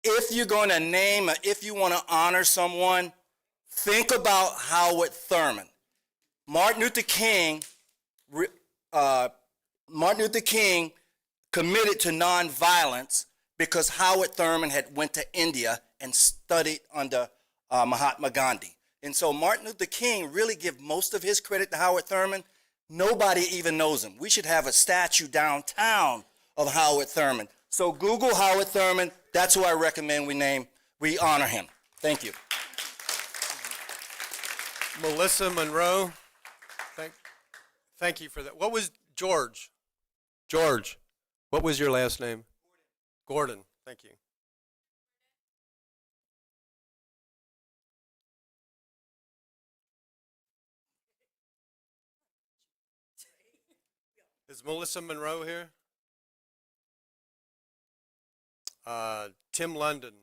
If you're going to name, if you want to honor someone, think about Howard Thurman. Martin Luther King committed to nonviolence because Howard Thurman had went to India and studied under Mahatma Gandhi. And so Martin Luther King really give most of his credit to Howard Thurman. Nobody even knows him. We should have a statue downtown of Howard Thurman. So Google Howard Thurman. That's who I recommend we honor him. Thank you. Melissa Monroe. Thank you for that. What was George? George, what was your last name? Gordon. Thank you. Is Melissa Monroe here? Tim London.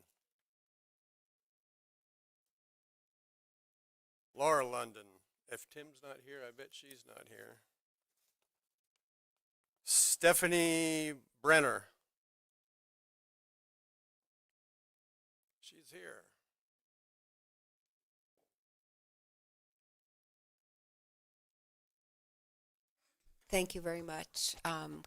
Laura London. If Tim's not here, I bet she's not here. Stephanie Brenner. She's here. Thank you very much,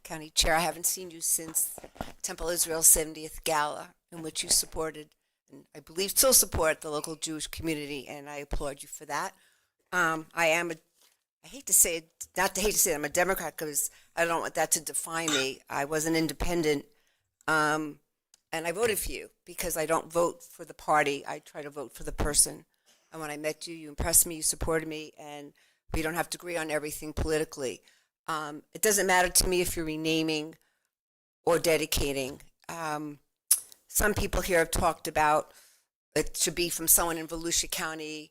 County Chair. I haven't seen you since Temple Israel's 70th Gala, in which you supported, and I believe still support, the local Jewish community, and I applaud you for that. I hate to say it, I'm a Democrat because I don't want that to define me. I was an independent, and I voted for you because I don't vote for the party. I try to vote for the person. And when I met you, you impressed me, you supported me, and we don't have to agree on everything politically. It doesn't matter to me if you're renaming or dedicating. Some people here have talked about it should be from someone in Volusia County,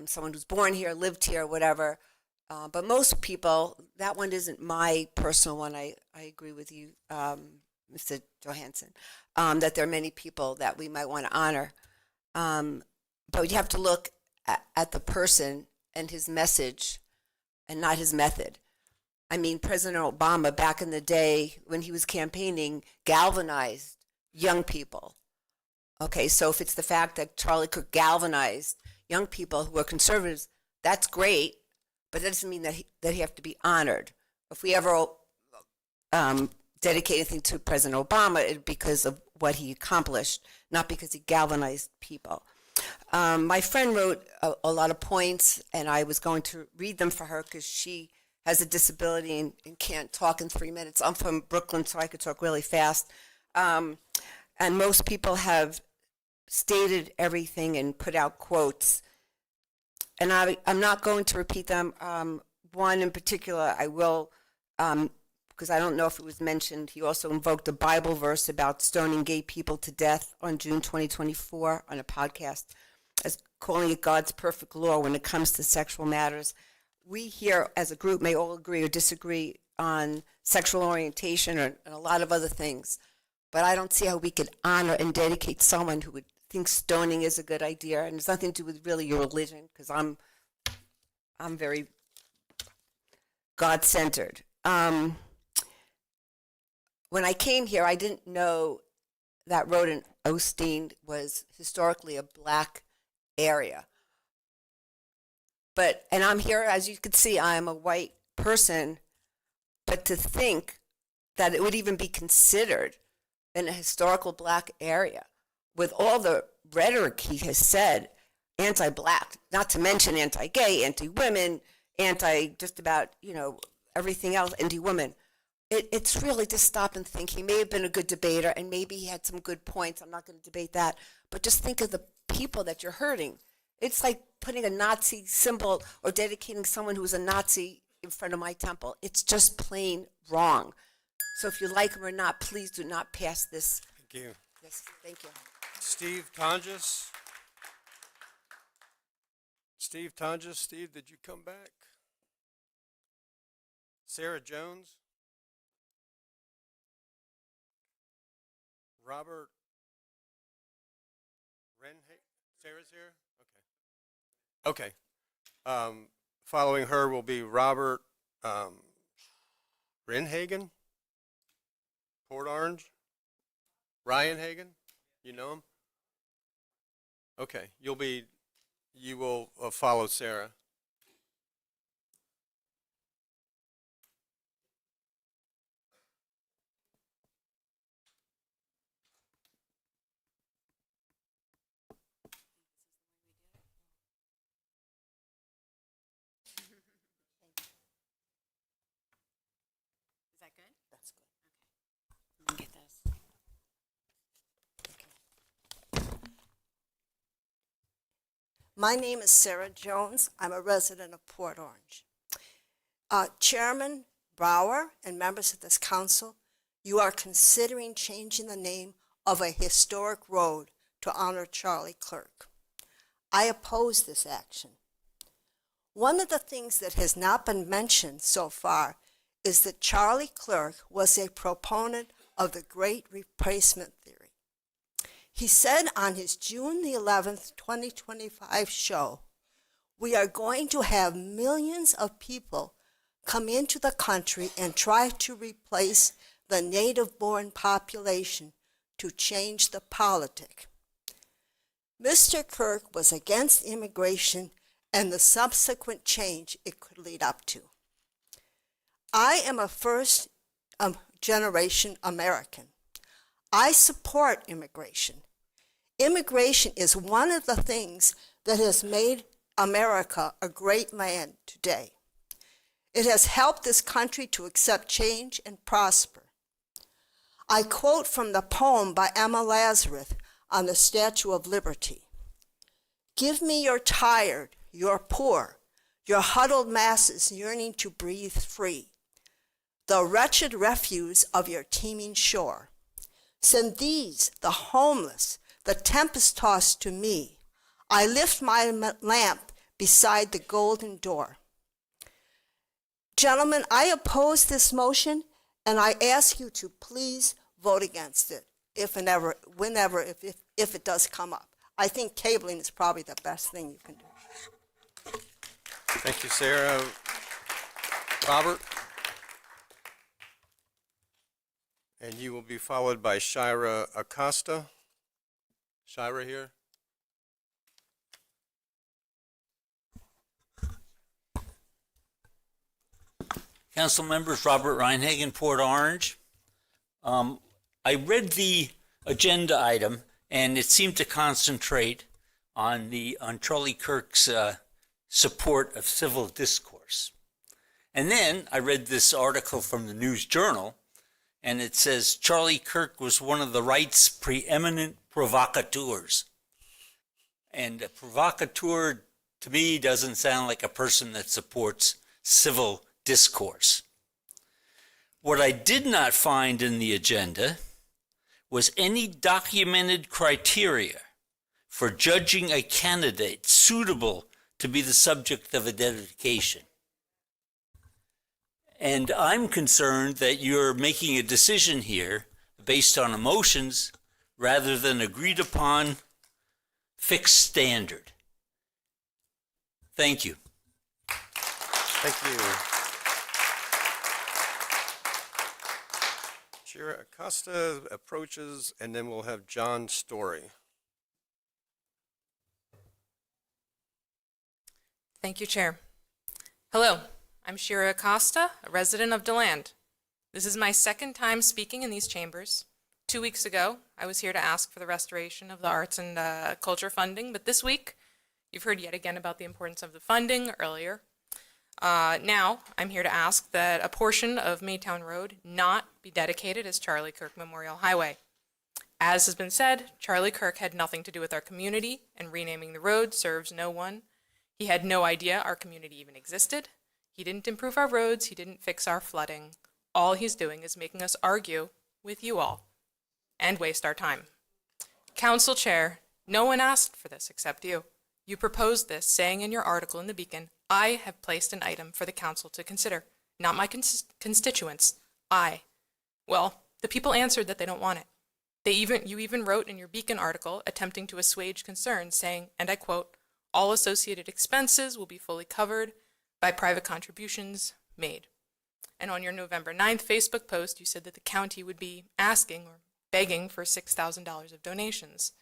someone who's born here, lived here, whatever. But most people, that one isn't my personal one. I agree with you, Mr. Johansson, that there are many people that we might want to honor. But you have to look at the person and his message and not his method. I mean, President Obama, back in the day when he was campaigning, galvanized young people. Okay, so if it's the fact that Charlie Kirk galvanized young people who are conservatives, that's great, but that doesn't mean that he have to be honored. If we ever dedicate anything to President Obama, it's because of what he accomplished, not because he galvanized people. My friend wrote a lot of points, and I was going to read them for her because she has a disability and can't talk in 3 minutes. I'm from Brooklyn, so I could talk really fast. And most people have stated everything and put out quotes. And I'm not going to repeat them. One in particular, I will, because I don't know if it was mentioned. He also invoked a Bible verse about stoning gay people to death on June 2024 on a podcast, as calling it God's perfect law when it comes to sexual matters. We here as a group may all agree or disagree on sexual orientation and a lot of other things, but I don't see how we could honor and dedicate someone who would think stoning is a good idea, and it's nothing to do with really your religion, because I'm very God-centered. When I came here, I didn't know that Road and Osteen was historically a black area. And I'm here, as you can see, I'm a white person, but to think that it would even be considered in a historical black area with all the rhetoric he has said, anti-black, not to mention anti-gay, anti-women, just about, everything else, anti-women. It's really to stop and think. He may have been a good debater, and maybe he had some good points. I'm not going to debate that. But just think of the people that you're hurting. It's like putting a Nazi symbol or dedicating someone who's a Nazi in front of my temple. It's just plain wrong. So if you like him or not, please do not pass this. Thank you. Yes, thank you. Steve Tonjes. Steve, did you come back? Sarah Jones. Robert Renhe. Sarah's here? Okay. Following her will be Robert Renhagen, Port Orange. Ryan Hagen, you know him? Okay, you will follow Sarah. Is that good? That's good. Okay. Let me get this. My name is Sarah Jones. I'm a resident of Port Orange. Chairman Brower and members of this council, you are considering changing the name of a historic road to honor Charlie Kirk. I oppose this action. One of the things that has not been mentioned so far is that Charlie Kirk was a proponent of the Great Replacement theory. He said on his June the 11th, 2025 show, we are going to have millions of people come into the country and try to replace the native-born population to change the politic. Mr. Kirk was against immigration and the subsequent change it could lead up to. I am a first-generation American. I support immigration. Immigration is one of the things that has made America a great land today. It has helped this country to accept change and prosper. I quote from the poem by Emma Lazarus on the Statue of Liberty. Give me your tired, your poor, your huddled masses yearning to breathe free, the wretched refuse of your teeming shore. Send these, the homeless, the tempest-tossed to me. I lift my lamp beside the golden door. Gentlemen, I oppose this motion, and I ask you to please vote against it if it does come up. I think cabling is probably the best thing you can do. Thank you, Sarah. Robert? And you will be followed by Shira Acosta. Shira here. Council members, Robert Reinhagen, Port Orange. I read the agenda item, and it seemed to concentrate on Charlie Kirk's support of civil discourse. And then I read this article from the News Journal, and it says Charlie Kirk was one of the right's preeminent provocateurs. And a provocateur, to me, doesn't sound like a person that supports civil discourse. What I did not find in the agenda was any documented criteria for judging a candidate suitable to be the subject of a dedication. And I'm concerned that you're making a decision here based on emotions rather than agreed upon fixed standard. Thank you. Thank you. Shira Acosta approaches, and then we'll have John Story. Thank you, Chair. Hello, I'm Shira Acosta, a resident of DeLand. This is my second time speaking in these chambers. 2 weeks ago, I was here to ask for the restoration of the arts and culture funding, but this week, you've heard yet again about the importance of the funding earlier. Now, I'm here to ask that a portion of Maytown Road not be dedicated as Charlie Kirk Memorial Highway. As has been said, Charlie Kirk had nothing to do with our community, and renaming the road serves no one. He had no idea our community even existed. He didn't improve our roads. He didn't fix our flooding. All he's doing is making us argue with you all and waste our time. Council Chair, no one asked for this except you. You proposed this, saying in your article in the Beacon, I have placed an item for the council to consider, not my constituents, I. Well, the people answered that they don't want it. You even wrote in your Beacon article attempting to assuage concerns, saying, and I quote, all associated expenses will be fully covered by private contributions made. And on your November 9th Facebook post, you said that the county would be asking or begging for $6,000 of donations.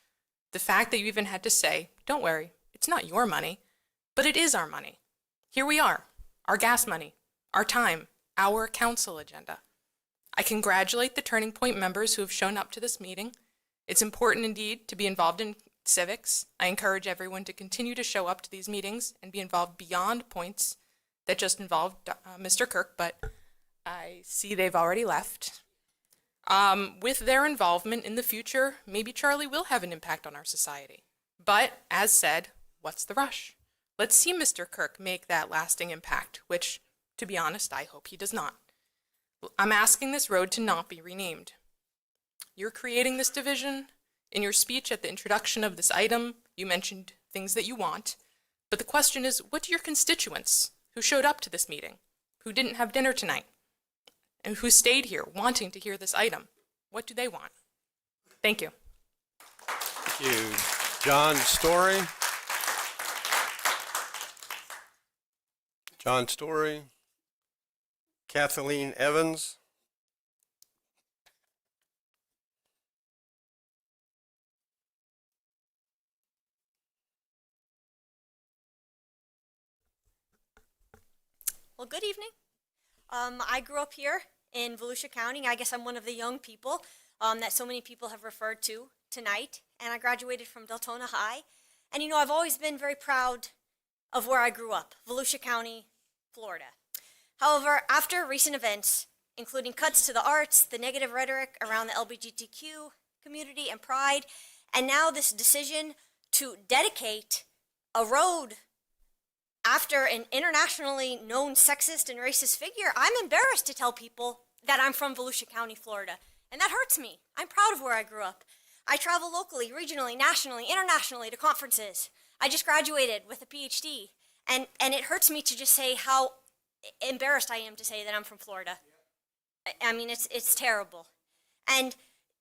The fact that you even had to say, don't worry, it's not your money, but it is our money. Here we are, our gas money, our time, our council agenda. I congratulate the Turning Point members who have shown up to this meeting. It's important indeed to be involved in civics. I encourage everyone to continue to show up to these meetings and be involved beyond points that just involve Mr. Kirk, but I see they've already left. With their involvement in the future, maybe Charlie will have an impact on our society. But, as said, what's the rush? Let's see Mr. Kirk make that lasting impact, which, to be honest, I hope he does not. I'm asking this road to not be renamed. You're creating this division. In your speech at the introduction of this item, you mentioned things that you want. But the question is, what do your constituents who showed up to this meeting, who didn't have dinner tonight, and who stayed here wanting to hear this item, what do they want? Thank you. Thank you. John Story. John Story, Kathleen Evans, Well, good evening. I grew up here in Volusia County. I guess I'm one of the young people that so many people have referred to tonight. And I graduated from Deltona High. And you know, I've always been very proud of where I grew up, Volusia County, Florida. However, after recent events, including cuts to the arts, the negative rhetoric around the LGBTQ community and pride, and now this decision to dedicate a road after an internationally known sexist and racist figure, I'm embarrassed to tell people that I'm from Volusia County, Florida. And that hurts me. I'm proud of where I grew up. I travel locally, regionally, nationally, internationally to conferences. I just graduated with a PhD. And it hurts me to just say how embarrassed I am to say that I'm from Florida. I mean, it's terrible. And,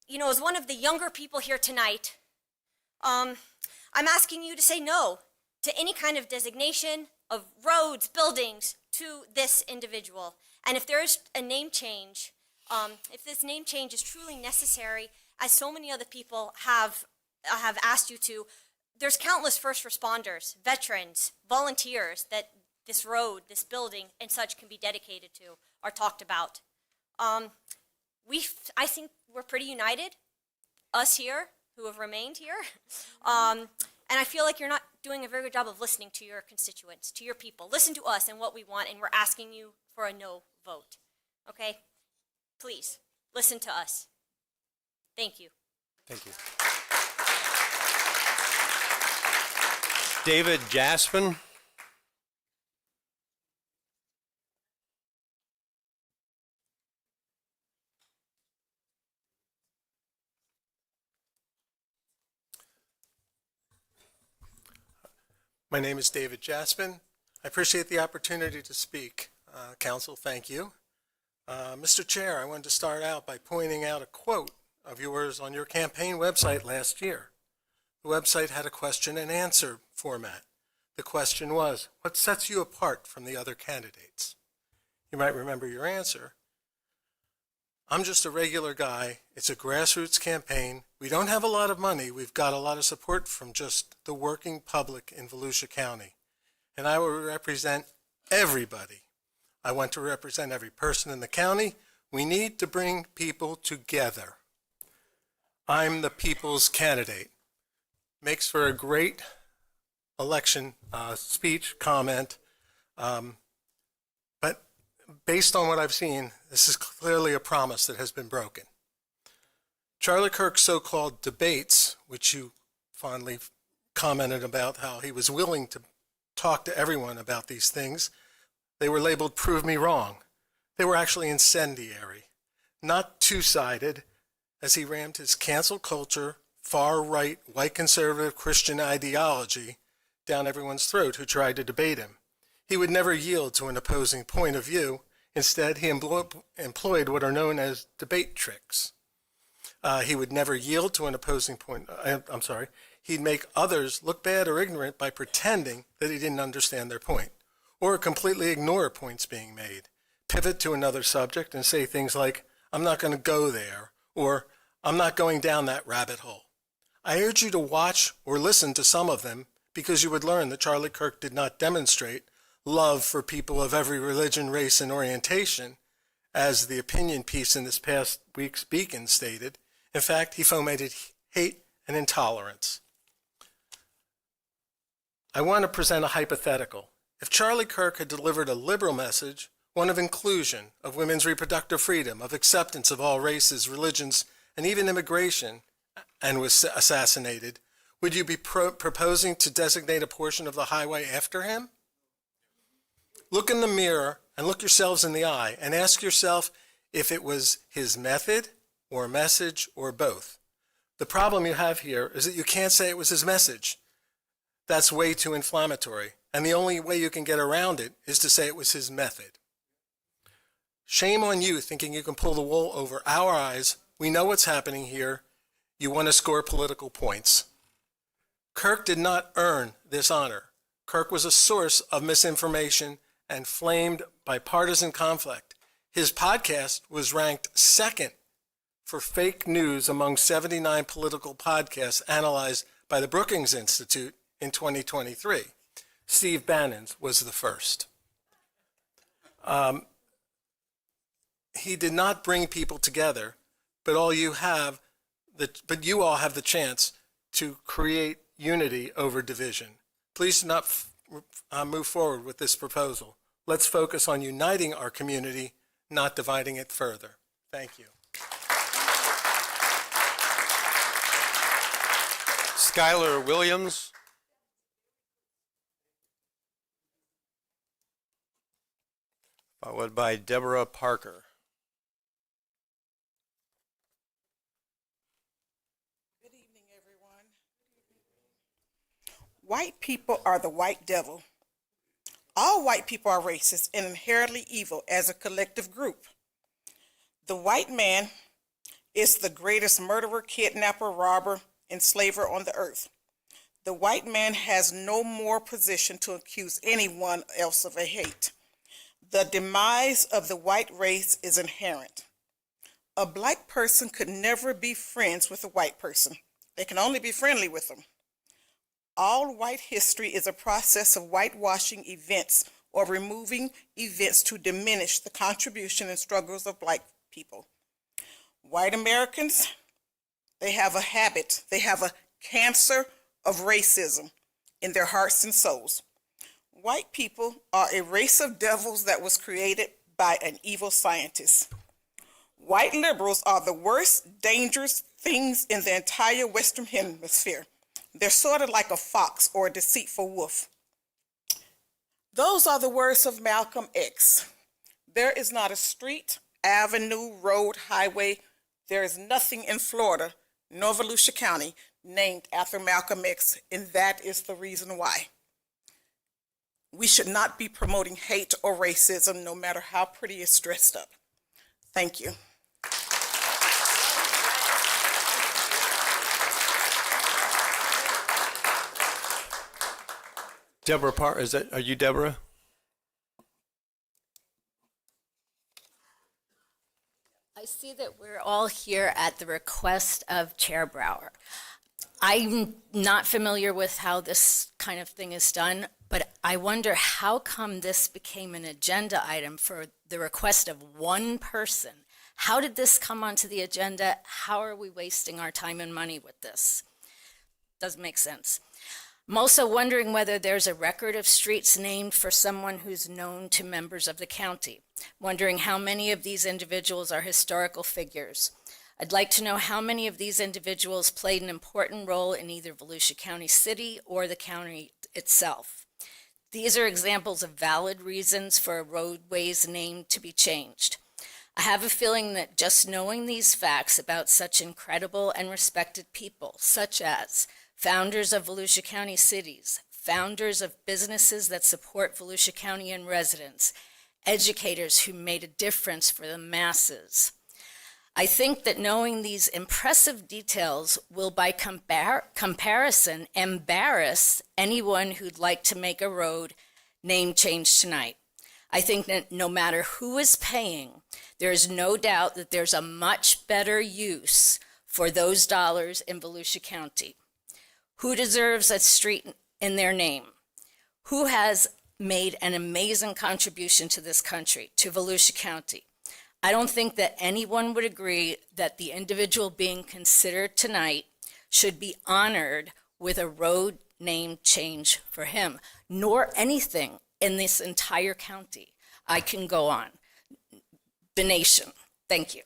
you know, as one of the younger people here tonight, I'm asking you to say no to any kind of designation of roads, buildings to this individual. And if there is a name change, if this name change is truly necessary, as so many other people have asked you to, there's countless first responders, veterans, volunteers that this road, this building, and such can be dedicated to or talked about. I think we're pretty united, us here who have remained here. And I feel like you're not doing a very good job of listening to your constituents, to your people. Listen to us and what we want, and we're asking you for a no vote. Okay? Please, listen to us. Thank you. thank you. David Jaspin. My name is David Jaspin. I appreciate the opportunity to speak. Council, thank you. Mr. Chair, I wanted to start out by pointing out a quote of yours on your campaign website last year. The website had a question and answer format. The question was, what sets you apart from the other candidates? You might remember your answer. I'm just a regular guy. It's a grassroots campaign. We don't have a lot of money. We've got a lot of support from just the working public in Volusia County. And I will represent everybody. I want to represent every person in the county. We need to bring people together. I'm the people's candidate. Makes for a great election speech, comment. But based on what I've seen, this is clearly a promise that has been broken. Charlie Kirk's so-called debates, which you fondly commented about how he was willing to talk to everyone about these things, they were labeled "Prove Me Wrong." They were actually incendiary, not two-sided, as he rammed his cancel culture, far-right, white conservative Christian ideology down everyone's throat who tried to debate him. He would never yield to an opposing point of view. Instead, he employed what are known as debate tricks. He would never yield to an opposing point. He'd make others look bad or ignorant by pretending that he didn't understand their point, or completely ignore points being made, pivot to another subject and say things like, "I'm not going to go there," or "I'm not going down that rabbit hole." I urge you to watch or listen to some of them, because you would learn that Charlie Kirk did not demonstrate love for people of every religion, race, and orientation, as the opinion piece in this past week's Beacon stated. In fact, he fomented hate and intolerance. I want to present a hypothetical. If Charlie Kirk had delivered a liberal message, one of inclusion, of women's reproductive freedom, of acceptance of all races, religions, and even immigration, and was assassinated, would you be proposing to designate a portion of the highway after him? Look in the mirror and look yourselves in the eye and ask yourself if it was his method or message or both. The problem you have here is that you can't say it was his message. That's way too inflammatory, and the only way you can get around it is to say it was his method. Shame on you thinking you can pull the wool over our eyes. We know what's happening here. You want to score political points. Kirk did not earn this honor. Kirk was a source of misinformation and flamed by partisan conflict. His podcast was ranked second for fake news among 79 political podcasts analyzed by the Brookings Institute in 2023. Steve Bannon's was the first. He did not bring people together, but you all have the chance to create unity over division. Please do not move forward with this proposal. Let's focus on uniting our community, not dividing it further. Thank you. Skylar Williams. Followed by Deborah Parker. Good evening, everyone. White people are the white devil. All white people are racist and inherently evil as a collective group. The white man is the greatest murderer, kidnapper, robber, enslaver on the earth. The white man has no more position to accuse anyone else of a hate. The demise of the white race is inherent. A black person could never be friends with a white person. They can only be friendly with them. All white history is a process of whitewashing events or removing events to diminish the contribution and struggles of black people. White Americans, they have a habit, they have a cancer of racism in their hearts and souls. White people are a race of devils that was created by an evil scientist. White liberals are the worst, dangerous things in the entire Western Hemisphere. They're sort of like a fox or a deceitful wolf. Those are the words of Malcolm X. There is not a street, avenue, road, highway. There is nothing in Florida, nor Volusia County, named after Malcolm X, and that is the reason why. We should not be promoting hate or racism, no matter how pretty it's dressed up. Thank you. Deborah Parker, are you Deborah? I see that we're all here at the request of Chair Brower. I'm not familiar with how this kind of thing is done, but I wonder how come this became an agenda item for the request of one person? How did this come onto the agenda? How are we wasting our time and money with this? Doesn't make sense. I'm also wondering whether there's a record of streets named for someone who's known to members of the county. Wondering how many of these individuals are historical figures. I'd like to know how many of these individuals played an important role in either Volusia County City or the county itself. These are examples of valid reasons for a roadway's name to be changed. I have a feeling that just knowing these facts about such incredible and respected people, such as founders of Volusia County cities, founders of businesses that support Volusia County and residents, educators who made a difference for the masses. I think that knowing these impressive details will by comparison embarrass anyone who'd like to make a road name change tonight. I think that no matter who is paying, there is no doubt that there's a much better use for those dollars in Volusia County. Who deserves a street in their name? Who has made an amazing contribution to this country, to Volusia County? I don't think that anyone would agree that the individual being considered tonight should be honored with a road name change for him, nor anything in this entire county. I can go on. The nation. Thank you.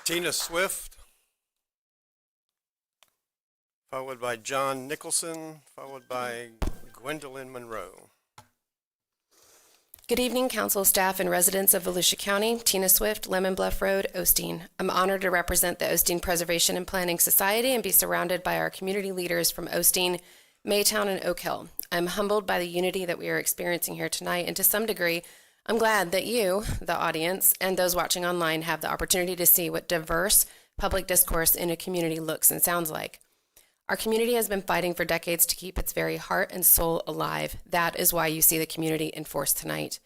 Tina Swift, followed by John Nicholson, followed by Gwendolyn Monroe. Good evening, council, staff, and residents of Volusia County. Tina Swift, Lemon Bluff Road, Osteen. I'm honored to represent the Osteen Preservation and Planning Society and be surrounded by our community leaders from Osteen, Maytown, and Oak Hill. I'm humbled by the unity that we are experiencing here tonight, and to some degree, I'm glad that you, the audience, and those watching online have the opportunity to see what diverse public discourse in a community looks and sounds like. Our community has been fighting for decades to keep its very heart and soul alive. That is why you see the community in force tonight.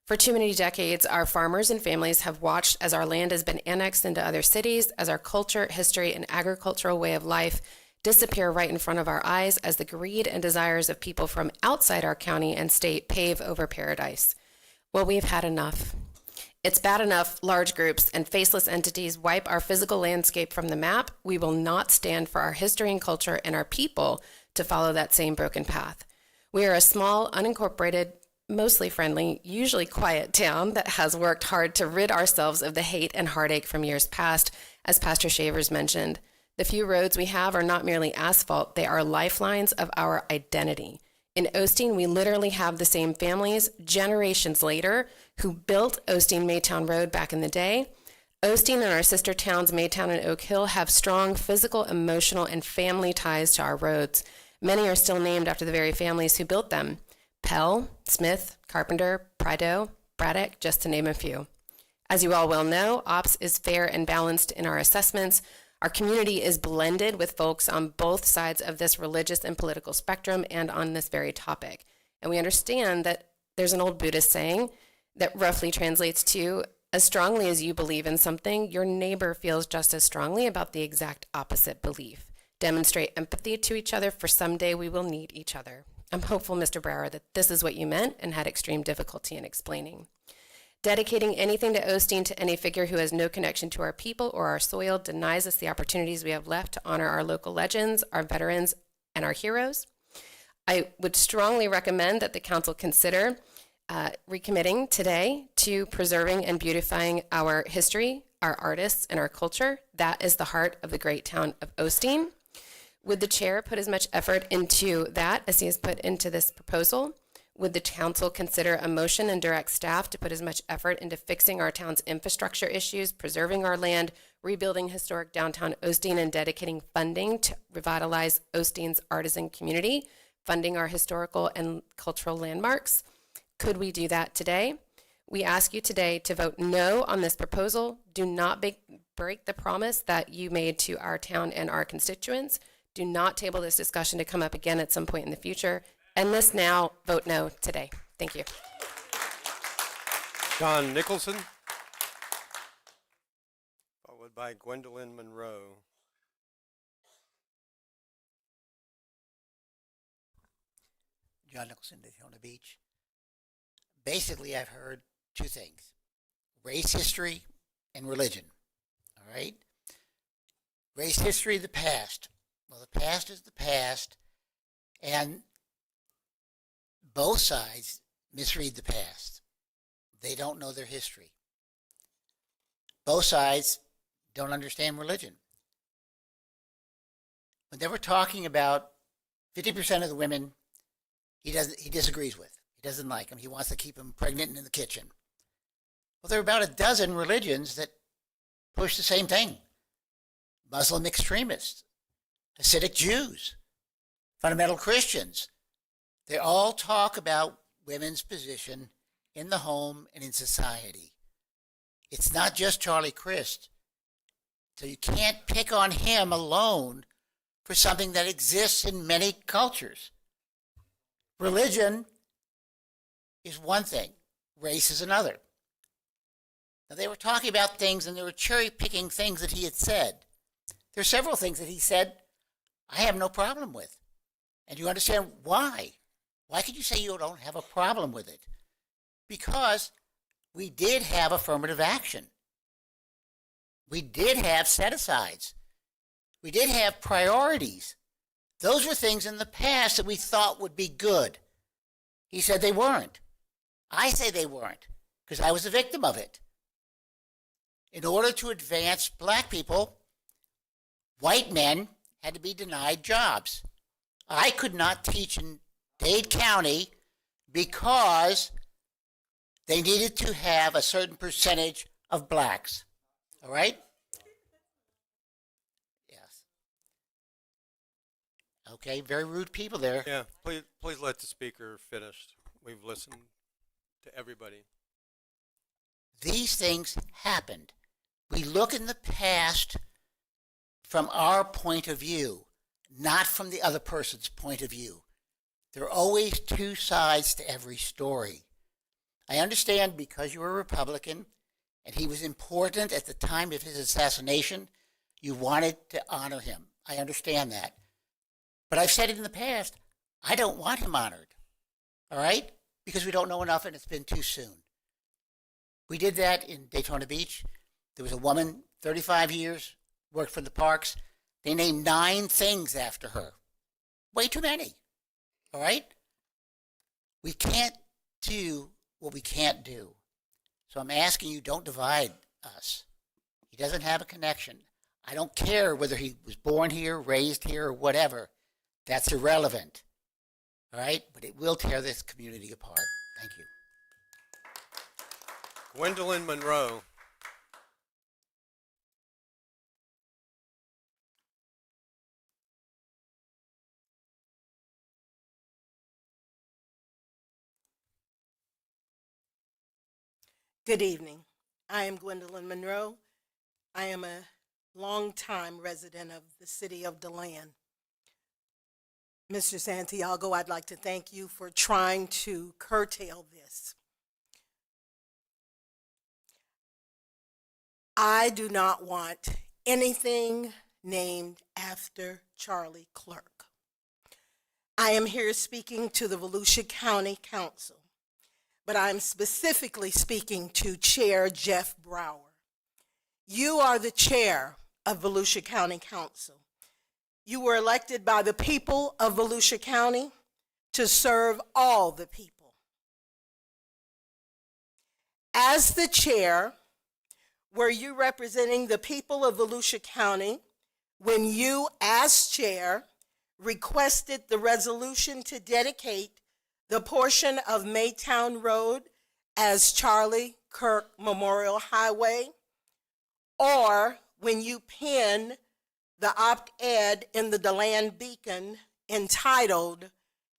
For too many decades, our farmers and families have watched as our land has been annexed into other cities, as our culture, history, and agricultural way of life disappear right in front of our eyes as the greed and desires of people from outside our county and state pave over paradise. Well, we've had enough. It's bad enough large groups and faceless entities wipe our physical landscape from the map. We will not stand for our history and culture and our people to follow that same broken path. We are a small, unincorporated, mostly friendly, usually quiet town that has worked hard to rid ourselves of the hate and heartache from years past, as Pastor Shavers mentioned. The few roads we have are not merely asphalt, they are lifelines of our identity. In Osteen, we literally have the same families generations later who built Osteen Maytown Road back in the day. Osteen and our sister towns, Maytown and Oak Hill, have strong physical, emotional, and family ties to our roads. Many are still named after the very families who built them. Pell, Smith, Carpenter, Prideaux, Braddock, just to name a few. As you all well know, OPS is fair and balanced in our assessments. Our community is blended with folks on both sides of this religious and political spectrum and on this very topic. And we understand that there's an old Buddhist saying that roughly translates to, as strongly as you believe in something, your neighbor feels just as strongly about the exact opposite belief. Demonstrate empathy to each other, for someday we will need each other. I'm hopeful, Mr. Brower, that this is what you meant and had extreme difficulty in explaining. Dedicating anything to Osteen to any figure who has no connection to our people or our soil denies us the opportunities we have left to honor our local legends, our veterans, and our heroes. I would strongly recommend that the council consider recommitting today to preserving and beautifying our history, our artists, and our culture. That is the heart of the great town of Osteen. Would the chair put as much effort into that as he has put into this proposal? Would the council consider a motion and direct staff to put as much effort into fixing our town's infrastructure issues, preserving our land, rebuilding historic downtown Osteen, and dedicating funding to revitalize Osteen's artisan community, funding our historical and cultural landmarks? Could we do that today? We ask you today to vote no on this proposal. Do not break the promise that you made to our town and our constituents. Do not table this discussion to come up again at some point in the future. End this now, vote no today. Thank you. John Nicholson, followed by Gwendolyn Monroe. John Nicholson, Daytona Beach. Basically, I've heard two things: race history and religion. All right? Race history, the past. Well, the past is the past, and both sides misread the past. They don't know their history. Both sides don't understand religion. When they were talking about 50% of the women he disagrees with. He doesn't like them. He wants to keep them pregnant and in the kitchen. Well, there are about a dozen religions that push the same thing. Muslim extremists, Hasidic Jews, fundamental Christians. They all talk about women's position in the home and in society. It's not just Charlie Crist. So you can't pick on him alone for something that exists in many cultures. Religion is one thing, race is another. Now, they were talking about things and they were cherry-picking things that he had said. There are several things that he said I have no problem with. And you understand why? Why could you say you don't have a problem with it? Because we did have affirmative action. We did have set-asides. We did have priorities. Those were things in the past that we thought would be good. He said they weren't. I say they weren't, because I was a victim of it. In order to advance black people, white men had to be denied jobs. I could not teach in Dade County because they needed to have a certain percentage of blacks. All right? Yes. Okay, very rude people there. Yeah, please let the speaker finish. We've listened to everybody. These things happened. We look in the past from our point of view, not from the other person's point of view. There are always two sides to every story. I understand because you're a Republican and he was important at the time of his assassination, you wanted to honor him. I understand that. But I've said it in the past, I don't want him honored. All right? Because we don't know enough and it's been too soon. We did that in Daytona Beach. There was a woman, 35 years, worked for the parks. They named 9 things after her. Way too many. All right? We can't do what we can't do. So I'm asking you, don't divide us. He doesn't have a connection. I don't care whether he was born here, raised here, or whatever. That's irrelevant. All right? But it will tear this community apart. Thank you. Gwendolyn Monroe. Good evening. I am Gwendolyn Monroe. I am a longtime resident of the city of DeLand. Mr. Santiago, I'd like to thank you for trying to curtail this. I do not want anything named after Charlie Clerk. I am here speaking to the Volusia County Council, but I'm specifically speaking to Chair Jeff Brower. You are the chair of Volusia County Council. You were elected by the people of Volusia County to serve all the people. As the chair, were you representing the people of Volusia County when you, as chair, requested the resolution to dedicate the portion of Maytown Road as Charlie Kirk Memorial Highway, or when you penned the op-ed in the DeLand Beacon entitled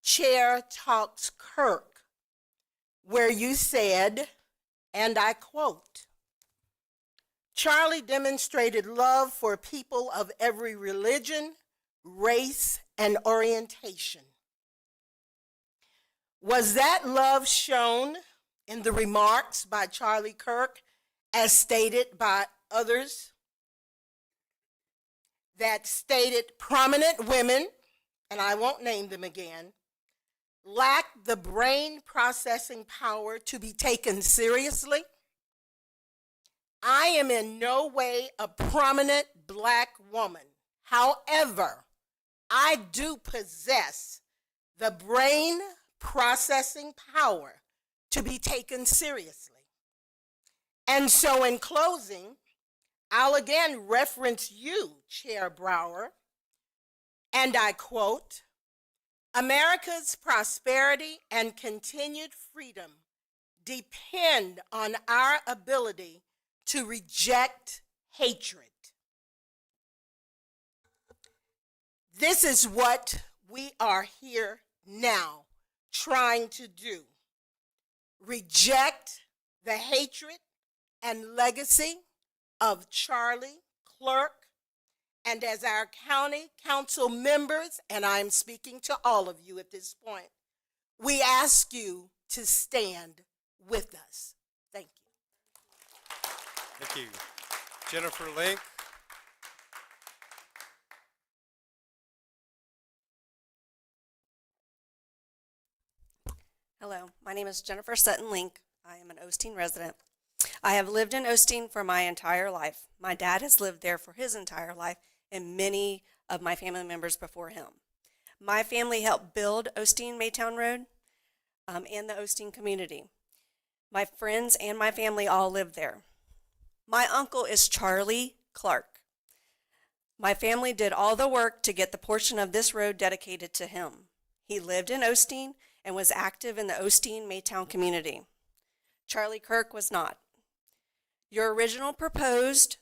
Chair Talks Kirk, where you said, and I quote, "Charlie demonstrated love for people of every religion, race, and orientation." Was that love shown in the remarks by Charlie Kirk as stated by others that stated prominent women, and I won't name them again, lack the brain processing power to be taken seriously? I am in no way a prominent black woman. However, I do possess the brain processing power to be taken seriously. And so in closing, I'll again reference you, Chair Brower, and I quote, "America's prosperity and continued freedom depend on our ability to reject hatred." This is what we are here now trying to do. Reject the hatred and legacy of Charlie Clerk. And as our county council members, and I'm speaking to all of you at this point, we ask you to stand with us. Thank you. Thank you. Jennifer Link. Hello, my name is Jennifer Sutton Link. I am an Osteen resident. I have lived in Osteen for my entire life. My dad has lived there for his entire life, and many of my family members before him. My family helped build Osteen Maytown Road and the Osteen community. My friends and my family all live there. My uncle is Charlie Clark. My family did all the work to get the portion of this road dedicated to him. He lived in Osteen and was active in the Osteen Maytown community. Charlie Kirk was not. Your original proposed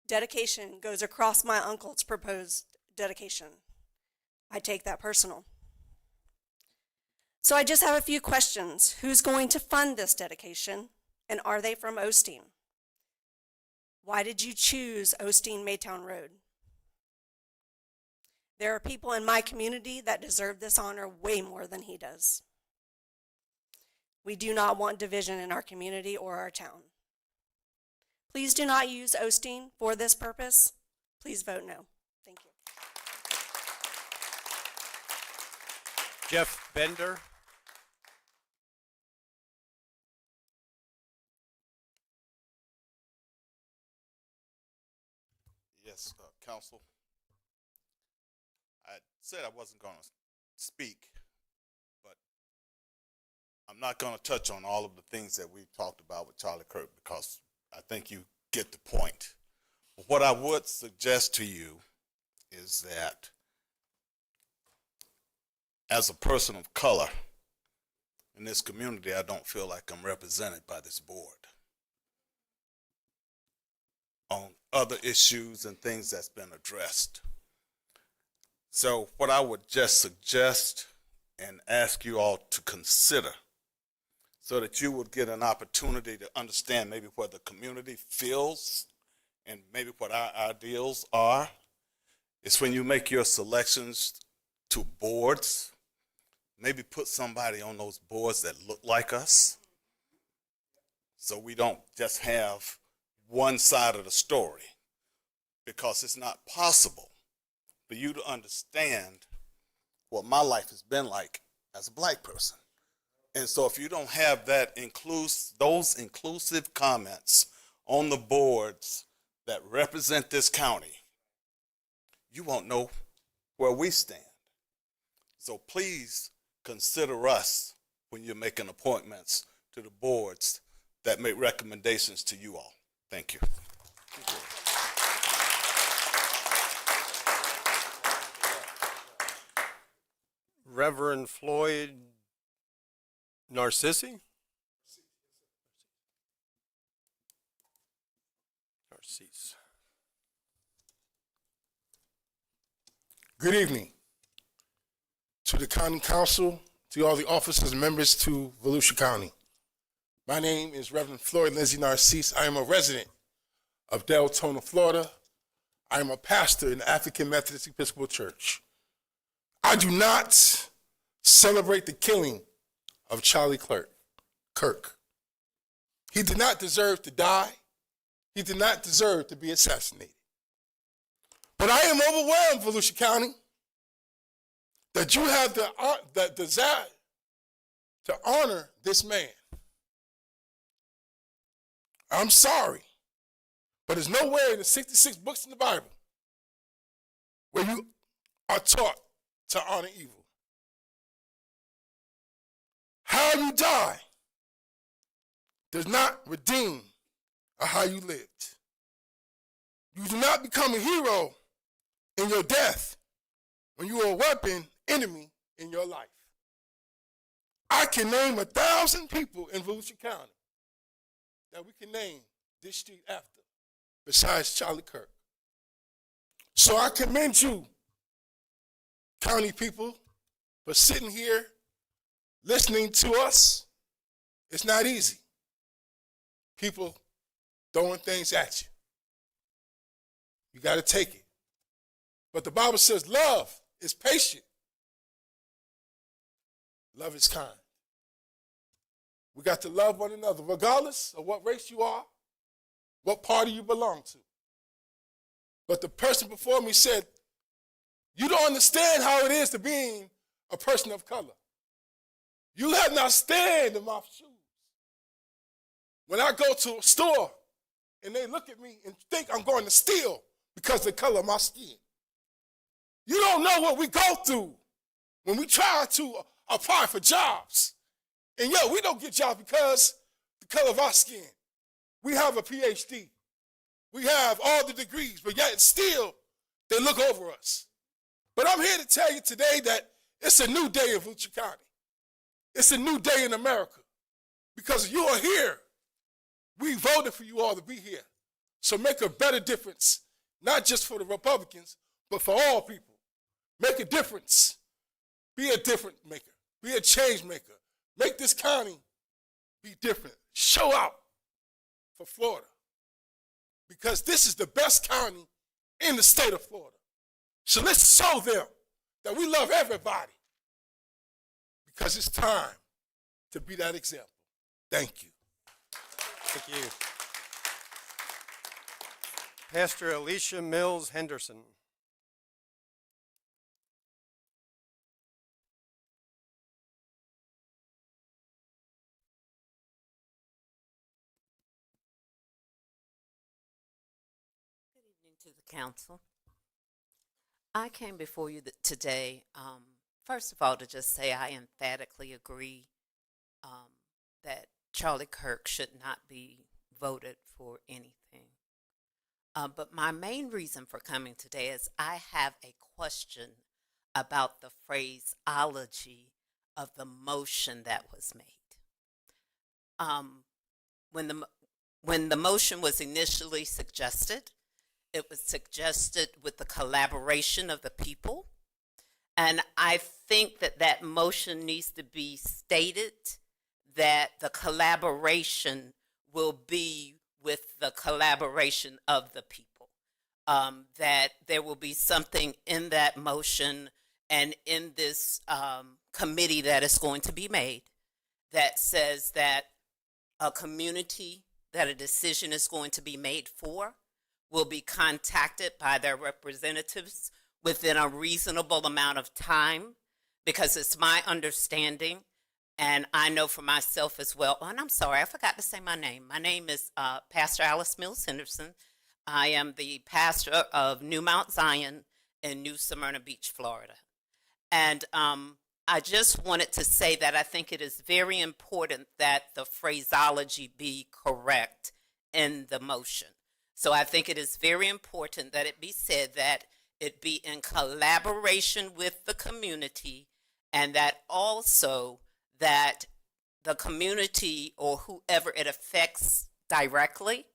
dedication goes across my uncle's proposed dedication. I take that personal. So I just have a few questions. Who's going to fund this dedication, and are they from Osteen? Why did you choose Osteen Maytown Road? There are people in my community that deserve this honor way more than he does. We do not want division in our community or our town. Please do not use Osteen for this purpose. Please vote no. Thank you. Jeff Bender. Yes, Council. I said I wasn't going to speak, but I'm not going to touch on all of the things that we've talked about with Charlie Kirk because I think you get the point. But what I would suggest to you is that as a person of color in this community, I don't feel like I'm represented by this board on other issues and things that's been addressed. So what I would just suggest and ask you all to consider so that you would get an opportunity to understand maybe what the community feels and maybe what our ideals are, is when you make your selections to boards, maybe put somebody on those boards that look like us so we don't just have one side of the story, because it's not possible for you to understand what my life has been like as a black person. And so if you don't have that those inclusive comments on the boards that represent this county, you won't know where we stand. So please consider us when you're making appointments to the boards that make recommendations to you all. Thank you. Reverend Floyd Narcissi? Narcisse. Good evening to the County Council, to all the officers and members to Volusia County. My name is Reverend Floyd Lindsay Narcisse. I am a resident of Deltona, Florida. I am a pastor in the African Methodist Episcopal Church. I do not celebrate the killing of Charlie Kirk. He did not deserve to die. He did not deserve to be assassinated. But I am overwhelmed, Volusia County, that you have the desire to honor this man. I'm sorry, but there's nowhere in the 66 books in the Bible where you are taught to honor evil. How you die does not redeem how you lived. You do not become a hero in your death when you are a weapon enemy in your life. I can name 1,000 people in Volusia County that we can name this street after, besides Charlie Kirk. So I commend you, county people, for sitting here listening to us. It's not easy. People throwing things at you. You got to take it. But the Bible says love is patient. Love is kind. We got to love one another, regardless of what race you are, what party you belong to. But the person before me said, you don't understand how it is to being a person of color. You have not stand in my shoes. When I go to a store and they look at me and think I'm going to steal because of the color of my skin. You don't know what we go through when we try to apply for jobs. And we don't get jobs because the color of our skin. We have a PhD. We have all the degrees, but yet still they look over us. But I'm here to tell you today that it's a new day in Volusia County. It's a new day in America because you are here. We voted for you all to be here. So make a better difference, not just for the Republicans, but for all people. Make a difference. Be a difference maker. Be a change maker. Make this county be different. Show out for Florida because this is the best county in the state of Florida. So let's show them that we love everybody, because it's time to be that example. Thank you. Thank you. Pastor Alicia Mills Henderson. To the council. I came before you today, first of all, to just say I emphatically agree that Charlie Kirk should not be voted for anything. But my main reason for coming today is I have a question about the phraseology of the motion that was made. When the motion was initially suggested, it was suggested with the collaboration of the people. And I think that that motion needs to be stated that the collaboration will be with the collaboration of the people. That there will be something in that motion and in this committee that is going to be made that says that a community that a decision is going to be made for will be contacted by their representatives within a reasonable amount of time, because it's my understanding, and I know for myself as well. And I'm sorry, I forgot to say my name. My name is Pastor Alice Mills Henderson. I am the pastor of New Mount Zion in New Smyrna Beach, Florida. And I just wanted to say that I think it is very important that the phraseology be correct in the motion. So I think it is very important that it be said that it be in collaboration with the community, and that also that the community or whoever it affects directly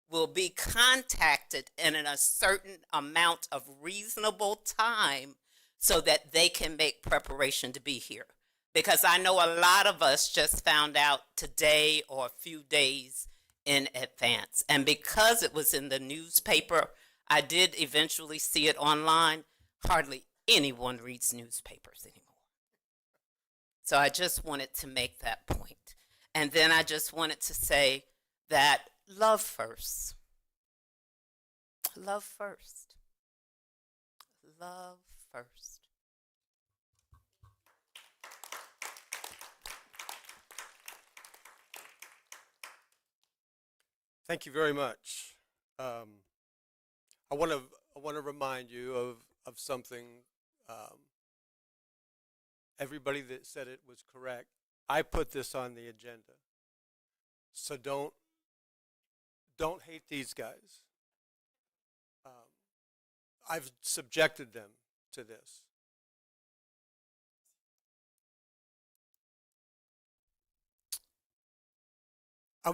will be contacted in a certain amount of reasonable time so that they can make preparation to be here. Because I know a lot of us just found out today or a few days in advance. And because it was in the newspaper, I did eventually see it online. Hardly anyone reads newspapers anymore. So I just wanted to make that point. And then I just wanted to say that love first. Love first. Love first. Thank you very much. I want to remind you of something. Everybody that said it was correct. I put this on the agenda, so don't hate these guys. I've subjected them to this.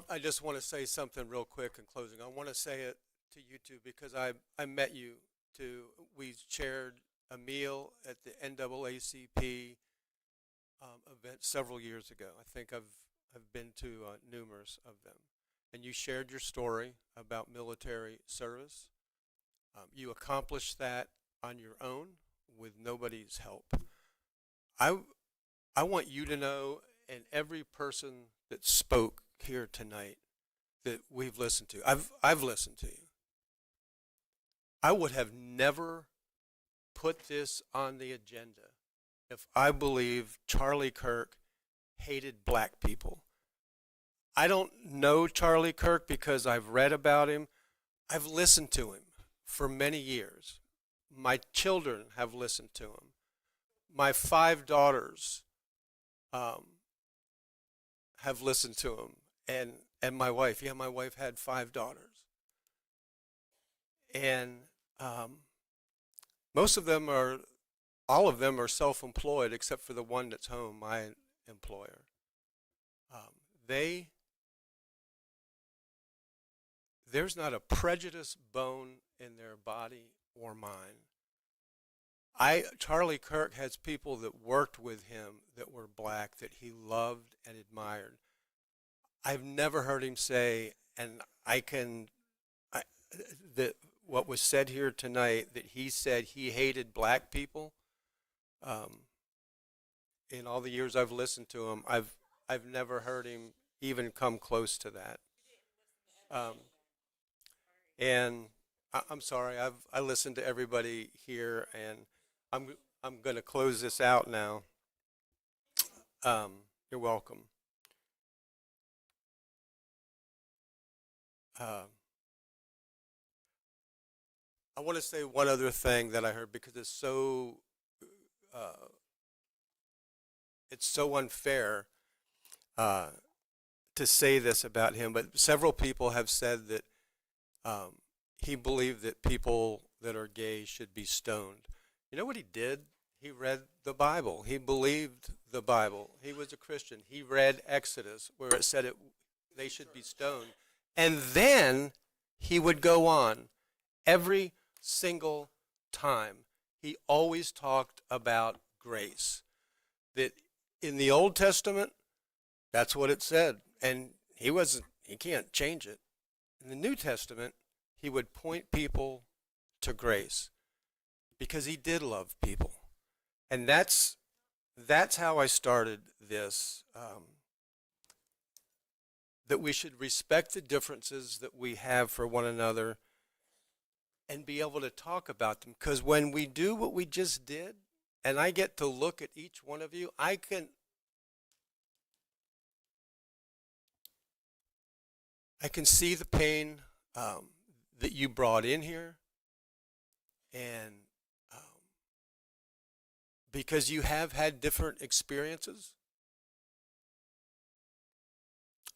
I just want to say something real quick in closing. I want to say it to you two because I met you two. We shared a meal at the NAACP event several years ago. I think I've been to numerous of them. And you shared your story about military service. You accomplished that on your own with nobody's help. I want you to know, and every person that spoke here tonight that we've listened to, I've listened to you. I would have never put this on the agenda if I believed Charlie Kirk hated black people. I don't know Charlie Kirk because I've read about him. I've listened to him for many years. My children have listened to him. My 5 daughters have listened to him, and my wife. Yeah, my wife had 5 daughters. And all of them are self-employed except for the one that's home, my employer. There's not a prejudice bone in their body or mind. Charlie Kirk has people that worked with him that were black that he loved and admired. I've never heard him say, and that what was said here tonight, that he said he hated black people. In all the years I've listened to him, I've never heard him even come close to that. And I'm sorry, I listened to everybody here, and I'm going to close this out now. You're welcome. I want to say one other thing that I heard, because it's so unfair to say this about him, but several people have said that he believed that people that are gay should be stoned. You know what he did? He read the Bible. He believed the Bible. He was a Christian. He read Exodus, where it said they should be stoned. And then he would go on every single time. He always talked about grace. That in the Old Testament, that's what it said. And he can't change it. In the New Testament, he would point people to grace because he did love people. And that's how I started this, that we should respect the differences that we have for one another and be able to talk about them. Because when we do what we just did, and I get to look at each one of you, I can see the pain that you brought in here, and because you have had different experiences.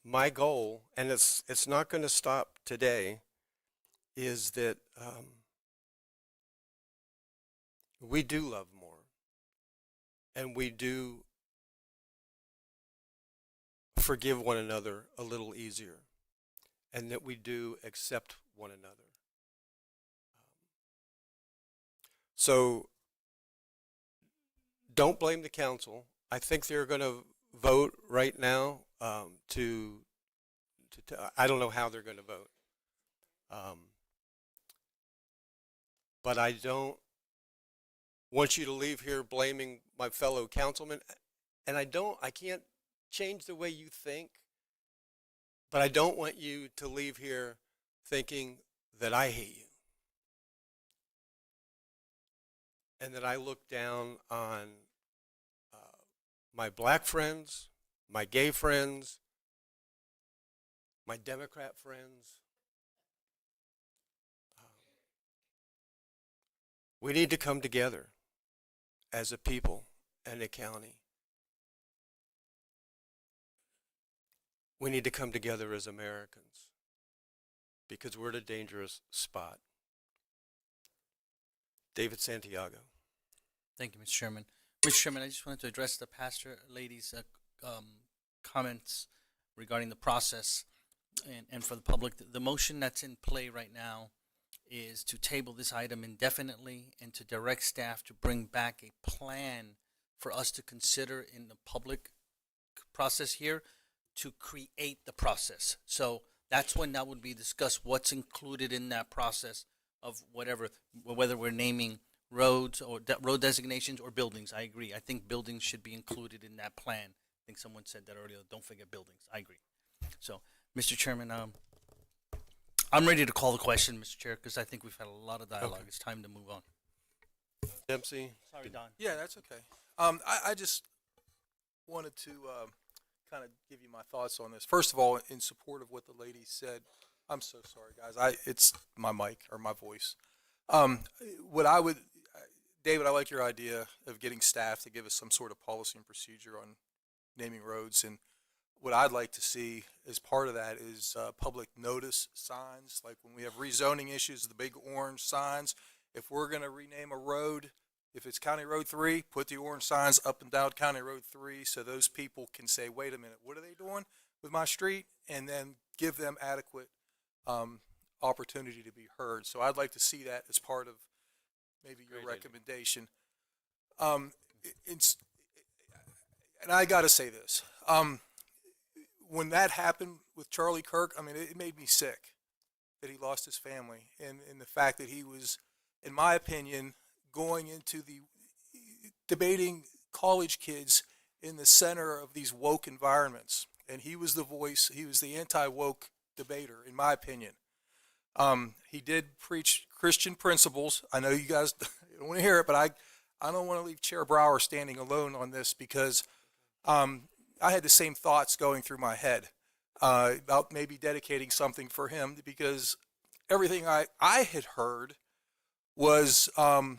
My goal, and it's not going to stop today, is that we do love more, and we do forgive one another a little easier, and that we do accept one another. So don't blame the council. I think they're going to vote right now I don't know how they're going to vote. But I don't want you to leave here blaming my fellow councilmen. And I can't change the way you think, but I don't want you to leave here thinking that I hate you and that I look down on my black friends, my gay friends, my Democrat friends. We need to come together as a people and a county. We need to come together as Americans because we're at a dangerous spot. David Santiago. Thank you, Mr. Chairman. Mr. Chairman, I just wanted to address the pastor lady's comments regarding the process and for the public. The motion that's in play right now is to table this item indefinitely and to direct staff to bring back a plan for us to consider in the public process here to create the process. So that's when that would be discussed, what's included in that process of whatever, whether we're naming roads or road designations or buildings. I agree. I think buildings should be included in that plan. I think someone said that earlier. Don't forget buildings. I agree. So, Mr. Chairman, I'm ready to call the question, Mr. Chair, because I think we've had a lot of dialogue. Okay. It's time to move on. Dempsey. Sorry, Don. Yeah, that's okay. I just wanted to kind of give you my thoughts on this. First of all, in support of what the lady said, I'm so sorry, guys. It's my mic or my voice. David, I like your idea of getting staff to give us some sort of policy and procedure on naming roads. And what I'd like to see as part of that is public notice signs, like when we have rezoning issues, the big orange signs. If we're going to rename a road, if it's County Road 3, put the orange signs up and down County Road 3 so those people can say, wait a minute, what are they doing with my street? And then give them adequate opportunity to be heard. So I'd like to see that as part of maybe your recommendation. And I got to say this. When that happened with Charlie Kirk, I mean, it made me sick. that he lost his family, and the fact that he was, in my opinion, going into the debating college kids in the center of these woke environments. And he was the voice, he was the anti-woke debater, in my opinion. He did preach Christian principles. I know you guys don't want to hear it, but I don't want to leave Chair Brower standing alone on this, because I had the same thoughts going through my head about maybe dedicating something for him, because everything I had heard was not,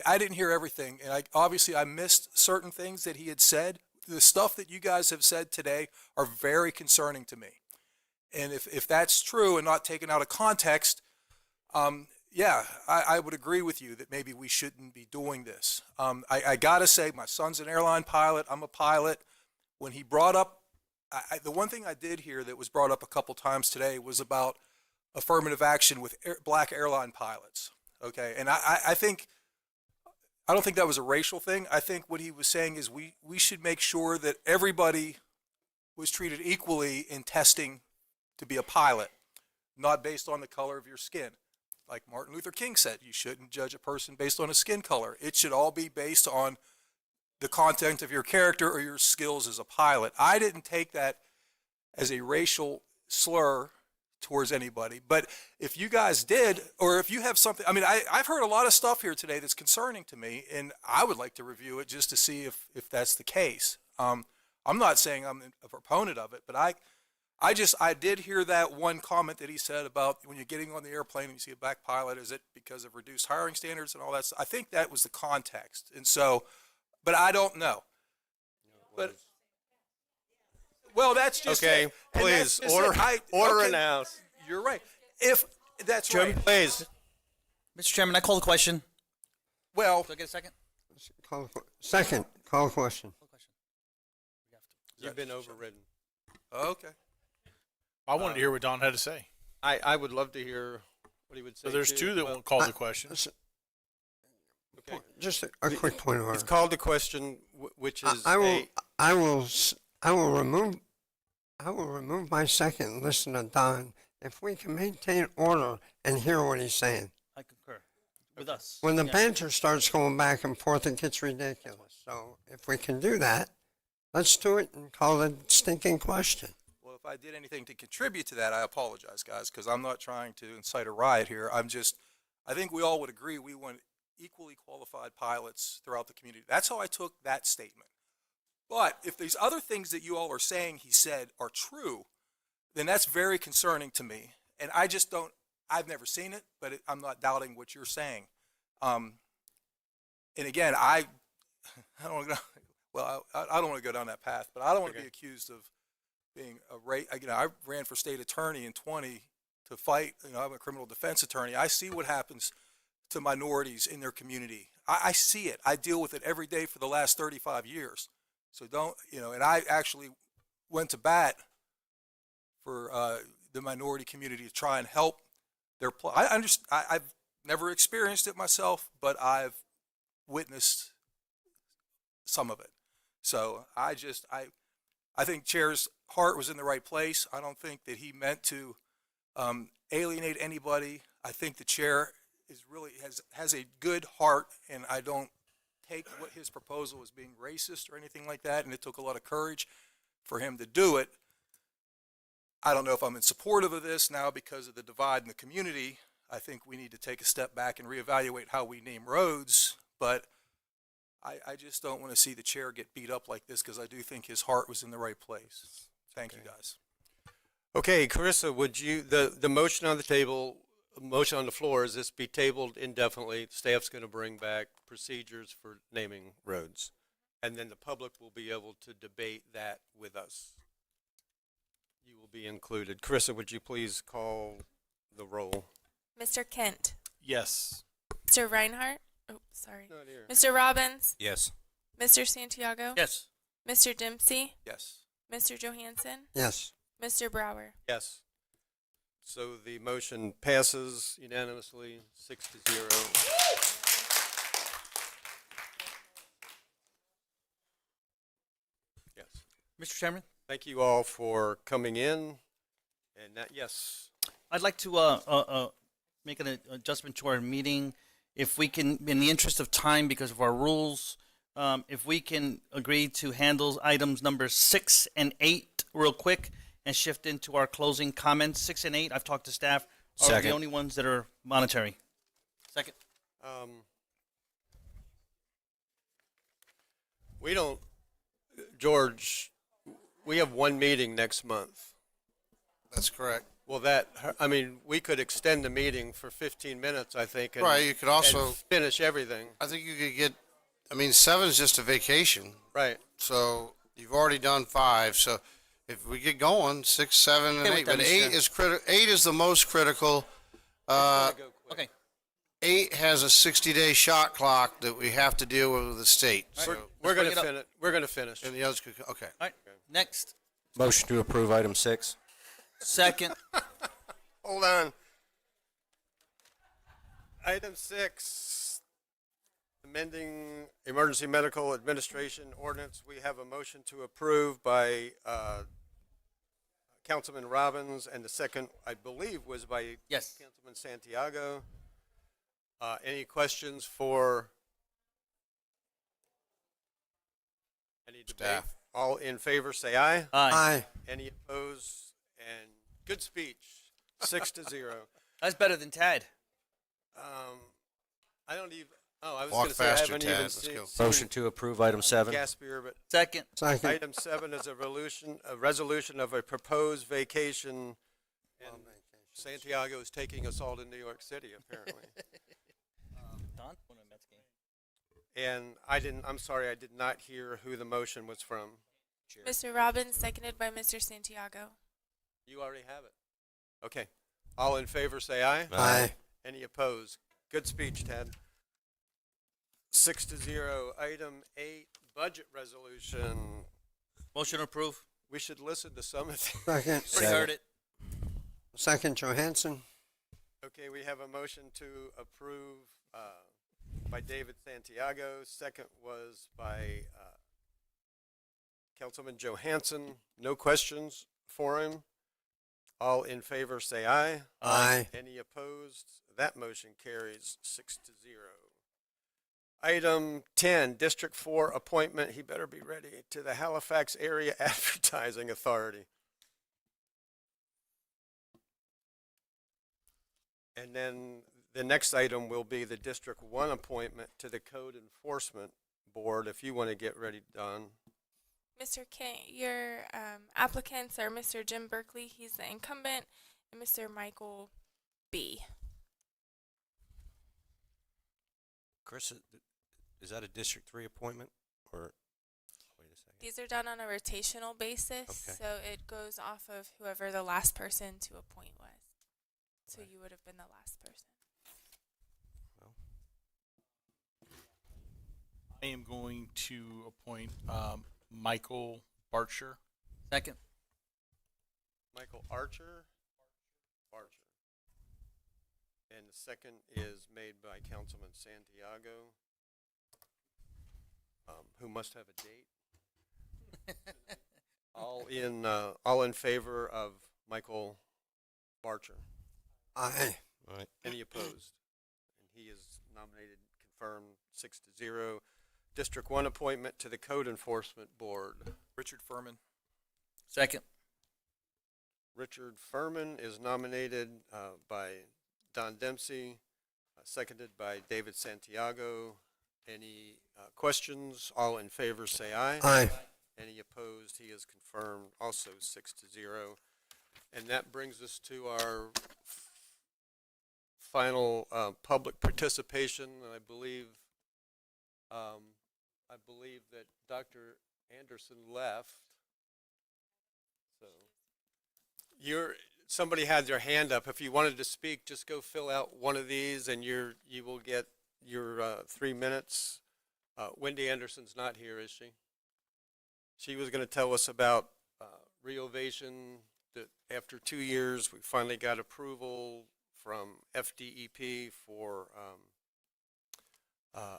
I didn't hear everything, and obviously I missed certain things that he had said. The stuff that you guys have said today are very concerning to me. And if that's true and not taken out of context, yeah, I would agree with you that maybe we shouldn't be doing this. I gotta say, my son's an airline pilot. I'm a pilot. When he brought up, the one thing I did hear that was brought up a couple times today was about affirmative action with black airline pilots. Okay, and I don't think that was a racial thing. I think what he was saying is we should make sure that everybody was treated equally in testing to be a pilot, not based on the color of your skin. Like Martin Luther King said, you shouldn't judge a person based on a skin color. It should all be based on the content of your character or your skills as a pilot. I didn't take that as a racial slur towards anybody, but if you guys did, or if you have something, I mean, I've heard a lot of stuff here today that's concerning to me, and I would like to review it just to see if that's the case. I'm not saying I'm a proponent of it, but I did hear that one comment that he said about when you're getting on the airplane and you see a black pilot, is it because of reduced hiring standards and all that stuff? I think that was the context. And so, but I don't know. But, well, that's just Okay, it. And please, that's just order, it. order Okay, announced. You're right. If that's Chairman, right. please. Mr. Chairman, I call the question. Well, Do I get a second? Second, call question. You've been overridden. Okay. I wanted to hear what Don had to say. I would love to hear what he would say. So there's too. two that Well, won't call the question. okay. Just a quick point of order. It's called the question, which is I will remove my second and listen to Don if we can maintain order and hear what he's saying. I concur with us. When the Yeah. banter starts going back and forth, it gets ridiculous. So if we can do that, let's do it and call it stinking question. Well, if I did anything to contribute to that, I apologize, guys, because I'm not trying to incite a riot here. I think we all would agree we want equally qualified pilots throughout the community. That's how I took that statement. But if these other things that you all are saying he said are true, then that's very concerning to me. And I've never seen it, but I'm not doubting what you're saying. And again, I don't want to I don't want to go down that path, but I don't want to be accused of being I ran for state attorney in 20 to fight. I'm a criminal defense attorney. I see what happens to minorities in their community. I see it. I deal with it every day for the last 35 years. So and I actually went to bat for the minority community to try and help their I've never experienced it myself, but I've witnessed some of it. So I think Chair's heart was in the right place. I don't think that he meant to alienate anybody. I think the Chair has a good heart, and I don't take what his proposal as being racist or anything like that, and it took a lot of courage for him to do it. I don't know if I'm in support of this now because of the divide in the community. I think we need to take a step back and reevaluate how we name roads, but I just don't want to see the Chair get beat up like this, because I do think his heart was in the right place. Thank you, guys. Okay, Carissa, would you, the motion on the table, motion on the floor, is this be tabled indefinitely? Staff's going to bring back procedures for naming roads, and then the public will be able to debate that with us. You will be included. Carissa, would you please call the roll? Mr. Kent. Yes. Mr. Reinhardt. Oh, sorry. Not here. Mr. Robbins. Yes. Mr. Santiago. Yes. Mr. Dempsey. Yes. Mr. Johansson. Yes. Mr. Brower. Yes. So the motion passes unanimously, 6-0. Yes. Mr. Chairman? Thank you all for coming in And that, yes, I'd like to make an adjustment to our meeting. If we can, in the interest of time, because of our rules, if we can agree to handle items number 6 and 8 real quick and shift into our closing comments. 6 and 8, I've talked to staff, are Second. the only ones that are monetary. Second. we don't, George, we have one meeting next month. That's correct. Well, that, I mean, we could extend the meeting for 15 minutes, I think. And, Right, you could also- and finish everything. I think you could get, I mean, 7 is just a vacation. Right. So you've already done 5. So if we get going, 6, 7, and Okay with 8. that, But Mr. 8 Chair. is critical. 8 is the most critical. Okay. 8 has a 60-day shot clock that we have to deal with the state. So, We're going bring to it up. finish. We're going to finish. and the others could, okay. All right, next. Motion to approve item 6. Second. Hold on. Item 6, amending emergency medical administration ordinance. We have a motion to approve by Councilman Robbins, and the second, I believe, was by Yes. Councilman Santiago. Any questions for any debate? Staff. All in favor, say aye. Aye. Any opposed? And good speech, 6-0. That's better than Tad. I don't even. Oh, I was Walk going to say I faster, haven't Tad. even Let's go. seen Motion to approve item 7. Gaspier, but Second. Second. item 7 is a resolution of a proposed vacation. And Santiago is taking us all to New York City, apparently. Don? And I'm sorry, I did not hear who the motion was from. Mr. Robbins, seconded by Mr. Santiago. You already have it. Okay. All in favor, say aye. Aye. Any opposed? Good speech, Ted. 6-0. Item 8, budget resolution. Motion to approve. We should listen to some of these. Second. Already heard it. Second, Johansson. Okay, we have a motion to approve by David Santiago. Second was by Councilman Johansson. No questions for him. All in favor, say aye. Aye. Any opposed? That motion carries 6-0. Item 10, District 4 appointment. He better be ready, to the Halifax Area Advertising Authority. And then the next item will be the District 1 appointment to the Code Enforcement Board, if you want to get ready, Don. Mr. King, your applicants are Mr. Jim Berkeley, he's the incumbent, and Mr. Michael B. Chris, is that a District 3 appointment? Or wait a second. These are done on a rotational basis, Okay. so it goes off of whoever the last person to appoint was. So you would have been the last person. I am going to appoint Michael Barcher. Second. Michael Archer. And the second is made by Councilman Santiago, who must have a date. All in favor of Michael Barcher. Aye. Right. Any opposed? And he is nominated, confirmed, 6-0. District 1 appointment to the Code Enforcement Board. Richard Furman. Second. Richard Furman is nominated by Don Dempsey, seconded by David Santiago. Any questions? All in favor, say aye. Aye. Any opposed? He is confirmed, also 6-0. And that brings us to our final public participation. I believe that Dr. Anderson left. So somebody had their hand up. If you wanted to speak, just go fill out one of these, and you will get your 3 minutes. Wendy Anderson's not here, is she? She was going to tell us about Reovation, that after 2 years, we finally got approval from FDEP for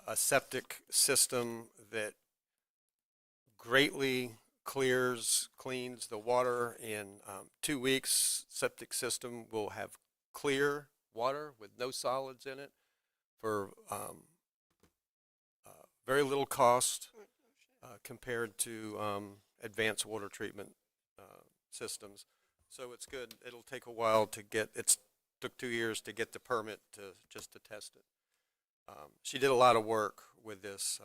a septic system that greatly cleans the water in 2 weeks. Septic system will have clear water with no solids in it for very little cost compared to advanced water treatment systems. So it's good. It'll take a while to get, took 2 years to get the permit just to test it. She did a lot of work with this.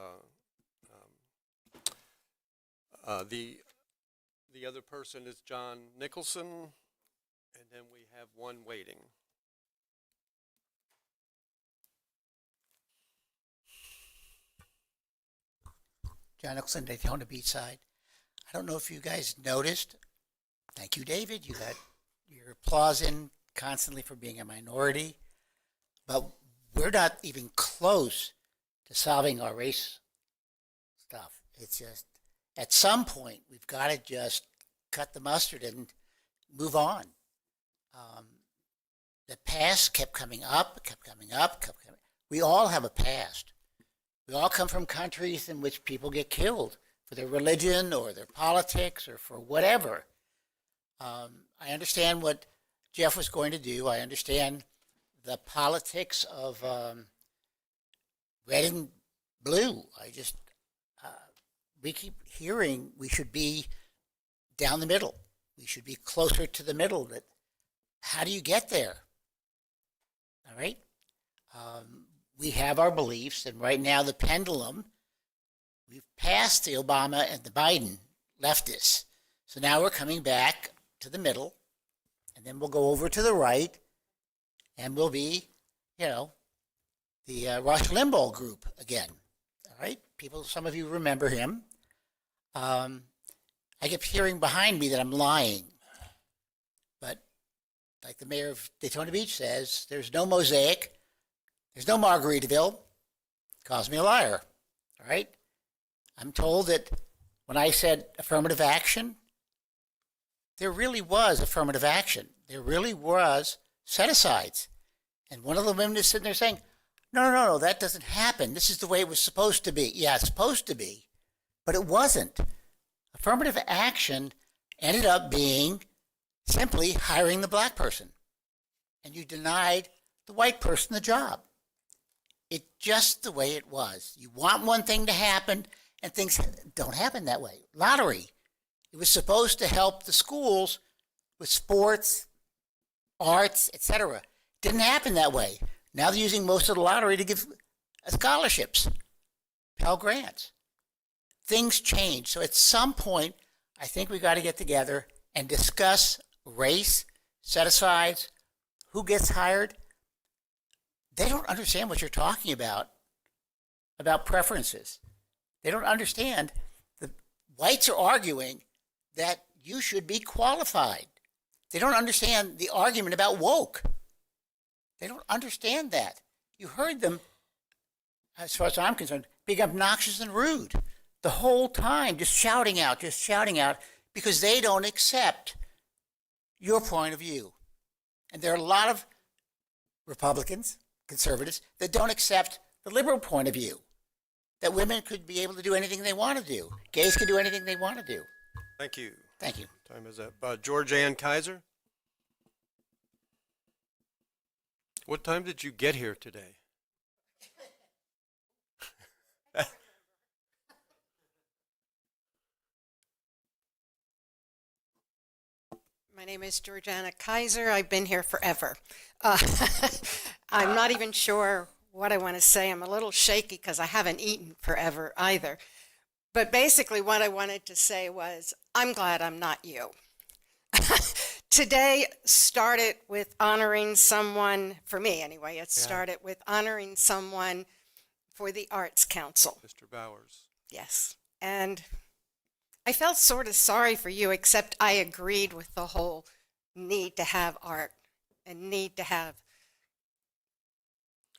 The other person is John Nicholson, and then we have one waiting. John Nicholson, Daytona Beach side. I don't know if you guys noticed. Thank you, David. You got your applause in constantly for being a minority. But we're not even close to solving our race stuff. It's just, at some point, we've got to just cut the mustard and move on. The past kept coming up. We all have a past. We all come from countries in which people get killed for their religion or their politics or for whatever. I understand what Jeff was going to do. I understand the politics of red and blue. We keep hearing we should be down the middle. We should be closer to the middle. But how do you get there? All right? We have our beliefs, and right now the pendulum, we've passed the Obama and the Biden leftists. So now we're coming back to the middle, and then we'll go over to the right, and we'll be, the Rush Limbaugh group again. All right? People, some of you remember him. I kept hearing behind me that I'm lying. But like the mayor of Daytona Beach says, there's no Mosaic, there's no Margaritaville. Calls me a liar. All right? I'm told that when I said affirmative action, there really was affirmative action. There really was set-asides. And one of the women is sitting there saying, no, that doesn't happen. This is the way it was supposed to be. Yeah, it's supposed to be, but it wasn't. Affirmative action ended up being simply hiring the black person. And you denied the white person the job. It's just the way it was. You want one thing to happen, and things don't happen that way. Lottery. It was supposed to help the schools with sports, arts, etc. Didn't happen that way. Now they're using most of the lottery to give scholarships, Pell Grants. Things change. So at some point, I think we've got to get together and discuss race, set-asides, who gets hired. They don't understand what you're talking about preferences. They don't understand. The whites are arguing that you should be qualified. They don't understand the argument about woke. They don't understand that. You heard them, as far as I'm concerned, being obnoxious and rude the whole time, just shouting out, because they don't accept your point of view. And there are a lot of Republicans, conservatives, that don't accept the liberal point of view, that women could be able to do anything they want to do. Gays can do anything they want to do. Thank you. Thank you. Time is up. George Ann Kaiser. What time did you get here today? My name is Georgiana Kaiser. I've been here forever. I'm not even sure what I want to say. I'm a little shaky because I haven't eaten forever either. But basically what I wanted to say was, I'm glad I'm not you. Today started with honoring someone, for me anyway, it started with honoring someone for the Arts Council. Mr. Bowers. Yes. And I felt sort of sorry for you, except I agreed with the whole need to have art and need to have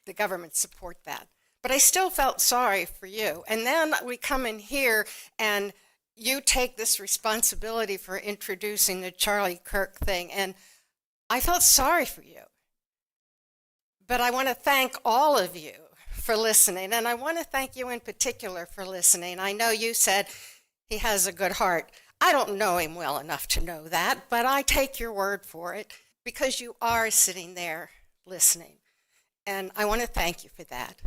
the government support that. But I still felt sorry for you. And then we come in here and you take this responsibility for introducing the Charlie Kirk thing. And I felt sorry for you. But I want to thank all of you for listening. And I want to thank you in particular for listening. I know you said he has a good heart. I don't know him well enough to know that, but I take your word for it because you are sitting there listening. And I want to thank you for that.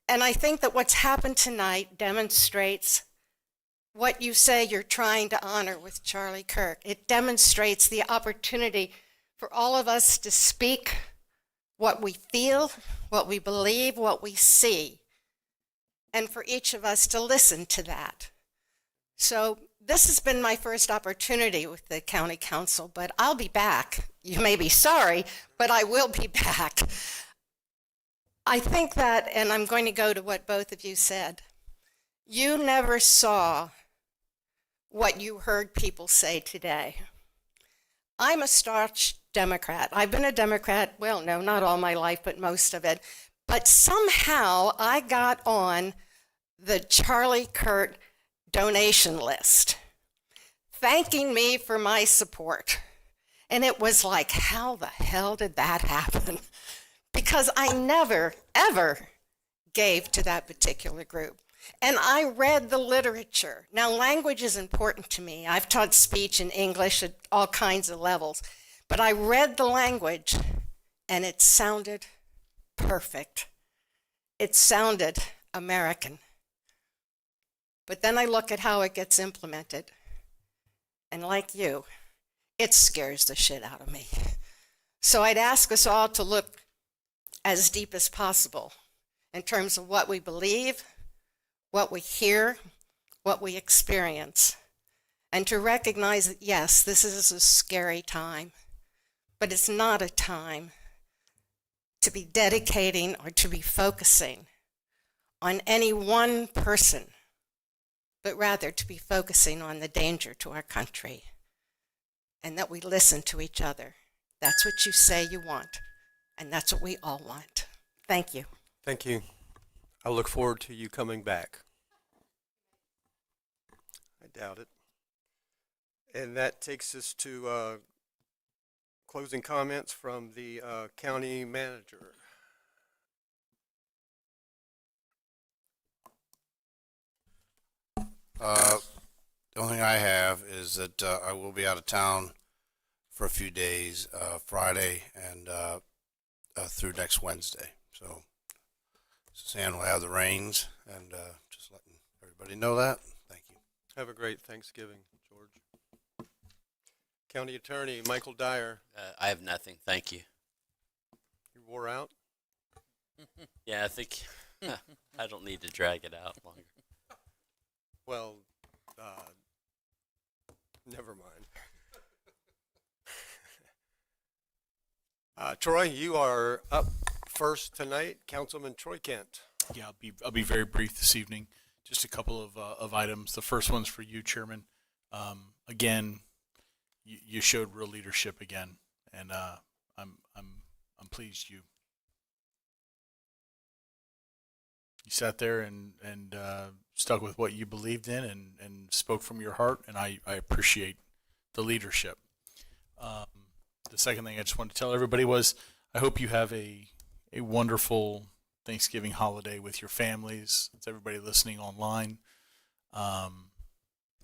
And I think that what's happened tonight demonstrates what you say you're trying to honor with Charlie Kirk. It demonstrates the opportunity for all of us to speak what we feel, what we believe, what we see, and for each of us to listen to that. So this has been my first opportunity with the county council, but I'll be back. You may be sorry, but I will be back. I think that, and I'm going to go to what both of you said, you never saw what you heard people say today. I'm a staunch Democrat. I've been a Democrat, well, no, not all my life, but most of it. But somehow I got on the Charlie Kirk donation list, thanking me for my support. And it was like, how the hell did that happen? Because I never, ever gave to that particular group. And I read the literature. Now, language is important to me. I've taught speech and English at all kinds of levels. But I read the language, and it sounded perfect. It sounded American. But then I look at how it gets implemented. And like you, it scares the shit out of me. So I'd ask us all to look as deep as possible in terms of what we believe, what we hear, what we experience, and to recognize that, yes, this is a scary time, but it's not a time to be dedicating or to be focusing on any one person, but rather to be focusing on the danger to our country, and that we listen to each other. That's what you say you want, and that's what we all want. Thank you. Thank you. I look forward to you coming back. I doubt it. And that takes us to closing comments from the county manager. The only thing I have is that I will be out of town for a few days, Friday and through next Wednesday. So Suzanne will have the reins, and just letting everybody know that. Thank you. Have a great Thanksgiving, George. County Attorney Michael Dyer. I have nothing. Thank you. You wore out? Yeah, I think I don't need to drag it out longer. Well, never mind. Troy, you are up first tonight. Councilman Troy Kent. Yeah, I'll be very brief this evening. Just a couple of items. The first one's for you, Chairman. Again, you showed real leadership again, and I'm pleased you sat there and stuck with what you believed in and spoke from your heart, and I appreciate the leadership. The second thing I just wanted to tell everybody was I hope you have a wonderful Thanksgiving holiday with your families. It's everybody listening online. I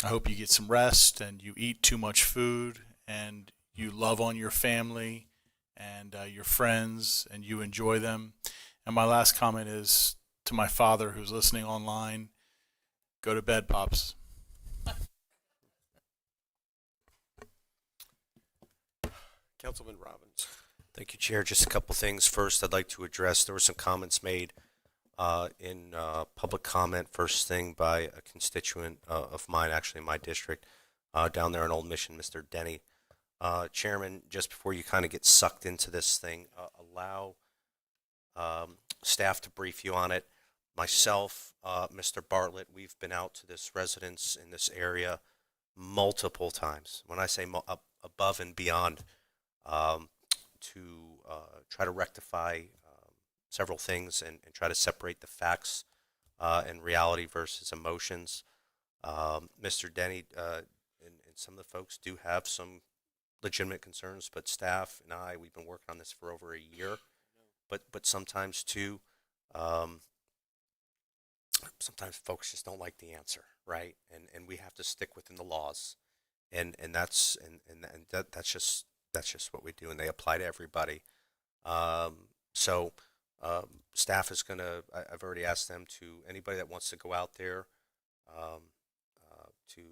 hope you get some rest and you eat too much food and you love on your family and your friends and you enjoy them. And my last comment is to my father who's listening online, go to bed, Pops. Councilman Robbins. Thank you, Chair. Just a couple things. First, I'd like to address, there were some comments made in public comment, first thing by a constituent of mine, actually in my district, down there in Old Mission, Mr. Denny. Chairman, just before you kind of get sucked into this thing, allow staff to brief you on it. Myself, Mr. Bartlett, we've been out to this residence in this area multiple times. When I say above and beyond, to try to rectify several things and try to separate the facts and reality versus emotions. Mr. Denny and some of the folks do have some legitimate concerns, but staff and we've been working on this for over a year. But sometimes too, sometimes folks just don't like the answer, right? And we have to stick within the laws. and that's just what we do, and they apply to everybody. So staff is gonna. I've already asked them to anybody that wants to go out there to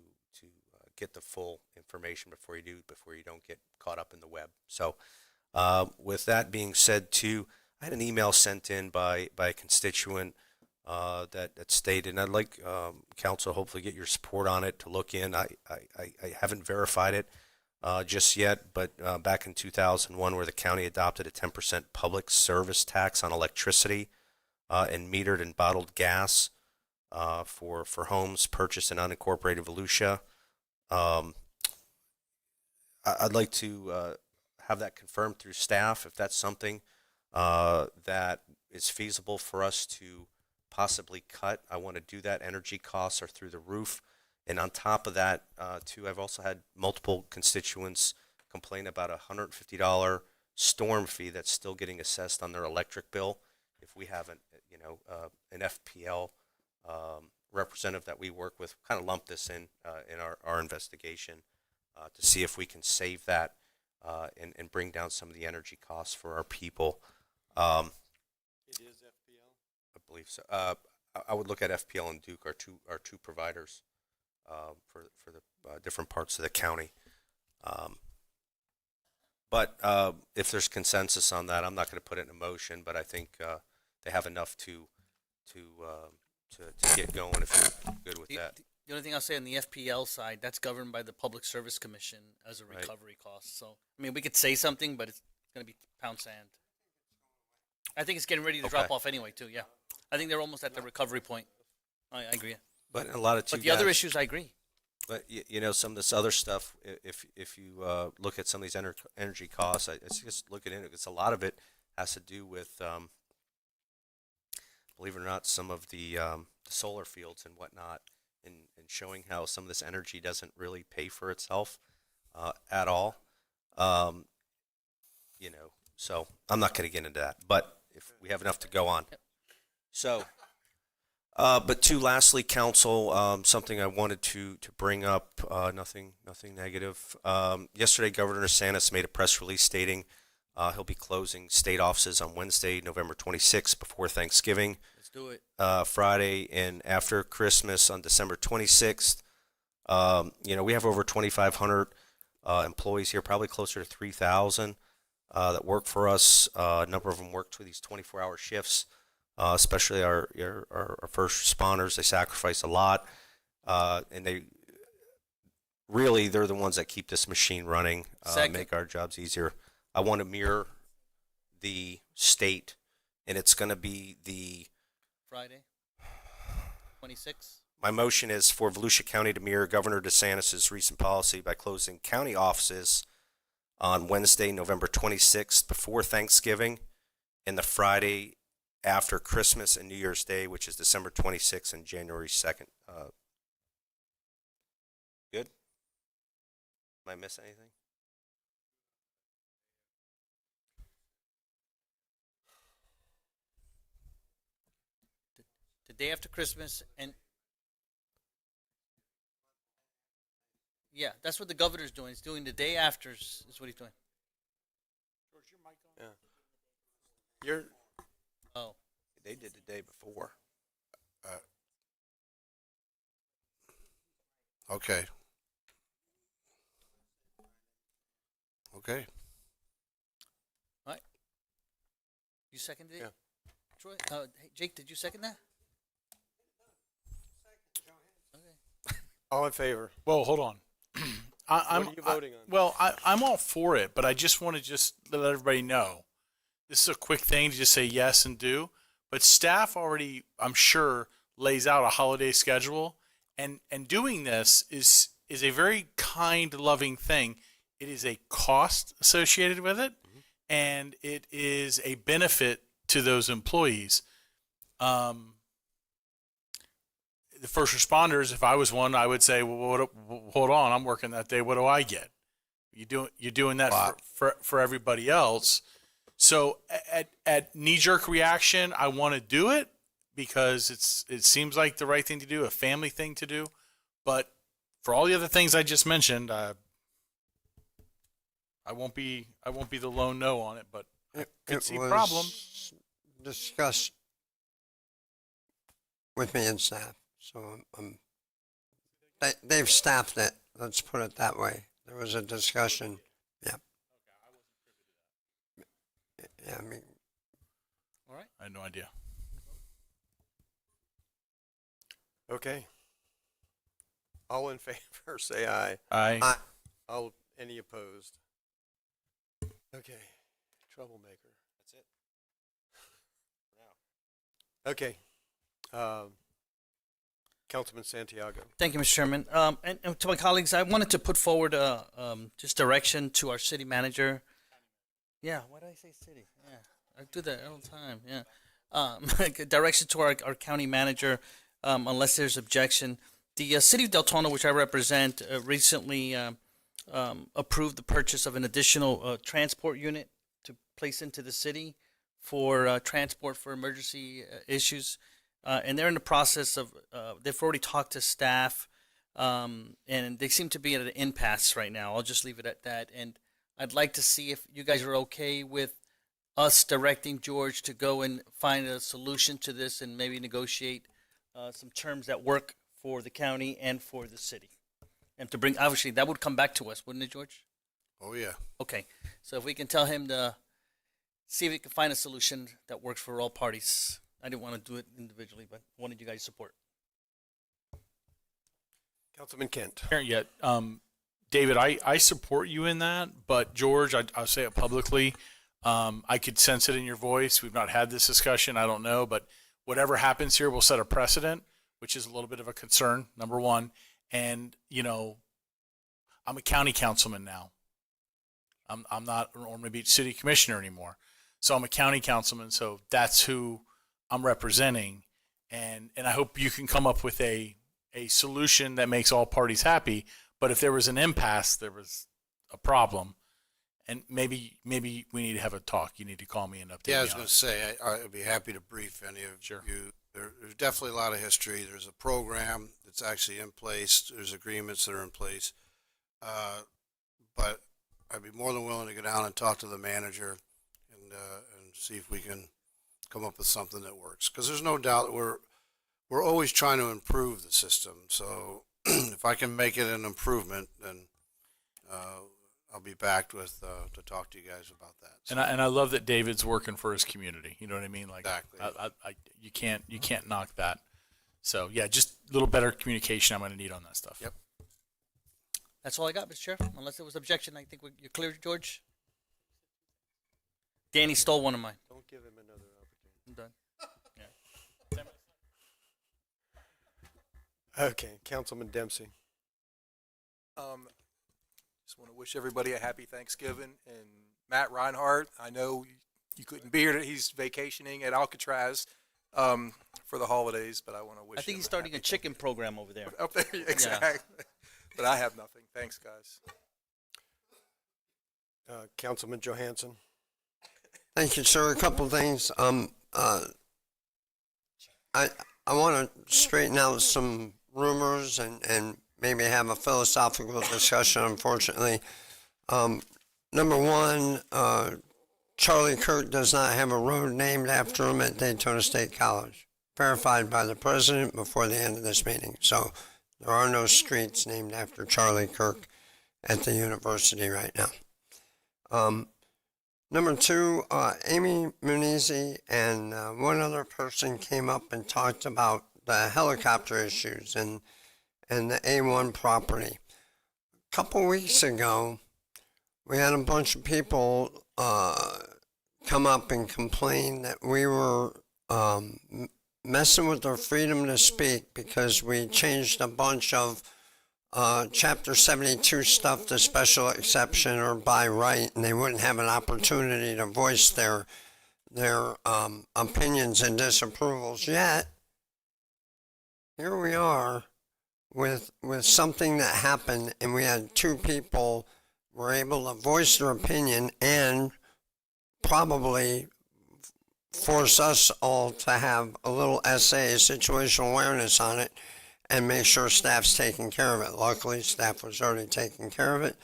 get the full information before you don't get caught up in the web. So with that being said, too, I had an email sent in by a constituent that stated, and I'd like council hopefully get your support on it to look in. I haven't verified it just yet, but back in 2001, where the county adopted a 10% public service tax on electricity and metered and bottled gas for homes purchased in unincorporated Volusia. I'd like to have that confirmed through staff if that's something that is feasible for us to possibly cut. I want to do that. Energy costs are through the roof. And on top of that, too, I've also had multiple constituents complain about a $150 storm fee that's still getting assessed on their electric bill. If we have an FPL representative that we work with, kind of lump this in our investigation to see if we can save that and bring down some of the energy costs for our people. It is FPL? I believe so. I would look at FPL and Duke, our two providers for the different parts of the county. But if there's consensus on that, I'm not going to put it in a motion, but I think they have enough to get going if you're good with that. The only thing I'll say on the FPL side, that's governed by the Public Service Commission as a Right. recovery cost. So, I mean, we could say something, but it's going to be pound sand. I think it's getting ready to drop Okay. off anyway, too, yeah. I think they're almost at the recovery point. I agree. But a lot of But the other issues, I agree. But some of this other stuff, if you look at some of these energy costs, I just look at it. It's a lot of it has to do with, believe it or not, some of the solar fields and whatnot, and showing how some of this energy doesn't really pay for itself at all. So I'm not going to get into that. But if we have enough to go on, so. But lastly, council, something I wanted to bring up, nothing negative. Yesterday, Governor DeSantis made a press release stating he'll be closing state offices on Wednesday, November 26th, before Thanksgiving. Let's do it. Friday and after Christmas on December 26th. We have over 2,500 employees here, probably closer to 3,000 that work for us. A number of them work through these 24-hour shifts. Especially our first responders, they sacrifice a lot, and they're the ones that keep this machine running, make our jobs easier. I want to mirror the state, and it's going to be the Friday, 26. My motion is for Volusia County to mirror Governor DeSantis' recent policy by closing county offices on Wednesday, November 26th, before Thanksgiving, and the Friday after Christmas and New Year's Day, which is December 26th and January 2nd. Good? Am I missing anything? The day after Christmas, and yeah, that's what the governor's doing. He's doing the day after is what he's doing. Yeah. You're. Oh. They did the day before. Okay. Okay. All right. You seconded it? Yeah. Troy? Hey, Jake, did you second that? Okay. All in favor? Well, hold on. I'm What are you voting on? Well, I'm all for it, but I just want to let everybody know. This is a quick thing to just say yes and do. But staff already, I'm sure, lays out a holiday schedule. And doing this is a very kind, loving thing. It is a cost associated with it, and it is a benefit to those employees. The first responders, if I was one, I would say, well, hold on, I'm working that day. What do I get? You're doing that for everybody else. So at knee-jerk reaction, I want to do it because it seems like the right thing to do, a family thing to do. But for all the other things I just mentioned, I won't be the lone no on it, but I could see problems. Discussed with me and staff, so they've staffed it. Let's put it that way. There was a discussion. Yeah. Yeah, I mean, All right. I had no idea. Okay. All in favor, say aye. Aye. All, any opposed? Okay. Troublemaker. That's it. Okay. Councilman Santiago. Thank you, Mr. Chairman. And to my colleagues, I wanted to put forward just direction to our city manager. Yeah, why did I say city? Yeah, I do that all the time. Yeah, direction to our county manager, unless there's objection. The city of Deltona, which I represent, recently approved the purchase of an additional transport unit to place into the city for transport for emergency issues. And they're in the process of, they've already talked to staff, and they seem to be at an impasse right now. I'll just leave it at that. And I'd like to see if you guys are okay with us directing George to go and find a solution to this and maybe negotiate some terms that work for the county and for the city. And to bring, obviously, that would come back to us, wouldn't it, George? Oh, yeah. Okay. So if we can tell him to see if we can find a solution that works for all parties. I didn't want to do it individually, but wanted you guys to support. Councilman Kent. Yet, David, I support you in that, but George, I'll say it publicly. I could sense it in your voice. We've not had this discussion. I don't know, but whatever happens here will set a precedent, which is a little bit of a concern, number one. And, you know, I'm a county councilman now. I'm not an Ormond Beach City Commissioner anymore. So I'm a county councilman, so that's who I'm representing. And I hope you can come up with a solution that makes all parties happy. But if there was an impasse, there was a problem, and maybe we need to have a talk. You need to call me and update me. Yeah, I was going to say, I'd be happy to brief any of you. There's definitely a lot of history. There's a program that's actually in place. There's agreements that are in place. But I'd be more than willing to go down and talk to the manager and see if we can come up with something that works. Because there's no doubt that we're always trying to improve the system. So if I can make it an improvement, then I'll be back with to talk to you guys about that. So. And I love that David's working for his community. You know what I mean? Like exactly. You can't knock that. So yeah, just a little better communication I'm going to need on that stuff. Yep. That's all I got, Mr. Chair. Unless there was objection, I think you're clear, George. Danny stole one of mine. Don't give him another opportunity. I'm done. Yeah. Okay, Councilman Dempsey. Just want to wish everybody a happy Thanksgiving. And Matt Reinhardt, I know you couldn't be here. He's vacationing at Alcatraz for the holidays, but I want to wish. I think he's starting a chicken program over there. Up there, exactly. Yeah. But I have nothing. Thanks, guys. Councilman Johansson. Thank you, sir. A couple of things. I want to straighten out some rumors and maybe have a philosophical discussion, unfortunately. Number one, Charlie Kirk does not have a road named after him at Daytona State College, verified by the president before the end of this meeting. So there are no streets named after Charlie Kirk at the university right now. Number two, Amy Munizzi and one other person came up and talked about the helicopter issues and the A1 property. A couple weeks ago, we had a bunch of people come up and complain that we were messing with their freedom to speak because we changed a bunch of Chapter 72 stuff to special exception or by right, and they wouldn't have an opportunity to voice their opinions and disapprovals. Yet, here we are with something that happened, and we had two people were able to voice their opinion and probably force us all to have a little essay, situational awareness on it. and make sure staff's taking care of it. Luckily, staff was already taking care of it.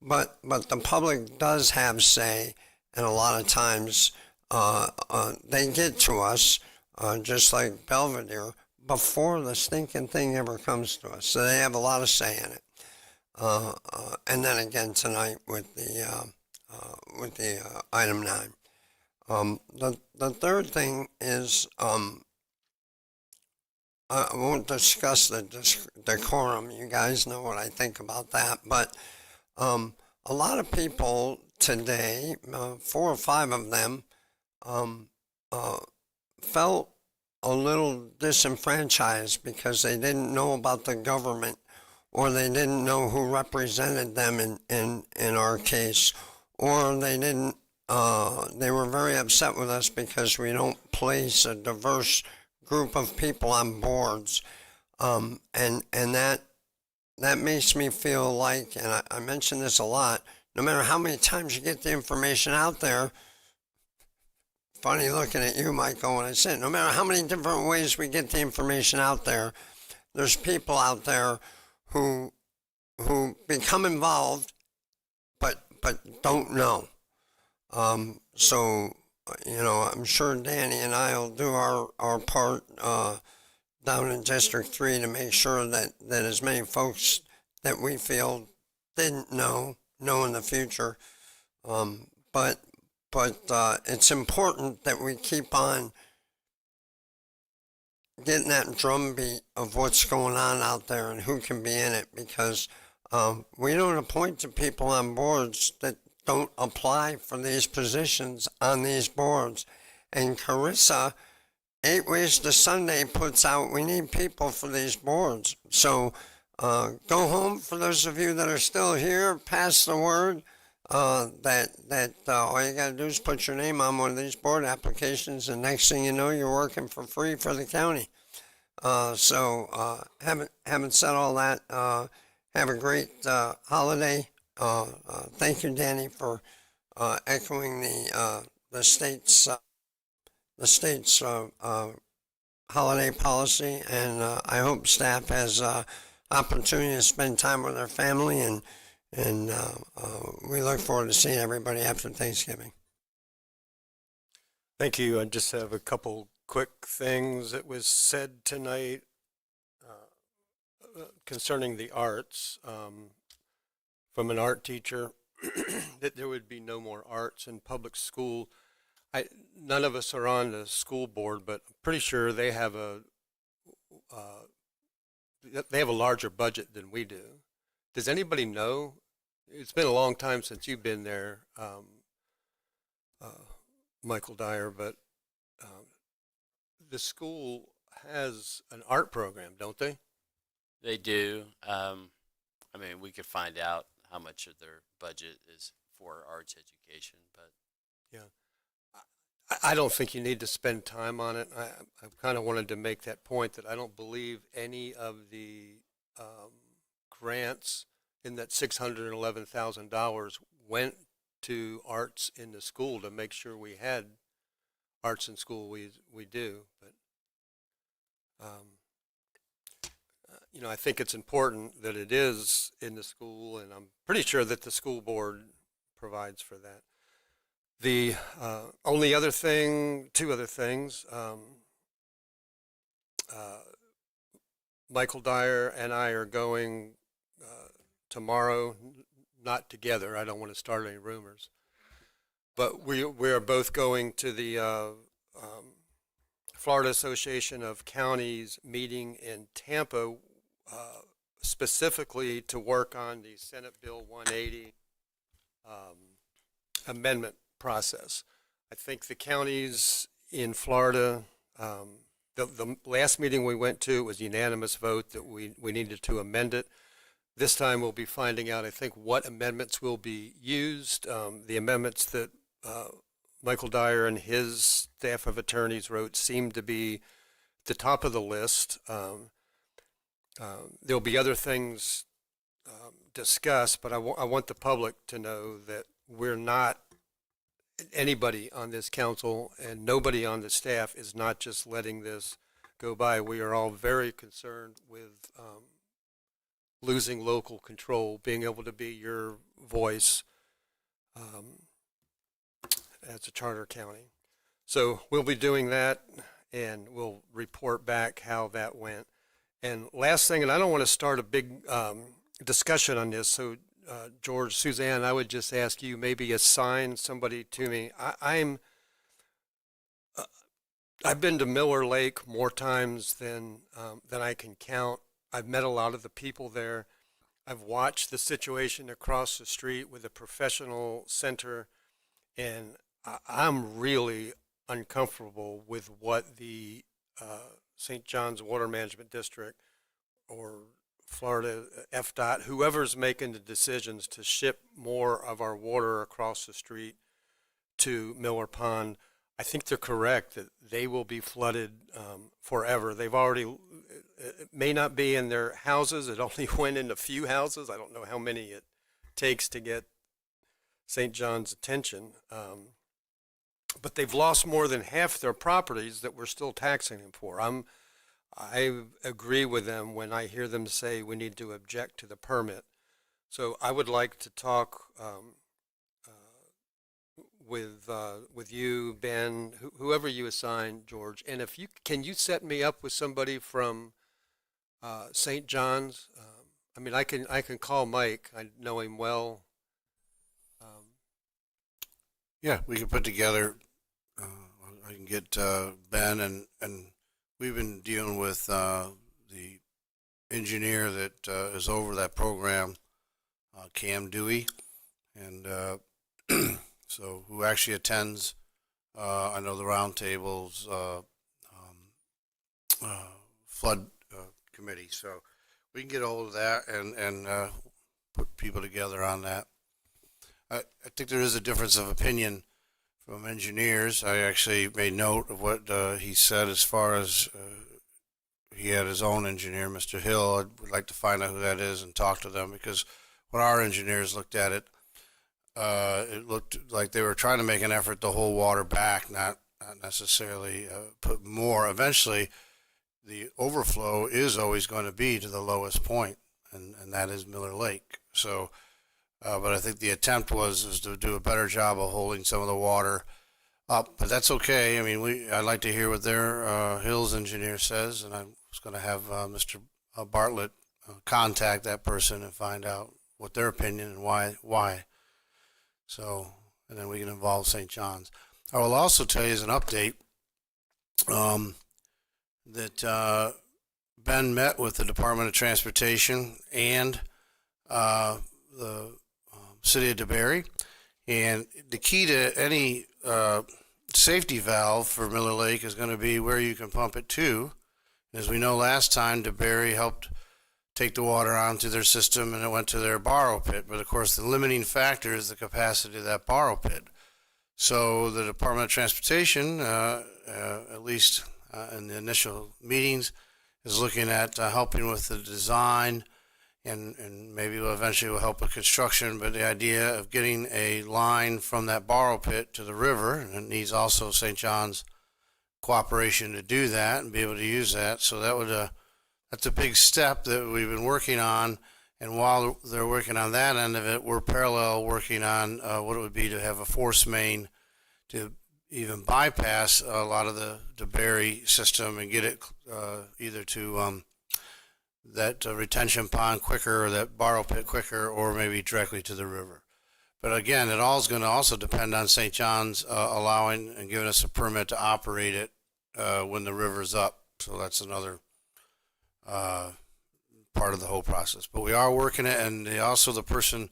But the public does have say, and a lot of times they get to us, just like Belvedere, before the stinking thing ever comes to us. So they have a lot of say in it. And then again tonight with the item 9. The third thing is I won't discuss the decorum. You guys know what I think about that. But a lot of people today, 4 or 5 of them, felt a little disenfranchised because they didn't know about the government, or they didn't know who represented them in our case, or they didn't. They were very upset with us because we don't place a diverse group of people on boards, and that makes me feel like, and I mention this a lot, no matter how many times you get the information out there, funny looking at you, Michael, when I say it, no matter how many different ways we get the information out there, there's people out there who become involved but don't know. So, I'm sure Danny and I will do our part down in District 3 to make sure that as many folks that we feel didn't know in the future. But it's important that we keep on getting that drumbeat of what's going on out there and who can be in it, because we don't appoint the people on boards that don't apply for these positions on these boards. And Carissa, 8 Ways to Sunday, puts out, we need people for these boards. So go home, for those of you that are still here, pass the word that all you got to do is put your name on one of these board applications, and next thing you know, you're working for free for the county. Having said all that, have a great holiday. Thank you, Danny, for echoing the state's holiday policy, and I hope staff has opportunity to spend time with their family, and we look forward to seeing everybody after Thanksgiving. Thank you. I just have a couple quick things that was said tonight concerning the arts. From an art teacher, that there would be no more arts in public school. None of us are on the school board, but I'm pretty sure they have a larger budget than we do. Does anybody know? It's been a long time since you've been there, Michael Dyer, but the school has an art program, don't they? They do. We could find out how much of their budget is for arts education, but yeah, I don't think you need to spend time on it. I kind of wanted to make that point that I don't believe any of the grants in that $611,000 went to arts in the school to make sure we had arts in school. We do, but I think it's important that it is in the school, and I'm pretty sure that the school board provides for that. The only other thing, 2 other things, Michael Dyer and I are going tomorrow, not together. I don't want to start any rumors, but we are both going to the Florida Association of Counties meeting in Tampa, specifically to work on the Senate Bill 180 amendment process. I think the counties in Florida, the last meeting we went to, it was a unanimous vote that we needed to amend it. This time we'll be finding out, I think, what amendments will be used. The amendments that Michael Dyer and his staff of attorneys wrote seem to be at the top of the list. There'll be other things discussed, but I want the public to know that we're not, anybody on this council and nobody on the staff is not just letting this go by. We are all very concerned with losing local control, being able to be your voice as a charter county. So we'll be doing that, and we'll report back how that went. And last thing, and I don't want to start a big discussion on this, so George, Suzanne, I would just ask you maybe assign somebody to me. I've been to Miller Lake more times than I can count. I've met a lot of the people there. I've watched the situation across the street with a professional center, and I'm really uncomfortable with what the St. John's Water Management District or Florida FDOT, whoever's making the decisions to ship more of our water across the street to Miller Pond. I think they're correct that they will be flooded forever. They've already, it may not be in their houses. It only went in a few houses. I don't know how many it takes to get St. John's attention. But they've lost more than half their properties that we're still taxing them for. I agree with them when I hear them say we need to object to the permit. So I would like to talk with you, Ben, whoever you assign, George. And if you can, you set me up with somebody from St. John's. I mean, I can call Mike. I know him well. Yeah, we can put together, I can get Ben, and we've been dealing with the engineer that is over that program, Cam Dewey, and so who actually attends, I know the roundtables, flood committee. So we can get a hold of that and put people together on that. I think there is a difference of opinion from engineers. I actually made note of what he said as far as he had his own engineer, Mr. Hill. I would like to find out who that is and talk to them, because when our engineers looked at it, it looked like they were trying to make an effort to hold water back, not necessarily put more. Eventually, the overflow is always going to be to the lowest point, and that is Miller Lake. So, but I think the attempt was to do a better job of holding some of the water up. But that's okay. I mean, I'd like to hear what their Hills engineer says, and I was going to have Mr. Bartlett contact that person and find out what their opinion and why. So, and then we can involve St. John's. I will also tell you as an update that Ben met with the Department of Transportation and the City of DeBary, and the key to any safety valve for Miller Lake is going to be where you can pump it to. As we know, last time DeBary helped take the water onto their system and it went to their borrow pit. But of course, the limiting factor is the capacity of that borrow pit. So the Department of Transportation, at least in the initial meetings, is looking at helping with the design, and maybe eventually will help with construction. But the idea of getting a line from that borrow pit to the river, and it needs also St. John's cooperation to do that and be able to use that. So that would that's a big step that we've been working on. And while they're working on that end of it, we're parallel working on what it would be to have a force main to even bypass a lot of the DeBary system and get it either to that retention pond quicker, or that borrow pit quicker, or maybe directly to the river. But again, it all is going to also depend on St. John's allowing and giving us a permit to operate it when the river's up. So that's another part of the whole process. But we are working it, and the person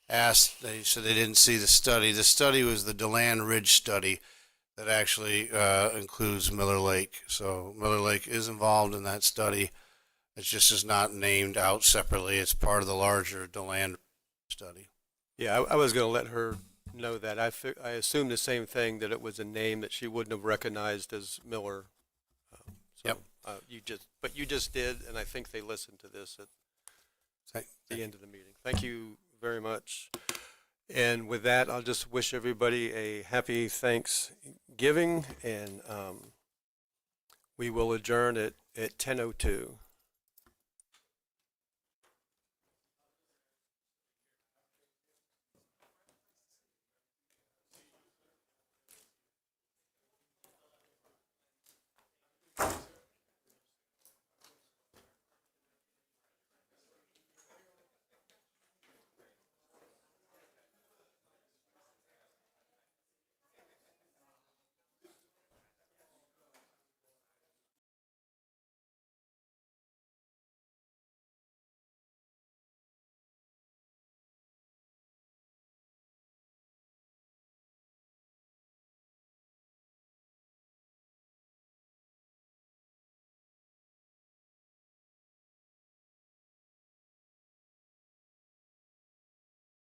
asked, they said they didn't see the study. The study was the DeLand Ridge study that actually includes Miller Lake. So Miller Lake is involved in that study. It just is not named out separately. It's part of the larger DeLand study. Yeah, I was going to let her know that. I assumed the same thing, that it was a name that she wouldn't have recognized as Miller. Yep. But you just did, and I think they listened to this at the end of the meeting. Thank you very much. And with that, I'll just wish everybody a happy Thanksgiving, and We will adjourn at 10:02.